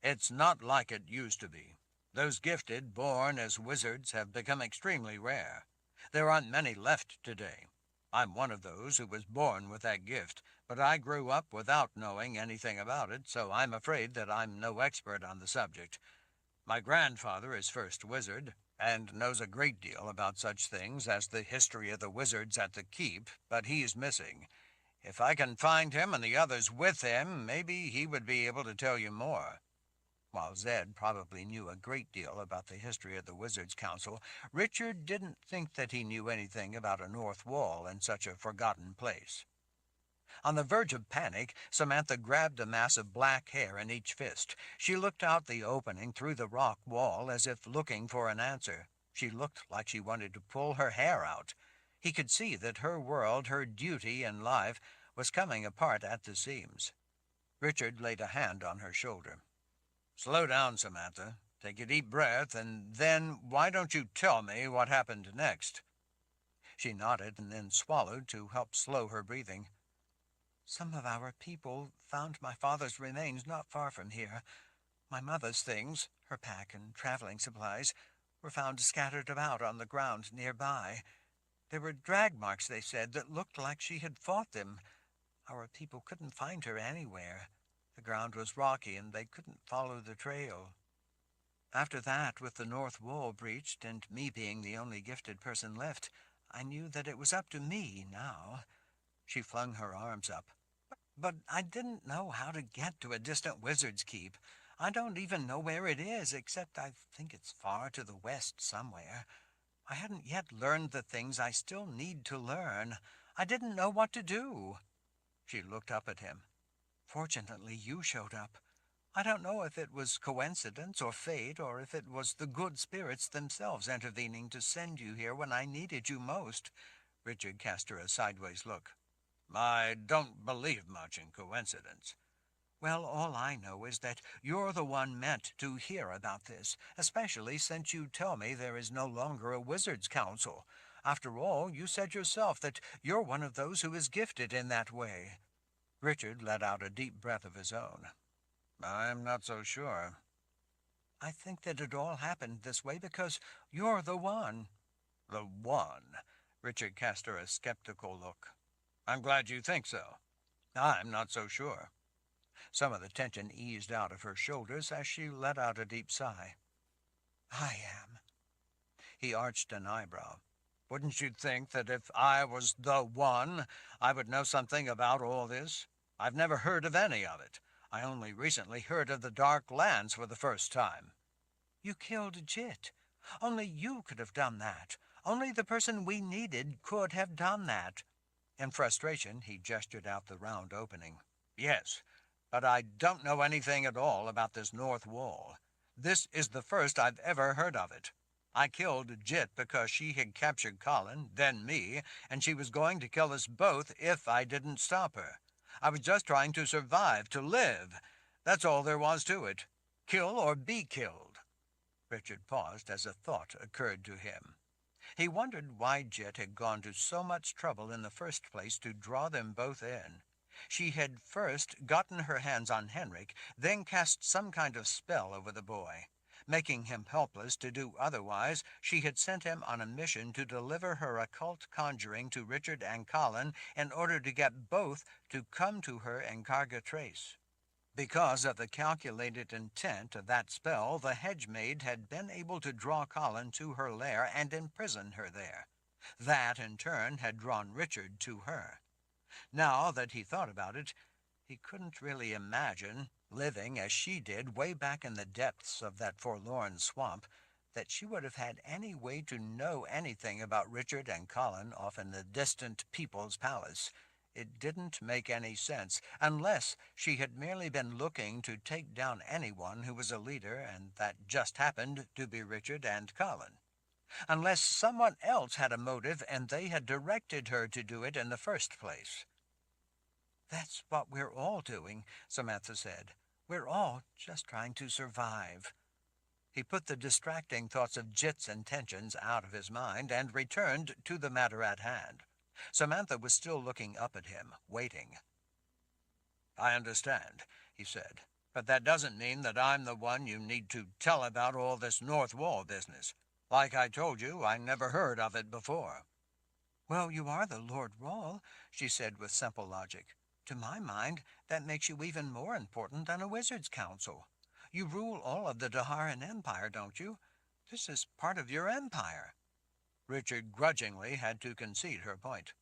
It's not like it used to be. Those gifted, born as wizards, have become extremely rare. There aren't many left today. I'm one of those who was born with that gift, but I grew up without knowing anything about it, so I'm afraid that I'm no expert on the subject. My grandfather is first wizard, and knows a great deal about such things as the history of the wizards at the keep, but he's missing. If I can find him and the others with him, maybe he would be able to tell you more. While Zed probably knew a great deal about the history of the Wizards' Council, Richard didn't think that he knew anything about a north wall in such a forgotten place. On the verge of panic, Samantha grabbed a mass of black hair in each fist. She looked out the opening through the rock wall as if looking for an answer. She looked like she wanted to pull her hair out. He could see that her world, her duty in life, was coming apart at the seams. Richard laid a hand on her shoulder. Slow down, Samantha. Take a deep breath, and then why don't you tell me what happened next? She nodded and then swallowed to help slow her breathing. Some of our people found my father's remains not far from here. My mother's things, her pack and traveling supplies, were found scattered about on the ground nearby. There were drag marks, they said, that looked like she had fought them. Our people couldn't find her anywhere. The ground was rocky, and they couldn't follow the trail. After that, with the north wall breached, and me being the only gifted person left, I knew that it was up to me now. She flung her arms up. But I didn't know how to get to a distant wizard's keep. I don't even know where it is, except I think it's far to the west somewhere. I hadn't yet learned the things I still need to learn. I didn't know what to do. She looked up at him. Fortunately, you showed up. I don't know if it was coincidence or fate, or if it was the good spirits themselves intervening to send you here when I needed you most. Richard cast her a sideways look. I don't believe much in coincidence. Well, all I know is that you're the one meant to hear about this, especially since you tell me there is no longer a wizard's council. After all, you said yourself that you're one of those who is gifted in that way. Richard let out a deep breath of his own. I'm not so sure. I think that it all happened this way because you're the one. The one? Richard cast her a skeptical look. I'm glad you think so. I'm not so sure. Some of the tension eased out of her shoulders as she let out a deep sigh. I am. He arched an eyebrow. Wouldn't you think that if I was the one, I would know something about all this? I've never heard of any of it. I only recently heard of the Dark Lands for the first time. You killed Jit. Only you could have done that. Only the person we needed could have done that. In frustration, he gestured out the round opening. Yes, but I don't know anything at all about this north wall. This is the first I've ever heard of it. I killed Jit because she had captured Colin, then me, and she was going to kill us both if I didn't stop her. I was just trying to survive, to live. That's all there was to it. Kill or be killed. Richard paused as a thought occurred to him. He wondered why Jit had gone to so much trouble in the first place to draw them both in. She had first gotten her hands on Henrik, then cast some kind of spell over the boy. Making him helpless to do otherwise, she had sent him on a mission to deliver her occult conjuring to Richard and Colin in order to get both to come to her in Karga Trace. Because of the calculated intent of that spell, the hedge maid had been able to draw Colin to her lair and imprison her there. That, in turn, had drawn Richard to her. Now that he thought about it, he couldn't really imagine living as she did way back in the depths of that forlorn swamp, that she would have had any way to know anything about Richard and Colin off in the distant People's Palace. It didn't make any sense, unless she had merely been looking to take down anyone who was a leader, and that just happened to be Richard and Colin. Unless someone else had a motive and they had directed her to do it in the first place. "That's what we're all doing," Samantha said. "We're all just trying to survive." He put the distracting thoughts of Jit's intentions out of his mind and returned to the matter at hand. Samantha was still looking up at him, waiting. "I understand," he said, "but that doesn't mean that I'm the one you need to tell about all this North Wall business. Like I told you, I never heard of it before." "Well, you are the Lord Rawle," she said with simple logic. "To my mind, that makes you even more important than a wizard's council. You rule all of the Daharan Empire, don't you? This is part of your empire." Richard grudgingly had to concede her point.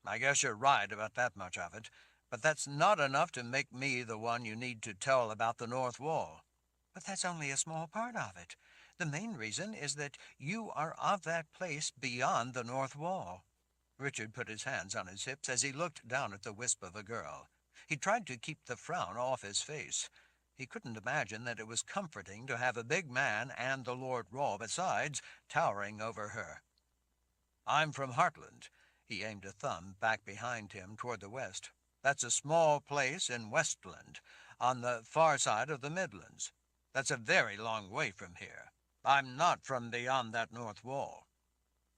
"I guess you're right about that much of it, but that's not enough to make me the one you need to tell about the North Wall." "But that's only a small part of it. The main reason is that you are of that place beyond the North Wall." Richard put his hands on his hips as he looked down at the wisp of a girl. He tried to keep the frown off his face. He couldn't imagine that it was comforting to have a big man, and the Lord Rawle besides, towering over her. "I'm from Heartland." He aimed a thumb back behind him toward the west. "That's a small place in Westland, on the far side of the Midlands. That's a very long way from here. I'm not from beyond that North Wall."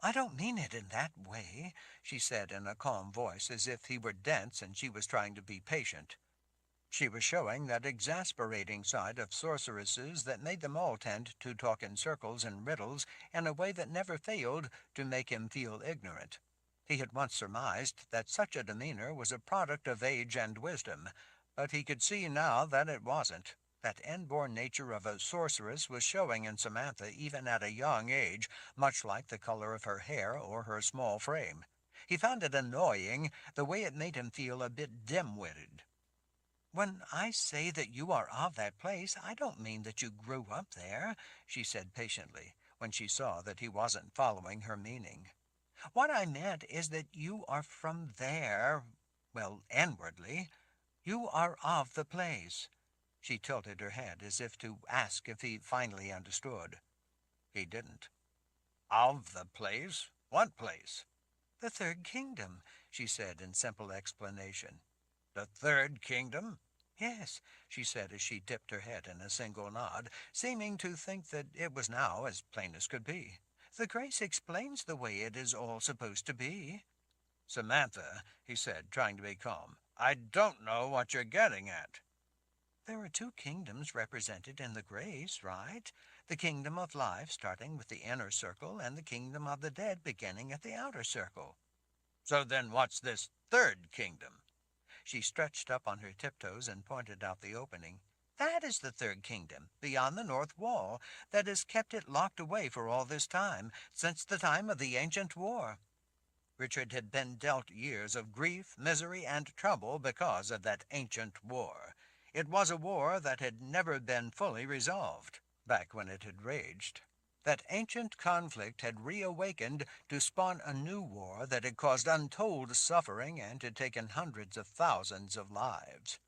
"I don't mean it in that way," she said in a calm voice, as if he were dense and she was trying to be patient. She was showing that exasperating side of sorceresses that made them all tend to talk in circles and riddles in a way that never failed to make him feel ignorant. He had once surmised that such a demeanor was a product of age and wisdom, but he could see now that it wasn't. That inborn nature of a sorceress was showing in Samantha even at a young age, much like the color of her hair or her small frame. He found it annoying, the way it made him feel a bit dim-witted. "When I say that you are of that place, I don't mean that you grew up there," she said patiently, when she saw that he wasn't following her meaning. "What I meant is that you are from there, well, inwardly. You are of the place." She tilted her head as if to ask if he finally understood. He didn't. "Of the place? What place?" "The Third Kingdom," she said in simple explanation. "The Third Kingdom?" "Yes," she said as she dipped her head in a single nod, seeming to think that it was now as plain as could be. "The Grace explains the way it is all supposed to be." "Samantha," he said, trying to be calm, "I don't know what you're getting at." "There are two kingdoms represented in the Grace, right? The kingdom of life starting with the inner circle, and the kingdom of the dead beginning at the outer circle." "So then what's this third kingdom?" She stretched up on her tiptoes and pointed out the opening. "That is the Third Kingdom, beyond the North Wall, that has kept it locked away for all this time, since the time of the ancient war." Richard had been dealt years of grief, misery, and trouble because of that ancient war. It was a war that had never been fully resolved, back when it had raged. That ancient conflict had reawakened to spawn a new war that had caused untold suffering and had taken hundreds of thousands of lives.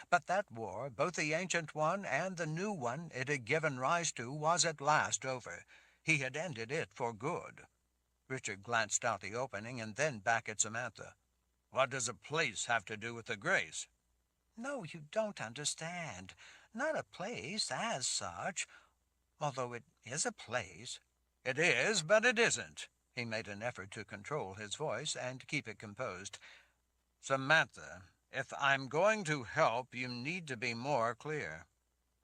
But that war, both the ancient one and the new one it had given rise to, was at last over. He had ended it for good. Richard glanced out the opening and then back at Samantha. "What does a place have to do with the Grace?" "No, you don't understand. Not a place as such, although it is a place." "It is, but it isn't." He made an effort to control his voice and keep it composed. "Samantha, if I'm going to help, you need to be more clear."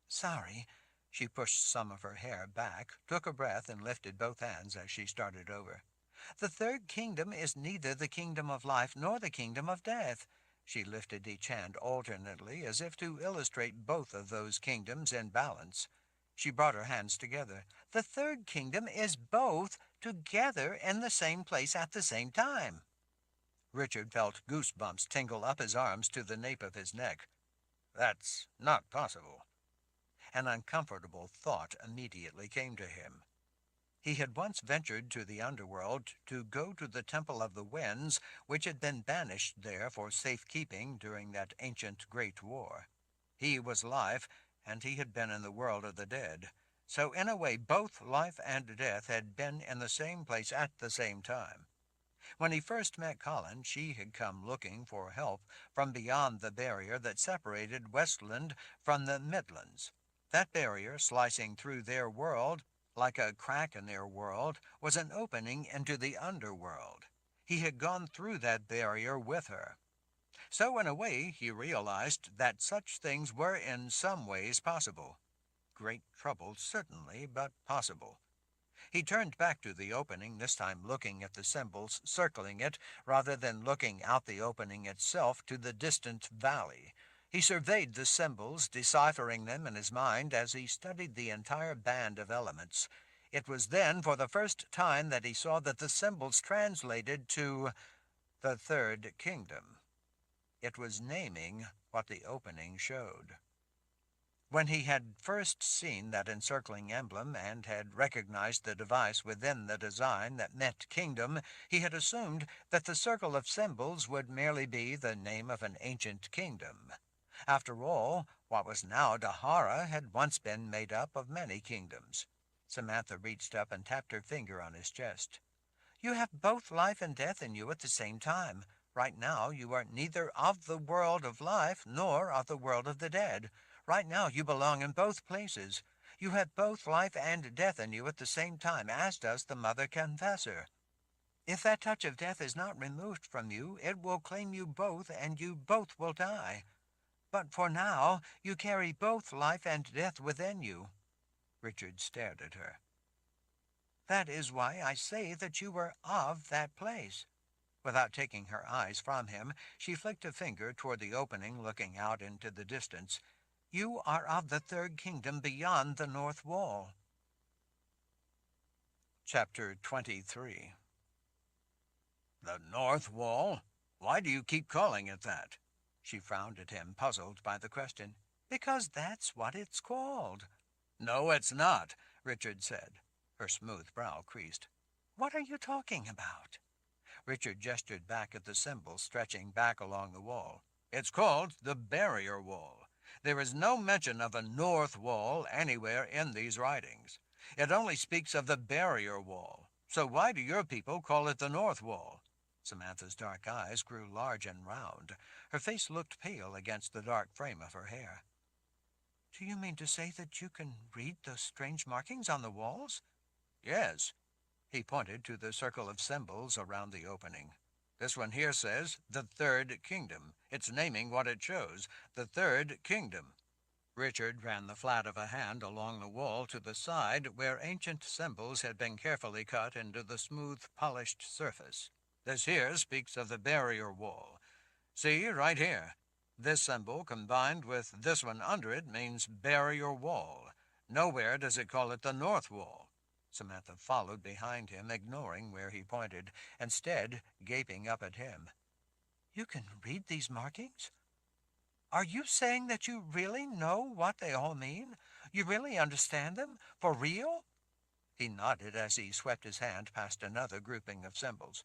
"Sorry." She pushed some of her hair back, took a breath, and lifted both hands as she started over. "The Third Kingdom is neither the kingdom of life nor the kingdom of death." She lifted each hand alternately, as if to illustrate both of those kingdoms in balance. She brought her hands together. "The Third Kingdom is both together in the same place at the same time." Richard felt goosebumps tingle up his arms to the nape of his neck. "That's not possible." An uncomfortable thought immediately came to him. He had once ventured to the underworld to go to the Temple of the Winds, which had been banished there for safekeeping during that ancient great war. He was life, and he had been in the world of the dead. So in a way both life and death had been in the same place at the same time. When he first met Colin, she had come looking for help from beyond the barrier that separated Westland from the Midlands. That barrier, slicing through their world, like a crack in their world, was an opening into the underworld. He had gone through that barrier with her. So in a way he realized that such things were in some ways possible. Great trouble, certainly, but possible. He turned back to the opening, this time looking at the symbols circling it, rather than looking out the opening itself to the distant valley. He surveyed the symbols, deciphering them in his mind as he studied the entire band of elements. It was then, for the first time, that he saw that the symbols translated to the Third Kingdom. It was naming what the opening showed. When he had first seen that encircling emblem and had recognized the device within the design that meant kingdom, he had assumed that the circle of symbols would merely be the name of an ancient kingdom. After all, what was now Dahara had once been made up of many kingdoms. Samantha reached up and tapped her finger on his chest. "You have both life and death in you at the same time. Right now you are neither of the world of life nor of the world of the dead. Right now you belong in both places. You have both life and death in you at the same time, as does the Mother Confessor. If that touch of death is not removed from you, it will claim you both, and you both will die. But for now, you carry both life and death within you." Richard stared at her. "That is why I say that you were of that place." Without taking her eyes from him, she flicked a finger toward the opening looking out into the distance. "You are of the Third Kingdom beyond the North Wall." Chapter 23. "The North Wall? Why do you keep calling it that?" She frowned at him, puzzled by the question. "Because that's what it's called." "No, it's not," Richard said. Her smooth brow creased. "What are you talking about?" Richard gestured back at the symbol stretching back along the wall. "It's called the Barrier Wall. There is no mention of a North Wall anywhere in these writings. It only speaks of the Barrier Wall. So why do your people call it the North Wall?" Samantha's dark eyes grew large and round. Her face looked pale against the dark frame of her hair. "Do you mean to say that you can read those strange markings on the walls?" "Yes." He pointed to the circle of symbols around the opening. "This one here says, the Third Kingdom. It's naming what it shows, the Third Kingdom." Richard ran the flat of a hand along the wall to the side where ancient symbols had been carefully cut into the smooth, polished surface. "This here speaks of the Barrier Wall. See, right here. This symbol combined with this one under it means Barrier Wall. Nowhere does it call it the North Wall." Samantha followed behind him, ignoring where he pointed, instead gaping up at him. "You can read these markings? Are you saying that you really know what they all mean? You really understand them? For real?" He nodded as he swept his hand past another grouping of symbols.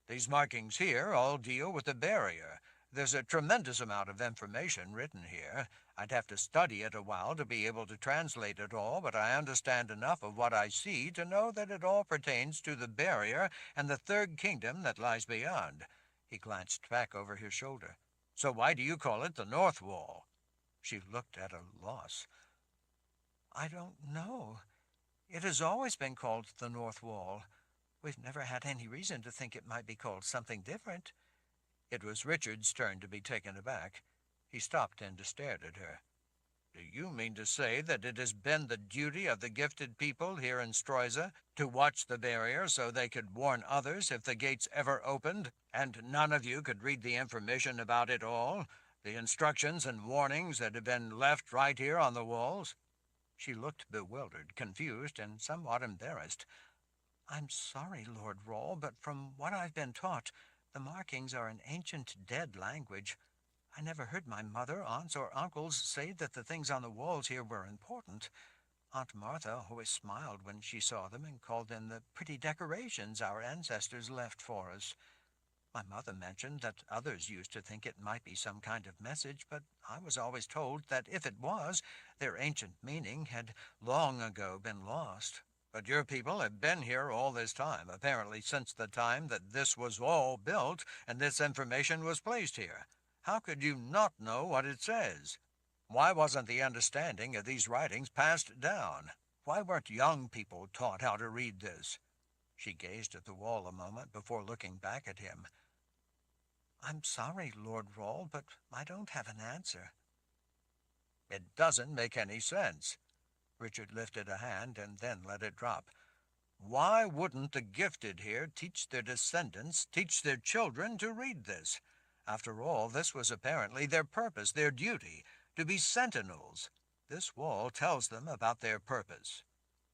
"These markings here all deal with the barrier. There's a tremendous amount of information written here. I'd have to study it a while to be able to translate it all, but I understand enough of what I see to know that it all pertains to the barrier and the Third Kingdom that lies beyond." He glanced back over his shoulder. "So why do you call it the North Wall?" She looked at a loss. "I don't know. It has always been called the North Wall. We've never had any reason to think it might be called something different." It was Richard's turn to be taken aback. He stopped and stared at her. "Do you mean to say that it has been the duty of the gifted people here in Stroyza to watch the barrier so they could warn others if the gates ever opened, and none of you could read the information about it all, the instructions and warnings that have been left right here on the walls?" She looked bewildered, confused, and somewhat embarrassed. "I'm sorry, Lord Rawle, but from what I've been taught, the markings are an ancient dead language. I never heard my mother, aunts, or uncles say that the things on the walls here were important. Aunt Martha always smiled when she saw them and called them the pretty decorations our ancestors left for us. My mother mentioned that others used to think it might be some kind of message, but I was always told that if it was, their ancient meaning had long ago been lost. But your people have been here all this time, apparently since the time that this was all built and this information was placed here. How could you not know what it says? Why wasn't the understanding of these writings passed down? Why weren't young people taught how to read this? She gazed at the wall a moment before looking back at him. I'm sorry, Lord Rawle, but I don't have an answer. It doesn't make any sense. Richard lifted a hand and then let it drop. Why wouldn't the gifted here teach their descendants, teach their children to read this? After all, this was apparently their purpose, their duty, to be sentinels. This wall tells them about their purpose.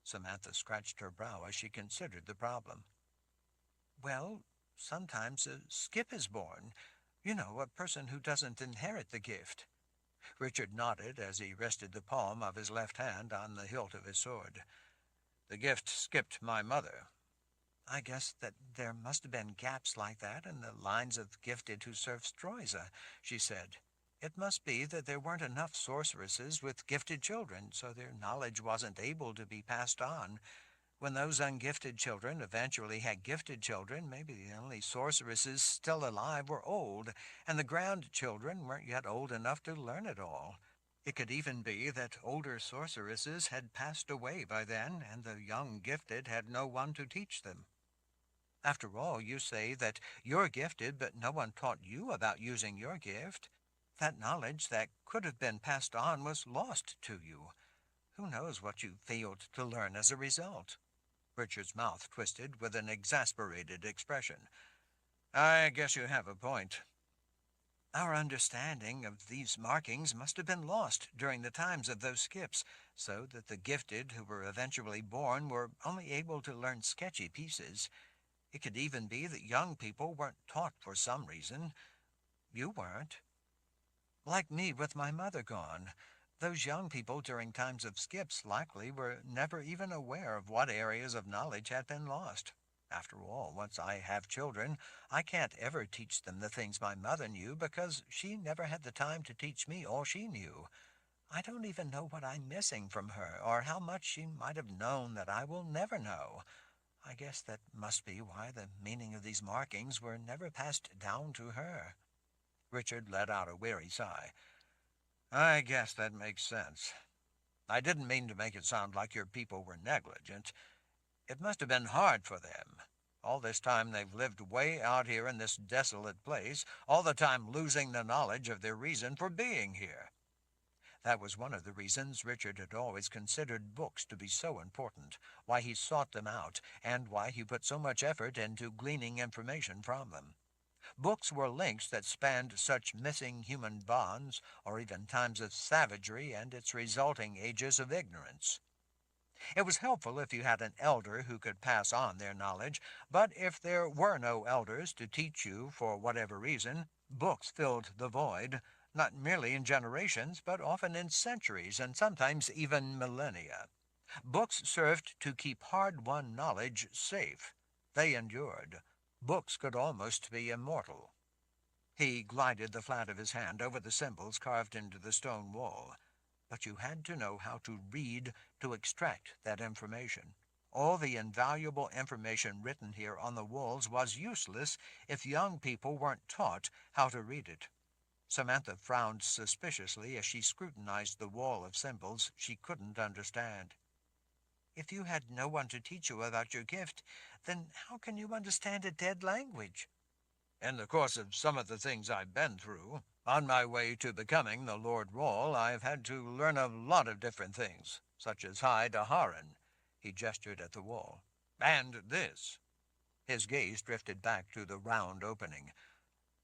Samantha scratched her brow as she considered the problem. Well, sometimes a skip is born. You know, a person who doesn't inherit the gift. Richard nodded as he rested the palm of his left hand on the hilt of his sword. The gift skipped my mother. I guess that there must have been gaps like that in the lines of gifted who served Stroiza, she said. It must be that there weren't enough sorceresses with gifted children, so their knowledge wasn't able to be passed on. When those ungifted children eventually had gifted children, maybe the only sorceresses still alive were old, and the grandchildren weren't yet old enough to learn it all. It could even be that older sorceresses had passed away by then, and the young gifted had no one to teach them. After all, you say that you're gifted, but no one taught you about using your gift. That knowledge that could have been passed on was lost to you. Who knows what you failed to learn as a result? Richard's mouth twisted with an exasperated expression. I guess you have a point. Our understanding of these markings must have been lost during the times of those skips, so that the gifted who were eventually born were only able to learn sketchy pieces. It could even be that young people weren't taught for some reason. You weren't. Like me with my mother gone. Those young people during times of skips likely were never even aware of what areas of knowledge had been lost. After all, once I have children, I can't ever teach them the things my mother knew because she never had the time to teach me all she knew. I don't even know what I'm missing from her, or how much she might have known that I will never know. I guess that must be why the meaning of these markings were never passed down to her. Richard let out a weary sigh. I guess that makes sense. I didn't mean to make it sound like your people were negligent. It must have been hard for them. All this time they've lived way out here in this desolate place, all the time losing the knowledge of their reason for being here. That was one of the reasons Richard had always considered books to be so important, why he sought them out, and why he put so much effort into gleaning information from them. Books were links that spanned such missing human bonds, or even times of savagery and its resulting ages of ignorance. It was helpful if you had an elder who could pass on their knowledge, but if there were no elders to teach you for whatever reason, books filled the void, not merely in generations, but often in centuries and sometimes even millennia. Books served to keep hard-won knowledge safe. They endured. Books could almost be immortal. He glided the flat of his hand over the symbols carved into the stone wall. But you had to know how to read to extract that information. All the invaluable information written here on the walls was useless if young people weren't taught how to read it. Samantha frowned suspiciously as she scrutinized the wall of symbols she couldn't understand. If you had no one to teach you about your gift, then how can you understand a dead language? In the course of some of the things I've been through, on my way to becoming the Lord Rawle, I've had to learn a lot of different things, such as Hai Daharan. He gestured at the wall. And this. His gaze drifted back to the round opening.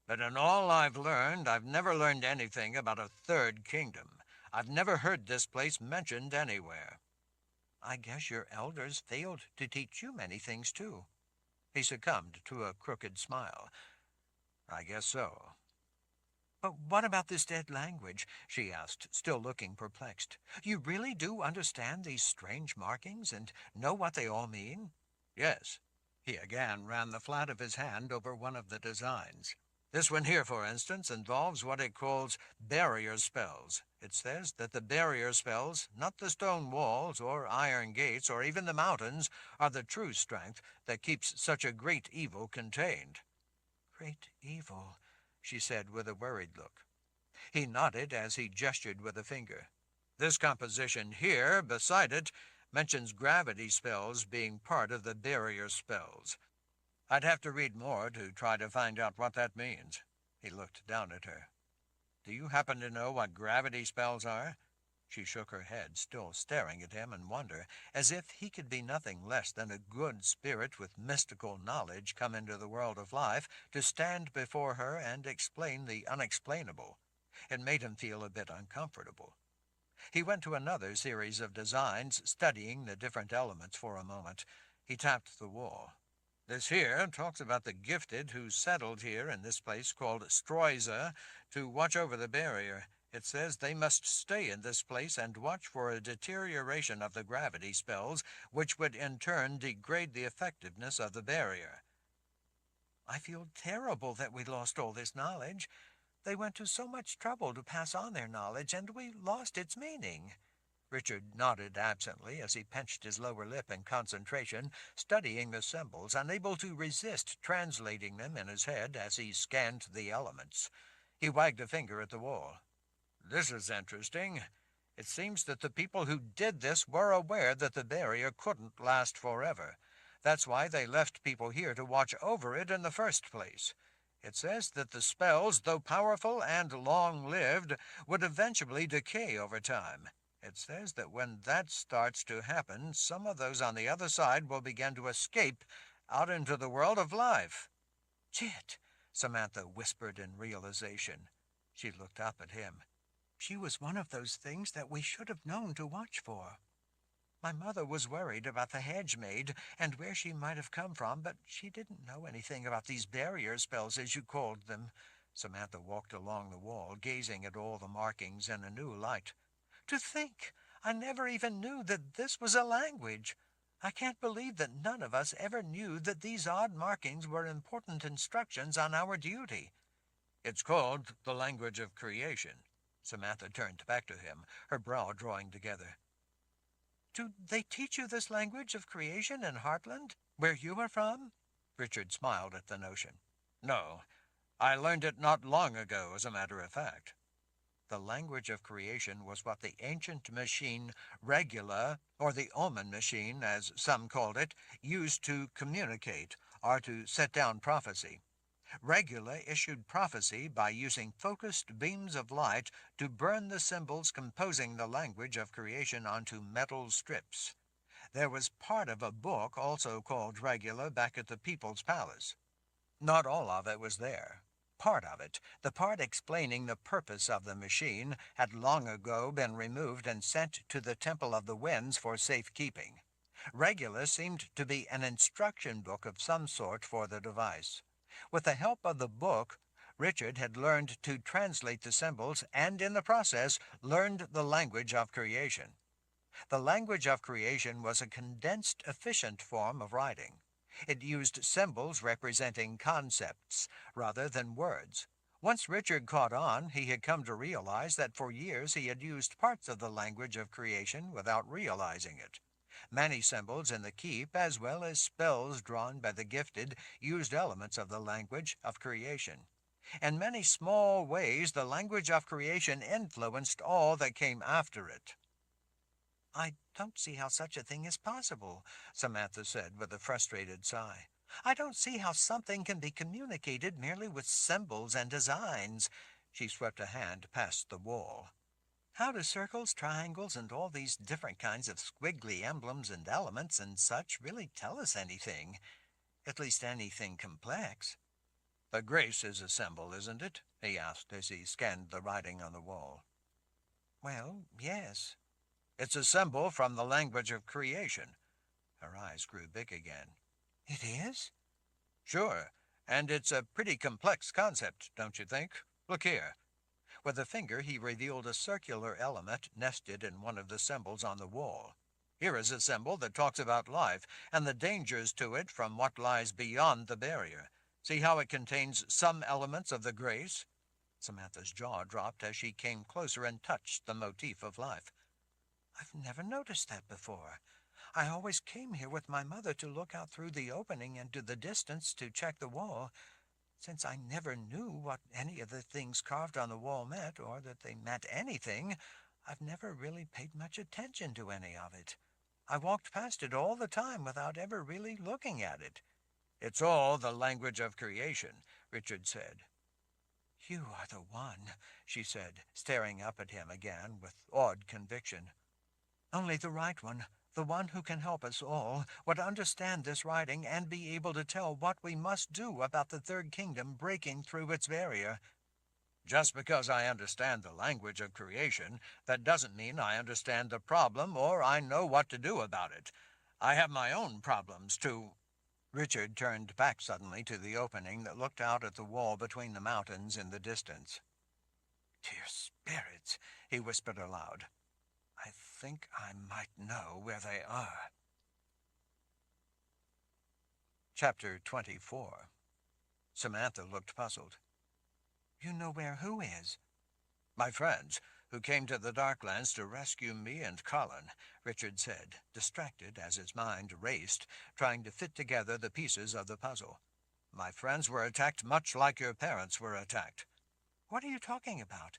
But in all I've learned, I've never learned anything about a third kingdom. I've never heard this place mentioned anywhere. I guess your elders failed to teach you many things, too. He succumbed to a crooked smile. I guess so. But what about this dead language? She asked, still looking perplexed. You really do understand these strange markings and know what they all mean? Yes. He again ran the flat of his hand over one of the designs. This one here, for instance, involves what it calls barrier spells. It says that the barrier spells, not the stone walls or iron gates or even the mountains, are the true strength that keeps such a great evil contained. Great evil, she said with a worried look. He nodded as he gestured with a finger. This composition here, beside it, mentions gravity spells being part of the barrier spells. I'd have to read more to try to find out what that means. He looked down at her. Do you happen to know what gravity spells are? She shook her head, still staring at him in wonder, as if he could be nothing less than a good spirit with mystical knowledge come into the world of life to stand before her and explain the unexplainable. It made him feel a bit uncomfortable. He went to another series of designs, studying the different elements for a moment. He tapped the wall. This here talks about the gifted who settled here in this place called Stroiza to watch over the barrier. It says they must stay in this place and watch for a deterioration of the gravity spells, which would in turn degrade the effectiveness of the barrier. I feel terrible that we lost all this knowledge. They went to so much trouble to pass on their knowledge, and we lost its meaning. Richard nodded absently as he pinched his lower lip in concentration, studying the symbols, unable to resist translating them in his head as he scanned the elements. He wagged a finger at the wall. This is interesting. It seems that the people who did this were aware that the barrier couldn't last forever. That's why they left people here to watch over it in the first place. It says that the spells, though powerful and long-lived, would eventually decay over time. It says that when that starts to happen, some of those on the other side will begin to escape out into the world of life. Chit, Samantha whispered in realization. She looked up at him. She was one of those things that we should have known to watch for. My mother was worried about the hedge maid and where she might have come from, but she didn't know anything about these barrier spells, as you called them. Samantha walked along the wall, gazing at all the markings in a new light. To think! I never even knew that this was a language. I can't believe that none of us ever knew that these odd markings were important instructions on our duty. It's called the language of creation. Samantha turned back to him, her brow drawing together. Do they teach you this language of creation in Heartland, where you are from? Richard smiled at the notion. No, I learned it not long ago, as a matter of fact. The language of creation was what the ancient machine Regula, or the Omen machine, as some called it, used to communicate, or to set down prophecy. Regula issued prophecy by using focused beams of light to burn the symbols composing the language of creation onto metal strips. There was part of a book also called Regula back at the People's Palace. Not all of it was there. Part of it, the part explaining the purpose of the machine, had long ago been removed and sent to the Temple of the Winds for safekeeping. Regula seemed to be an instruction book of some sort for the device. With the help of the book, Richard had learned to translate the symbols and, in the process, learned the language of creation. The language of creation was a condensed, efficient form of writing. It used symbols representing concepts rather than words. Once Richard caught on, he had come to realize that for years he had used parts of the language of creation without realizing it. Many symbols in the keep, as well as spells drawn by the gifted, used elements of the language of creation. In many small ways, the language of creation influenced all that came after it. I don't see how such a thing is possible, Samantha said with a frustrated sigh. I don't see how something can be communicated merely with symbols and designs. She swept a hand past the wall. How do circles, triangles, and all these different kinds of squiggly emblems and elements and such really tell us anything? At least anything complex. The grace is a symbol, isn't it? He asked as he scanned the writing on the wall. Well, yes. It's a symbol from the language of creation. Her eyes grew big again. It is? Sure, and it's a pretty complex concept, don't you think? Look here. With a finger he revealed a circular element nested in one of the symbols on the wall. Here is a symbol that talks about life and the dangers to it from what lies beyond the barrier. See how it contains some elements of the grace? Samantha's jaw dropped as she came closer and touched the motif of life. I've never noticed that before. I always came here with my mother to look out through the opening into the distance to check the wall. Since I never knew what any of the things carved on the wall meant, or that they meant anything, I've never really paid much attention to any of it. I walked past it all the time without ever really looking at it. It's all the language of creation, Richard said. You are the one, she said, staring up at him again with awed conviction. Only the right one, the one who can help us all, would understand this writing and be able to tell what we must do about the Third Kingdom breaking through its barrier. Just because I understand the language of creation, that doesn't mean I understand the problem or I know what to do about it. I have my own problems, too. Richard turned back suddenly to the opening that looked out at the wall between the mountains in the distance. Dear spirits, he whispered aloud. I think I might know where they are. Chapter 24. Samantha looked puzzled. You know where who is? My friends, who came to the Darklands to rescue me and Colin, Richard said, distracted as his mind raced, trying to fit together the pieces of the puzzle. My friends were attacked much like your parents were attacked. What are you talking about?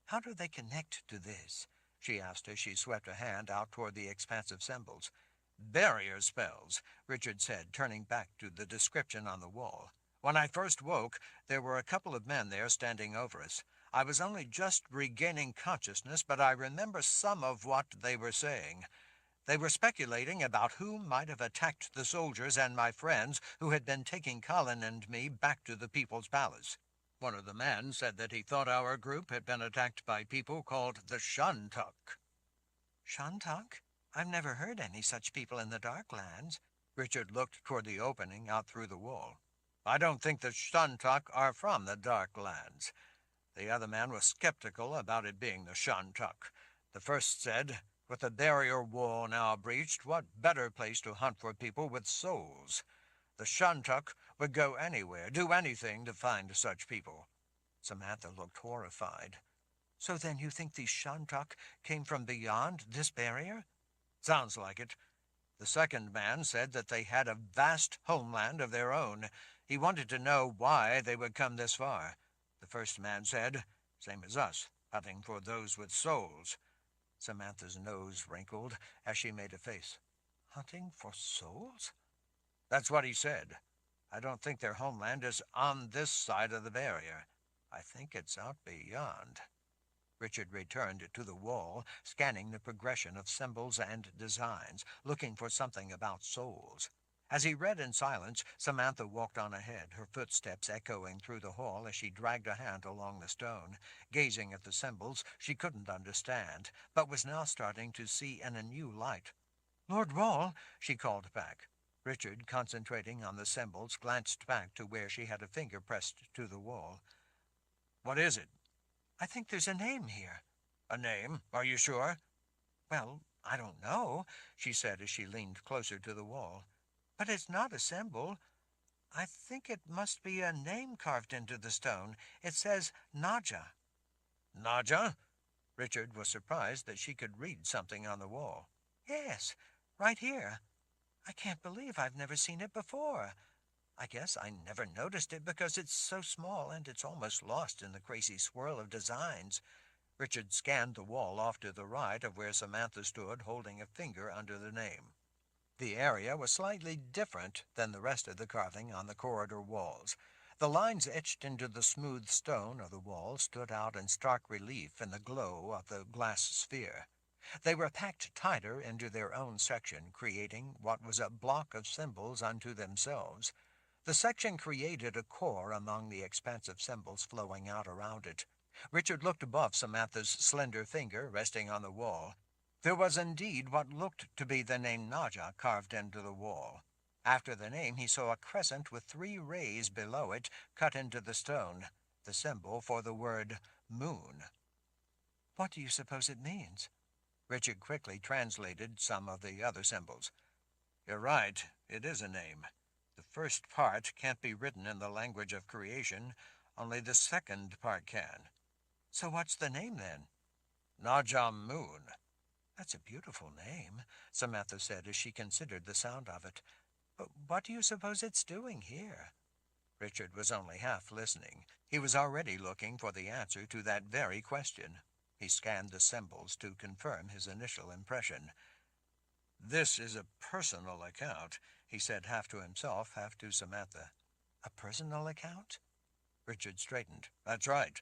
How do they connect to this? She asked as she swept a hand out toward the expansive symbols. Barrier spells, Richard said, turning back to the description on the wall. When I first woke, there were a couple of men there standing over us. I was only just regaining consciousness, but I remember some of what they were saying. They were speculating about who might have attacked the soldiers and my friends who had been taking Colin and me back to the People's Palace. One of the men said that he thought our group had been attacked by people called the Shantuk. Shantuk? I've never heard any such people in the Darklands. Richard looked toward the opening out through the wall. I don't think the Shantuk are from the Darklands. The other man was skeptical about it being the Shantuk. The first said, with the barrier wall now breached, what better place to hunt for people with souls? The Shantuk would go anywhere, do anything to find such people. Samantha looked horrified. So then you think these Shantuk came from beyond this barrier? Sounds like it. The second man said that they had a vast homeland of their own. He wanted to know why they would come this far. The first man said, same as us, hunting for those with souls. Samantha's nose wrinkled as she made a face. Hunting for souls? That's what he said. I don't think their homeland is on this side of the barrier. I think it's out beyond. Richard returned to the wall, scanning the progression of symbols and designs, looking for something about souls. As he read in silence, Samantha walked on ahead, her footsteps echoing through the hall as she dragged a hand along the stone, gazing at the symbols she couldn't understand, but was now starting to see in a new light. Lord Rawle, she called back. Richard, concentrating on the symbols, glanced back to where she had a finger pressed to the wall. What is it? I think there's a name here. A name? Are you sure? Well, I don't know, she said as she leaned closer to the wall. But it's not a symbol. I think it must be a name carved into the stone. It says Nadja. Nadja? Richard was surprised that she could read something on the wall. Yes, right here. I can't believe I've never seen it before. I guess I never noticed it because it's so small and it's almost lost in the crazy swirl of designs. Richard scanned the wall off to the right of where Samantha stood, holding a finger under the name. The area was slightly different than the rest of the carving on the corridor walls. The lines etched into the smooth stone of the wall stood out in stark relief in the glow of the glass sphere. They were packed tighter into their own section, creating what was a block of symbols unto themselves. The section created a core among the expansive symbols flowing out around it. Richard looked above Samantha's slender finger resting on the wall. There was indeed what looked to be the name Nadja carved into the wall. After the name he saw a crescent with 3 rays below it cut into the stone, the symbol for the word moon. What do you suppose it means? Richard quickly translated some of the other symbols. You're right, it is a name. The first part can't be written in the language of creation, only the second part can. So what's the name then? Najam Moon. That's a beautiful name, Samantha said as she considered the sound of it. But what do you suppose it's doing here? Richard was only half listening. He was already looking for the answer to that very question. He scanned the symbols to confirm his initial impression. This is a personal account, he said half to himself, half to Samantha. A personal account? Richard straightened. That's right.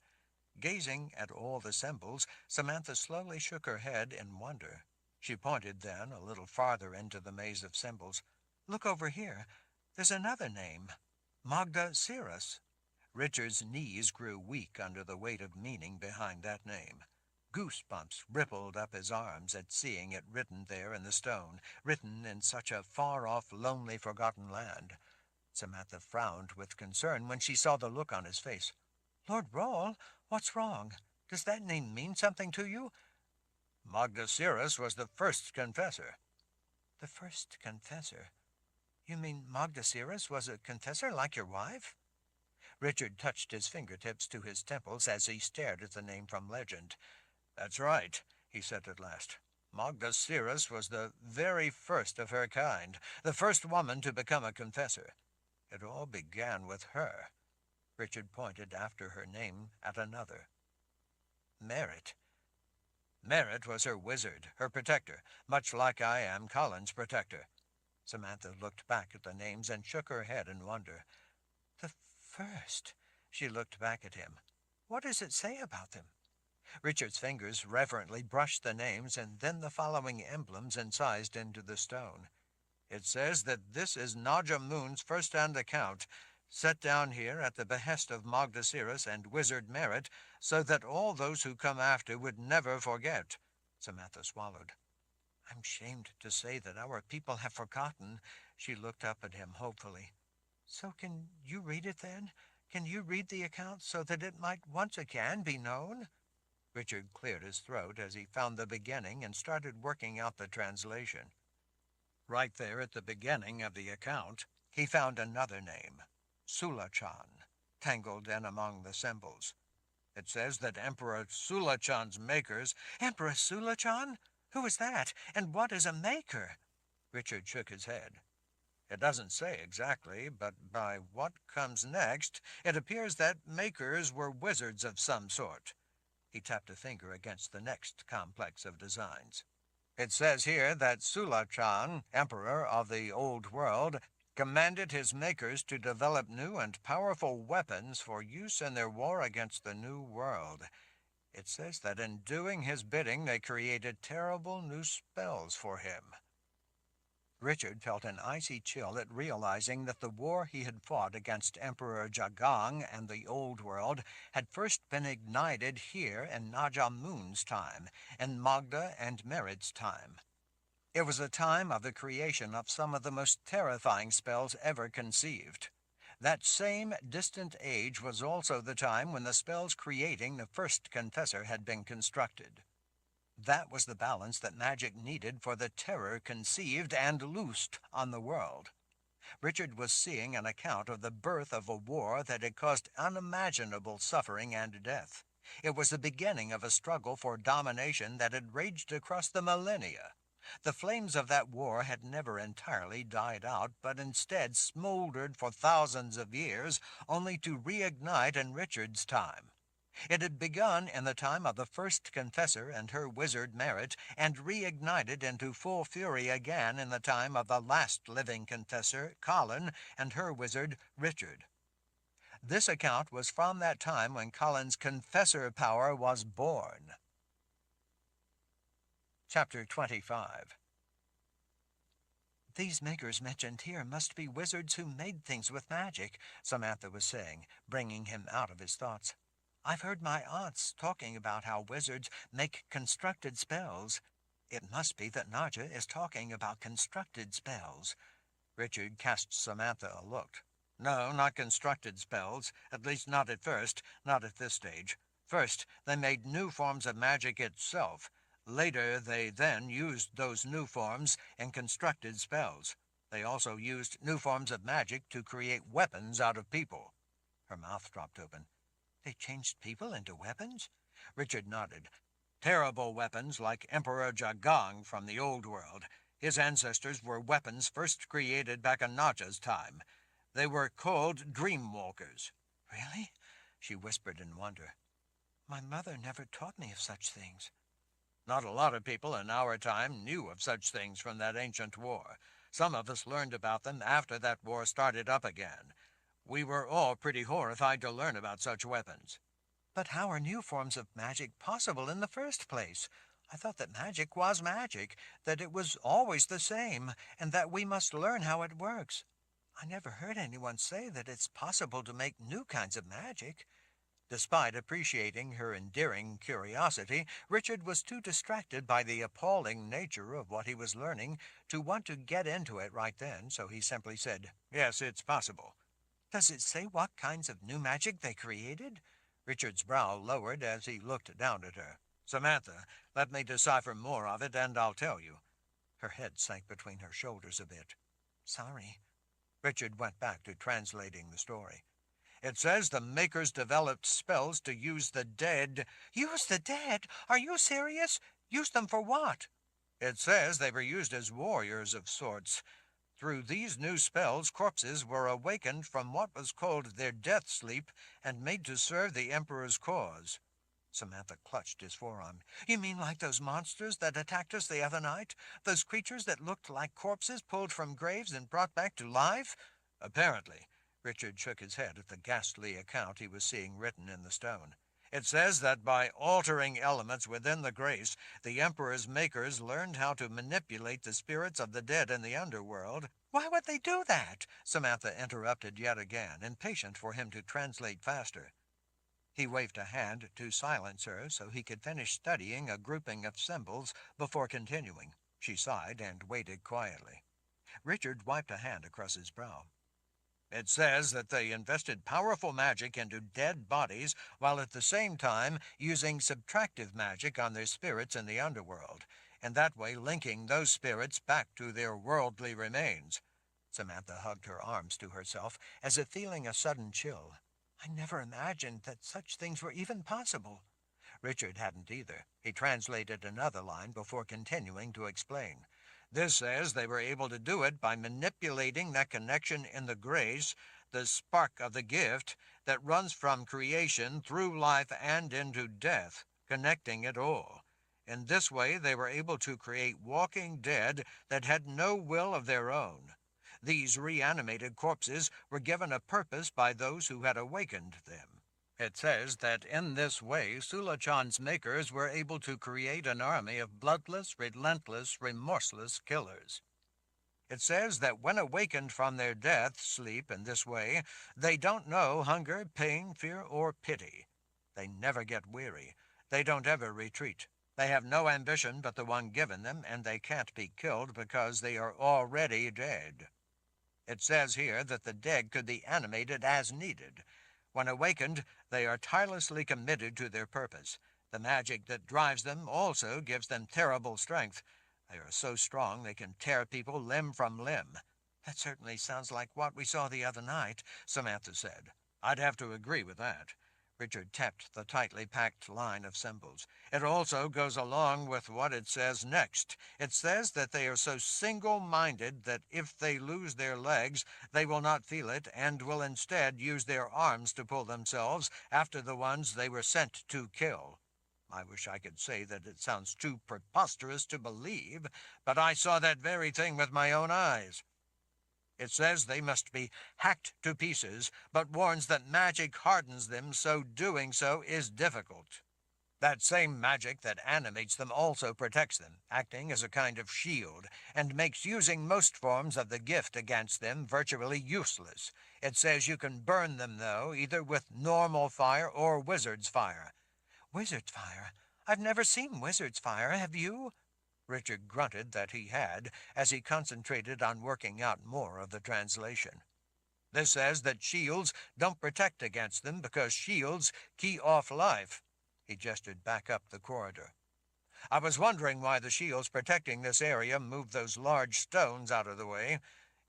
Gazing at all the symbols, Samantha slowly shook her head in wonder. She pointed then a little farther into the maze of symbols. Look over here. There's another name. Magda Cirrus. Richard's knees grew weak under the weight of meaning behind that name. Goosebumps rippled up his arms at seeing it written there in the stone, written in such a far-off, lonely, forgotten land. Samantha frowned with concern when she saw the look on his face. Lord Rawle, what's wrong? Does that name mean something to you? Magda Cirrus was the first confessor. The first confessor? You mean Magda Cirrus was a confessor like your wife? Richard touched his fingertips to his temples as he stared at the name from legend. That's right, he said at last. Magda Cirrus was the very first of her kind, the first woman to become a confessor. It all began with her. Richard pointed after her name at another. Merit. Merit was her wizard, her protector, much like I am Colin's protector. Samantha looked back at the names and shook her head in wonder. The first. She looked back at him. What does it say about them? Richard's fingers reverently brushed the names and then the following emblems incised into the stone. It says that this is Najam Moon's first-hand account, set down here at the behest of Magda Cirrus and Wizard Merit, so that all those who come after would never forget. Samantha swallowed. I'm ashamed to say that our people have forgotten. She looked up at him hopefully. So can you read it then? Can you read the account so that it might once again be known? Richard cleared his throat as he found the beginning and started working out the translation. Right there at the beginning of the account, he found another name, Sulachan, tangled in among the symbols. It says that Emperor Sulachan's makers— Emperor Sulachan? Who is that, and what is a maker? Richard shook his head. It doesn't say exactly, but by what comes next, it appears that makers were wizards of some sort. He tapped a finger against the next complex of designs. It says here that Sulachan, emperor of the Old World, commanded his makers to develop new and powerful weapons for use in their war against the New World. It says that in doing his bidding they created terrible new spells for him. Richard felt an icy chill at realizing that the war he had fought against Emperor Jagang and the Old World had first been ignited here in Najam Moon's time, in Magda and Merit's time. It was a time of the creation of some of the most terrifying spells ever conceived. That same distant age was also the time when the spells creating the first confessor had been constructed. That was the balance that magic needed for the terror conceived and loosed on the world. Richard was seeing an account of the birth of a war that had caused unimaginable suffering and death. It was the beginning of a struggle for domination that had raged across the millennia. The flames of that war had never entirely died out, but instead smoldered for thousands of years, only to reignite in Richard's time. It had begun in the time of the first confessor and her wizard Merit, and reignited into full fury again in the time of the last living confessor, Colin, and her wizard Richard. This account was from that time when Colin's confessor power was born. Chapter 25. These makers mentioned here must be wizards who made things with magic, Samantha was saying, bringing him out of his thoughts. I've heard my aunts talking about how wizards make constructed spells. It must be that Nadja is talking about constructed spells. Richard cast Samantha a look. No, not constructed spells, at least not at first, not at this stage. First, they made new forms of magic itself. Later, they then used those new forms and constructed spells. They also used new forms of magic to create weapons out of people. Her mouth dropped open. They changed people into weapons? Richard nodded. Terrible weapons like Emperor Jagang from the Old World. His ancestors were weapons first created back in Naja's time. They were called Dreamwalkers. Really? She whispered in wonder. My mother never taught me of such things. Not a lot of people in our time knew of such things from that ancient war. Some of us learned about them after that war started up again. We were all pretty horrified to learn about such weapons. But how are new forms of magic possible in the first place? I thought that magic was magic, that it was always the same, and that we must learn how it works. I never heard anyone say that it's possible to make new kinds of magic. Despite appreciating her endearing curiosity, Richard was too distracted by the appalling nature of what he was learning to want to get into it right then, so he simply said, Yes, it's possible. Does it say what kinds of new magic they created? Richard's brow lowered as he looked down at her. Samantha, let me decipher more of it, and I'll tell you. Her head sank between her shoulders a bit. Sorry. Richard went back to translating the story. It says the makers developed spells to use the dead. Use the dead? Are you serious? Use them for what? It says they were used as warriors of sorts. Through these new spells, corpses were awakened from what was called their death sleep and made to serve the Emperor's cause. Samantha clutched his forearm. You mean like those monsters that attacked us the other night? Those creatures that looked like corpses pulled from graves and brought back to life? Apparently. Richard shook his head at the ghastly account he was seeing written in the stone. It says that by altering elements within the grace, the Emperor's makers learned how to manipulate the spirits of the dead in the underworld. Why would they do that? Samantha interrupted yet again, impatient for him to translate faster. He waved a hand to silence her so he could finish studying a grouping of symbols before continuing. She sighed and waited quietly. Richard wiped a hand across his brow. It says that they invested powerful magic into dead bodies while at the same time using subtractive magic on their spirits in the underworld, and that way linking those spirits back to their worldly remains. Samantha hugged her arms to herself as if feeling a sudden chill. I never imagined that such things were even possible. Richard hadn't either. He translated another line before continuing to explain. This says they were able to do it by manipulating that connection in the grace, the spark of the gift, that runs from creation through life and into death, connecting it all. In this way they were able to create walking dead that had no will of their own. These reanimated corpses were given a purpose by those who had awakened them. It says that in this way Sulachan's makers were able to create an army of bloodless, relentless, remorseless killers. It says that when awakened from their death sleep in this way, they don't know hunger, pain, fear, or pity. They never get weary. They don't ever retreat. They have no ambition but the one given them, and they can't be killed because they are already dead. It says here that the dead could be animated as needed. When awakened, they are tirelessly committed to their purpose. The magic that drives them also gives them terrible strength. They are so strong they can tear people limb from limb. That certainly sounds like what we saw the other night, Samantha said. I'd have to agree with that. Richard tapped the tightly packed line of symbols. It also goes along with what it says next. It says that they are so single-minded that if they lose their legs, they will not feel it and will instead use their arms to pull themselves after the ones they were sent to kill. I wish I could say that it sounds too preposterous to believe, but I saw that very thing with my own eyes. It says they must be hacked to pieces, but warns that magic hardens them, so doing so is difficult. That same magic that animates them also protects them, acting as a kind of shield, and makes using most forms of the gift against them virtually useless. It says you can burn them, though, either with normal fire or wizard's fire. Wizard's fire? I've never seen wizard's fire, have you? Richard grunted that he had, as he concentrated on working out more of the translation. This says that shields don't protect against them because shields key off life. He gestured back up the corridor. I was wondering why the shields protecting this area moved those large stones out of the way.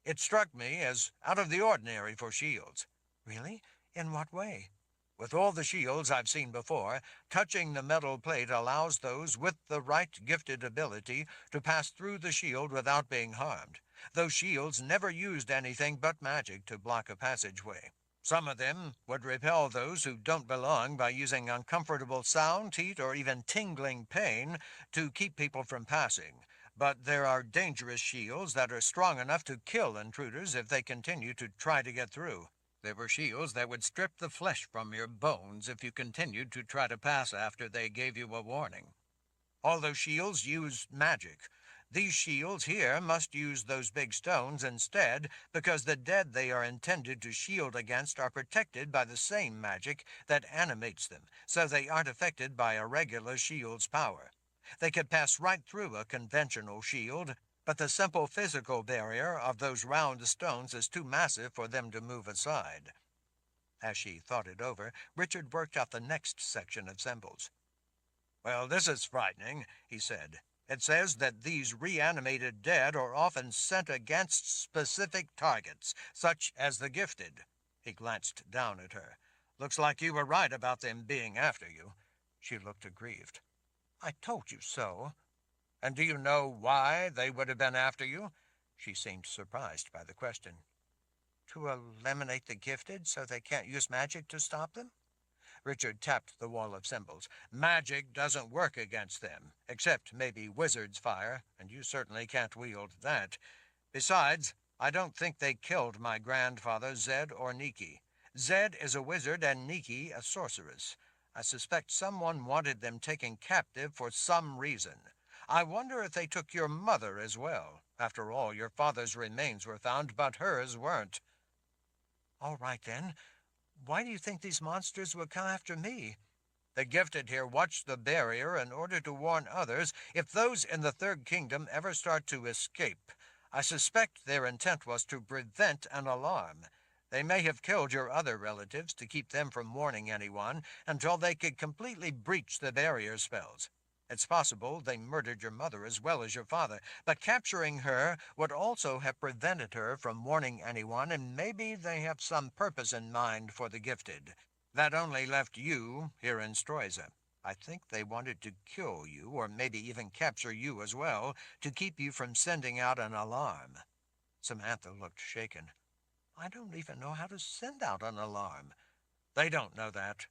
It struck me as out of the ordinary for shields. Really? In what way? With all the shields I've seen before, touching the metal plate allows those with the right gifted ability to pass through the shield without being harmed. Those shields never used anything but magic to block a passageway. Some of them would repel those who don't belong by using uncomfortable sound, heat, or even tingling pain to keep people from passing. But there are dangerous shields that are strong enough to kill intruders if they continue to try to get through. There were shields that would strip the flesh from your bones if you continued to try to pass after they gave you a warning. All those shields use magic. These shields here must use those big stones instead because the dead they are intended to shield against are protected by the same magic that animates them, so they aren't affected by a regular shield's power. They could pass right through a conventional shield, but the simple physical barrier of those round stones is too massive for them to move aside. As she thought it over, Richard worked out the next section of symbols. Well, this is frightening, he said. It says that these reanimated dead are often sent against specific targets, such as the gifted. He glanced down at her. Looks like you were right about them being after you. She looked aggrieved. I told you so. And do you know why they would have been after you? She seemed surprised by the question. To eliminate the gifted so they can't use magic to stop them? Richard tapped the wall of symbols. Magic doesn't work against them, except maybe wizard's fire, and you certainly can't wield that. Besides, I don't think they killed my grandfather, Zed or Nikki. Zed is a wizard and Nikki a sorceress. I suspect someone wanted them taken captive for some reason. I wonder if they took your mother as well. After all, your father's remains were found, but hers weren't. All right, then. Why do you think these monsters would come after me? The gifted here watch the barrier in order to warn others if those in the Third Kingdom ever start to escape. I suspect their intent was to prevent an alarm. They may have killed your other relatives to keep them from warning anyone until they could completely breach the barrier spells. It's possible they murdered your mother as well as your father, but capturing her would also have prevented her from warning anyone, and maybe they have some purpose in mind for the gifted. That only left you here in Stroiza. I think they wanted to kill you, or maybe even capture you as well, to keep you from sending out an alarm. Samantha looked shaken. I don't even know how to send out an alarm. They don't know that.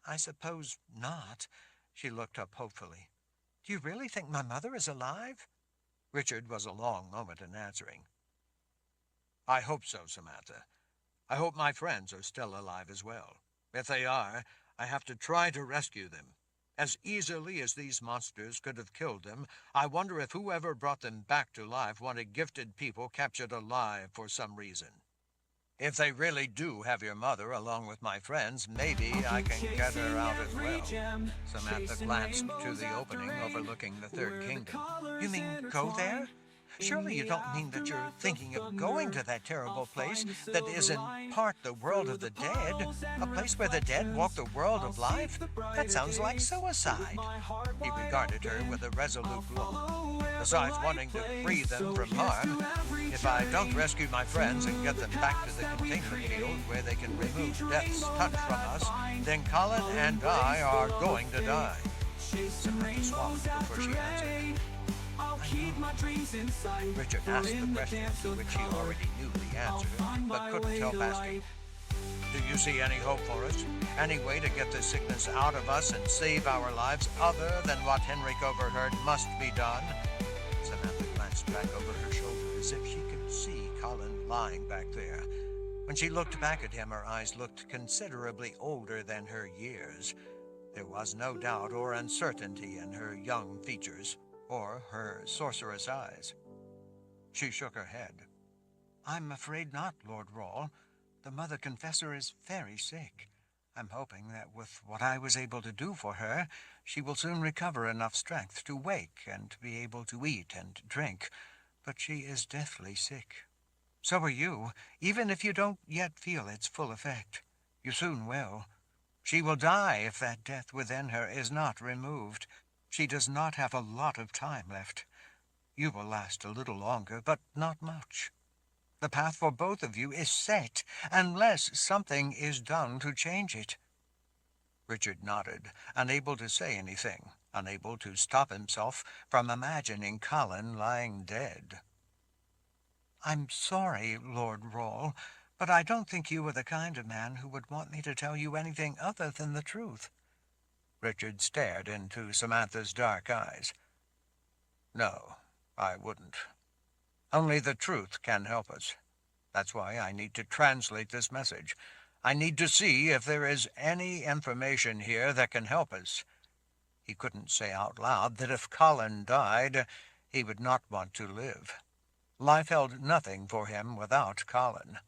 I suppose not. She looked up hopefully. Do you really think my mother is alive? Richard was a long moment in answering. I hope so, Samantha. I hope my friends are still alive as well. If they are, I have to try to rescue them. As easily as these monsters could have killed them, I wonder if whoever brought them back to life wanted gifted people captured alive for some reason. If they really do have your mother along with my friends, maybe I can get her out as well. Samantha glanced to the opening overlooking the Third Kingdom. You mean go there? Surely you don't mean that you're thinking of going to that terrible place that is in part the world of the dead, a place where the dead walk the world of life? That sounds like suicide. He regarded her with a resolute look. Besides wanting to free them from harm, if I don't rescue my friends and get them back to the containment field where they can remove death's touch from us, then Colin and I are going to die. Samantha swallowed before she answered. Richard asked the question to which he already knew the answer, but couldn't tell past it. Do you see any hope for us? Any way to get this sickness out of us and save our lives other than what Henrik overheard must be done? Samantha glanced back over her shoulder as if she could see Colin lying back there. When she looked back at him, her eyes looked considerably older than her years. There was no doubt or uncertainty in her young features, or her sorceress eyes. She shook her head. I'm afraid not, Lord Rawle. The Mother Confessor is very sick. I'm hoping that with what I was able to do for her, she will soon recover enough strength to wake and be able to eat and drink, but she is deathly sick. So are you, even if you don't yet feel its full effect. You soon will. She will die if that death within her is not removed. She does not have a lot of time left. You will last a little longer, but not much. The path for both of you is set, unless something is done to change it." Richard nodded, unable to say anything, unable to stop himself from imagining Colin lying dead. "I'm sorry, Lord Rawle, but I don't think you are the kind of man who would want me to tell you anything other than the truth." Richard stared into Samantha's dark eyes. "No, I wouldn't. Only the truth can help us. That's why I need to translate this message. I need to see if there is any information here that can help us." He couldn't say out loud that if Colin died, he would not want to live. Life held nothing for him without Colin.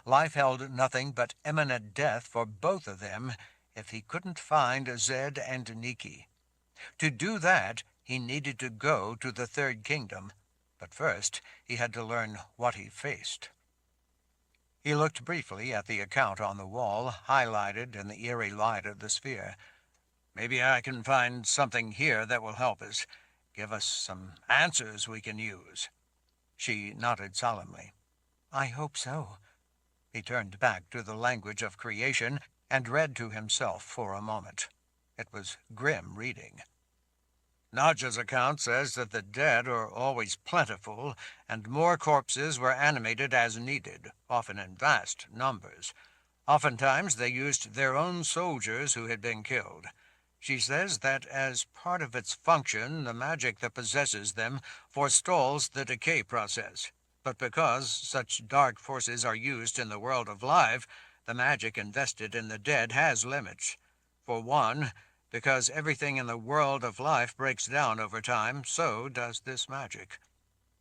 Life held nothing but imminent death for both of them if he couldn't find Zed and Nikki. To do that, he needed to go to the Third Kingdom, but first he had to learn what he faced. He looked briefly at the account on the wall, highlighted in the eerie light of the sphere. "Maybe I can find something here that will help us, give us some answers we can use." She nodded solemnly. "I hope so." He turned back to the language of creation and read to himself for a moment. It was grim reading. "Nadja's account says that the dead are always plentiful, and more corpses were animated as needed, often in vast numbers. Oftentimes they used their own soldiers who had been killed. She says that as part of its function, the magic that possesses them forestalls the decay process. But because such dark forces are used in the world of life, the magic invested in the dead has limits. For one, because everything in the world of life breaks down over time, so does this magic.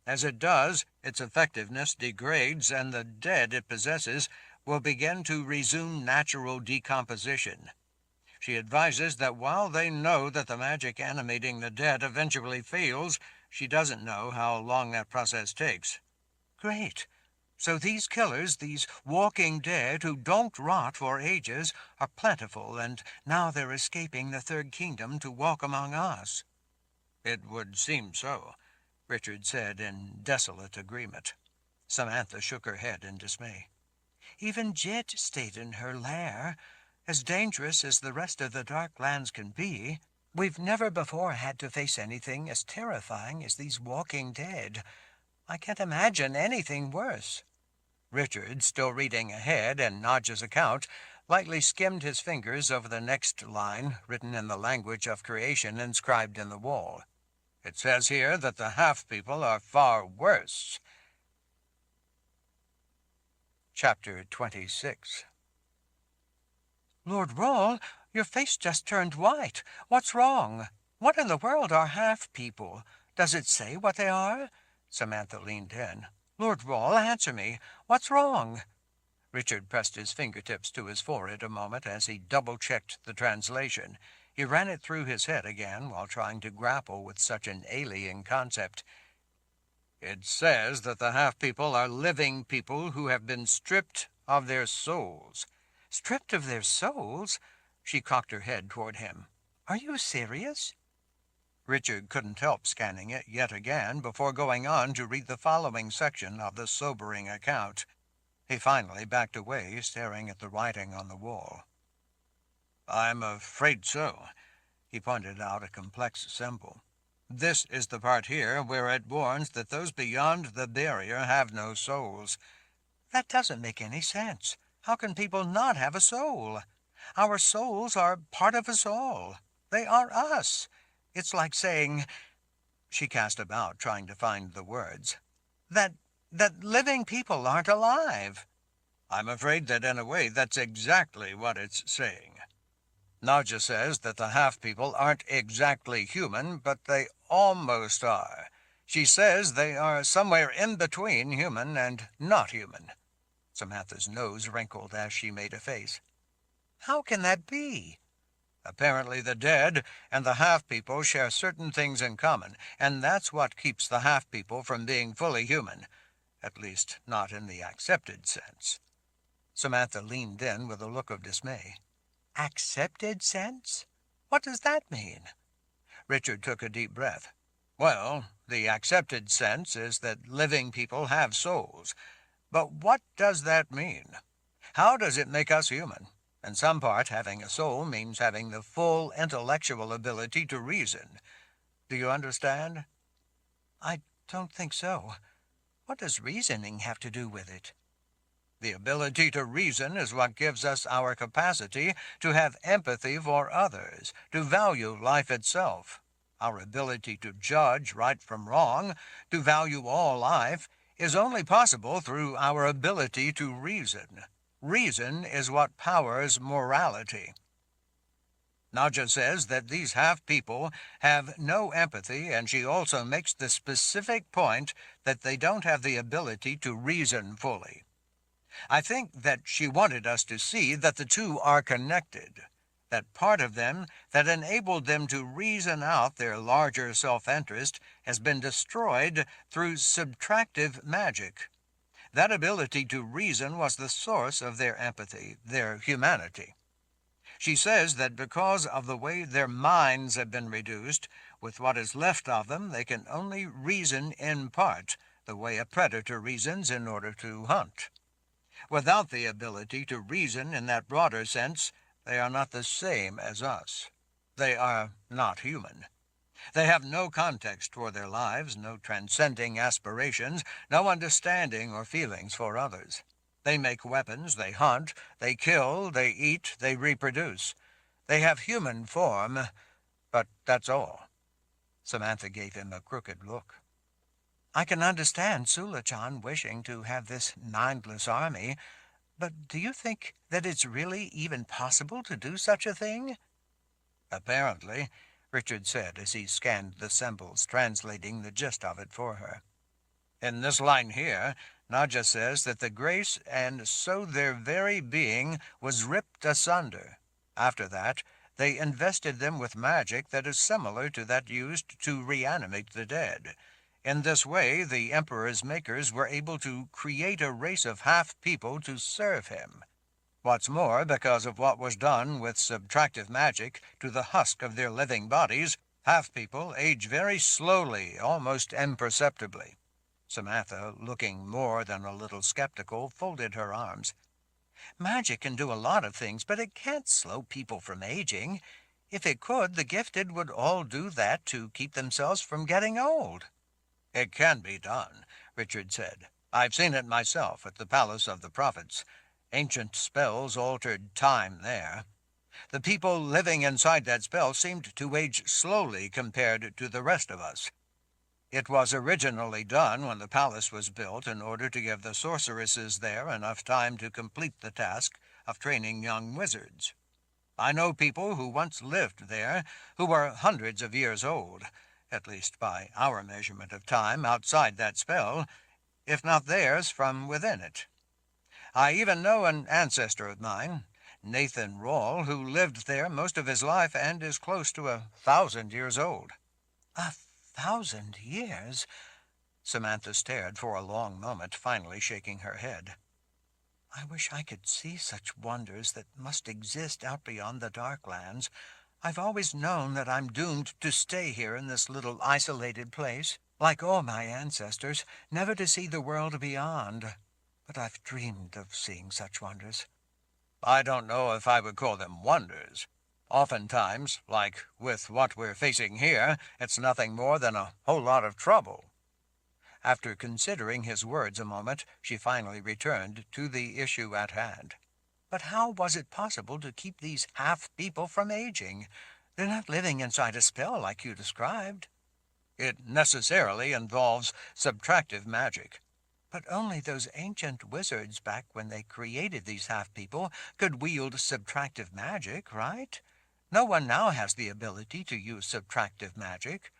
As it does, its effectiveness degrades, and the dead it possesses will begin to resume natural decomposition. She advises that while they know that the magic animating the dead eventually fails, she doesn't know how long that process takes." "Great. So these killers, these walking dead who don't rot for ages, are plentiful, and now they're escaping the Third Kingdom to walk among us." "It would seem so," Richard said in desolate agreement. Samantha shook her head in dismay. "Even Jet stayed in her lair. As dangerous as the rest of the Dark Lands can be, we've never before had to face anything as terrifying as these walking dead. I can't imagine anything worse." Richard, still reading ahead in Nadja's account, lightly skimmed his fingers over the next line, written in the language of creation inscribed in the wall. "It says here that the half-people are far worse." Chapter 26. "Lord Rawle, your face just turned white. What's wrong? What in the world are half-people? Does it say what they are?" Samantha leaned in. "Lord Rawle, answer me. What's wrong?" Richard pressed his fingertips to his forehead a moment as he double-checked the translation. He ran it through his head again while trying to grapple with such an alien concept. "It says that the half-people are living people who have been stripped of their souls." "Stripped of their souls?" She cocked her head toward him. "Are you serious?" Richard couldn't help scanning it yet again before going on to read the following section of the sobering account. He finally backed away, staring at the writing on the wall. "I'm afraid so." He pointed out a complex symbol. "This is the part here where it warns that those beyond the barrier have no souls." "That doesn't make any sense. How can people not have a soul? Our souls are part of us all. They are us. It's like saying—" She cast about, trying to find the words. That living people aren't alive." "I'm afraid that in a way that's exactly what it's saying. Nadja says that the half-people aren't exactly human, but they almost are. She says they are somewhere in between human and not human." Samantha's nose wrinkled as she made a face. "How can that be?" "Apparently the dead and the half-people share certain things in common, and that's what keeps the half-people from being fully human, at least not in the accepted sense." Samantha leaned in with a look of dismay. Accepted sense? What does that mean? Richard took a deep breath. Well, the accepted sense is that living people have souls. But what does that mean? How does it make us human? In some part, having a soul means having the full intellectual ability to reason. Do you understand? I don't think so. What does reasoning have to do with it? The ability to reason is what gives us our capacity to have empathy for others, to value life itself. Our ability to judge right from wrong, to value all life, is only possible through our ability to reason. Reason is what powers morality. Nadja says that these half-people have no empathy, and she also makes the specific point that they don't have the ability to reason fully. I think that she wanted us to see that the two are connected, that part of them that enabled them to reason out their larger self-interest has been destroyed through subtractive magic. That ability to reason was the source of their empathy, their humanity. She says that because of the way their minds have been reduced, with what is left of them they can only reason in part, the way a predator reasons in order to hunt. Without the ability to reason in that broader sense, they are not the same as us. They are not human. They have no context for their lives, no transcending aspirations, no understanding or feelings for others. They make weapons, they hunt, they kill, they eat, they reproduce. They have human form, but that's all. Samantha gave him a crooked look. I can understand Sula-chan wishing to have this mindless army, but do you think that it's really even possible to do such a thing? Apparently, Richard said as he scanned the symbols, translating the gist of it for her. In this line here, Nadja says that the grace and so their very being was ripped asunder. After that, they invested them with magic that is similar to that used to reanimate the dead. In this way, the Emperor's makers were able to create a race of half-people to serve him. What's more, because of what was done with subtractive magic to the husk of their living bodies, half-people age very slowly, almost imperceptibly. Samantha, looking more than a little skeptical, folded her arms. Magic can do a lot of things, but it can't slow people from aging. If it could, the gifted would all do that to keep themselves from getting old. It can be done, Richard said. I've seen it myself at the Palace of the Prophets. Ancient spells altered time there. The people living inside that spell seemed to age slowly compared to the rest of us. It was originally done when the palace was built in order to give the sorceresses there enough time to complete the task of training young wizards. I know people who once lived there who were hundreds of years old, at least by our measurement of time outside that spell, if not theirs from within it. I even know an ancestor of mine, Nathan Rawle, who lived there most of his life and is close to 1,000 years old. 1,000 years? Samantha stared for a long moment, finally shaking her head. I wish I could see such wonders that must exist out beyond the Darklands. I've always known that I'm doomed to stay here in this little isolated place, like all my ancestors, never to see the world beyond. But I've dreamed of seeing such wonders. I don't know if I would call them wonders. Oftentimes, like with what we're facing here, it's nothing more than a whole lot of trouble. After considering his words a moment, she finally returned to the issue at hand. But how was it possible to keep these half-people from aging? They're not living inside a spell like you described. It necessarily involves subtractive magic. But only those ancient wizards back when they created these half-people could wield subtractive magic, right? No one now has the ability to use subtractive magic.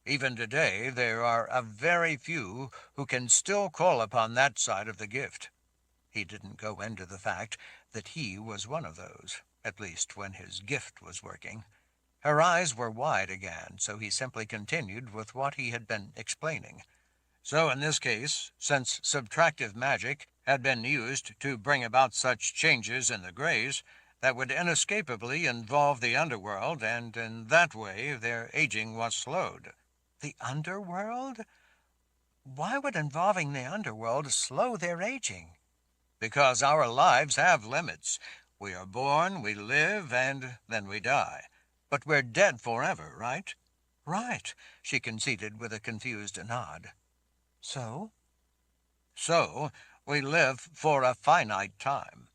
Even today, there are a very few who can still call upon that side of the gift. He didn't go into the fact that he was one of those, at least when his gift was working. Her eyes were wide again, so he simply continued with what he had been explaining. So in this case, since subtractive magic had been used to bring about such changes in the Greys, that would inescapably involve the underworld, and in that way their aging was slowed. The underworld? Why would involving the underworld slow their aging? Because our lives have limits. We are born, we live, and then we die. But we're dead forever, right? Right, she conceded with a confused nod. So? So, we live for a finite time.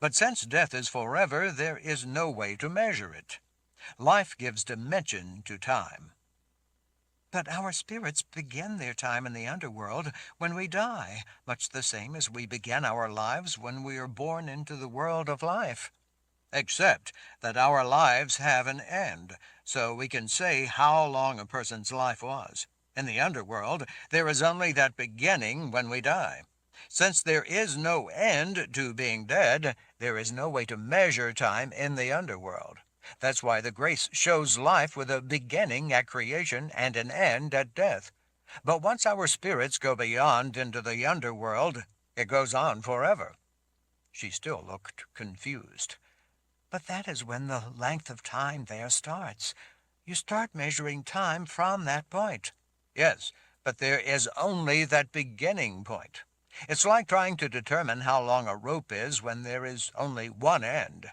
But since death is forever, there is no way to measure it. Life gives dimension to time. But our spirits begin their time in the underworld when we die, much the same as we begin our lives when we are born into the world of life. Except that our lives have an end, so we can say how long a person's life was. In the underworld, there is only that beginning when we die. Since there is no end to being dead, there is no way to measure time in the underworld. That's why the grace shows life with a beginning at creation and an end at death. But once our spirits go beyond into the underworld, it goes on forever. She still looked confused. But that is when the length of time there starts. You start measuring time from that point. Yes, but there is only that beginning point. It's like trying to determine how long a rope is when there is only one end.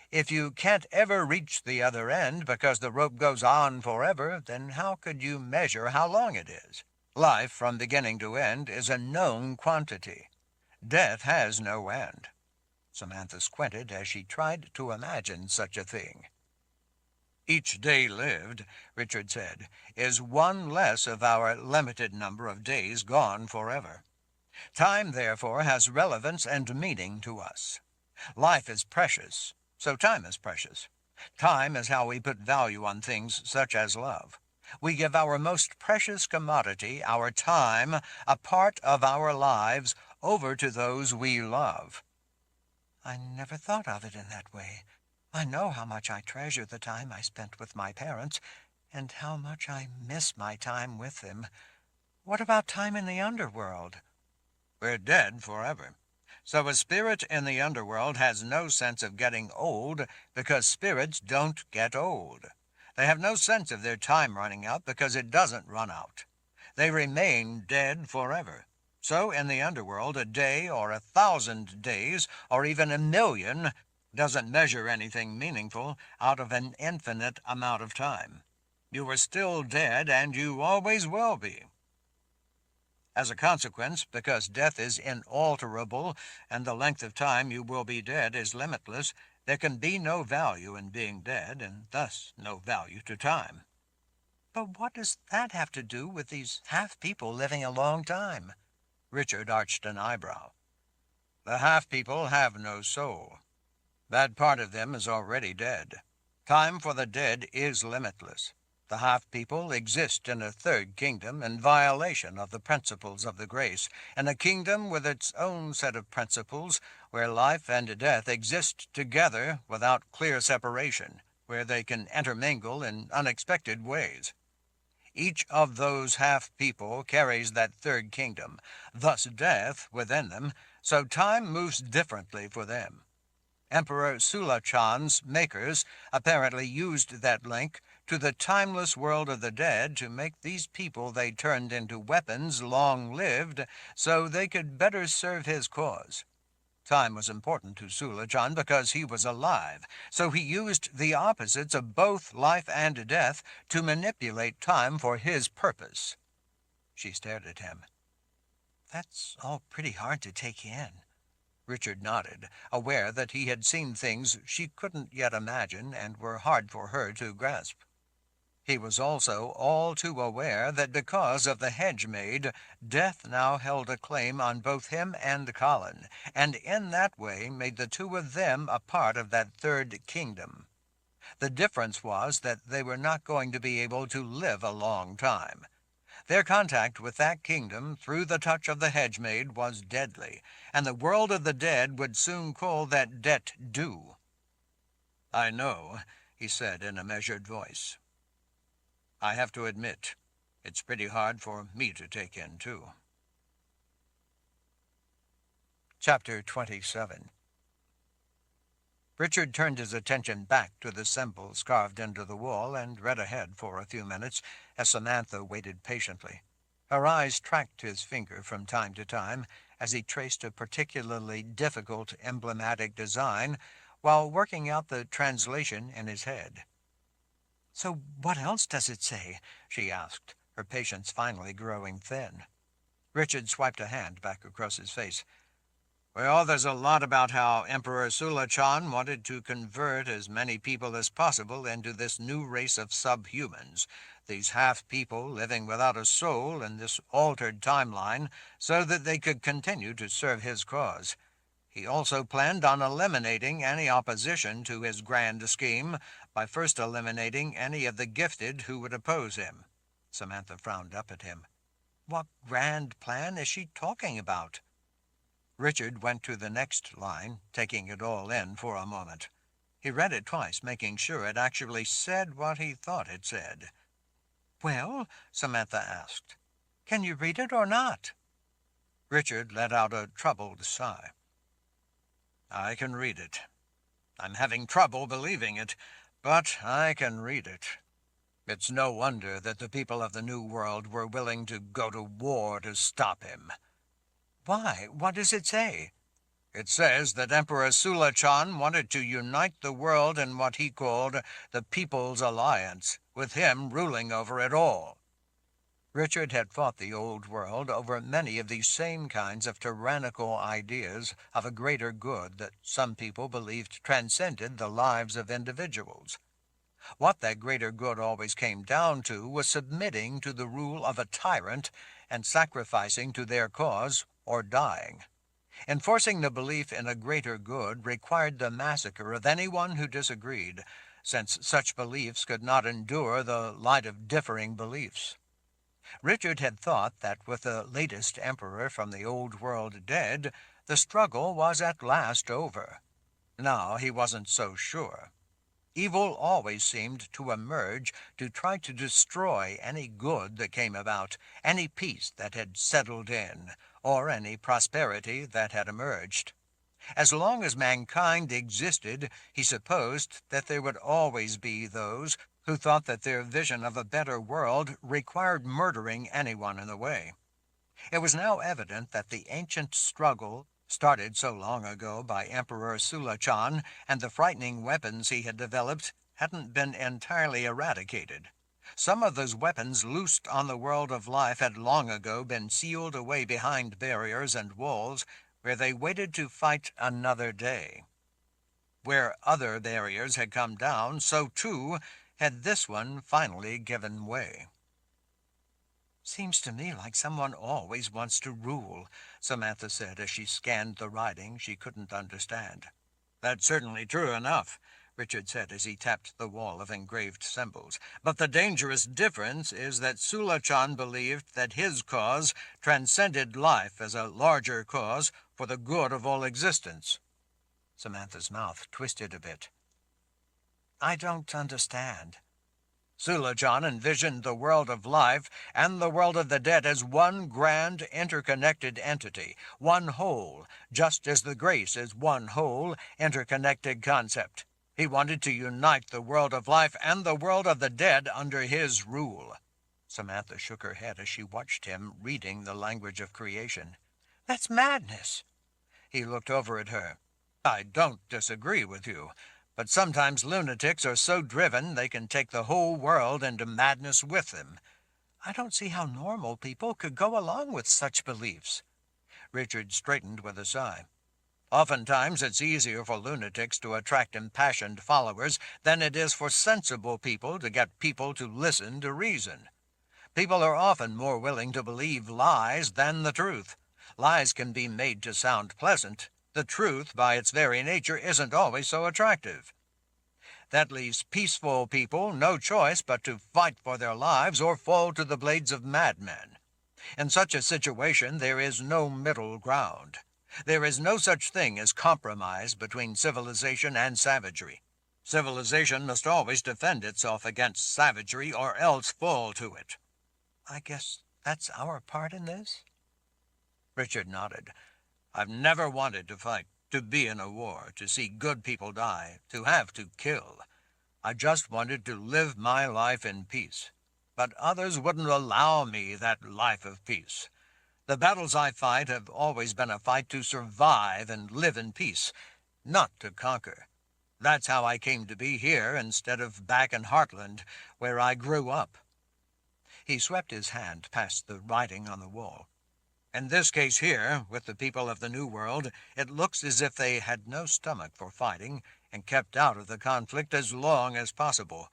If you can't ever reach the other end because the rope goes on forever, then how could you measure how long it is? Life from beginning to end is a known quantity. Death has no end. Samantha squinted as she tried to imagine such a thing. Each day lived, Richard said, is one less of our limited number of days gone forever. Time, therefore, has relevance and meaning to us. Life is precious, so time is precious. Time is how we put value on things such as love. We give our most precious commodity, our time, a part of our lives, over to those we love. I never thought of it in that way. I know how much I treasure the time I spent with my parents, and how much I miss my time with them. What about time in the underworld? We're dead forever. So a spirit in the underworld has no sense of getting old because spirits don't get old. They have no sense of their time running out because it doesn't run out. They remain dead forever. So in the underworld, a day or 1,000 days or even 1,000,000 doesn't measure anything meaningful out of an infinite amount of time. You are still dead, and you always will be. As a consequence, because death is inalterable and the length of time you will be dead is limitless, there can be no value in being dead, and thus no value to time. But what does that have to do with these half-people living a long time? Richard arched an eyebrow. The half-people have no soul. That part of them is already dead. Time for the dead is limitless. The half-people exist in a third kingdom in violation of the principles of the grace, in a kingdom with its own set of principles, where life and death exist together without clear separation, where they can intermingle in unexpected ways. Each of those half-people carries that third kingdom, thus death within them, so time moves differently for them. Emperor Sula Chan's makers apparently used that link to the timeless world of the dead to make these people they turned into weapons long-lived so they could better serve his cause. Time was important to Sula Chan because he was alive, so he used the opposites of both life and death to manipulate time for his purpose. She stared at him. That's all pretty hard to take in. Richard nodded, aware that he had seen things she couldn't yet imagine and were hard for her to grasp. He was also all too aware that because of the hedge-maid, death now held a claim on both him and Colin, and in that way made the two of them a part of that third kingdom. The difference was that they were not going to be able to live a long time. Their contact with that kingdom through the touch of the hedge-maid was deadly, and the world of the dead would soon call that debt due. "I know," he said in a measured voice. "I have to admit, it's pretty hard for me to take in, too." Chapter 27. Richard turned his attention back to the symbols carved into the wall and read ahead for a few minutes as Samantha waited patiently. Her eyes tracked his finger from time to time as he traced a particularly difficult emblematic design while working out the translation in his head. "So what else does it say?" she asked, her patience finally growing thin. Richard swiped a hand back across his face. "Well, there's a lot about how Emperor Sula-chan wanted to convert as many people as possible into this new race of subhumans, these half-people living without a soul in this altered timeline, so that they could continue to serve his cause. He also planned on eliminating any opposition to his grand scheme by first eliminating any of the gifted who would oppose him." Samantha frowned up at him. "What grand plan is she talking about?" Richard went to the next line, taking it all in for a moment. He read it twice, making sure it actually said what he thought it said. "Well," Samantha asked, "can you read it or not?" Richard let out a troubled sigh. "I can read it. I'm having trouble believing it, but I can read it. It's no wonder that the people of the New World were willing to go to war to stop him." "Why? What does it say?" "It says that Emperor Sula-chan wanted to unite the world in what he called the People's Alliance, with him ruling over it all." Richard had fought the old world over many of these same kinds of tyrannical ideas of a greater good that some people believed transcended the lives of individuals. What that greater good always came down to was submitting to the rule of a tyrant and sacrificing to their cause or dying. Enforcing the belief in a greater good required the massacre of anyone who disagreed, since such beliefs could not endure the light of differing beliefs. Richard had thought that with the latest emperor from the old world dead, the struggle was at last over. Now he wasn't so sure. Evil always seemed to emerge to try to destroy any good that came about, any peace that had settled in, or any prosperity that had emerged. As long as mankind existed, he supposed that there would always be those who thought that their vision of a better world required murdering anyone in the way. It was now evident that the ancient struggle, started so long ago by Emperor Sula-chan and the frightening weapons he had developed, hadn't been entirely eradicated. Some of those weapons loosed on the world of life had long ago been sealed away behind barriers and walls where they waited to fight another day. Where other barriers had come down, so too had this one finally given way. "Seems to me like someone always wants to rule," Samantha said as she scanned the writing she couldn't understand. "That's certainly true enough," Richard said as he tapped the wall of engraved symbols. "But the dangerous difference is that Sula-chan believed that his cause transcended life as a larger cause for the good of all existence." Samantha's mouth twisted a bit. "I don't understand." "Sula-chan envisioned the world of life and the world of the dead as one grand interconnected entity, one whole, just as the grace is one whole interconnected concept. He wanted to unite the world of life and the world of the dead under his rule." Samantha shook her head as she watched him reading the language of creation. "That's madness." He looked over at her. "I don't disagree with you. But sometimes lunatics are so driven they can take the whole world into madness with them. I don't see how normal people could go along with such beliefs." Richard straightened with a sigh. "Oftentimes it's easier for lunatics to attract impassioned followers than it is for sensible people to get people to listen to reason. People are often more willing to believe lies than the truth. Lies can be made to sound pleasant. The truth, by its very nature, isn't always so attractive. That leaves peaceful people no choice but to fight for their lives or fall to the blades of madmen. In such a situation there is no middle ground. There is no such thing as compromise between civilization and savagery. Civilization must always defend itself against savagery or else fall to it." "I guess that's our part in this?" Richard nodded. "I've never wanted to fight. to be in a war, to see good people die, to have to kill. I just wanted to live my life in peace. But others wouldn't allow me that life of peace. The battles I fight have always been a fight to survive and live in peace, not to conquer. That's how I came to be here instead of back in Heartland, where I grew up." He swept his hand past the writing on the wall. "In this case here, with the people of the New World, it looks as if they had no stomach for fighting and kept out of the conflict as long as possible.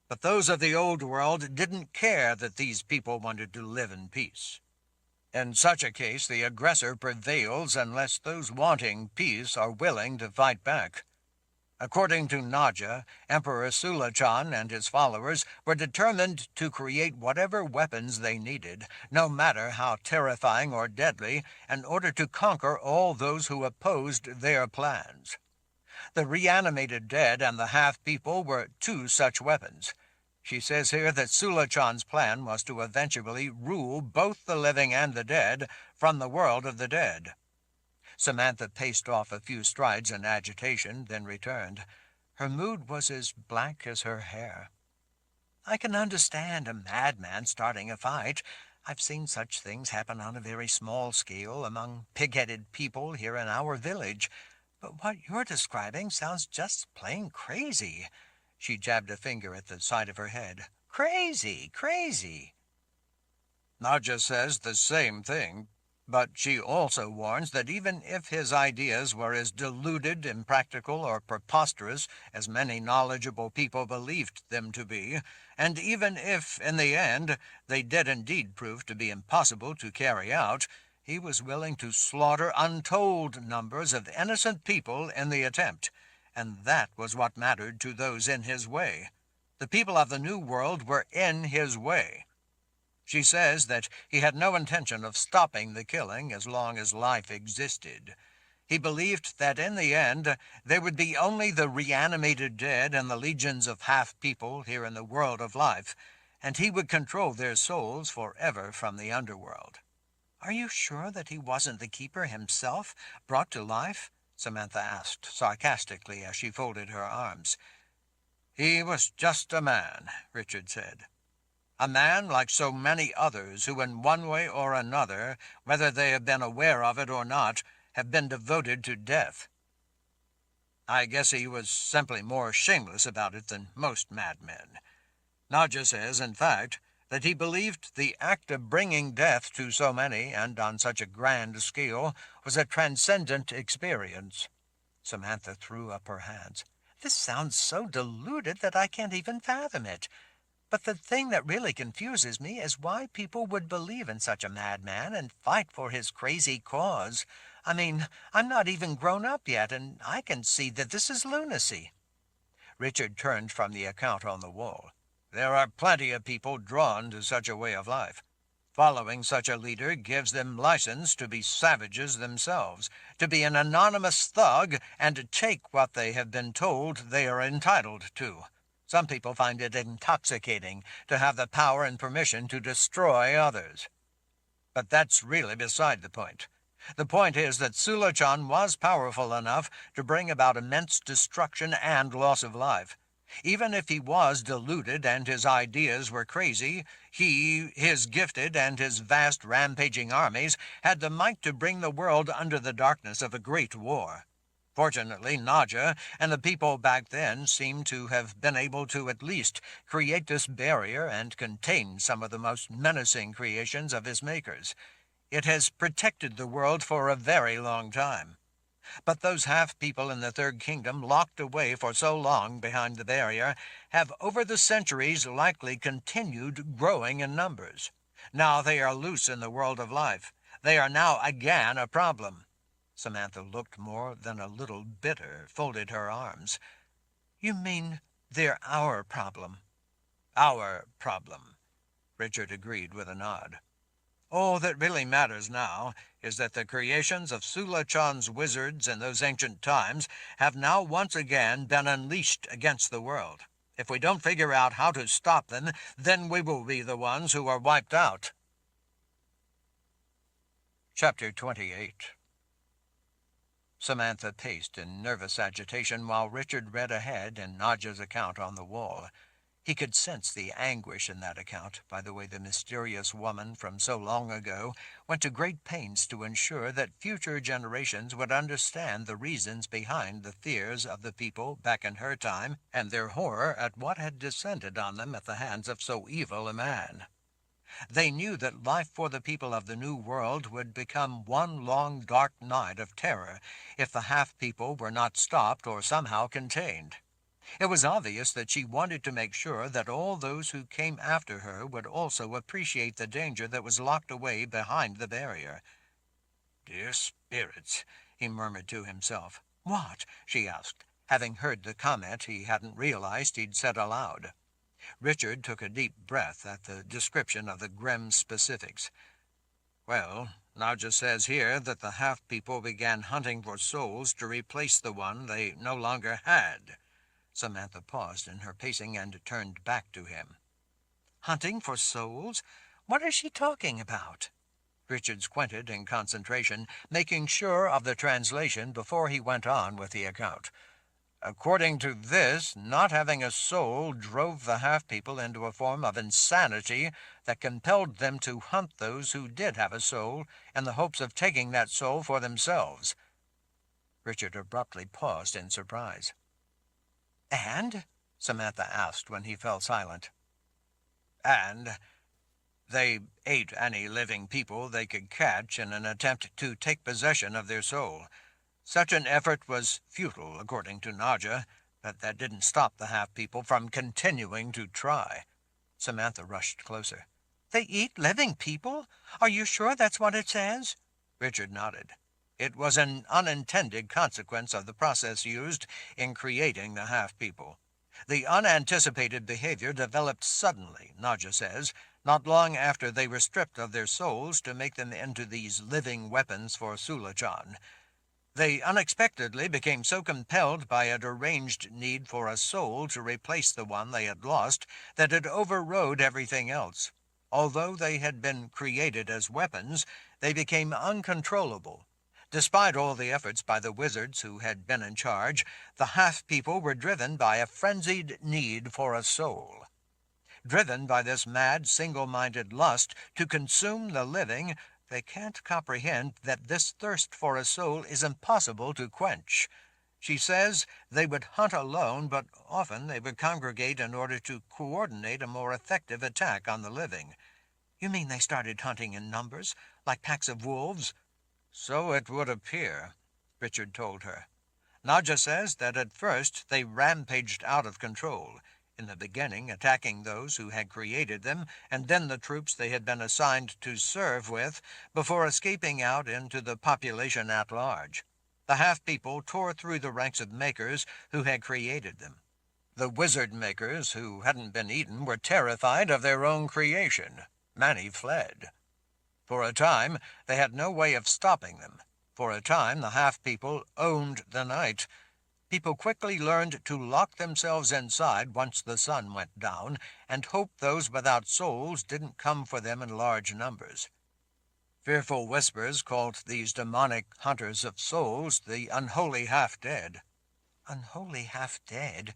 But those of the Old World didn't care that these people wanted to live in peace. In such a case, the aggressor prevails unless those wanting peace are willing to fight back. According to Naja, Emperor Sulachan and his followers were determined to create whatever weapons they needed, no matter how terrifying or deadly, in order to conquer all those who opposed their plans. The reanimated dead and the half-people were two such weapons. She says here that Sulachan's plan was to eventually rule both the living and the dead from the world of the dead." Samantha paced off a few strides in agitation, then returned. Her mood was as black as her hair. "I can understand a madman starting a fight. I've seen such things happen on a very small scale among pig-headed people here in our village. But what you're describing sounds just plain crazy." She jabbed a finger at the side of her head. "Crazy, crazy." Naja says the same thing, but she also warns that even if his ideas were as deluded, impractical, or preposterous as many knowledgeable people believed them to be, and even if, in the end, they did indeed prove to be impossible to carry out, he was willing to slaughter untold numbers of innocent people in the attempt, and that was what mattered to those in his way. The people of the New World were in his way. She says that he had no intention of stopping the killing as long as life existed. He believed that in the end there would be only the reanimated dead and the legions of half-people here in the world of life, and he would control their souls forever from the underworld. "Are you sure that he wasn't the keeper himself, brought to life?" Samantha asked sarcastically as she folded her arms. "He was just a man," Richard said. "A man like so many others who in one way or another, whether they have been aware of it or not, have been devoted to death. I guess he was simply more shameless about it than most madmen. Naja says, in fact, that he believed the act of bringing death to so many, and on such a grand scale, was a transcendent experience." Samantha threw up her hands. "This sounds so deluded that I can't even fathom it. But the thing that really confuses me is why people would believe in such a madman and fight for his crazy cause. I mean, I'm not even grown up yet, and I can see that this is lunacy." Richard turned from the account on the wall. "There are plenty of people drawn to such a way of life. Following such a leader gives them license to be savages themselves, to be an anonymous thug, and to take what they have been told they are entitled to. Some people find it intoxicating to have the power and permission to destroy others. But that's really beside the point. The point is that Sulachan was powerful enough to bring about immense destruction and loss of life. Even if he was deluded and his ideas were crazy, he, his gifted, and his vast rampaging armies had the might to bring the world under the darkness of a great war. Fortunately, Naja and the people back then seem to have been able to at least create this barrier and contain some of the most menacing creations of his makers. It has protected the world for a very long time. But those half-people in the Third Kingdom, locked away for so long behind the barrier, have over the centuries likely continued growing in numbers. Now they are loose in the world of life. They are now again a problem." Samantha looked more than a little bitter, folded her arms. "You mean they're our problem?" "Our problem," Richard agreed with a nod. "All that really matters now is that the creations of Sulachan's wizards in those ancient times have now once again been unleashed against the world. If we don't figure out how to stop them, then we will be the ones who are wiped out." Chapter 28. Samantha paced in nervous agitation while Richard read ahead in Nadja's account on the wall. He could sense the anguish in that account by the way the mysterious woman from so long ago went to great pains to ensure that future generations would understand the reasons behind the fears of the people back in her time and their horror at what had descended on them at the hands of so evil a man. They knew that life for the people of the New World would become one long dark night of terror if the half-people were not stopped or somehow contained. It was obvious that she wanted to make sure that all those who came after her would also appreciate the danger that was locked away behind the barrier. "Dear spirits," he murmured to himself. "What?" she asked, having heard the comment he hadn't realized he'd said aloud. Richard took a deep breath at the description of the grim specifics. "Well, Nadja says here that the half-people began hunting for souls to replace the one they no longer had." Samantha paused in her pacing and turned back to him. "Hunting for souls? What is she talking about?" Richard squinted in concentration, making sure of the translation before he went on with the account. "According to this, not having a soul drove the half-people into a form of insanity that compelled them to hunt those who did have a soul in the hopes of taking that soul for themselves." Richard abruptly paused in surprise. "And?" Samantha asked when he fell silent. "And they ate any living people they could catch in an attempt to take possession of their soul. Such an effort was futile, according to Nadja, but that didn't stop the half-people from continuing to try." Samantha rushed closer. "They eat living people? Are you sure that's what it says?" Richard nodded. It was an unintended consequence of the process used in creating the half-people. The unanticipated behavior developed suddenly, Nadja says, not long after they were stripped of their souls to make them into these living weapons for Sulachan. They unexpectedly became so compelled by a deranged need for a soul to replace the one they had lost that it overrode everything else. Although they had been created as weapons, they became uncontrollable. Despite all the efforts by the wizards who had been in charge, the half-people were driven by a frenzied need for a soul. Driven by this mad, single-minded lust to consume the living, they can't comprehend that this thirst for a soul is impossible to quench. She says they would hunt alone, but often they would congregate in order to coordinate a more effective attack on the living. "You mean they started hunting in numbers, like packs of wolves?" "So it would appear," Richard told her. "Nadja says that at first they rampaged out of control, in the beginning attacking those who had created them, and then the troops they had been assigned to serve with, before escaping out into the population at large. The half-people tore through the ranks of makers who had created them. The wizard makers who hadn't been eaten were terrified of their own creation. Many fled. For a time, they had no way of stopping them. For a time, the half-people owned the night. People quickly learned to lock themselves inside once the sun went down, and hope those without souls didn't come for them in large numbers. Fearful whispers called these demonic hunters of souls the unholy half-dead." "Unholy half-dead?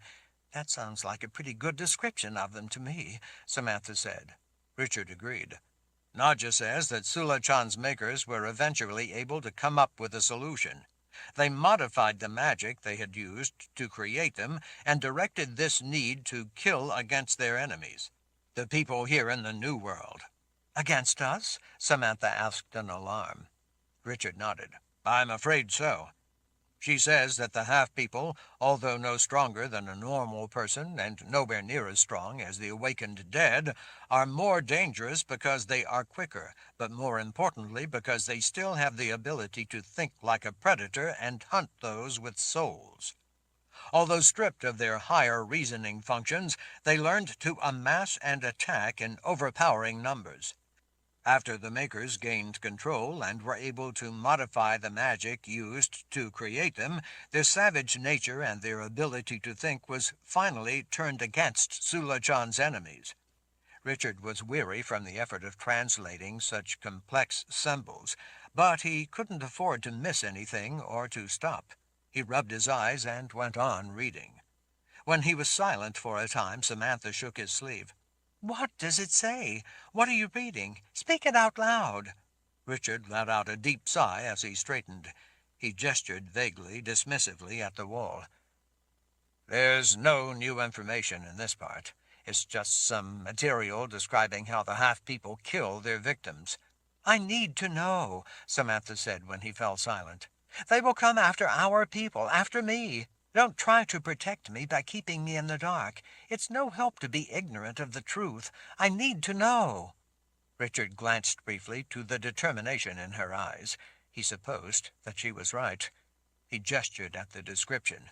That sounds like a pretty good description of them to me," Samantha said. Richard agreed. "Nadja says that Sulachan's makers were eventually able to come up with a solution. They modified the magic they had used to create them and directed this need to kill against their enemies, the people here in the New World." "Against us?" Samantha asked in alarm. Richard nodded. "I'm afraid so. She says that the half-people, although no stronger than a normal person and nowhere near as strong as the awakened dead, are more dangerous because they are quicker, but more importantly because they still have the ability to think like a predator and hunt those with souls. Although stripped of their higher reasoning functions, they learned to amass and attack in overpowering numbers. After the makers gained control and were able to modify the magic used to create them, their savage nature and their ability to think was finally turned against Sulachan's enemies." Richard was weary from the effort of translating such complex symbols, But he couldn't afford to miss anything or to stop. He rubbed his eyes and went on reading. When he was silent for a time, Samantha shook his sleeve. "What does it say? What are you reading? Speak it out loud." Richard let out a deep sigh as he straightened. He gestured vaguely, dismissively at the wall. "There's no new information in this part. It's just some material describing how the half-people kill their victims." "I need to know," Samantha said when he fell silent. "They will come after our people, after me. Don't try to protect me by keeping me in the dark. It's no help to be ignorant of the truth. I need to know." Richard glanced briefly to the determination in her eyes. He supposed that she was right. He gestured at the description.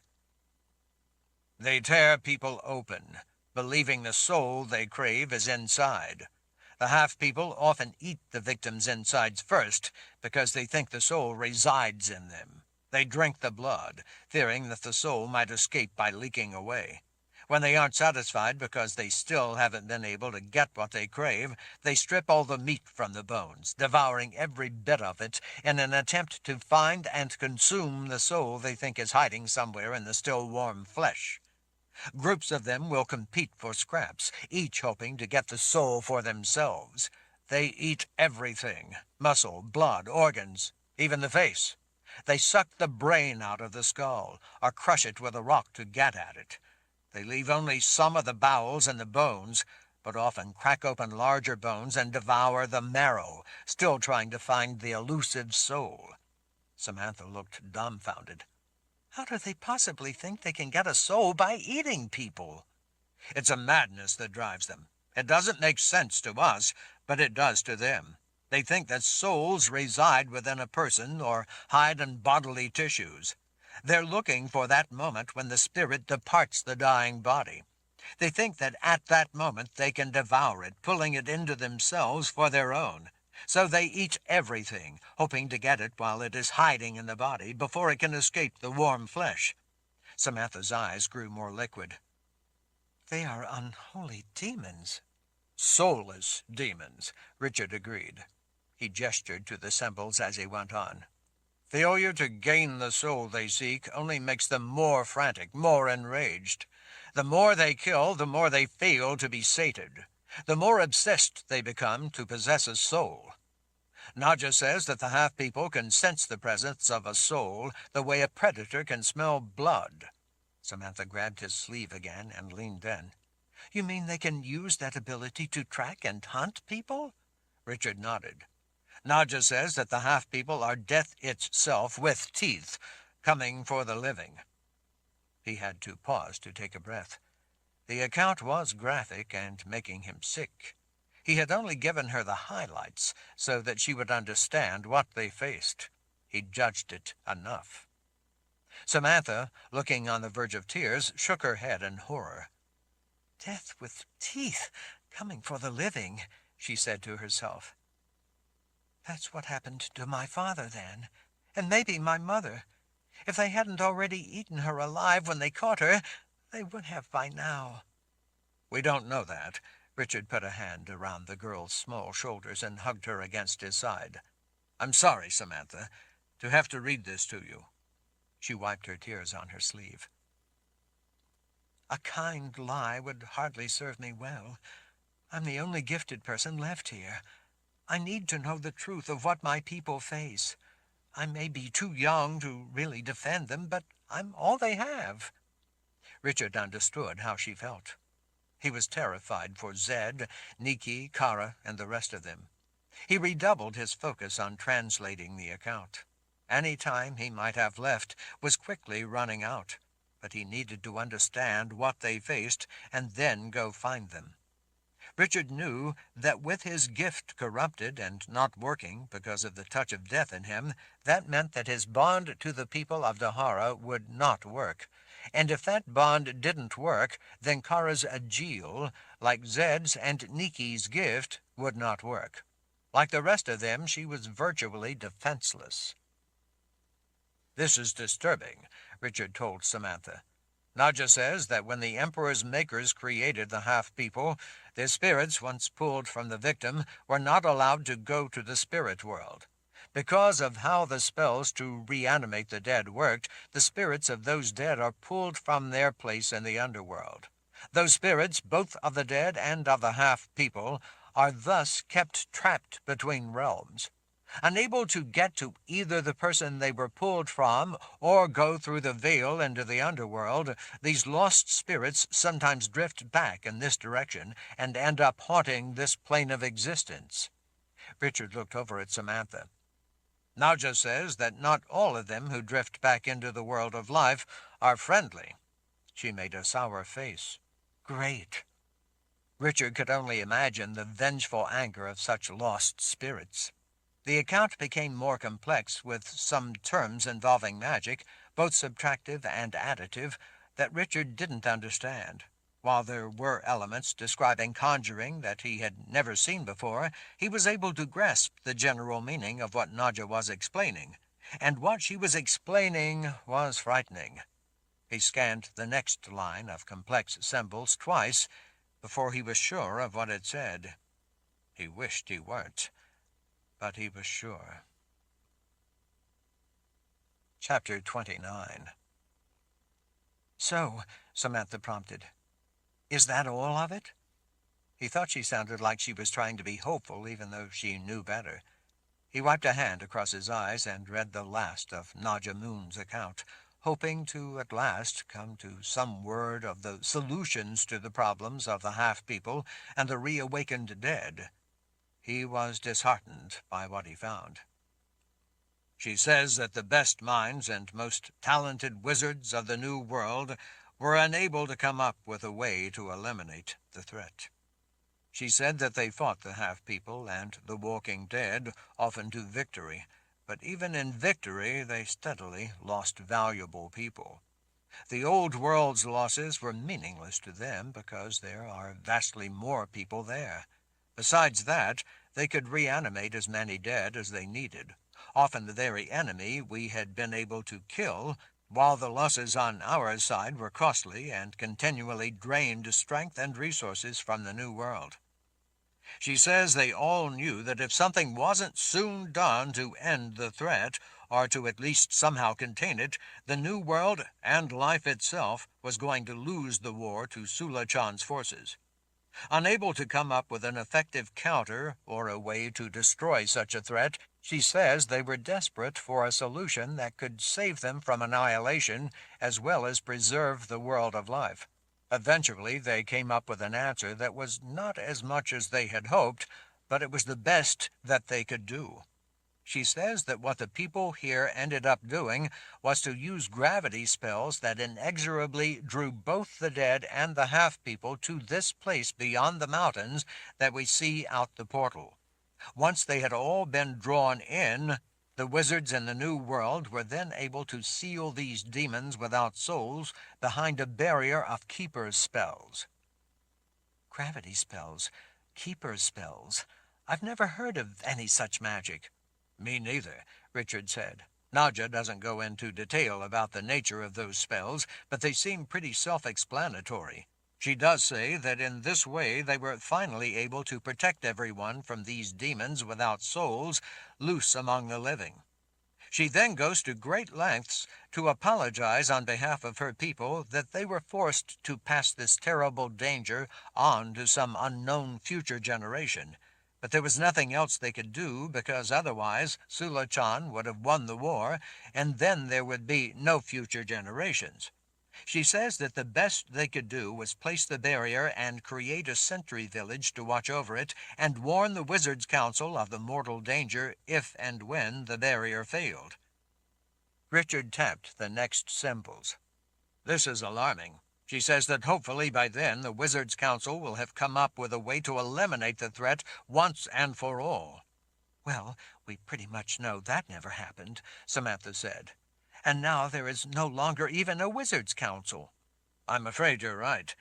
"They tear people open, believing the soul they crave is inside. The half-people often eat the victims' insides first because they think the soul resides in them. They drink the blood, fearing that the soul might escape by leaking away. When they aren't satisfied because they still haven't been able to get what they crave, they strip all the meat from the bones, devouring every bit of it in an attempt to find and consume the soul they think is hiding somewhere in the still warm flesh. Groups of them will compete for scraps, each hoping to get the soul for themselves. They eat everything: muscle, blood, organs, even the face. They suck the brain out of the skull, or crush it with a rock to get at it. They leave only some of the bowels and the bones, but often crack open larger bones and devour the marrow, still trying to find the elusive soul." Samantha looked dumbfounded. "How do they possibly think they can get a soul by eating people?" "It's a madness that drives them. It doesn't make sense to us, but it does to them. They think that souls reside within a person or hide in bodily tissues. They're looking for that moment when the spirit departs the dying body. They think that at that moment they can devour it, pulling it into themselves for their own. So they eat everything, hoping to get it while it is hiding in the body before it can escape the warm flesh." Samantha's eyes grew more liquid. "They are unholy demons." "Soulless demons," Richard agreed. He gestured to the symbols as he went on. "Failure to gain the soul they seek only makes them more frantic, more enraged. The more they kill, the more they fail to be sated. The more obsessed they become to possess a soul. Nadja says that the half-people can sense the presence of a soul the way a predator can smell blood." Samantha grabbed his sleeve again and leaned in. "You mean they can use that ability to track and hunt people?" Richard nodded. "Nadja says that the half-people are death itself with teeth, coming for the living." He had to pause to take a breath. The account was graphic and making him sick. He had only given her the highlights so that she would understand what they faced. He judged it enough. Samantha, looking on the verge of tears, shook her head in horror. "Death with teeth, coming for the living," she said to herself. "That's what happened to my father then, and maybe my mother. If they hadn't already eaten her alive when they caught her, they would have by now." "We don't know that." Richard put a hand around the girl's small shoulders and hugged her against his side. "I'm sorry, Samantha, to have to read this to you." She wiped her tears on her sleeve. "A kind lie would hardly serve me well. I'm the only gifted person left here. I need to know the truth of what my people face. I may be too young to really defend them, but I'm all they have." Richard understood how she felt. He was terrified for Zed, Nikki, Kara, and the rest of them. He redoubled his focus on translating the account. Any time he might have left was quickly running out, but he needed to understand what they faced and then go find them. Richard knew that with his gift corrupted and not working because of the touch of death in him, that meant that his bond to the people of Dahara would not work. And if that bond didn't work, then Kara's Agil, like Zed's and Nikki's gift, would not work. Like the rest of them, she was virtually defenseless. "This is disturbing," Richard told Samantha. "Nadja says that when the Emperor's makers created the half-people, their spirits, once pulled from the victim, were not allowed to go to the spirit world. Because of how the spells to reanimate the dead worked, the spirits of those dead are pulled from their place in the underworld. Those spirits, both of the dead and of the half-people, are thus kept trapped between realms. Unable to get to either the person they were pulled from or go through the veil into the underworld, these lost spirits sometimes drift back in this direction and end up haunting this plane of existence. Richard looked over at Samantha. Nadja says that not all of them who drift back into the world of life are friendly. She made a sour face. Great. Richard could only imagine the vengeful anger of such lost spirits. The account became more complex, with some terms involving magic, both subtractive and additive, that Richard didn't understand. While there were elements describing conjuring that he had never seen before, he was able to grasp the general meaning of what Nadja was explaining, and what she was explaining was frightening. He scanned the next line of complex symbols twice before he was sure of what it said. He wished he weren't, but he was sure. Chapter 29. So, Samantha prompted, is that all of it? He thought she sounded like she was trying to be hopeful, even though she knew better. He wiped a hand across his eyes and read the last of Nadja Moon's account, hoping to at last come to some word of the solutions to the problems of the half-people and the reawakened dead. He was disheartened by what he found. She says that the best minds and most talented wizards of the New World were unable to come up with a way to eliminate the threat. She said that they fought the half-people and the walking dead, often to victory, but even in victory they steadily lost valuable people. The old world's losses were meaningless to them because there are vastly more people there. Besides that, they could reanimate as many dead as they needed, often the very enemy we had been able to kill, while the losses on our side were costly and continually drained strength and resources from the New World. She says they all knew that if something wasn't soon done to end the threat, or to at least somehow contain it, the New World and life itself was going to lose the war to Sula Chan's forces. Unable to come up with an effective counter or a way to destroy such a threat, she says they were desperate for a solution that could save them from annihilation as well as preserve the world of life. Eventually, they came up with an answer that was not as much as they had hoped, but it was the best that they could do. She says that what the people here ended up doing was to use gravity spells that inexorably drew both the dead and the half-people to this place beyond the mountains that we see out the portal. Once they had all been drawn in, the wizards in the New World were then able to seal these demons without souls behind a barrier of keeper's spells. Gravity spells, keeper's spells. I've never heard of any such magic. Me neither, Richard said. Nadja doesn't go into detail about the nature of those spells, but they seem pretty self-explanatory. She does say that in this way they were finally able to protect everyone from these demons without souls loose among the living. She then goes to great lengths to apologize on behalf of her people that they were forced to pass this terrible danger on to some unknown future generation. But there was nothing else they could do, because otherwise Sula Chan would have won the war, and then there would be no future generations. She says that the best they could do was place the barrier and create a sentry village to watch over it, and warn the Wizards' Council of the mortal danger if and when the barrier failed. Richard tapped the next symbols. This is alarming. She says that hopefully by then the Wizards' Council will have come up with a way to eliminate the threat once and for all. Well, we pretty much know that never happened, Samantha said. And now there is no longer even a Wizards' Council. I'm afraid you're right.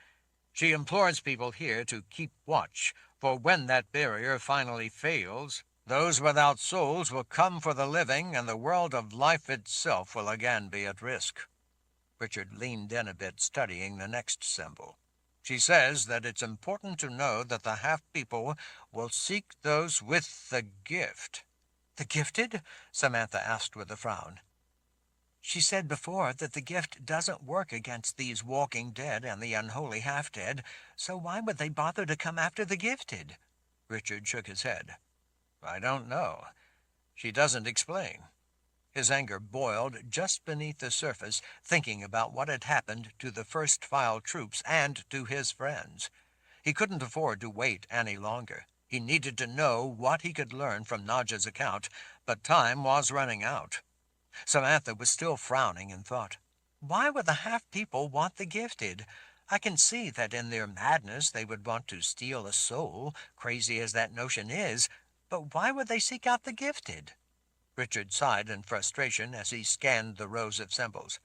She implores people here to keep watch, for when that barrier finally fails, those without souls will come for the living, and the world of life itself will again be at risk. Richard leaned in a bit, studying the next symbol. She says that it's important to know that the half-people will seek those with the gift. The gifted? Samantha asked with a frown. She said before that the gift doesn't work against these walking dead and the unholy half-dead, so why would they bother to come after the gifted? Richard shook his head. I don't know. She doesn't explain. His anger boiled just beneath the surface, thinking about what had happened to the first-file troops and to his friends. He couldn't afford to wait any longer. He needed to know what he could learn from Nadja's account, but time was running out. Samantha was still frowning in thought. Why would the half-people want the gifted? I can see that in their madness they would want to steal a soul, crazy as that notion is, but why would they seek out the gifted? Richard sighed in frustration as he scanned the rows of symbols.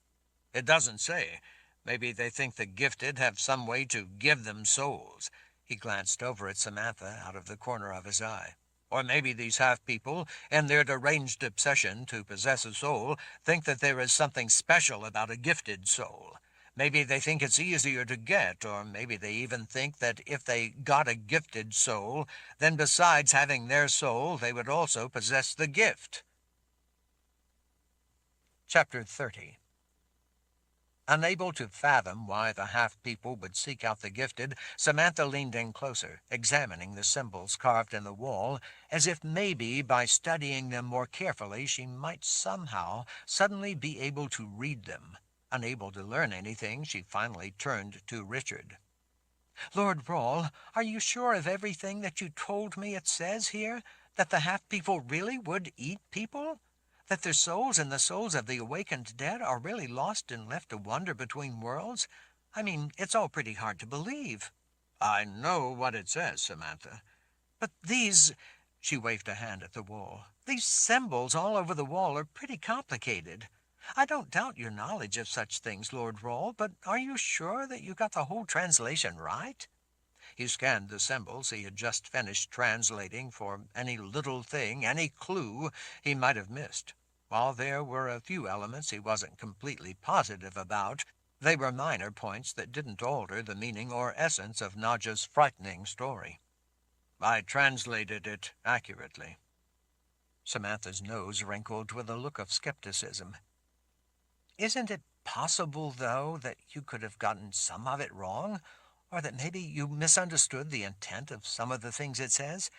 It doesn't say. Maybe they think the gifted have some way to give them souls. He glanced over at Samantha out of the corner of his eye. Or maybe these half-people, in their deranged obsession to possess a soul, think that there is something special about a gifted soul. Maybe they think it's easier to get, or maybe they even think that if they got a gifted soul, then besides having their soul, they would also possess the gift. Chapter 30. Unable to fathom why the half-people would seek out the gifted, Samantha leaned in closer, examining the symbols carved in the wall, as if maybe by studying them more carefully she might somehow suddenly be able to read them. Unable to learn anything, she finally turned to Richard. Lord Rawle, are you sure of everything that you told me it says here? That the half-people really would eat people? That their souls and the souls of the awakened dead are really lost and left to wander between worlds? I mean, it's all pretty hard to believe. I know what it says, Samantha. But these, she waved a hand at the wall, these symbols all over the wall are pretty complicated. I don't doubt your knowledge of such things, Lord Rawle, but are you sure that you got the whole translation right? He scanned the symbols he had just finished translating for any little thing, any clue he might have missed. While there were a few elements he wasn't completely positive about, they were minor points that didn't alter the meaning or essence of Nadja's frightening story. I translated it accurately. Samantha's nose wrinkled with a look of skepticism. Isn't it possible, though, that you could have gotten some of it wrong? Or that maybe you misunderstood the intent of some of the things it says?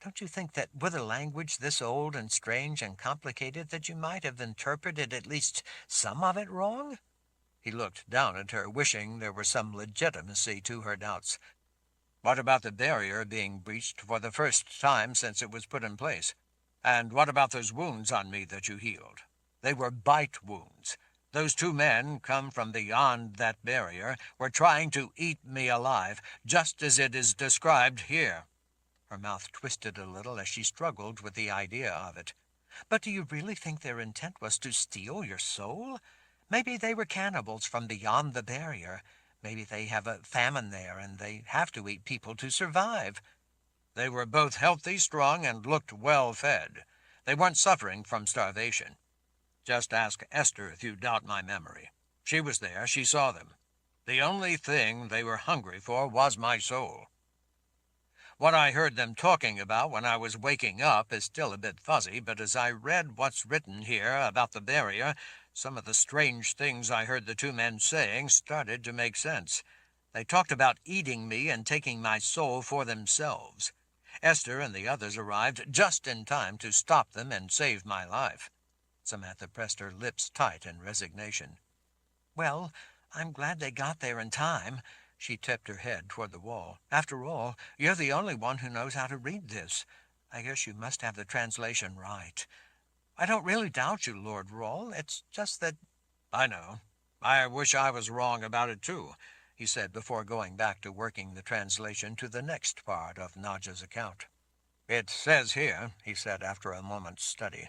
Don't you think that with a language this old and strange and complicated that you might have interpreted at least some of it wrong? He looked down at her, wishing there were some legitimacy to her doubts. What about the barrier being breached for the first time since it was put in place? And what about those wounds on me that you healed? They were bite wounds. Those two men, come from beyond that barrier, were trying to eat me alive, just as it is described here. Her mouth twisted a little as she struggled with the idea of it. But do you really think their intent was to steal your soul? Maybe they were cannibals from beyond the barrier. Maybe they have a famine there, and they have to eat people to survive. They were both healthy, strong, and looked well-fed. They weren't suffering from starvation. Just ask Esther if you doubt my memory. She was there. She saw them. The only thing they were hungry for was my soul. What I heard them talking about when I was waking up is still a bit fuzzy, but as I read what's written here about the barrier, some of the strange things I heard the two men saying started to make sense. They talked about eating me and taking my soul for themselves. Esther and the others arrived just in time to stop them and save my life. Samantha pressed her lips tight in resignation. Well, I'm glad they got there in time. She tipped her head toward the wall. After all, you're the only one who knows how to read this. I guess you must have the translation right. I don't really doubt you, Lord Rawle. It's just that... I know. I wish I was wrong about it, too, he said before going back to working the translation to the next part of Nadja's account. It says here, he said after a moment's study,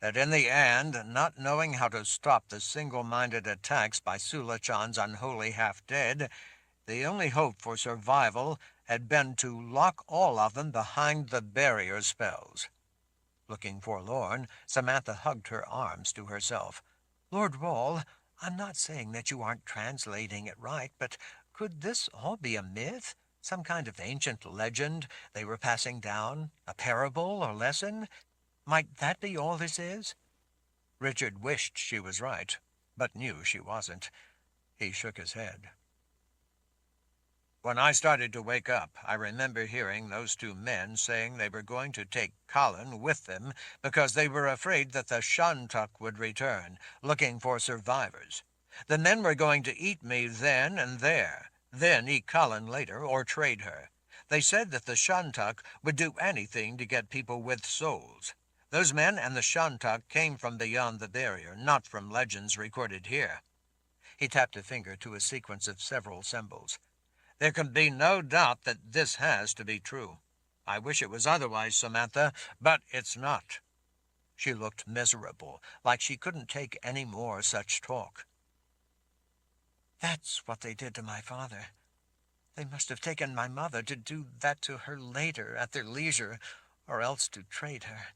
that in the end, not knowing how to stop the single-minded attacks by Sula Chan's unholy half-dead, the only hope for survival had been to lock all of them behind the barrier spells. Looking forlorn, Samantha hugged her arms to herself. Lord Rawle, I'm not saying that you aren't translating it right, but could this all be a myth? Some kind of ancient legend they were passing down? A parable or lesson? Might that be all this is?" Richard wished she was right, but knew she wasn't. He shook his head. When I started to wake up, I remember hearing those two men saying they were going to take Colin with them because they were afraid that the Shantuk would return, looking for survivors. The men were going to eat me then and there, then eat Colin later or trade her. They said that the Shantuk would do anything to get people with souls. Those men and the Shantuk came from beyond the barrier, not from legends recorded here. He tapped a finger to a sequence of several symbols. There can be no doubt that this has to be true. I wish it was otherwise, Samantha, but it's not. She looked miserable, like she couldn't take any more such talk. "That's what they did to my father. They must have taken my mother to do that to her later at their leisure, or else to trade her.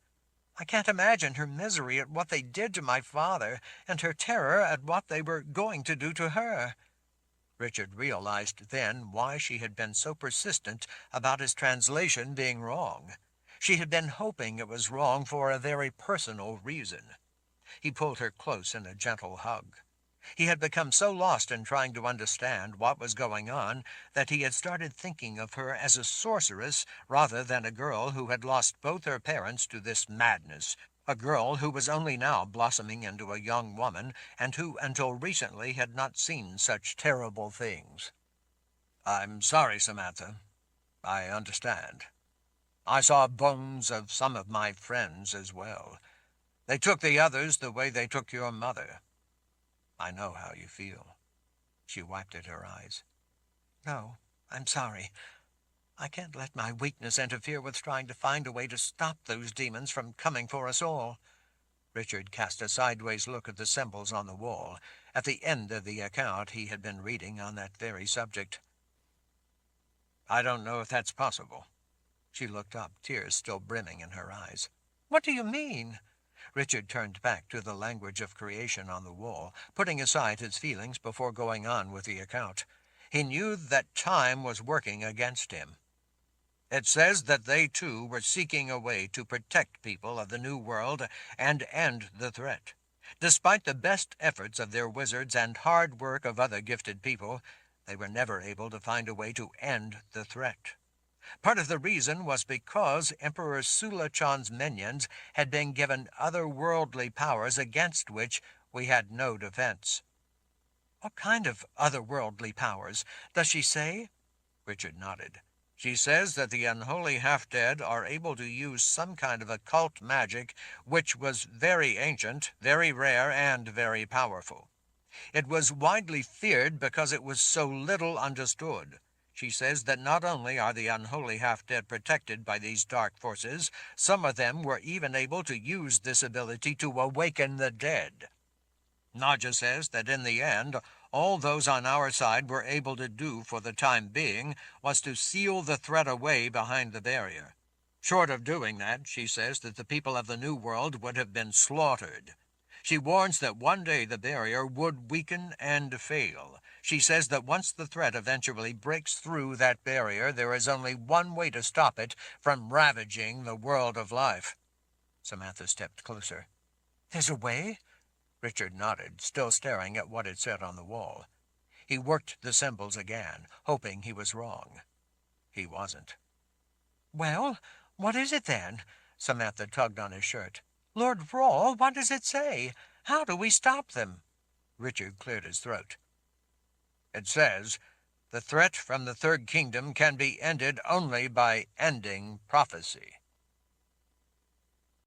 I can't imagine her misery at what they did to my father, and her terror at what they were going to do to her." Richard realized then why she had been so persistent about his translation being wrong. She had been hoping it was wrong for a very personal reason. He pulled her close in a gentle hug. He had become so lost in trying to understand what was going on that he had started thinking of her as a sorceress rather than a girl who had lost both her parents to this madness, a girl who was only now blossoming into a young woman and who until recently had not seen such terrible things. "I'm sorry, Samantha. I understand. I saw bones of some of my friends as well. They took the others the way they took your mother. I know how you feel." She wiped at her eyes. "No, I'm sorry. I can't let my weakness interfere with trying to find a way to stop those demons from coming for us all." Richard cast a sideways look at the symbols on the wall, at the end of the account he had been reading on that very subject. "I don't know if that's possible." She looked up, tears still brimming in her eyes. "What do you mean?" Richard turned back to the language of creation on the wall, putting aside his feelings before going on with the account. He knew that time was working against him. "It says that they, too, were seeking a way to protect people of the New World and end the threat. Despite the best efforts of their wizards and hard work of other gifted people, they were never able to find a way to end the threat. Part of the reason was because Emperor Sulachan's minions had been given otherworldly powers against which we had no defense." "What kind of otherworldly powers? Does she say?" Richard nodded. "She says that the unholy half-dead are able to use some kind of occult magic which was very ancient, very rare, and very powerful. It was widely feared because it was so little understood. She says that not only are the unholy half-dead protected by these dark forces, some of them were even able to use this ability to awaken the dead. Nadja says that in the end, all those on our side were able to do for the time being was to seal the threat away behind the barrier. Short of doing that, she says that the people of the New World would have been slaughtered. She warns that one day the barrier would weaken and fail. She says that once the threat eventually breaks through that barrier, there is only one way to stop it from ravaging the world of life." Samantha stepped closer. "There's a way?" Richard nodded, still staring at what it said on the wall. He worked the symbols again, hoping he was wrong. He wasn't. "Well, what is it then?" Samantha tugged on his shirt. "Lord Rawle, what does it say? How do we stop them?" Richard cleared his throat. "It says, the threat from the Third Kingdom can be ended only by ending prophecy."